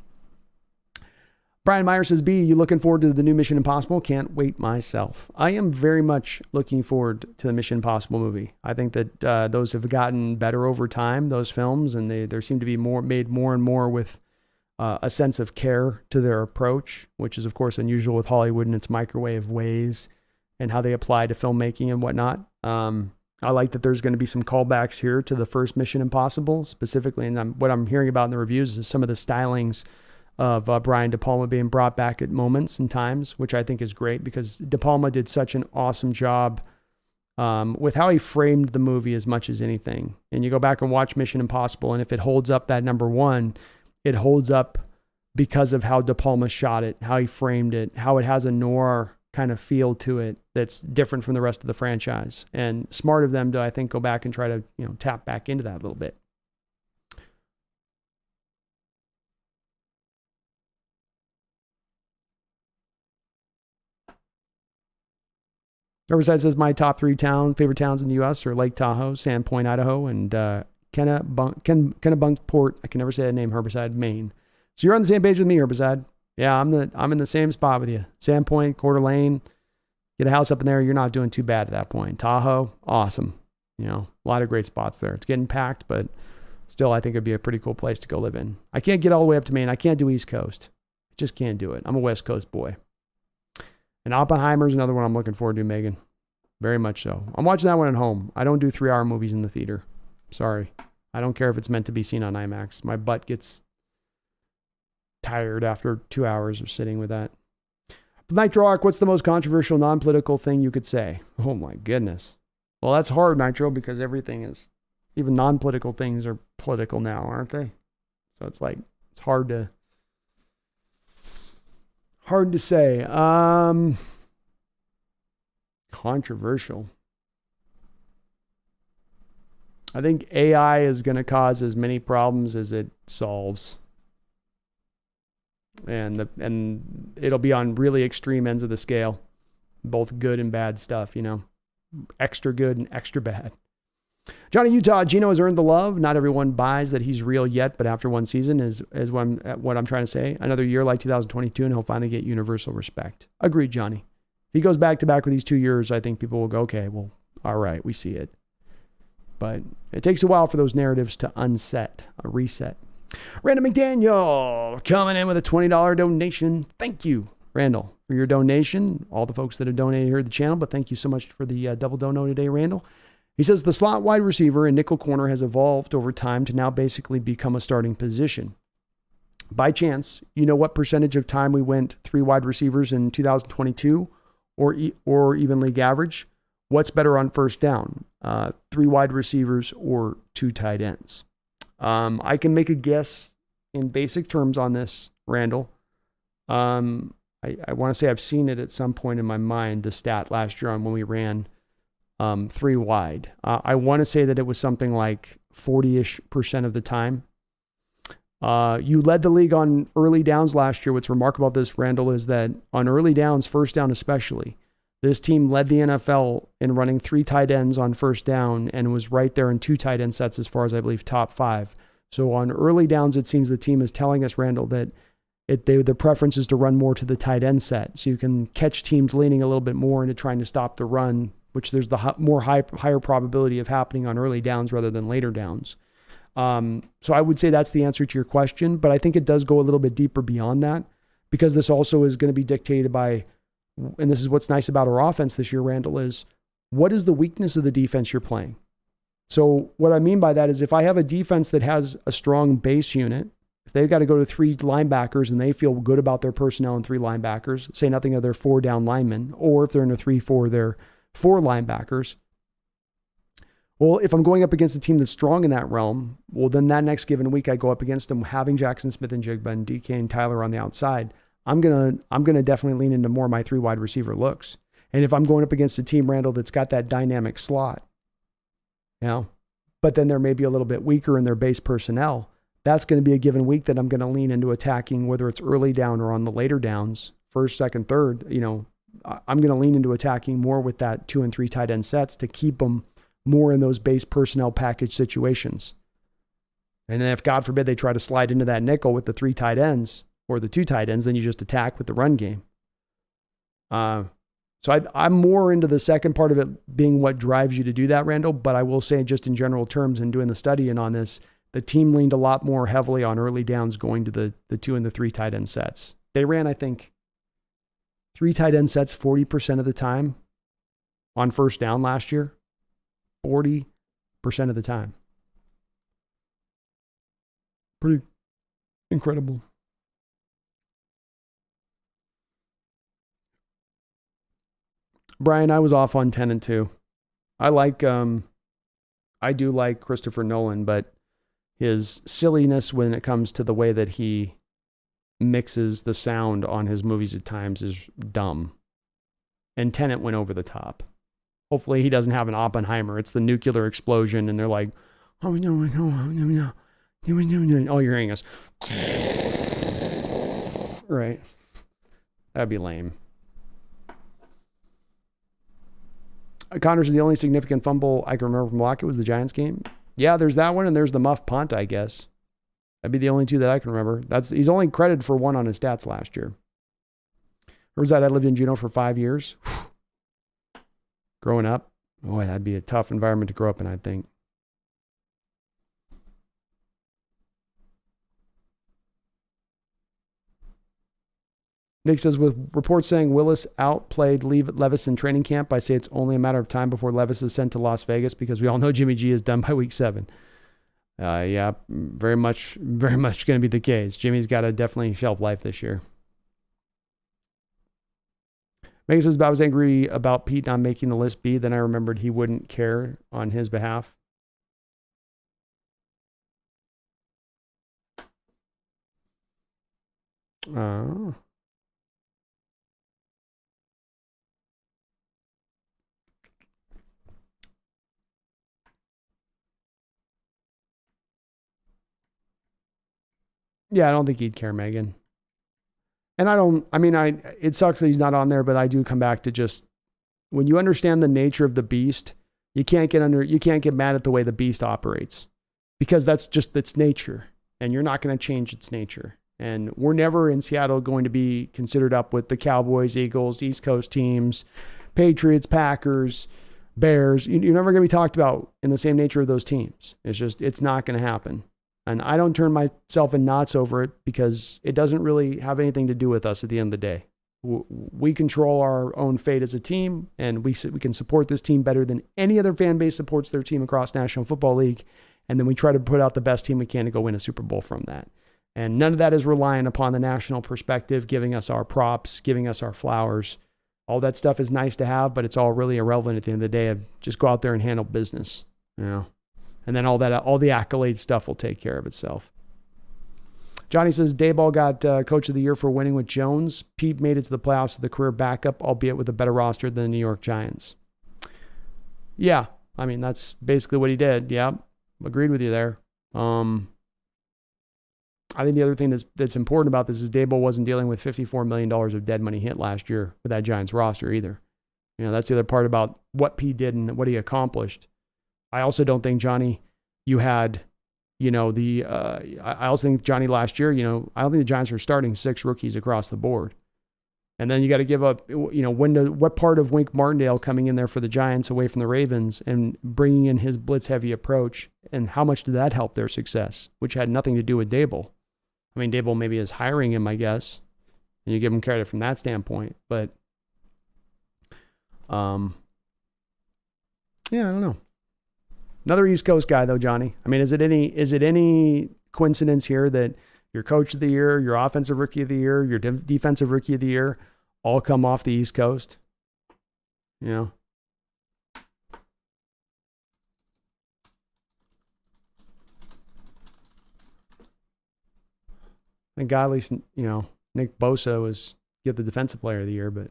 Brian Meyer says, B, you looking forward to the new Mission Impossible? Can't wait myself. I am very much looking forward to the Mission Impossible movie. I think that those have gotten better over time, those films, and there seem to be made more and more with a sense of care to their approach, which is, of course, unusual with Hollywood and its microwave ways and how they apply to filmmaking and whatnot. I like that there's going to be some callbacks here to the first Mission Impossible specifically. And what I'm hearing about in the reviews is some of the stylings of Brian De Palma being brought back at moments and times, which I think is great because De Palma did such an awesome job with how he framed the movie as much as anything. And you go back and watch Mission Impossible, and if it holds up that number one, it holds up because of how De Palma shot it, how he framed it, how it has a noir kind of feel to it that's different from the rest of the franchise. And smart of them to, I think, go back and try to, tap back into that a little bit. Riverside says my top 3 favorite towns in the U.S. are Lake Tahoe, Sandpoint, Idaho, and Kennebunkport. I can never say that name. Herbicide, Maine. So you're on the same page with me, Herbicide. Yeah, I'm in the same spot with you. Sandpoint, Coeur d'Alene, get a house up in there. You're not doing too bad at that point. Tahoe, awesome. A lot of great spots there. It's getting packed, but still, I think it'd be a pretty cool place to go live in. I can't get all the way up to Maine. I can't do East Coast. I just can't do it. I'm a West Coast boy. And Oppenheimer's another one I'm looking forward to, Megan. Very much so. I'm watching that one at home. I don't do 3-hour movies in the theater. Sorry. I don't care if it's meant to be seen on IMAX. My butt gets tired after 2 hours of sitting with that. Nitro Arc, what's the most controversial non-political thing you could say? Oh my goodness. Well, that's hard, Nitro, because everything is, even non-political things are political now, aren't they? So it's hard to say. Controversial. I think AI is going to cause as many problems as it solves. And it'll be on really extreme ends of the scale, both good and bad stuff, extra good and extra bad. Johnny Utah, Geno has earned the love. Not everyone buys that he's real yet, but after one season is what I'm trying to say. Another year like 2022, and he'll finally get universal respect. Agreed, Johnny. If he goes back to back with these 2 years, I think people will go, okay, well, all right, we see it. But it takes a while for those narratives to reset. Randall McDaniel coming in with a $20 donation. Thank you, Randall, for your donation, all the folks that have donated here to the channel, but thank you so much for the double dono today, Randall. He says the slot wide receiver and nickel corner has evolved over time to now basically become a starting position. By chance, you know what percentage of time we went 3 wide receivers in 2022 or even league average? What's better on first down? 3 wide receivers or 2 tight ends? I can make a guess in basic terms on this, Randall. I want to say I've seen it at some point in my mind, the stat last year on when we ran 3 wide. I want to say that it was something like 40-ish% of the time. You led the league on early downs last year. What's remarkable about this, Randall, is that on early downs, first down especially, this team led the NFL in running 3 tight ends on first down and was right there in 2 tight end sets as far as I believe top 5. So on early downs, it seems the team is telling us, Randall, that the preference is to run more to the tight end set. So you can catch teams leaning a little bit more into trying to stop the run, which there's the higher probability of happening on early downs rather than later downs. So I would say that's the answer to your question, but I think it does go a little bit deeper beyond that, because this also is going to be dictated by, and this is what's nice about our offense this year, Randall, is what is the weakness of the defense you're playing? So what I mean by that is if I have a defense that has a strong base unit, if they've got to go to 3 linebackers and they feel good about their personnel and 3 linebackers, say nothing of their 4 down linemen, or if they're in a 3-4, they're 4 linebackers. Well, if I'm going up against a team that's strong in that realm, well, then that next given week I go up against them having Jackson Smith and Jigba and DK and Tyler on the outside. I'm gonna definitely lean into more of my 3 wide receiver looks. And if I'm going up against a team, Randall, that's got that dynamic slot, but then they're maybe a little bit weaker in their base personnel, that's going to be a given week that I'm going to lean into attacking, whether it's early down or on the later downs, first, second, third. I'm going to lean into attacking more with that 2 and 3 tight end sets to keep them more in those base personnel package situations. And then if God forbid they try to slide into that nickel with the 3 tight ends or the 2 tight ends, then you just attack with the run game. So I'm more into the second part of it being what drives you to do that, Randall. But I will say just in general terms and doing the studying on this, the team leaned a lot more heavily on early downs going to the 2 and the 3 tight end sets. They ran, I think, 3 tight end sets 40% of the time on first down last year. 40% of the time. Pretty incredible. Brian, I was off on 10 and 2. I do like Christopher Nolan, but his silliness when it comes to the way that he mixes the sound on his movies at times is dumb. And Tenet went over the top. Hopefully he doesn't have an Oppenheimer. It's the nuclear explosion and they're like, oh, no. Oh, you're hearing us. Right. That'd be lame. Connor's the only significant fumble I can remember from Lockett was the Giants game. Yeah, there's that one, and there's the muff punt, I guess. That'd be the only 2 that I can remember. He's only credited for 1 on his stats last year. Or was that I lived in Juneau for 5 years? Growing up, boy, that'd be a tough environment to grow up in, I think. Nick says, with reports saying Willis outplayed Levis in training camp, I say it's only a matter of time before Levis is sent to Las Vegas because we all know Jimmy G is done by week 7. Yeah, very much going to be the case. Jimmy's got a definitely shelf life this year. Megan says, I was angry about Pete not making the list B. Then I remembered he wouldn't care on his behalf. Yeah, I don't think he'd care, Megan. And it sucks that he's not on there, but I do come back to just, when you understand the nature of the beast, you can't get mad at the way the beast operates because that's just its nature and you're not going to change its nature. And we're never in Seattle going to be considered up with the Cowboys, Eagles, East Coast teams, Patriots, Packers, Bears. You're never going to be talked about in the same nature of those teams. It's not going to happen. And I don't turn myself in knots over it because it doesn't really have anything to do with us at the end of the day. We control our own fate as a team, and we can support this team better than any other fan base supports their team across National Football League. And then we try to put out the best team we can to go win a Super Bowl from that. And none of that is reliant upon the national perspective, giving us our props, giving us our flowers. All that stuff is nice to have, but it's all really irrelevant at the end of the day. Just go out there and handle business, And then all the accolade stuff will take care of itself. Johnny says, Dayball got Coach of the Year for winning with Jones. Pete made it to the playoffs with a career backup, albeit with a better roster than the New York Giants. Yeah, I mean, that's basically what he did. Yeah, agreed with you there. I think the other thing that's important about this is Dayball wasn't dealing with $54 million of dead money hit last year with that Giants roster either. That's the other part about what Pete did and what he accomplished. I also don't think, Johnny, you had... I also think Johnny last year, I don't think the Giants were starting 6 rookies across the board. And then you got to give up, what part of Wink Martindale coming in there for the Giants away from the Ravens and bringing in his blitz heavy approach, and how much did that help their success, which had nothing to do with Daboll. I mean, Daboll maybe is hiring him, I guess, and you give him credit from that standpoint. But, yeah, I don't know. Another East Coast guy, though, Johnny. I mean, is it any coincidence here that your Coach of the Year, your Offensive Rookie of the Year, your Defensive Rookie of the Year all come off the East Coast? I think God, at least, Nick Bosa was get the Defensive Player of the Year, but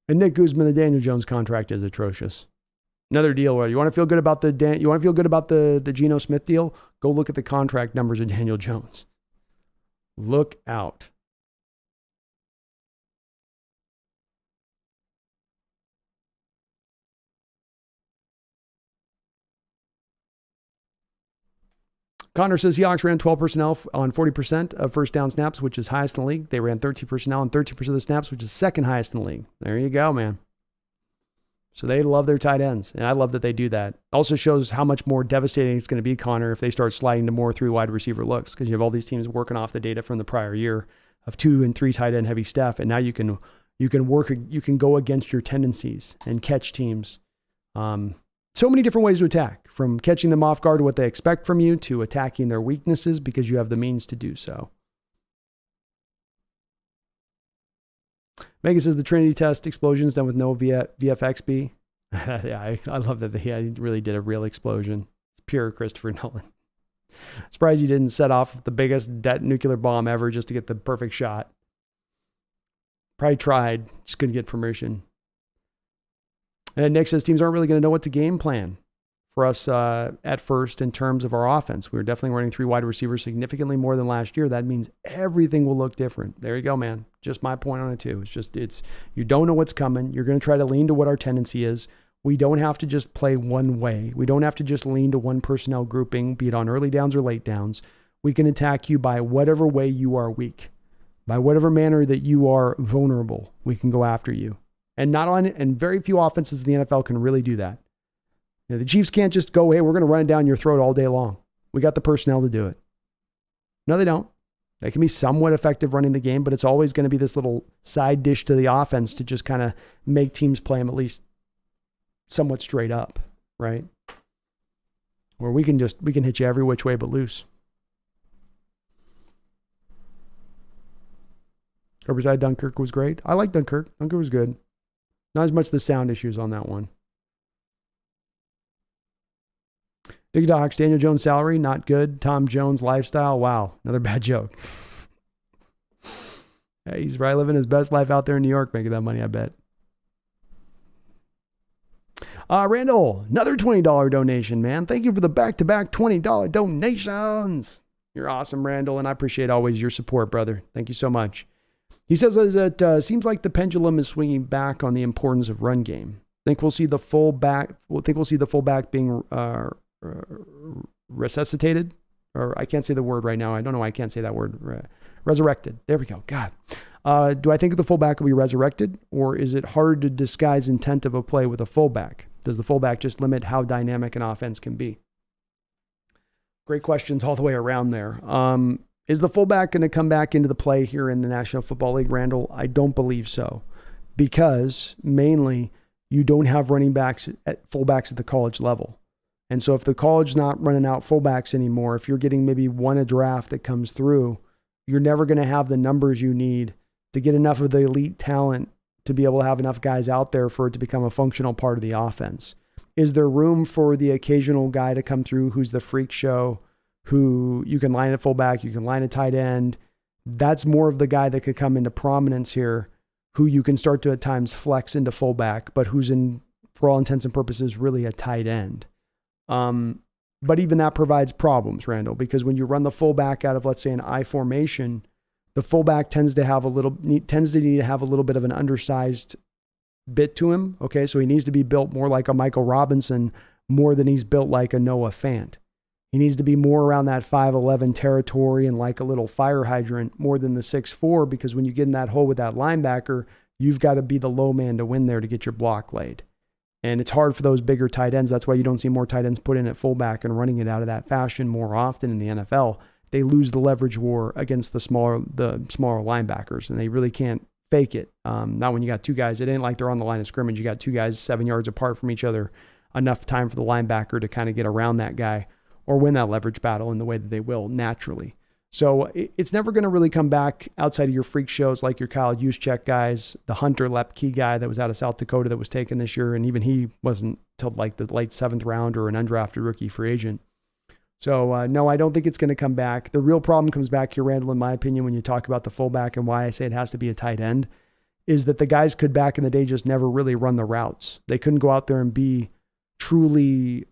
and Nick Guzman, the Daniel Jones contract is atrocious. Another deal where you want to feel good about the Geno Smith deal? Go look at the contract numbers of Daniel Jones. Look out. Connor says Seahawks ran 12 personnel on 40% of first down snaps, which is highest in the league. They ran 13 personnel on 13% of the snaps, which is second highest in the league. There you go, man. So they love their tight ends, and I love that they do that. Also shows how much more devastating it's going to be, Connor, if they start sliding to more 3 wide receiver looks, because you have all these teams working off the data from the prior year of 2 and 3 tight end heavy stuff, and now you can go against your tendencies and catch teams. So many different ways to attack, from catching them off guard to what they expect from you to attacking their weaknesses because you have the means to do so. Megan says the Trinity test explosions done with no VFXB. Yeah, I love that he really did a real explosion. It's pure Christopher Nolan. Surprised he didn't set off the biggest nuclear bomb ever just to get the perfect shot. Probably tried, just couldn't get permission. And Nick says teams aren't really going to know what to game plan for us at first in terms of our offense. We're definitely running 3 wide receivers significantly more than last year. That means everything will look different. There you go, man. Just my point on it too. It's you don't know what's coming. You're going to try to lean to what our tendency is. We don't have to just play one way. We don't have to just lean to one personnel grouping, be it on early downs or late downs. We can attack you by whatever way you are weak, by whatever manner that you are vulnerable. We can go after you. And very few offenses in the NFL can really do that. The Chiefs can't just go, hey, we're going to run down your throat all day long. We got the personnel to do it. No, they don't. They can be somewhat effective running the game, but it's always going to be this little side dish to the offense to just kind of make teams play them at least somewhat straight up, right? Where we can hit you every which way but loose. Riverside Dunkirk was great. I like Dunkirk. Dunkirk was good. Not as much the sound issues on that one. Big Docs, Daniel Jones salary, not good. Tom Jones lifestyle, wow, another bad joke. Yeah, he's probably living his best life out there in New York, making that money, I bet. Randall, another $20 donation, man. Thank you for the back-to-back $20 donations. You're awesome, Randall, and I appreciate always your support, brother. Thank you so much. He says that it seems like the pendulum is swinging back on the importance of run game. Think we'll see the fullback being resuscitated, or I can't say the word right now. I don't know why I can't say that word. Resurrected. There we go. God. Do I think the fullback will be resurrected, or is it hard to disguise intent of a play with a fullback? Does the fullback just limit how dynamic an offense can be? Great questions all the way around there. Is the fullback going to come back into the play here in the National Football League, Randall? I don't believe so, because mainly you don't have running backs at fullbacks at the college level. And so if the college is not running out fullbacks anymore, if you're getting maybe one a draft that comes through, you're never going to have the numbers you need to get enough of the elite talent to be able to have enough guys out there for it to become a functional part of the offense. Is there room for the occasional guy to come through who's the freak show, who you can line at fullback, you can line at tight end? That's more of the guy that could come into prominence here, who you can start to at times flex into fullback, but who's in, for all intents and purposes, really a tight end. But even that provides problems, Randall, because when you run the fullback out of, let's say, an I formation, the fullback tends to need to have a little bit of an undersized bit to him. Okay, so he needs to be built more like a Michael Robinson more than he's built like a Noah Fant. He needs to be more around that 5'11" territory and like a little fire hydrant more than the 6'4", because when you get in that hole with that linebacker, you've got to be the low man to win there to get your block laid. And it's hard for those bigger tight ends. That's why you don't see more tight ends put in at fullback and running it out of that fashion more often in the NFL. They lose the leverage war against the smaller linebackers, and they really can't fake it. Not when you got two guys. It ain't like they're on the line of scrimmage. You got two guys 7 yards apart from each other, enough time for the linebacker to kind of get around that guy or win that leverage battle in the way that they will naturally. So it's never going to really come back outside of your freak shows like your Kyle Juszczyk guys, the Hunter Lepke guy that was out of South Dakota that was taken this year, and even he wasn't till like the late 7th round or an undrafted rookie free agent. So no, I don't think it's going to come back. The real problem comes back here, Randall, in my opinion, when you talk about the fullback and why I say it has to be a tight end, is that the guys could back in the day just never really run the routes. They couldn't go out there and be truly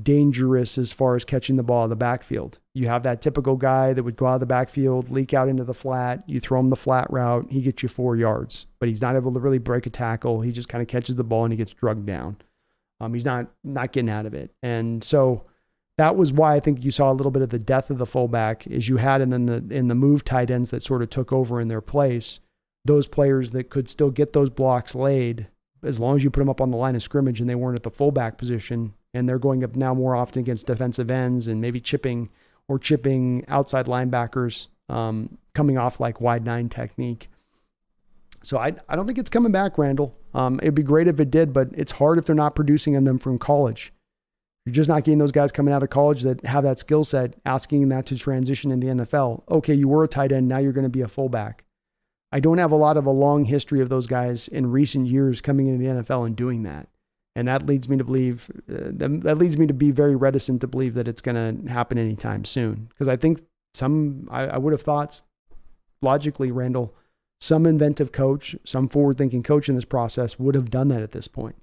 dangerous as far as catching the ball in the backfield. You have that typical guy that would go out of the backfield, leak out into the flat. You throw him the flat route, he gets you 4 yards, but he's not able to really break a tackle. He just kind of catches the ball and he gets drugged down. He's not getting out of it. And so that was why I think you saw a little bit of the death of the fullback is you had, and then in the move tight ends that sort of took over in their place, those players that could still get those blocks laid as long as you put them up on the line of scrimmage and they weren't at the fullback position. And they're going up now more often against defensive ends and maybe chipping outside linebackers, coming off like wide 9 technique. So I don't think it's coming back, Randall. It'd be great if it did, but it's hard if they're not producing in them from college. You're just not getting those guys coming out of college that have that skill set, asking that to transition in the NFL. Okay, you were a tight end, now you're going to be a fullback. I don't have a long history of those guys in recent years coming into the NFL and doing that. And that leads me to believe, that leads me to be very reticent to believe that it's going to happen anytime soon. Because I think I would have thought logically, Randall, some inventive coach, some forward-thinking coach in this process would have done that at this point.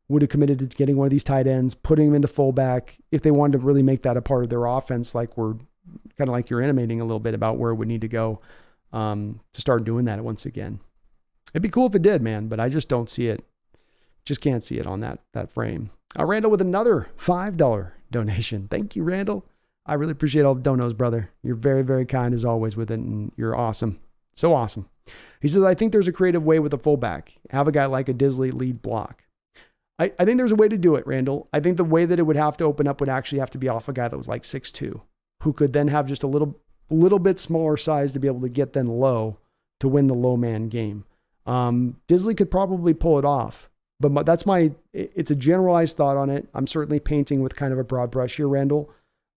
Would have committed to getting one of these tight ends, putting them into fullback if they wanted to really make that a part of their offense, like we're kind of like you're intimating a little bit about where it would need to go to start doing that once again. It'd be cool if it did, man, but I just don't see it. Just can't see it on that frame. Randall with another $5 donation. Thank you, Randall. I really appreciate all the donos, brother. You're very, very kind as always with it, and you're awesome. So awesome. He says, I think there's a creative way with a fullback. Have a guy like a Disley lead block. I think there's a way to do it, Randall. I think the way that it would have to open up would actually have to be off a guy that was like 6'2", who could then have just a little bit smaller size to be able to get then low to win the low man game. Disley could probably pull it off. But it's a generalized thought on it. I'm certainly painting with kind of a broad brush here, Randall.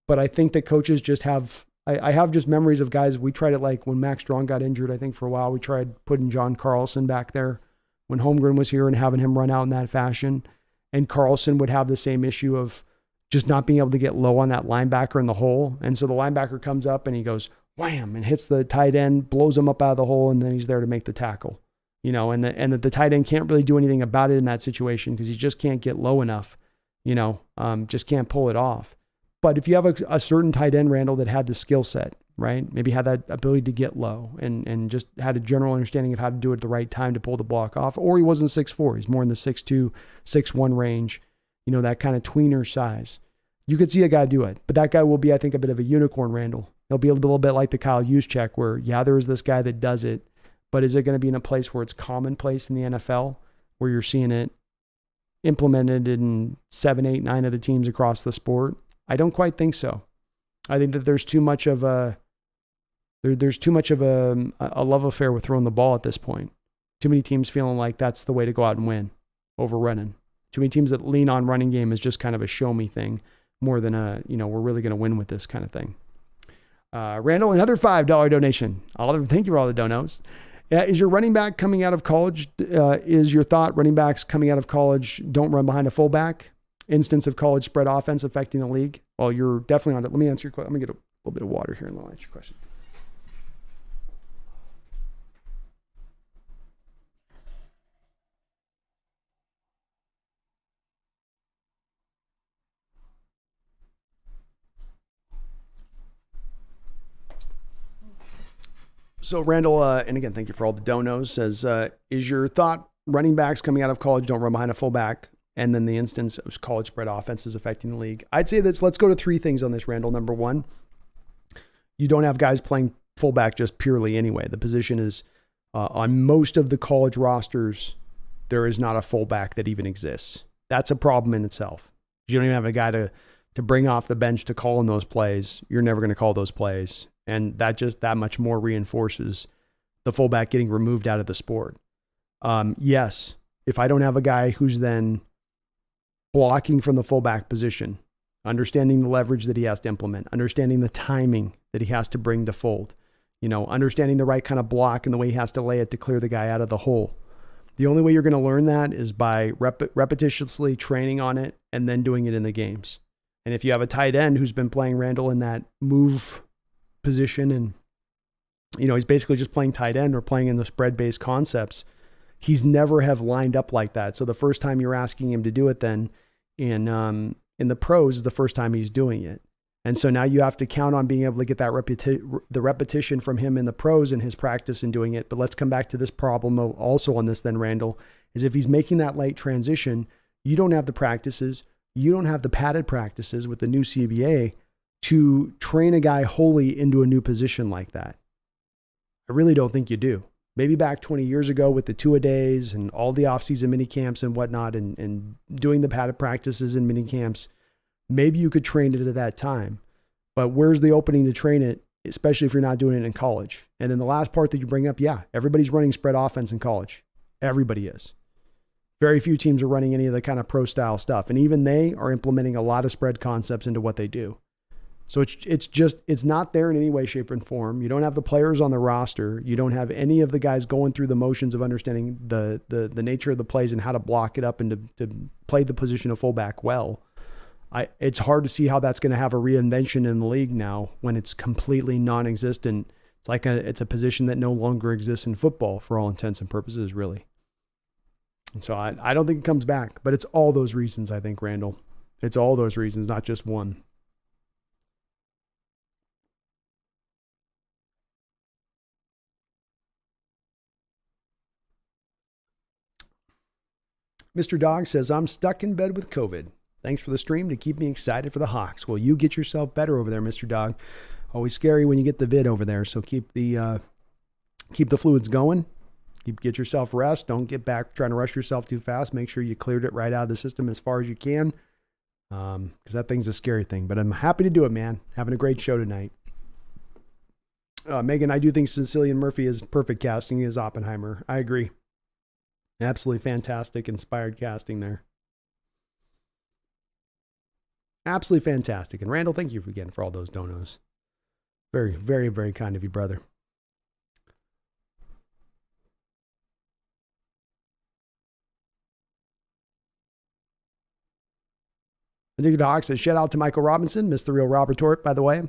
But I think that coaches just have, I have just memories of guys. We tried it like when Max Strong got injured, I think for a while, we tried putting John Carlson back there when Holmgren was here and having him run out in that fashion. And Carlson would have the same issue of just not being able to get low on that linebacker in the hole. And so the linebacker comes up and he goes, wham, and hits the tight end, blows him up out of the hole, and then he's there to make the tackle. And the tight end can't really do anything about it in that situation because he just can't get low enough, just can't pull it off. But if you have a certain tight end, Randall, that had the skill set, right? Maybe had that ability to get low and just had a general understanding of how to do it at the right time to pull the block off, or he wasn't 6'4", he's more in the 6'2", 6'1" range, that kind of tweener size. You could see a guy do it, but that guy will be, I think, a bit of a unicorn, Randall. He'll be a little bit like the Kyle Juszczyk where, yeah, there is this guy that does it, but is it going to be in a place where it's commonplace in the NFL, where you're seeing it implemented in 7, 8, 9 of the teams across the sport? I don't quite think so. I think that there's too much of a There's too much of a love affair with throwing the ball at this point. Too many teams feeling like that's the way to go out and win over running. Too many teams that lean on running game is just kind of a show me thing more than we're really going to win with this kind of thing. Randall, another $5 donation. Thank you for all the donos. Is your running back coming out of college? Is your thought running backs coming out of college don't run behind a fullback? Instance of college spread offense affecting the league? Well, you're definitely on it. Let me answer your question. Let me get a little bit of water here and then I'll answer your question. So Randall, and again, thank you for all the donos, says, is your thought running backs coming out of college don't run behind a fullback? And then the instance of college spread offenses affecting the league. I'd say let's go to three things on this, Randall. Number one, you don't have guys playing fullback just purely anyway. The position is on most of the college rosters, there is not a fullback that even exists. That's a problem in itself. You don't even have a guy to bring off the bench to call in those plays. You're never going to call those plays. And that much more reinforces the fullback getting removed out of the sport. Yes, if I don't have a guy who's then blocking from the fullback position, understanding the leverage that he has to implement, understanding the timing that he has to bring to fold, understanding the right kind of block and the way he has to lay it to clear the guy out of the hole. The only way you're going to learn that is by repetitiously training on it and then doing it in the games. And if you have a tight end who's been playing Randall in that move position and he's basically just playing tight end or playing in the spread-based concepts, he's never have lined up like that. So the first time you're asking him to do it then in the pros is the first time he's doing it. And so now you have to count on being able to get that repetition from him in the pros and his practice in doing it. But let's come back to this problem also on this then, Randall, is if he's making that late transition, you don't have the practices, you don't have the padded practices with the new CBA to train a guy wholly into a new position like that. I really don't think you do. Maybe back 20 years ago with the two-a-days and all the off-season mini camps and whatnot and doing the padded practices and mini camps, maybe you could train it at that time. But where's the opening to train it, especially if you're not doing it in college? And then the last part that you bring up, yeah, everybody's running spread offense in college. Everybody is. Very few teams are running any of the kind of pro-style stuff. And even they are implementing a lot of spread concepts into what they do. So it's not there in any way, shape, and form. You don't have the players on the roster. You don't have any of the guys going through the motions of understanding the nature of the plays and how to block it up and to play the position of fullback well. It's hard to see how that's going to have a reinvention in the league now when it's completely non-existent. It's a position that no longer exists in football for all intents and purposes, really. And so I don't think it comes back, but it's all those reasons, I think, Randall. It's all those reasons, not just one. Mr. Dog says, I'm stuck in bed with COVID. Thanks for the stream to keep me excited for the Hawks. Well, you get yourself better over there, Mr. Dog. Always scary when you get the vid over there. So keep the fluids going. Get yourself rest. Don't get back trying to rush yourself too fast. Make sure you cleared it right out of the system as far as you can. Because that thing's a scary thing. But I'm happy to do it, man. Having a great show tonight. Megan, I do think Cillian Murphy is perfect casting as Oppenheimer. I agree. Absolutely fantastic, inspired casting there. Absolutely fantastic. And Randall, thank you again for all those donos. Very, very, very kind of you, brother. Addicted to Hawks says, shout out to Michael Robinson, Mr. Real Rob Retort, by the way.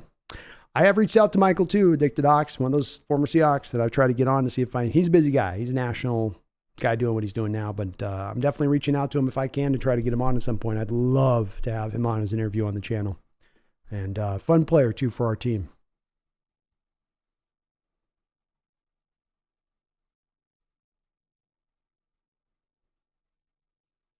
I have reached out to Michael too, Addicted to Hawks, one of those former Seahawks that I've tried to get on to see if he's a busy guy. He's a national guy doing what he's doing now, but I'm definitely reaching out to him if I can to try to get him on at some point. I'd love to have him on as an interview on the channel. And fun player too for our team.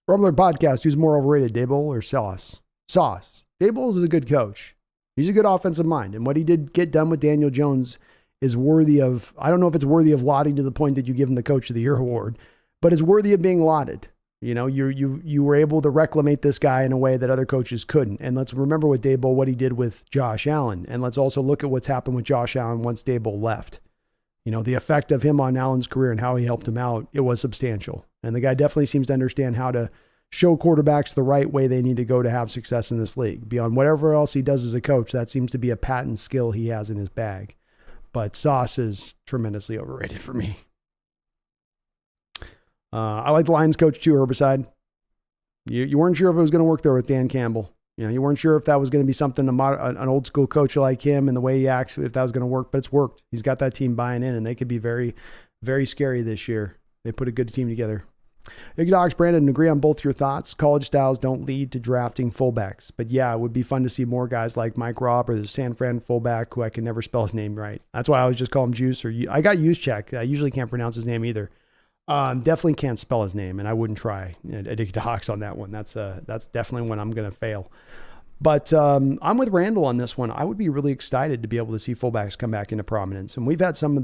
Rumbler podcast, who's more overrated, Daboll or Sauce? Sauce. Daboll is a good coach. He's a good offensive mind. And what he did get done with Daniel Jones is worthy of, I don't know if it's worthy of lauding to the point that you give him the Coach of the Year award, but it's worthy of being lauded. You were able to reclimate this guy in a way that other coaches couldn't. And let's remember with Daboll, what he did with Josh Allen. And let's also look at what's happened with Josh Allen once Daboll left. The effect of him on Allen's career and how he helped him out, it was substantial. And the guy definitely seems to understand how to show quarterbacks the right way they need to go to have success in this league. Beyond whatever else he does as a coach, that seems to be a patent skill he has in his bag. But Sauce is tremendously overrated for me. I like the Lions coach too, Herbicide. You weren't sure if it was going to work there with Dan Campbell. You weren't sure if that was going to be something an old school coach like him and the way he acts, if that was going to work, but it's worked. He's got that team buying in, and they could be very, very scary this year. They put a good team together. Docs, Brandon, agree on both your thoughts. College styles don't lead to drafting fullbacks, but yeah, it would be fun to see more guys like Mike Robb or the San Fran fullback who I can never spell his name right. That's why I always just call him Juice, or I got Juszczyk. I usually can't pronounce his name either. Definitely can't spell his name, and I wouldn't try. Docs on that one. That's definitely when I'm going to fail. But I'm with Randall on this one. I would be really excited to be able to see fullbacks come back into prominence. And we've had some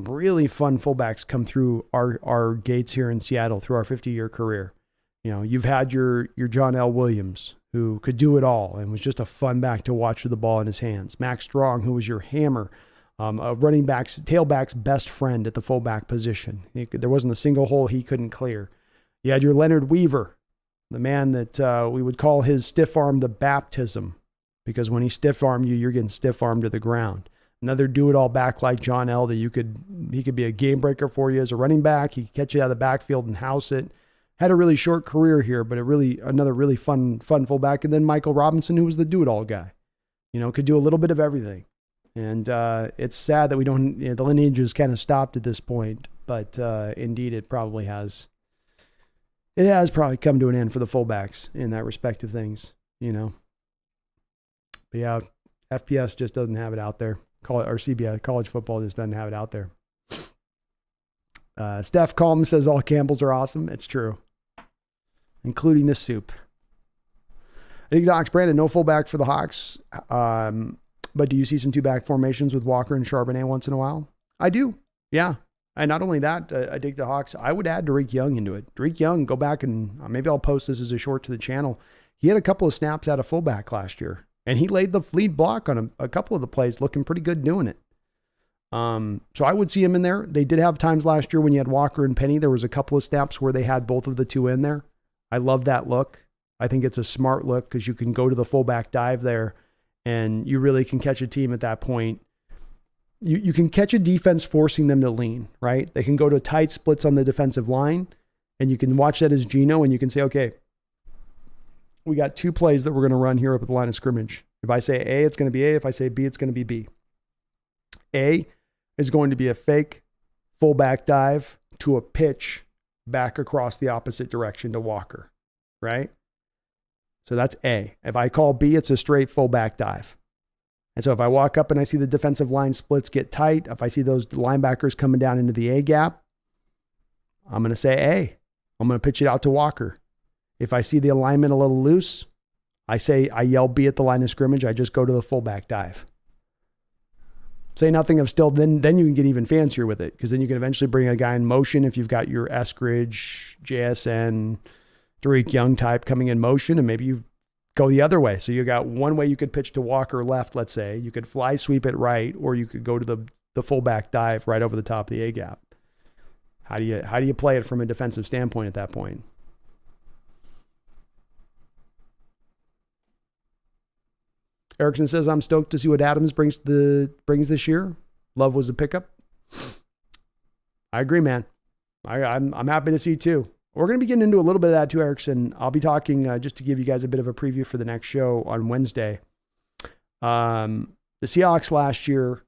really fun fullbacks come through our gates here in Seattle through our 50-year career. You've had your John L. Williams, who could do it all and was just a fun back to watch with the ball in his hands. Max Strong, who was your hammer, a running back's, tailback's best friend at the fullback position. There wasn't a single hole he couldn't clear. You had your Leonard Weaver, the man that we would call his stiff arm the baptism, because when he stiff armed you, you're getting stiff armed to the ground. Another do-it-all back like John L. that he could be a game breaker for you as a running back. He could catch you out of the backfield and house it. Had a really short career here, but another really fun fullback. And then Michael Robinson, who was the do-it-all guy, could do a little bit of everything. And it's sad that we don't, the lineage is kind of stopped at this point, but indeed it probably has. It has probably come to an end for the fullbacks in that respect of things, But yeah, FPS just doesn't have it out there. Or CBI, college football just doesn't have it out there. Steph Calm says all Campbells are awesome. It's true, including this soup. I think Docs, Brandon, no fullback for the Hawks. But do you see some two-back formations with Walker and Charbonnet once in a while? I do, yeah. And not only that, I dig the Hawks. I would add Derek Young into it. Derek Young, go back and maybe I'll post this as a short to the channel. He had a couple of snaps out of fullback last year, and he laid the lead block on a couple of the plays, looking pretty good doing it. So I would see him in there. They did have times last year when you had Walker and Penny. There was a couple of snaps where they had both of the two in there. I love that look. I think it's a smart look because you can go to the fullback dive there, and you really can catch a team at that point. You can catch a defense forcing them to lean, right? They can go to tight splits on the defensive line, and you can watch that as Geno, and you can say, okay, we got two plays that we're going to run here up at the line of scrimmage. If I say A, it's going to be A. If I say B, it's going to be B. A is going to be a fake fullback dive to a pitch back across the opposite direction to Walker, right? So that's A. If I call B, it's a straight fullback dive. And so if I walk up and I see the defensive line splits get tight, if I see those linebackers coming down into the A gap, I'm going to say A. I'm going to pitch it out to Walker. If I see the alignment a little loose, I yell B at the line of scrimmage. I just go to the fullback dive. Say nothing of still, then you can get even fancier with it, because then you can eventually bring a guy in motion if you've got your Eskridge, JSN, Derek Young type coming in motion, and maybe you go the other way. So you got one way you could pitch to Walker left, let's say. You could fly sweep it right, or you could go to the fullback dive right over the top of the A gap. How do you play it from a defensive standpoint at that point? Erickson says, I'm stoked to see what Adams brings this year. Love was a pickup. I agree, man. I'm happy to see too. We're going to be getting into a little bit of that too, Erickson. I'll be talking just to give you guys a bit of a preview for the next show on Wednesday. The Seahawks last year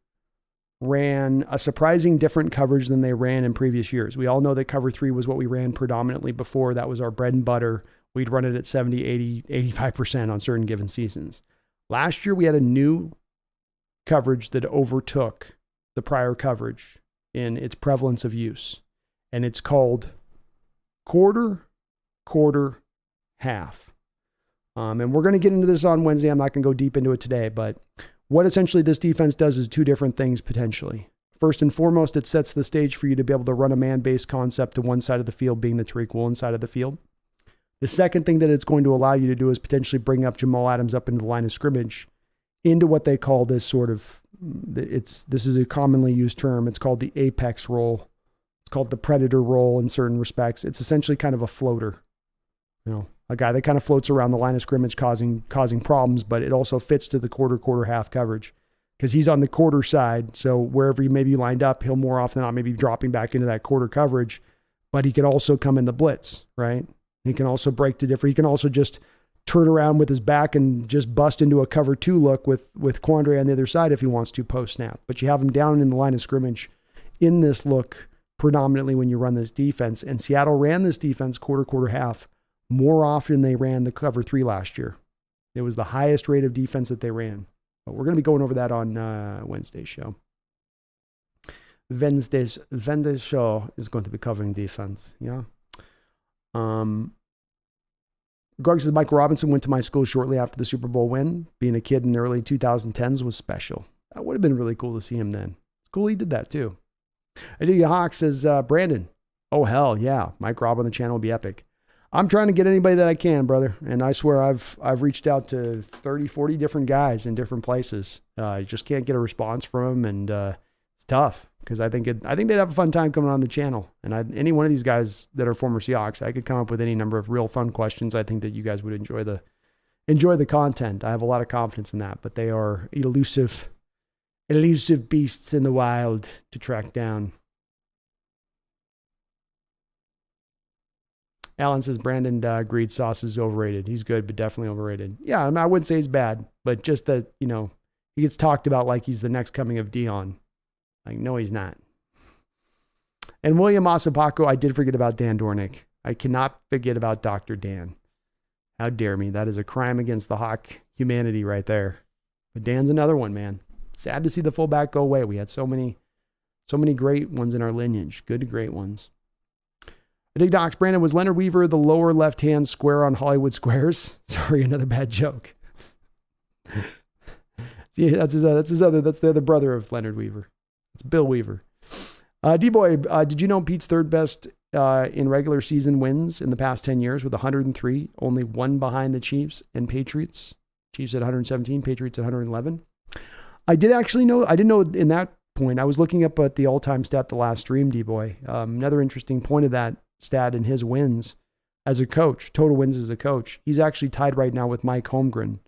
ran a surprising different coverage than they ran in previous years. We all know that cover 3 was what we ran predominantly before. That was our bread and butter. We'd run it at 70, 80, 85% on certain given seasons. Last year, we had a new coverage that overtook the prior coverage in its prevalence of use. And it's called quarter, half. And we're going to get into this on Wednesday. I'm not going to go deep into it today, but what essentially this defense does is two different things potentially. First and foremost, it sets the stage for you to be able to run a man-based concept to one side of the field being the Tariq Woolen side of the field. The second thing that it's going to allow you to do is potentially bring up Jamal Adams up into the line of scrimmage into what they call this sort of, this is a commonly used term. It's called the apex role. It's called the predator role in certain respects. It's essentially kind of a floater, a guy that kind of floats around the line of scrimmage causing problems, but it also fits to the quarter half coverage because he's on the quarter side. So wherever he may be lined up, he'll more often than not maybe dropping back into that quarter coverage, but he can also come in the blitz, right? He can also break to different. He can also just turn around with his back and just bust into a cover 2 look with Quandre on the other side if he wants to post snap. But you have him down in the line of scrimmage in this look predominantly when you run this defense. And Seattle ran this defense quarter half more often than they ran the cover 3 last year. It was the highest rate of defense that they ran. But we're going to be going over that on Wednesday's show. Wednesday's show is going to be covering defense. Yeah. Greg says, Mike Robinson went to my school shortly after the Super Bowl win. Being a kid in the early 2010s was special. That would have been really cool to see him then. It's cool he did that too. Adia Hawk says, Brandon, oh hell yeah, Mike Rob on the channel will be epic. I'm trying to get anybody that I can, brother. And I swear I've reached out to 30, 40 different guys in different places. I just can't get a response from them. And it's tough because I think they'd have a fun time coming on the channel. And any one of these guys that are former Seahawks, I could come up with any number of real fun questions. I think that you guys would enjoy the content. I have a lot of confidence in that, but they are elusive beasts in the wild to track down. Alan says, Brandon Greed sauce is overrated. He's good, but definitely overrated. Yeah, I wouldn't say he's bad, but just that, he gets talked about like he's the next coming of Dion. Like, no, he's not. And William Masapako, I did forget about Dan Dornick. I cannot forget about Dr. Dan. How dare me? That is a crime against the Hawk humanity right there. But Dan's another one, man. Sad to see the fullback go away. We had so many great ones in our lineage. Good to great ones. I dig Docs. Brandon, was Leonard Weaver the lower left-hand square on Hollywood Squares? Sorry, another bad joke. See, that's the other brother of Leonard Weaver. It's Bill Weaver. D-Boy, did you know Pete's third best in regular season wins in the past 10 years with 103, only one behind the Chiefs and Patriots. Chiefs at 117, Patriots at 111. I did actually know, I didn't know in that point. I was looking up at the all-time stat the last stream, D-Boy. Another interesting point of that stat in his wins as a coach, total wins as a coach. He's actually tied right now with Mike Holmgren,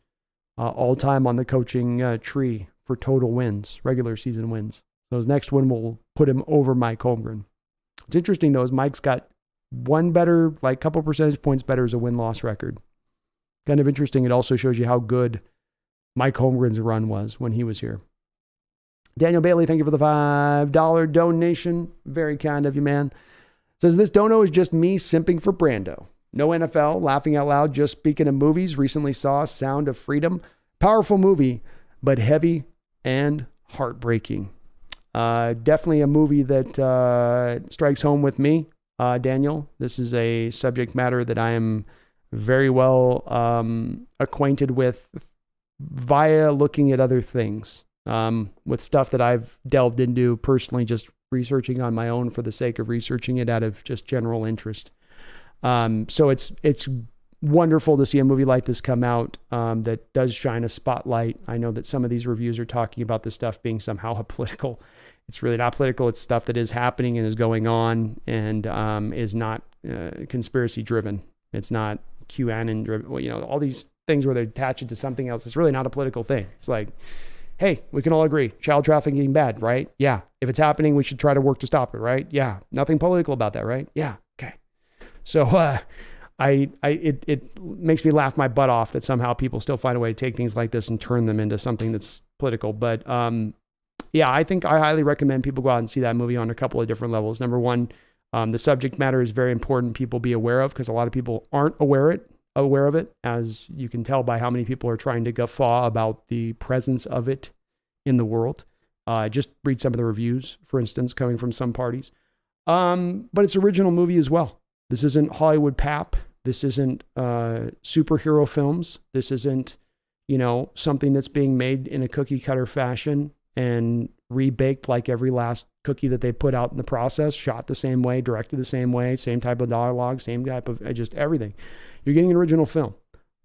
all-time on the coaching tree for total wins, regular season wins. So his next one will put him over Mike Holmgren. What's interesting, though, is Mike's got one better, like couple percentage points better as a win-loss record. Kind of interesting. It also shows you how good Mike Holmgren's run was when he was here. Daniel Bailey, thank you for the $5 donation. Very kind of you, man. Says, this dono is just me simping for Brando. No NFL, laughing out loud, just speaking of movies. Recently saw Sound of Freedom. Powerful movie, but heavy and heartbreaking. Definitely a movie that strikes home with me, Daniel. This is a subject matter that I am very well acquainted with via looking at other things, with stuff that I've delved into personally, just researching on my own for the sake of researching it out of just general interest. So it's wonderful to see a movie like this come out that does shine a spotlight. I know that some of these reviews are talking about this stuff being somehow political. It's really not political. It's stuff that is happening and is going on and is not conspiracy driven. It's not QAnon driven. Well, all these things where they attach it to something else. It's really not a political thing. It's like, hey, we can all agree, child trafficking bad, right? Yeah. If it's happening, we should try to work to stop it, right? Yeah. Nothing political about that, right? Yeah. Okay. So it makes me laugh my butt off that somehow people still find a way to take things like this and turn them into something that's political. But yeah, I think I highly recommend people go out and see that movie on a couple of different levels. Number one, the subject matter is very important people be aware of because a lot of people aren't aware of it, as you can tell by how many people are trying to guffaw about the presence of it in the world. Just read some of the reviews, for instance, coming from some parties. But it's an original movie as well. This isn't Hollywood pap. This isn't superhero films. This isn't, something that's being made in a cookie cutter fashion and rebaked like every last cookie that they put out in the process, shot the same way, directed the same way, same type of dialogue, same type of just everything. You're getting an original film.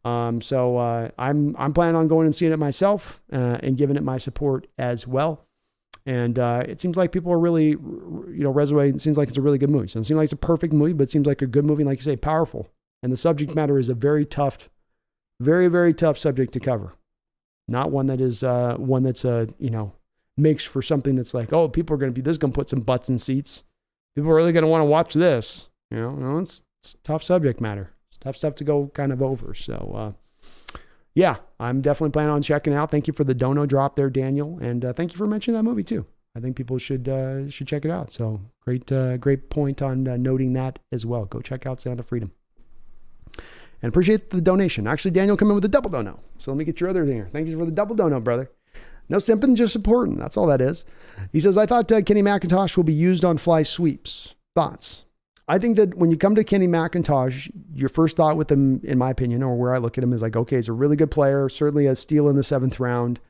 So I'm planning on going and seeing it myself and giving it my support as well. And it seems like people are really, resonating. It seems like it's a really good movie. So it seems like it's a perfect movie, but it seems like a good movie, like you say, powerful. And the subject matter is a very tough, very, very tough subject to cover. Not one that is makes for something that's like, oh, people are going to be, this is going to put some butts in seats. People are really going to want to watch this. No, it's tough subject matter. It's tough stuff to go kind of over. So, yeah, I'm definitely planning on checking it out. Thank you for the dono drop there, Daniel. And thank you for mentioning that movie too. I think people should check it out. So great point on noting that as well. Go check out Sound of Freedom. And appreciate the donation. Actually, Daniel come in with a double dono. So let me get your other thing here. Thank you for the double dono, brother. No simping, just supporting. That's all that is. He says, I thought Kenny McIntosh will be used on fly sweeps. Thoughts? I think that when you come to Kenny McIntosh, your first thought with him, in my opinion, or where I look at him is like, okay, he's a really good player, certainly a steal in the 7th round.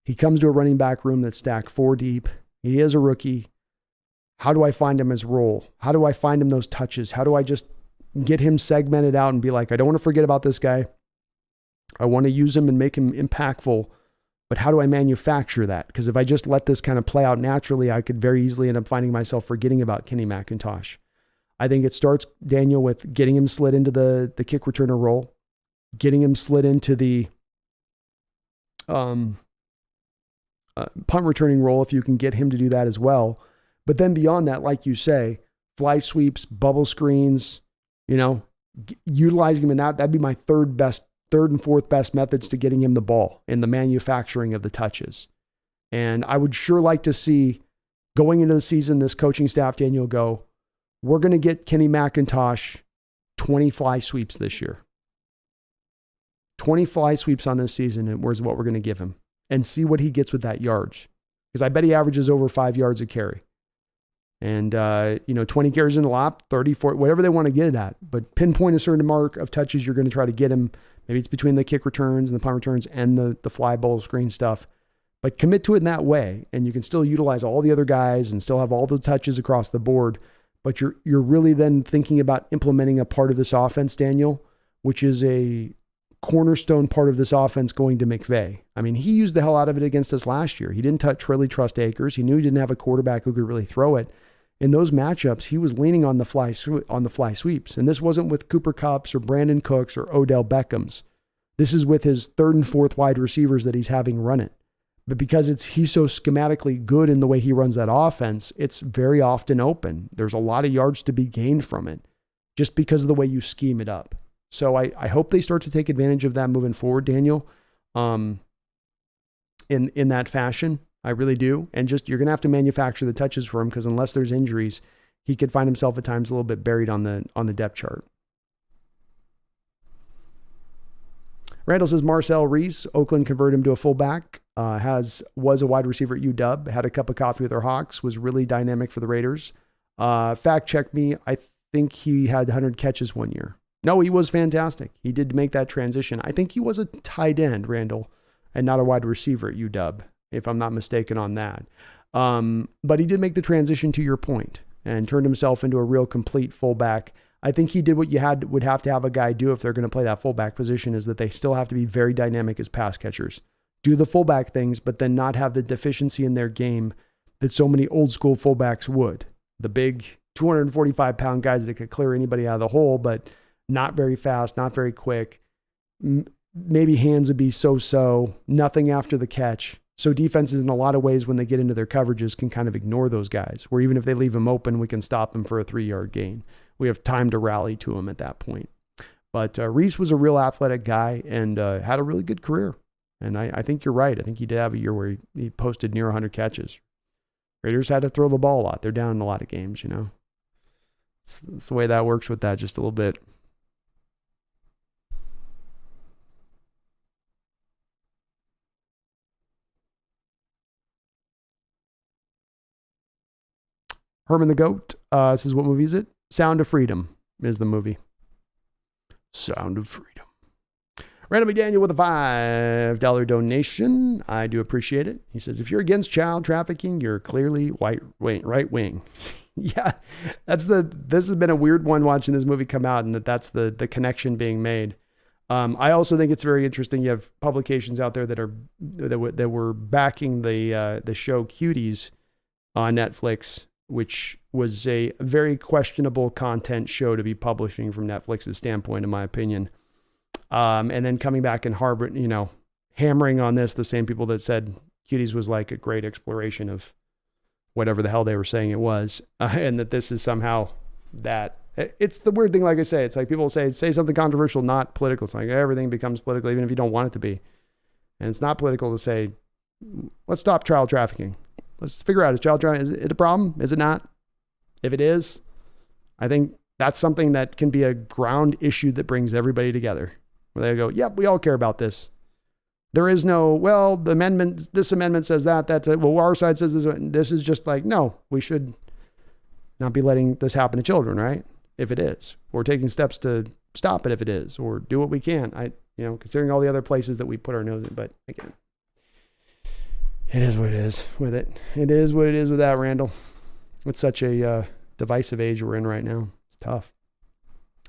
He comes to a running back room that's stacked 4 deep. He is a rookie. How do I find him his role? How do I find him those touches? How do I just get him segmented out and be like, I don't want to forget about this guy. I want to use him and make him impactful. But how do I manufacture that? Because if I just let this kind of play out naturally, I could very easily end up finding myself forgetting about Kenny McIntosh. I think it starts, Daniel, with getting him slid into the kick returner role, getting him slid into the punt returning role, if you can get him to do that as well. But then beyond that, like you say, fly sweeps, bubble screens, utilizing him in that, that'd be my third and fourth best methods to getting him the ball in the manufacturing of the touches. And I would sure like to see, going into the season, this coaching staff, Daniel, go, we're going to get Kenny McIntosh 20 fly sweeps this year. 20 fly sweeps on this season, and where's what we're going to give him, and see what he gets with that yards. Because I bet he averages over 5 yards a carry. And, 20 carries in a lap, 30, 40, whatever they want to get it at. But pinpoint a certain mark of touches you're going to try to get him. Maybe it's between the kick returns and the punt returns and the fly bowl screen stuff. But commit to it in that way, and you can still utilize all the other guys and still have all the touches across the board. But you're really then thinking about implementing a part of this offense, Daniel, which is a cornerstone part of this offense going to McVay. I mean, he used the hell out of it against us last year. He didn't really trust Akers. He knew he didn't have a quarterback who could really throw it. In those matchups, he was leaning on the fly sweeps. And this wasn't with Cooper Kupps or Brandon Cooks or Odell Beckhams. This is with his 3rd and 4th wide receivers that he's having run it. But because he's so schematically good in the way he runs that offense, it's very often open. There's a lot of yards to be gained from it just because of the way you scheme it up. So I hope they start to take advantage of that moving forward, Daniel, in that fashion. I really do. And just, you're going to have to manufacture the touches for him, because unless there's injuries, he could find himself at times a little bit buried on the depth chart. Randall says Marcel Reese, Oakland converted him to a fullback, was a wide receiver at UW, had a cup of coffee with our Hawks, was really dynamic for the Raiders. Fact check me. I think he had 100 catches one year. No, he was fantastic. He did make that transition. I think he was a tight end, Randall, and not a wide receiver at UW, if I'm not mistaken on that. But he did make the transition, to your point, and turned himself into a real complete fullback. I think he did what you would have to have a guy do if they're going to play that fullback position, is that they still have to be very dynamic as pass catchers. Do the fullback things, but then not have the deficiency in their game that so many old school fullbacks would. The big 245-pound guys that could clear anybody out of the hole, but not very fast, not very quick. Maybe hands would be so-so, nothing after the catch. So defenses, in a lot of ways, when they get into their coverages, can kind of ignore those guys, where even if they leave them open, we can stop them for a 3-yard gain. We have time to rally to them at that point. But Reese was a real athletic guy and had a really good career. And I think you're right. I think he did have a year where he posted near 100 catches. Raiders had to throw the ball a lot. They're down in a lot of games, It's the way that works with that just a little bit. Herman the Goat says, what movie is it? Sound of Freedom is the movie. Sound of Freedom. Random McDaniel with a $5 donation. I do appreciate it. He says, if you're against child trafficking, you're clearly right wing. Yeah, this has been a weird one watching this movie come out, and that's the connection being made. I also think it's very interesting. You have publications out there that were backing the show Cuties on Netflix, which was a very questionable content show to be publishing from Netflix's standpoint, in my opinion. And then coming back and hammering on this, the same people that said Cuties was like a great exploration of whatever the hell they were saying it was, and that this is somehow that. It's the weird thing, like I say, it's like people say something controversial, not political. It's like everything becomes political, even if you don't want it to be. And it's not political to say, let's stop child trafficking. Let's figure out, is child trafficking, is it a problem? Is it not? If it is, I think that's something that can be a ground issue that brings everybody together. Where they go, yep, we all care about this. There is no, well, this amendment says that, well, our side says this. This is just like, no, we should not be letting this happen to children, right? If it is, or taking steps to stop it if it is, or do what we can. Considering all the other places that we put our nose in, but again, it is what it is with it. It is what it is with that, Randall. It's such a divisive age we're in right now. It's tough.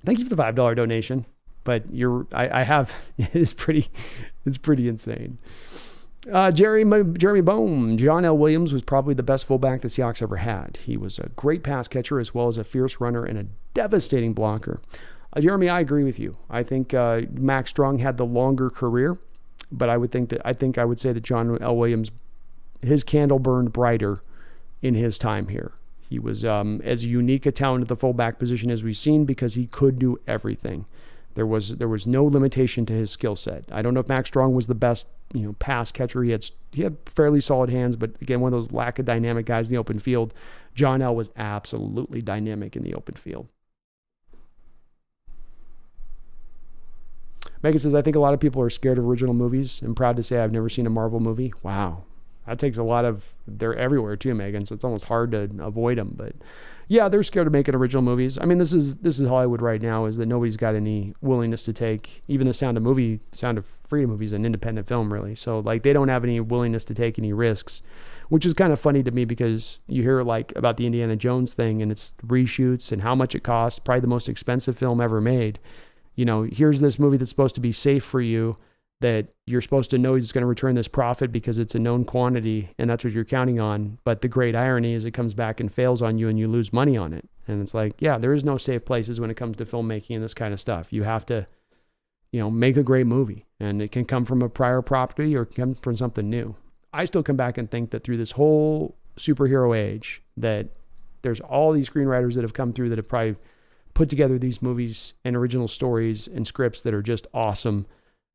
Thank you for the $5 donation, but it's pretty insane. Jeremy Bohm. John L. Williams was probably the best fullback the Seahawks ever had. He was a great pass catcher as well as a fierce runner and a devastating blocker. Jeremy, I agree with you. I think Max Strong had the longer career, but I would say that John L. Williams, his candle burned brighter in his time here. He was as unique a talent at the fullback position as we've seen because he could do everything. There was no limitation to his skill set. I don't know if Max Strong was the best, pass catcher. He had fairly solid hands, but again, one of those lack of dynamic guys in the open field. John L. was absolutely dynamic in the open field. Megan says, I think a lot of people are scared of original movies. I'm proud to say I've never seen a Marvel movie. Wow. That takes a lot of, they're everywhere too, Megan. So it's almost hard to avoid them, but yeah, they're scared of making original movies. I mean, this is Hollywood right now, is that nobody's got any willingness to take, even the Sound of Freedom movie is an independent film, really. So like, they don't have any willingness to take any risks, which is kind of funny to me because you hear like about the Indiana Jones thing and it's reshoots and how much it costs, probably the most expensive film ever made. Here's this movie that's supposed to be safe for you, that you're supposed to know it's going to return this profit because it's a known quantity and that's what you're counting on. But the great irony is it comes back and fails on you and you lose money on it. And it's like, yeah, there is no safe places when it comes to filmmaking and this kind of stuff. You have to, make a great movie, and it can come from a prior property or it can come from something new. I still come back and think that through this whole superhero age, that there's all these screenwriters that have come through that have probably put together these movies and original stories and scripts that are just awesome,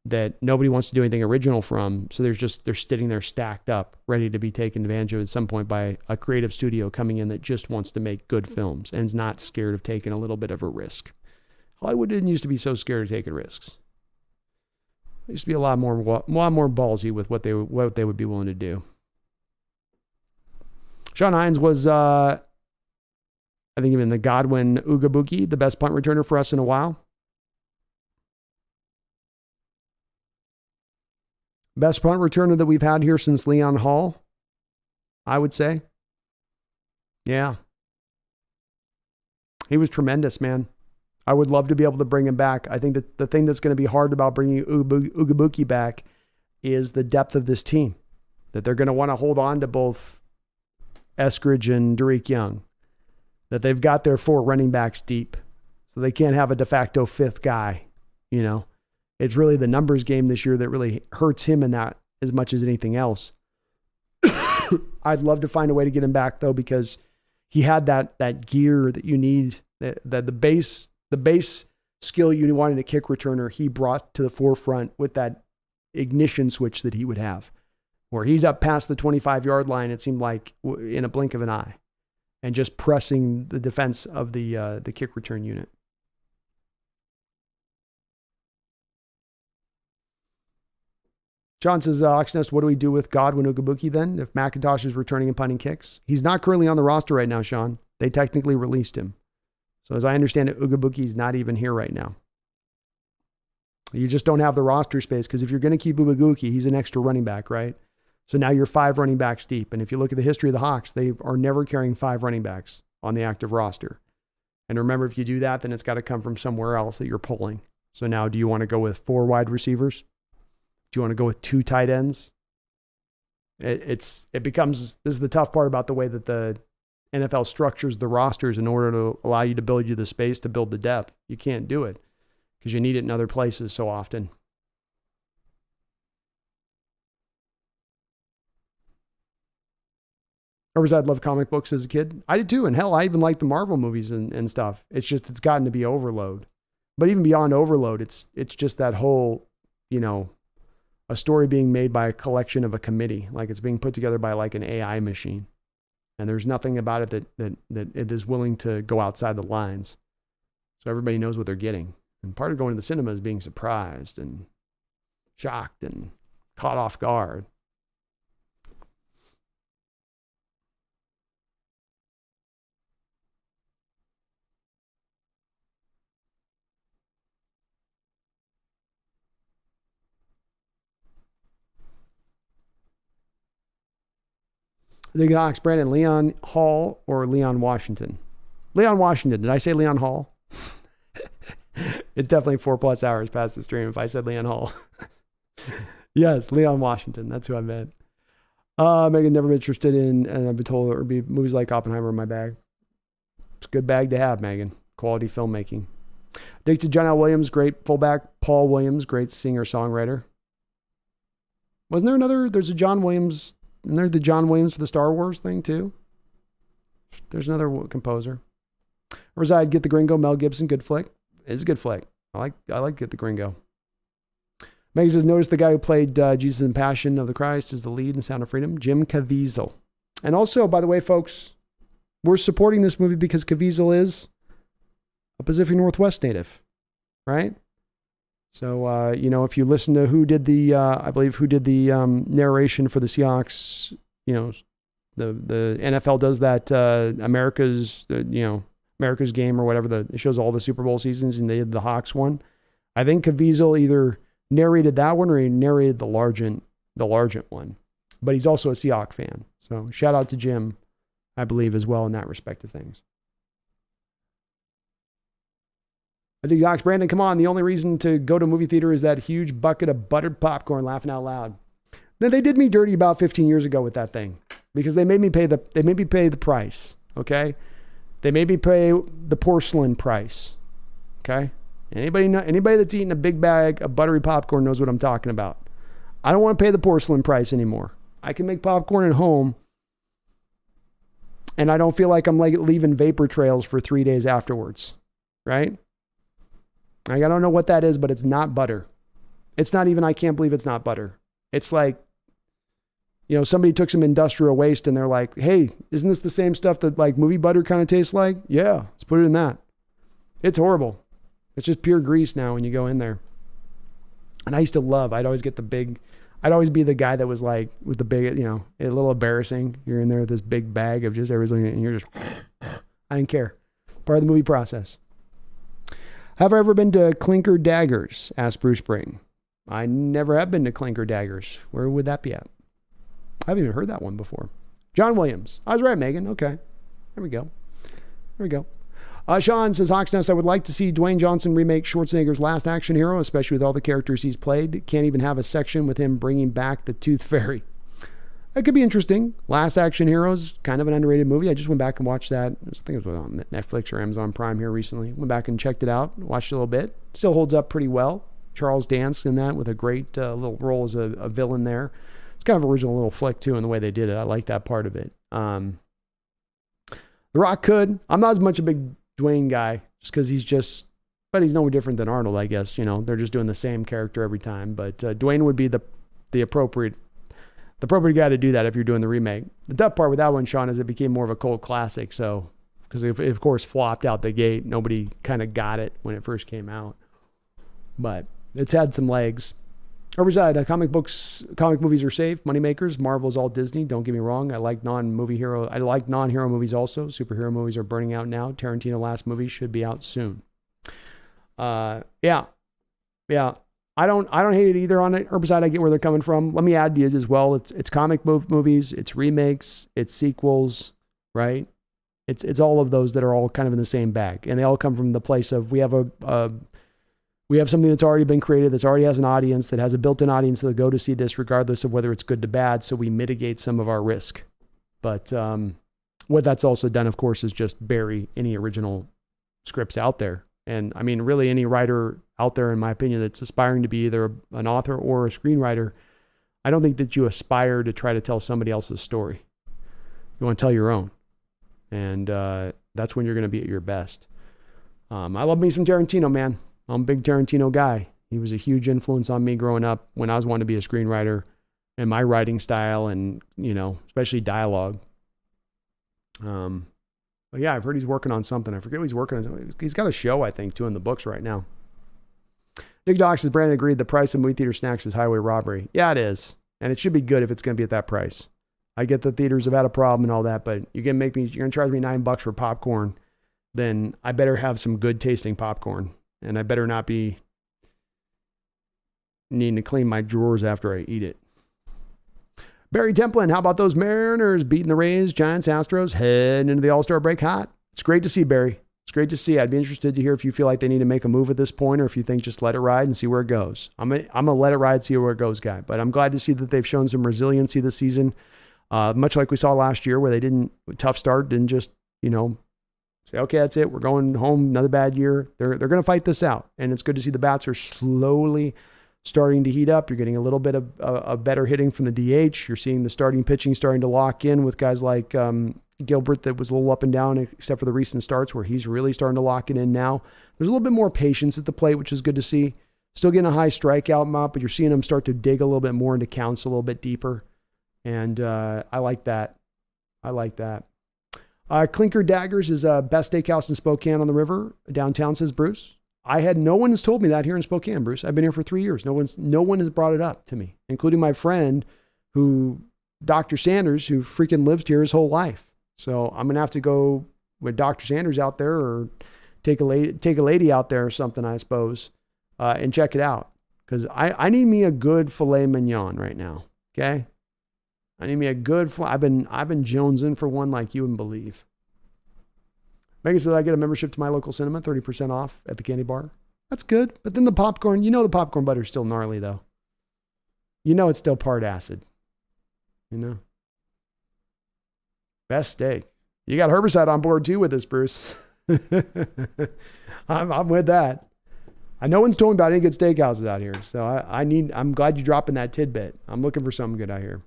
that nobody wants to do anything original from. So they're sitting there stacked up, ready to be taken advantage of at some point by a creative studio coming in that just wants to make good films and is not scared of taking a little bit of a risk. Hollywood didn't used to be so scared of taking risks. They used to be a lot more ballsy with what they would be willing to do. Sean Hines was, I think even the Godwin Ugabuki, the best punt returner for us in a while. Best punt returner that we've had here since Leon Hall, I would say. Yeah. He was tremendous, man. I would love to be able to bring him back. I think that the thing that's going to be hard about bringing Ugabuki back is the depth of this team. That they're going to want to hold on to both Eskridge and Derek Young. That they've got their 4 running backs deep. So they can't have a de facto 5th guy, It's really the numbers game this year that really hurts him in that as much as anything else. I'd love to find a way to get him back though, because he had that gear that you need, the base skill you wanted a kick returner, he brought to the forefront with that ignition switch that he would have, where he's up past the 25-yard line, it seemed like in a blink of an eye, and just pressing the defense of the kick return unit. John says, Oxnest, what do we do with Godwin Ugabuki then if McIntosh is returning and punting kicks? He's not currently on the roster right now, Sean. They technically released him. So as I understand it, Ugabuki's not even here right now. You just don't have the roster space because if you're going to keep Ubaguki, he's an extra running back, right? So now you're 5 running backs deep. And if you look at the history of the Hawks, they are never carrying 5 running backs on the active roster. And remember, if you do that, then it's got to come from somewhere else that you're pulling. So now do you want to go with 4 wide receivers? Do you want to go with 2 tight ends? This is the tough part about the way that the NFL structures the rosters in order to allow you to build you the space to build the depth. You can't do it because you need it in other places so often. I'd love comic books as a kid. I did too. And hell, I even liked the Marvel movies and stuff. It's just, it's gotten to be overload. But even beyond overload, it's just that whole, a story being made by a collection of a committee. Like it's being put together by like an AI machine. And there's nothing about it that it is willing to go outside the lines. So everybody knows what they're getting. And part of going to the cinema is being surprised and shocked and caught off guard. The Hawks, Brandon, Leon Hall or Leon Washington? Leon Washington. Did I say Leon Hall? It's definitely 4+ hours past the stream if I said Leon Hall. Yes, Leon Washington. That's who I meant. Megan, never been interested in, and I've been told it would be movies like Oppenheimer in my bag. It's a good bag to have, Megan. Quality filmmaking. Addicted John L. Williams, great fullback. Paul Williams, great singer-songwriter. Wasn't there there's a John Williams, isn't there the John Williams for the Star Wars thing too? There's another composer. Reside, Get the Gringo, Mel Gibson, good flick. It's a good flick. I like Get the Gringo. Megan says, notice the guy who played Jesus in Passion of the Christ is the lead in Sound of Freedom, Jim Caviezel. And also, by the way, folks, we're supporting this movie because Caviezel is a Pacific Northwest native, right? So, if you listen to who did the narration for the Seahawks, the NFL does that America's game or whatever. It shows all the Super Bowl seasons, and they did the Hawks one. I think Caviezel either narrated that one or he narrated the Largent one. But he's also a Seahawks fan. So shout out to Jim, I believe, as well in that respect of things. I think Hawks, Brandon, come on. The only reason to go to a movie theater is that huge bucket of buttered popcorn, laughing out loud. Then they did me dirty about 15 years ago with that thing because they made me pay the price. Okay. They made me pay the porcelain price. Okay. Anybody that's eating a big bag of buttery popcorn knows what I'm talking about. I don't want to pay the porcelain price anymore. I can make popcorn at home and I don't feel like I'm like leaving vapor trails for 3 days afterwards. Right? I don't know what that is, but it's not butter. It's not even, I can't believe it's not butter. It's like, somebody took some industrial waste and they're like, hey, isn't this the same stuff that like movie butter kind of tastes like? Yeah, let's put it in that. It's horrible. It's just pure grease now when you go in there. And I used to I'd always be the guy that was like, with the big, a little embarrassing. You're in there with this big bag of just everything and you're just, I didn't care. Part of the movie process. Have I ever been to Clinker Daggers? Asked Bruce Spring. I never have been to Clinker Daggers. Where would that be at? I haven't even heard that one before. John Williams. I was right, Megan. Okay. There we go. Sean says, Hawksnest, I would like to see Dwayne Johnson remake Schwarzenegger's Last Action Hero, especially with all the characters he's played. Can't even have a section with him bringing back the Tooth Fairy. That could be interesting. Last Action Hero is kind of an underrated movie. I just went back and watched that. I think it was on Netflix or Amazon Prime here recently. Went back and checked it out. Watched it a little bit. Still holds up pretty well. Charles Dance in that with a great little role as a villain there. It's kind of an original little flick too in the way they did it. I like that part of it. The Rock could. I'm not as much a big Dwayne guy just because but he's no different than Arnold, I guess. They're just doing the same character every time. But Dwayne would be the appropriate guy to do that if you're doing the remake. The tough part with that one, Sean, is it became more of a cult classic. So, because it of course flopped out the gate, nobody kind of got it when it first came out. But it's had some legs. Overside, comic movies are safe, moneymakers. Marvel's all Disney. Don't get me wrong. I like non-hero movies also. Superhero movies are burning out now. Tarantino last movie should be out soon. Yeah. I don't hate it either on it. Herbicide, I get where they're coming from. Let me add to it as well. It's comic movies, it's remakes, it's sequels, right? It's all of those that are all kind of in the same bag, and they all come from the place of we have something that's already been created, that's already has an audience, that has a built-in audience that'll go to see this regardless of whether it's good to bad. So we mitigate some of our risk. But what that's also done, of course, is just bury any original scripts out there. And I mean, really any writer out there, in my opinion, that's aspiring to be either an author or a screenwriter, I don't think that you aspire to try to tell somebody else's story. You want to tell your own. And that's when you're going to be at your best. I love me some Tarantino, man. I'm a big Tarantino guy. He was a huge influence on me growing up when I was wanting to be a screenwriter, and my writing style and, especially dialogue. But yeah, I've heard he's working on something. I forget what he's working on. He's got a show, I think, too, in the books right now. Nick Dox says, Brandon agreed the price of movie theater snacks is highway robbery. Yeah, it is. And it should be good if it's going to be at that price. I get the theaters have had a problem and all that, but you're going to charge me $9 for popcorn, then I better have some good tasting popcorn. And I better not be needing to clean my drawers after I eat it. Barry Templin, how about those Mariners beating the Rays, Giants, Astros, heading into the All-Star break hot? It's great to see, Barry. It's great to see. I'd be interested to hear if you feel like they need to make a move at this point, or if you think just let it ride and see where it goes. I'm a let it ride, see where it goes guy. But I'm glad to see that they've shown some resiliency this season, much like we saw last year, where they didn't, tough start, didn't just, say, okay, that's it. We're going home. Another bad year. They're going to fight this out. And it's good to see the bats are slowly starting to heat up. You're getting a little bit of better hitting from the DH. You're seeing the starting pitching starting to lock in with guys like Gilbert that was a little up and down, except for the recent starts where he's really starting to lock it in now. There's a little bit more patience at the plate, which is good to see. Still getting a high strikeout amount, but you're seeing them start to dig a little bit more into counts a little bit deeper. And I like that. Clinker Daggers is best steakhouse in Spokane on the river downtown, says Bruce. No one has told me that here in Spokane, Bruce. I've been here for 3 years. No one has brought it up to me, including my friend Dr. Sanders, who freaking lived here his whole life. So I'm going to have to go with Dr. Sanders out there, or take a lady out there or something, I suppose, and check it out. Cause I need me a good filet mignon right now. Okay. I need me a good, I've been jonesing for one like you wouldn't believe. Megan said I get a membership to my local cinema, 30% off at the candy bar. That's good. But then the popcorn, the popcorn butter's still gnarly though. It's still part acid. Best steak. You got Herbicide on board too with this, Bruce. I'm with that. No one's told me about any good steakhouses out here. So I'm glad you're dropping that tidbit. I'm looking for something good out here.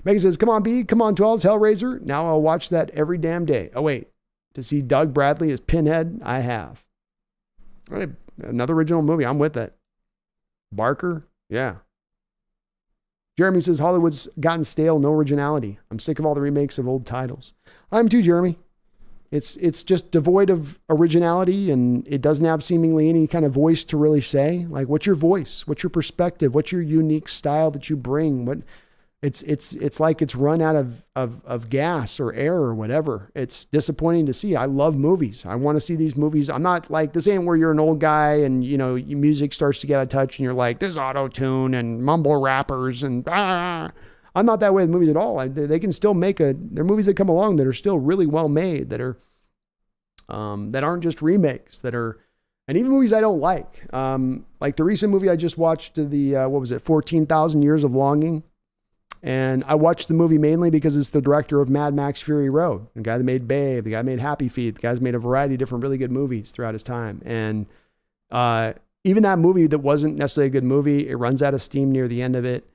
Megan says, come on, B. Come on, 12's Hellraiser. Now I'll watch that every damn day. Oh, wait. To see Doug Bradley as Pinhead? I have. All right. Another original movie. I'm with it. Barker? Yeah. Jeremy says, Hollywood's gotten stale, no originality. I'm sick of all the remakes of old titles. I'm too, Jeremy. It's just devoid of originality, and it doesn't have seemingly any kind of voice to really say. Like, what's your voice? What's your perspective? What's your unique style that you bring? It's like it's run out of gas or air or whatever. It's disappointing to see. I love movies. I want to see these movies. I'm not like, this ain't where you're an old guy and, your music starts to get out of touch and you're like, there's auto-tune and mumble rappers and I'm not that way with movies at all. They can still there are movies that come along that are still really well made, that are, that aren't just remakes, and even movies I don't like. Like the recent movie I just watched, 14,000 Years of Longing. And I watched the movie mainly because it's the director of Mad Max Fury Road, the guy that made Babe, the guy that made Happy Feet, the guy's made a variety of different really good movies throughout his time. And even that movie that wasn't necessarily a good movie, it runs out of steam near the end of it,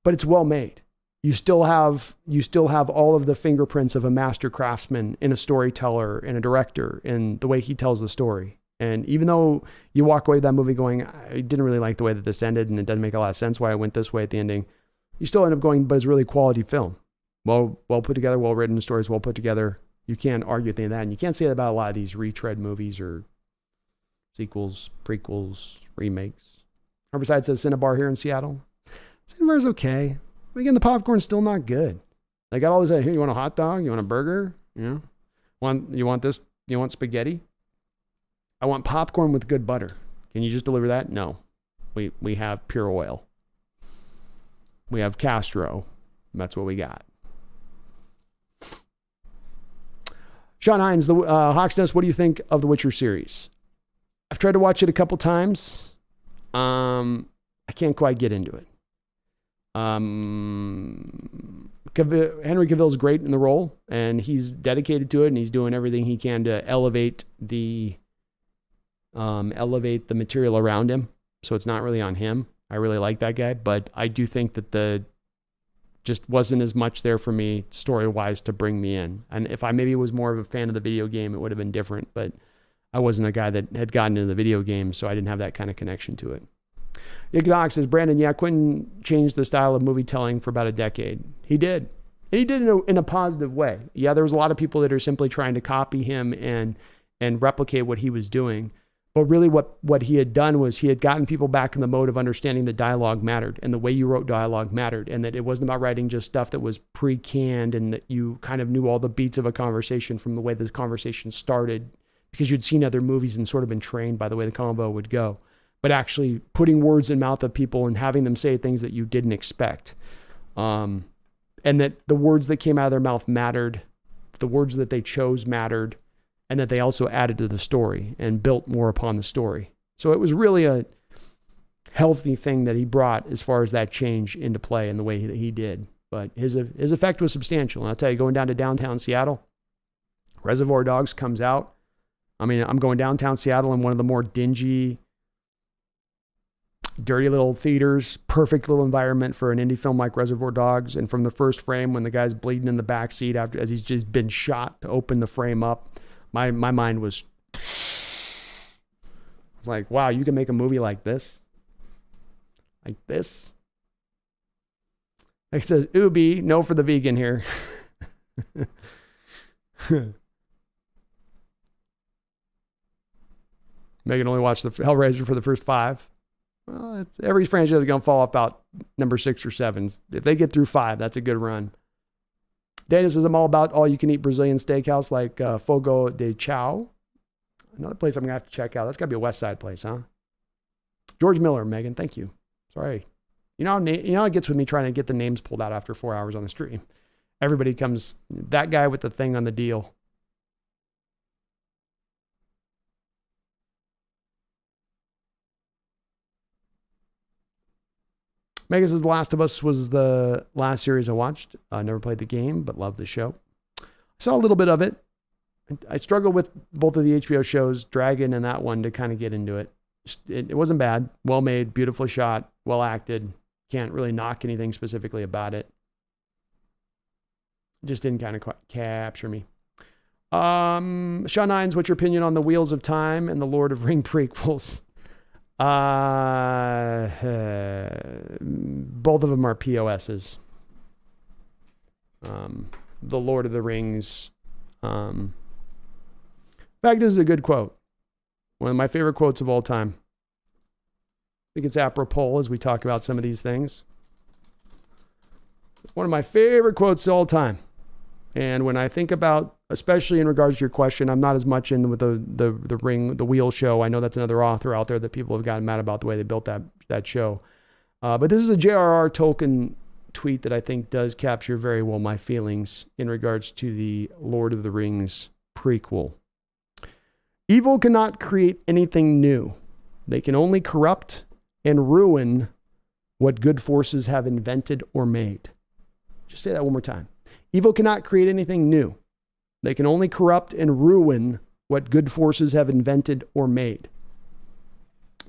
but it's well made. You still have all of the fingerprints of a master craftsman in a storyteller and a director in the way he tells the story. And even though you walk away with that movie going, I didn't really like the way that this ended and it doesn't make a lot of sense why I went this way at the ending, you still end up going, but it's really quality film. Well put together, well written, stories well put together. You can't argue with any of that. And you can't say that about a lot of these retread movies or sequels, prequels, remakes. Herbicide says Cinnabar here in Seattle. Cinnabar's okay. But again, the popcorn's still not good. They got all this, here, you want a hot dog? You want a burger? You want this? You want spaghetti? I want popcorn with good butter. Can you just deliver that? No. We have pure oil. We have Castro. That's what we got. Sean Hines, the Hawks Nest, what do you think of the Witcher series? I've tried to watch it a couple times. I can't quite get into it. Henry Cavill's great in the role, and he's dedicated to it, and he's doing everything he can to elevate the material around him. So it's not really on him. I really like that guy, but I do think that just wasn't as much there for me story-wise to bring me in. And if I maybe was more of a fan of the video game, it would have been different, but I wasn't a guy that had gotten into the video game, so I didn't have that kind of connection to it. Ignox says, Brandon, yeah, Quentin changed the style of movie telling for about a decade. He did. And he did in a positive way. Yeah, there was a lot of people that are simply trying to copy him and replicate what he was doing. But really what he had done was he had gotten people back in the mode of understanding that dialogue mattered and the way you wrote dialogue mattered, and that it wasn't about writing just stuff that was pre-canned and that you kind of knew all the beats of a conversation from the way the conversation started because you'd seen other movies and sort of been trained by the way the convo would go. But actually putting words in mouth of people and having them say things that you didn't expect. And that the words that came out of their mouth mattered, the words that they chose mattered, and that they also added to the story and built more upon the story. So it was really a healthy thing that he brought as far as that change into play in the way that he did. But his effect was substantial. And I'll tell you, going down to downtown Seattle, Reservoir Dogs comes out. I mean, I'm going downtown Seattle in one of the more dingy, dirty little theaters, perfect little environment for an indie film like Reservoir Dogs. And from the first frame, when the guy's bleeding in the backseat as he's just been shot to open the frame up, my mind was like, wow, you can make a movie like this? Like this? It says, Ubi, no for the vegan here. Megan only watched the Hellraiser for the first 5. Well, every franchise is going to fall off about number 6 or 7. If they get through 5, that's a good run. Daniel says, I'm all about all-you-can-eat Brazilian steakhouse like Fogo de Chao. Another place I'm going to have to check out. That's got to be a West Side place, huh? George Miller, Megan, thank you. Sorry. You know how it gets with me trying to get the names pulled out after 4 hours on the stream. Everybody comes, that guy with the thing on the deal. Megan says, The Last of Us was the last series I watched. Never played the game, but loved the show. Saw a little bit of it. I struggled with both of the HBO shows, Dragon and that one, to kind of get into it. It wasn't bad. Well made, beautifully shot, well acted. Can't really knock anything specifically about it. Just didn't kind of capture me. Sean Hines, what's your opinion on the Wheels of Time and the Lord of Ring prequels? Both of them are POSs. The Lord of the Rings. In fact, this is a good quote. One of my favorite quotes of all time. I think it's apropos as we talk about some of these things. One of my favorite quotes of all time. And when I think about, especially in regards to your question, I'm not as much in with the Wheel show. I know that's another author out there that people have gotten mad about the way they built that show. But this is a J.R.R. Tolkien tweet that I think does capture very well my feelings in regards to the Lord of the Rings prequel. Evil cannot create anything new. They can only corrupt and ruin what good forces have invented or made. Just say that one more time. Evil cannot create anything new. They can only corrupt and ruin what good forces have invented or made.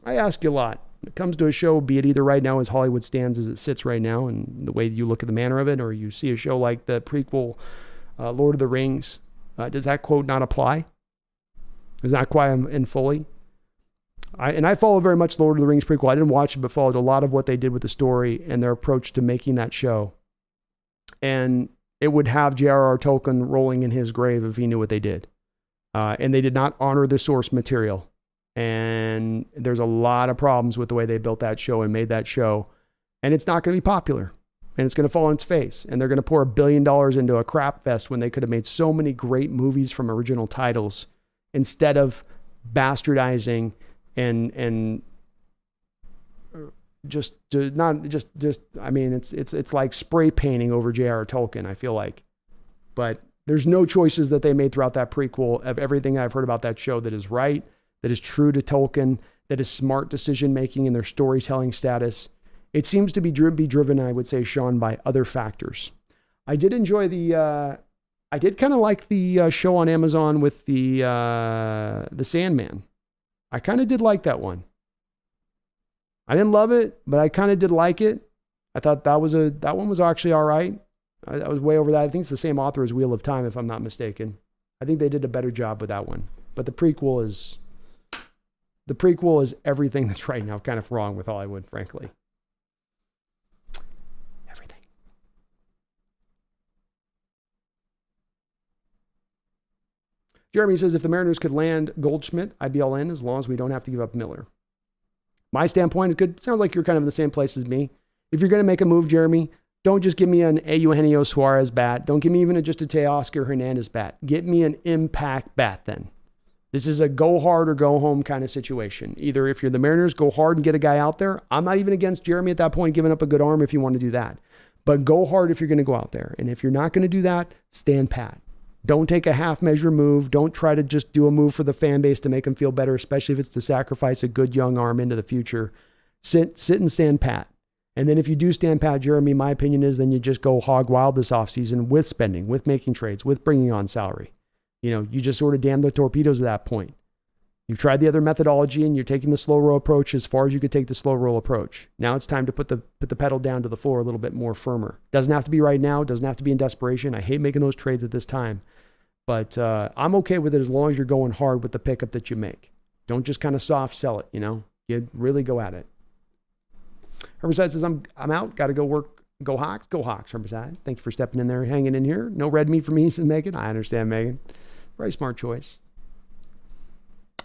I ask you a lot. When it comes to a show, be it either right now as Hollywood stands as it sits right now and the way you look at the manner of it, or you see a show like the prequel Lord of the Rings, does that quote not apply? Is that quite in fully? I follow very much Lord of the Rings prequel. I didn't watch it, but followed a lot of what they did with the story and their approach to making that show. And it would have J.R.R. Tolkien rolling in his grave if he knew what they did. And they did not honor the source material. And there's a lot of problems with the way they built that show and made that show. And it's not going to be popular. And it's going to fall on its face. And they're going to pour $1 billion into a crap fest when they could have made so many great movies from original titles instead of bastardizing and I mean, it's like spray painting over J.R.R. Tolkien, I feel like. But there's no choices that they made throughout that prequel of everything I've heard about that show that is right, that is true to Tolkien, that is smart decision making in their storytelling status. It seems to be driven, I would say, Sean, by other factors. I did enjoy I did kind of like the show on Amazon with the Sandman. I kind of did like that one. I didn't love it, but I kind of did like it. I thought that one was actually all right. I was way over that. I think it's the same author as Wheel of Time, if I'm not mistaken. I think they did a better job with that one. But the prequel is everything that's right now kind of wrong with Hollywood, frankly. Everything. Jeremy says, if the Mariners could land Goldschmidt, I'd be all in as long as we don't have to give up Miller. My standpoint is good. Sounds like you're kind of in the same place as me. If you're going to make a move, Jeremy, don't just give me an Eugenio Suarez bat. Don't give me even just a Teoscar Hernandez bat. Get me an impact bat then. This is a go hard or go home kind of situation. Either if you're the Mariners, go hard and get a guy out there. I'm not even against Jeremy at that point giving up a good arm if you want to do that. But go hard if you're going to go out there. And if you're not going to do that, stand pat. Don't take a half measure move. Don't try to just do a move for the fan base to make them feel better, especially if it's to sacrifice a good young arm into the future. Sit and stand pat. And then if you do stand pat, Jeremy, my opinion is then you just go hog wild this offseason with spending, with making trades, with bringing on salary. You just sort of damn the torpedoes at that point. You've tried the other methodology and you're taking the slow roll approach as far as you could take the slow roll approach. Now it's time to put the pedal down to the floor a little bit more firmer. Doesn't have to be right now. Doesn't have to be in desperation. I hate making those trades at this time. But I'm okay with it as long as you're going hard with the pickup that you make. Don't just kind of soft sell it, You really go at it. Herbicide says, I'm out. Got to go work. Go Hawks. Go Hawks, Herbicide. Thank you for stepping in there, hanging in here. No red meat for me, says Megan. I understand, Megan. Very smart choice.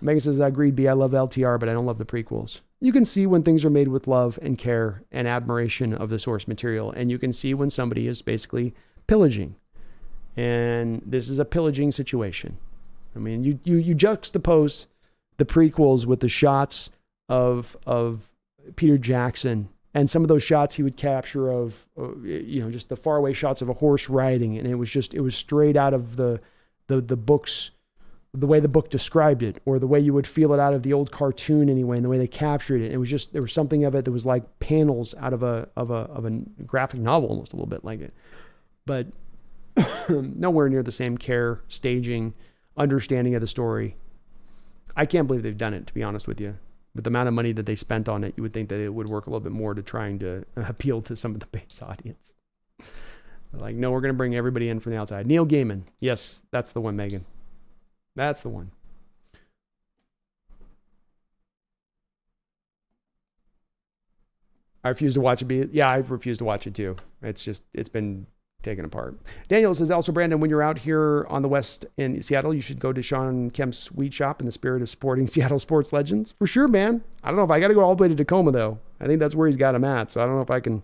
Megan says, I agreed, B. I love LTR, but I don't love the prequels. You can see when things are made with love and care and admiration of the source material. And you can see when somebody is basically pillaging. And this is a pillaging situation. I mean, you juxtapose the prequels with the shots of Peter Jackson and some of those shots he would capture of, just the faraway shots of a horse riding. And it was straight out of the books, the way the book described it, or the way you would feel it out of the old cartoon anyway, and the way they captured it. It was there was something of it that was like panels out of a graphic novel, almost a little bit like it. But nowhere near the same care, staging, understanding of the story. I can't believe they've done it, to be honest with you. With the amount of money that they spent on it, you would think that it would work a little bit more to trying to appeal to some of the base audience. Like, no, we're going to bring everybody in from the outside. Neil Gaiman. Yes, that's the one, Megan. That's the one. I refuse to watch it. I refuse to watch it too. It's been taken apart. Daniel says, also, Brandon, when you're out here on the West in Seattle, you should go to Sean Kemp's weed shop in the spirit of supporting Seattle sports legends. For sure, man. I don't know if I got to go all the way to Tacoma, though. I think that's where he's got him at. So I don't know if I can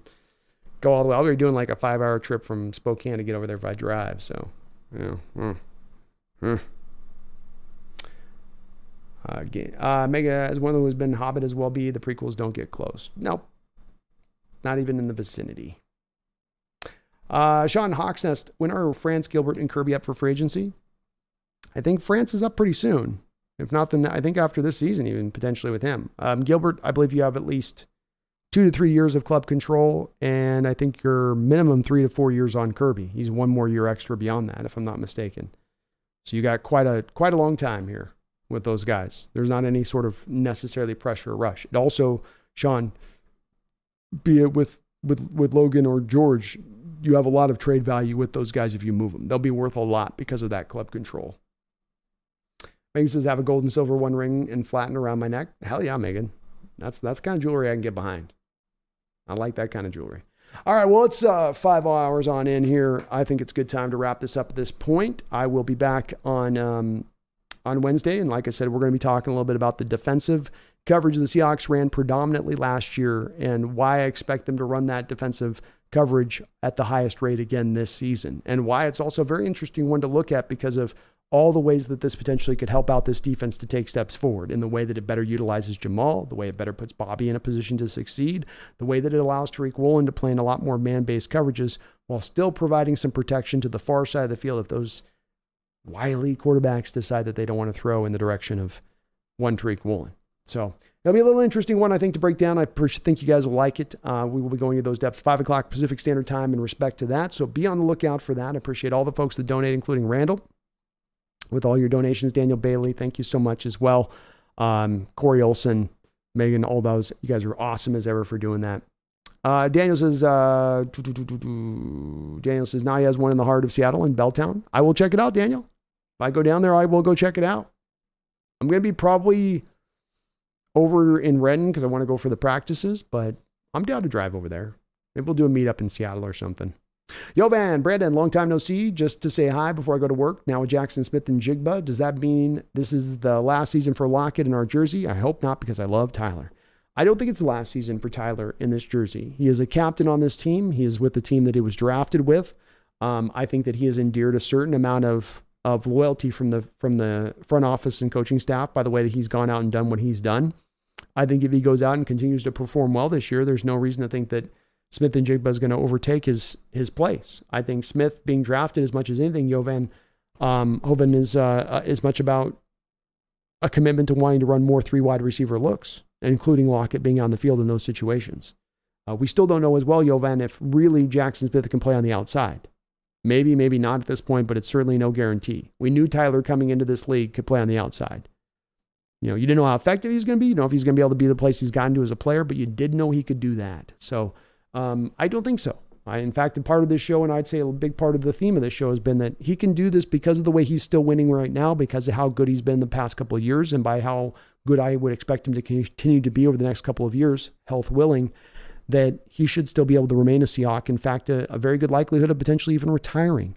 go all the way. I'll be doing like a 5-hour trip from Spokane to get over there if I drive. So, Mega, as one who's been Hobbit as well, be the prequels don't get close. Nope. Not even in the vicinity. Sean Hawksnest, when are France, Gilbert, and Kirby up for free agency? I think France is up pretty soon. If not, then I think after this season, even potentially with him. Gilbert, I believe you have at least 2 to 3 years of club control, and I think you're minimum 3 to 4 years on Kirby. He's 1 more year extra beyond that, if I'm not mistaken. So you got quite a long time here with those guys. There's not any sort of necessarily pressure or rush. It also, Sean, be it with Logan or George, you have a lot of trade value with those guys if you move them. They'll be worth a lot because of that club control. Megan says, have a gold and silver 1 ring and flatten around my neck. Hell yeah, Megan. That's the kind of jewelry I can get behind. I like that kind of jewelry. All right, well, it's 5 hours on in here. I think it's a good time to wrap this up at this point. I will be back on Wednesday, and like I said, we're going to be talking a little bit about the defensive coverage the Seahawks ran predominantly last year and why I expect them to run that defensive coverage at the highest rate again this season, and why it's also a very interesting one to look at because of all the ways that this potentially could help out this defense to take steps forward, in the way that it better utilizes Jamal, the way it better puts Bobby in a position to succeed, the way that it allows Tariq Woolen to play in a lot more man-based coverages while still providing some protection to the far side of the field if those wily quarterbacks decide that they don't want to throw in the direction of one Tariq Woolen. So it'll be a little interesting one, I think, to break down. I think you guys will like it. We will be going into those depths, 5 o'clock Pacific Standard Time in respect to that. So be on the lookout for that. I appreciate all the folks that donate, including Randall, with all your donations. Daniel Bailey, thank you so much as well. Corey Olson, Megan, all those. You guys are awesome as ever for doing that. Daniel says, now he has one in the heart of Seattle in Belltown. I will check it out, Daniel. If I go down there, I will go check it out. I'm going to be probably over in Renton because I want to go for the practices, but I'm down to drive over there. Maybe we'll do a meetup in Seattle or something. Yo, Van, Brandon, long time no see. Just to say hi before I go to work. Now with Jackson Smith and Jigba, does that mean this is the last season for Lockett in our jersey? I hope not, because I love Tyler. I don't think it's the last season for Tyler in this jersey. He is a captain on this team. He is with the team that he was drafted with. I think that he has endeared a certain amount of loyalty from the front office and coaching staff by the way that he's gone out and done what he's done. I think if he goes out and continues to perform well this year, there's no reason to think that Smith and Jigba is going to overtake his place. I think Smith being drafted as much as anything, Jovan Hoven is much about a commitment to wanting to run more 3 wide receiver looks, including Lockett being on the field in those situations. We still don't know as well, Jovan, if really Jackson Smith can play on the outside. Maybe, maybe not at this point, but it's certainly no guarantee. We knew Tyler coming into this league could play on the outside. You didn't know how effective he was going to be. You know if he's going to be able to be the place he's gotten to as a player, but you did know he could do that. So I don't think so. In fact, a part of this show, and I'd say a big part of the theme of this show has been that he can do this because of the way he's still winning right now, because of how good he's been the past couple of years, and by how good I would expect him to continue to be over the next couple of years, health willing, that he should still be able to remain a Seahawk. In fact, a very good likelihood of potentially even retiring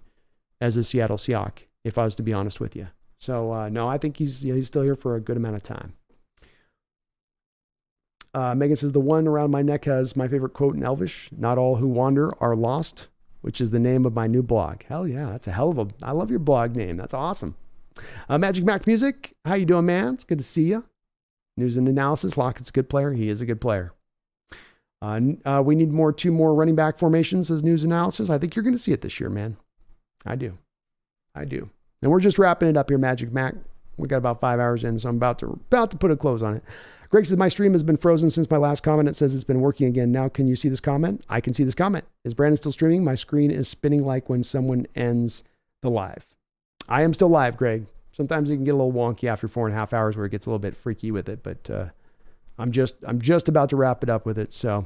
as a Seattle Seahawk, if I was to be honest with you. So, no, I think he's still here for a good amount of time. Megan says, the one around my neck has my favorite quote in Elvish: "Not all who wander are lost," which is the name of my new blog. Hell yeah, that's a hell of I love your blog name. That's awesome. Magic Mac Music, how you doing, man? It's good to see you. News and analysis, Lockett's a good player. He is a good player. We need 2 more running back formations as news analysis. I think you're going to see it this year, man. I do. And we're just wrapping it up here, Magic Mac. We got about 5 hours in, so I'm about to put a close on it. Greg says, my stream has been frozen since my last comment. It says it's been working again. Now, can you see this comment? I can see this comment. Is Brandon still streaming? My screen is spinning like when someone ends the live. I am still live, Greg. Sometimes it can get a little wonky after 4.5 hours where it gets a little bit freaky with it, but I'm just about to wrap it up with it. So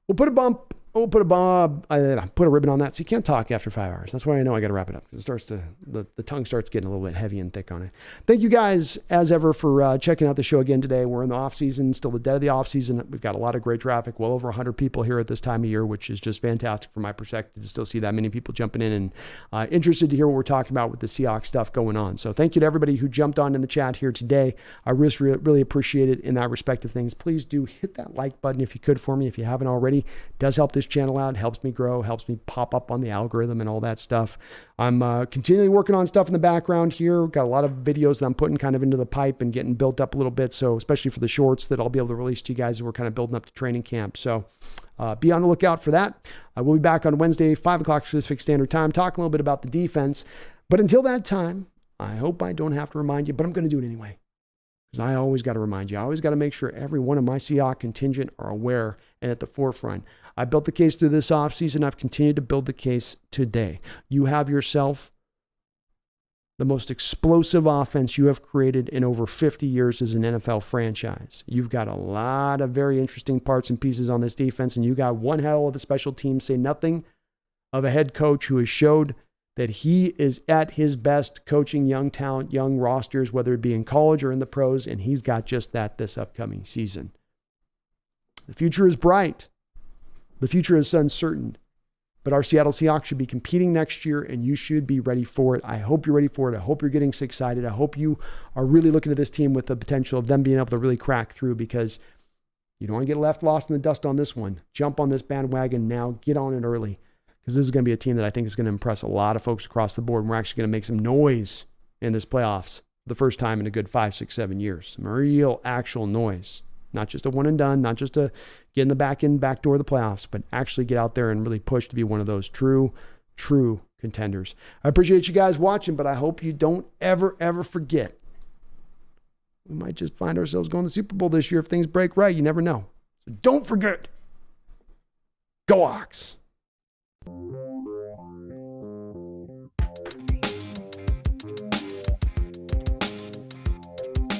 we'll put a bump. We'll put a ribbon on that. So you can't talk after 5 hours. That's why I know I got to wrap it up. It starts to, the tongue starts getting a little bit heavy and thick on it. Thank you guys, as ever, for checking out the show again today. We're in the off season, still the dead of the off season. We've got a lot of great traffic, well over 100 people here at this time of year, which is just fantastic from my perspective to still see that many people jumping in and interested to hear what we're talking about with the Seahawks stuff going on. So thank you to everybody who jumped on in the chat here today. I really appreciate it in that respect of things. Please do hit that like button if you could for me, if you haven't already. It does help this channel out, helps me grow, helps me pop up on the algorithm and all that stuff. I'm continually working on stuff in the background here. Got a lot of videos that I'm putting kind of into the pipe and getting built up a little bit. So especially for the shorts that I'll be able to release to you guys as we're kind of building up to training camp. So be on the lookout for that. We'll be back on Wednesday, 5 o'clock Pacific Standard Time, talking a little bit about the defense. But until that time, I hope I don't have to remind you, but I'm going to do it anyway. Because I always got to remind you. I always got to make sure every one of my Seahawk contingent are aware and at the forefront. I built the case through this offseason. I've continued to build the case today. You have yourself the most explosive offense you have created in over 50 years as an NFL franchise. You've got a lot of very interesting parts and pieces on this defense, and you got one hell of a special team, say nothing of a head coach who has showed that he is at his best coaching young talent, young rosters, whether it be in college or in the pros, and he's got just that this upcoming season. The future is bright. The future is uncertain. But our Seattle Seahawks should be competing next year, and you should be ready for it. I hope you're ready for it. I hope you're getting excited. I hope you are really looking at this team with the potential of them being able to really crack through, because you don't want to get left lost in the dust on this one. Jump on this bandwagon now. Get on it early, because this is going to be a team that I think is going to impress a lot of folks across the board, and we're actually going to make some noise in this playoffs the first time in a good 5, 6, 7 years. Some real actual noise. Not just a one and done, not just a get in the back door of the playoffs, but actually get out there and really push to be one of those true contenders. I appreciate you guys watching, but I hope you don't ever forget. We might just find ourselves going to the Super Bowl this year if things break right. You never know. So don't forget. Go Hawks.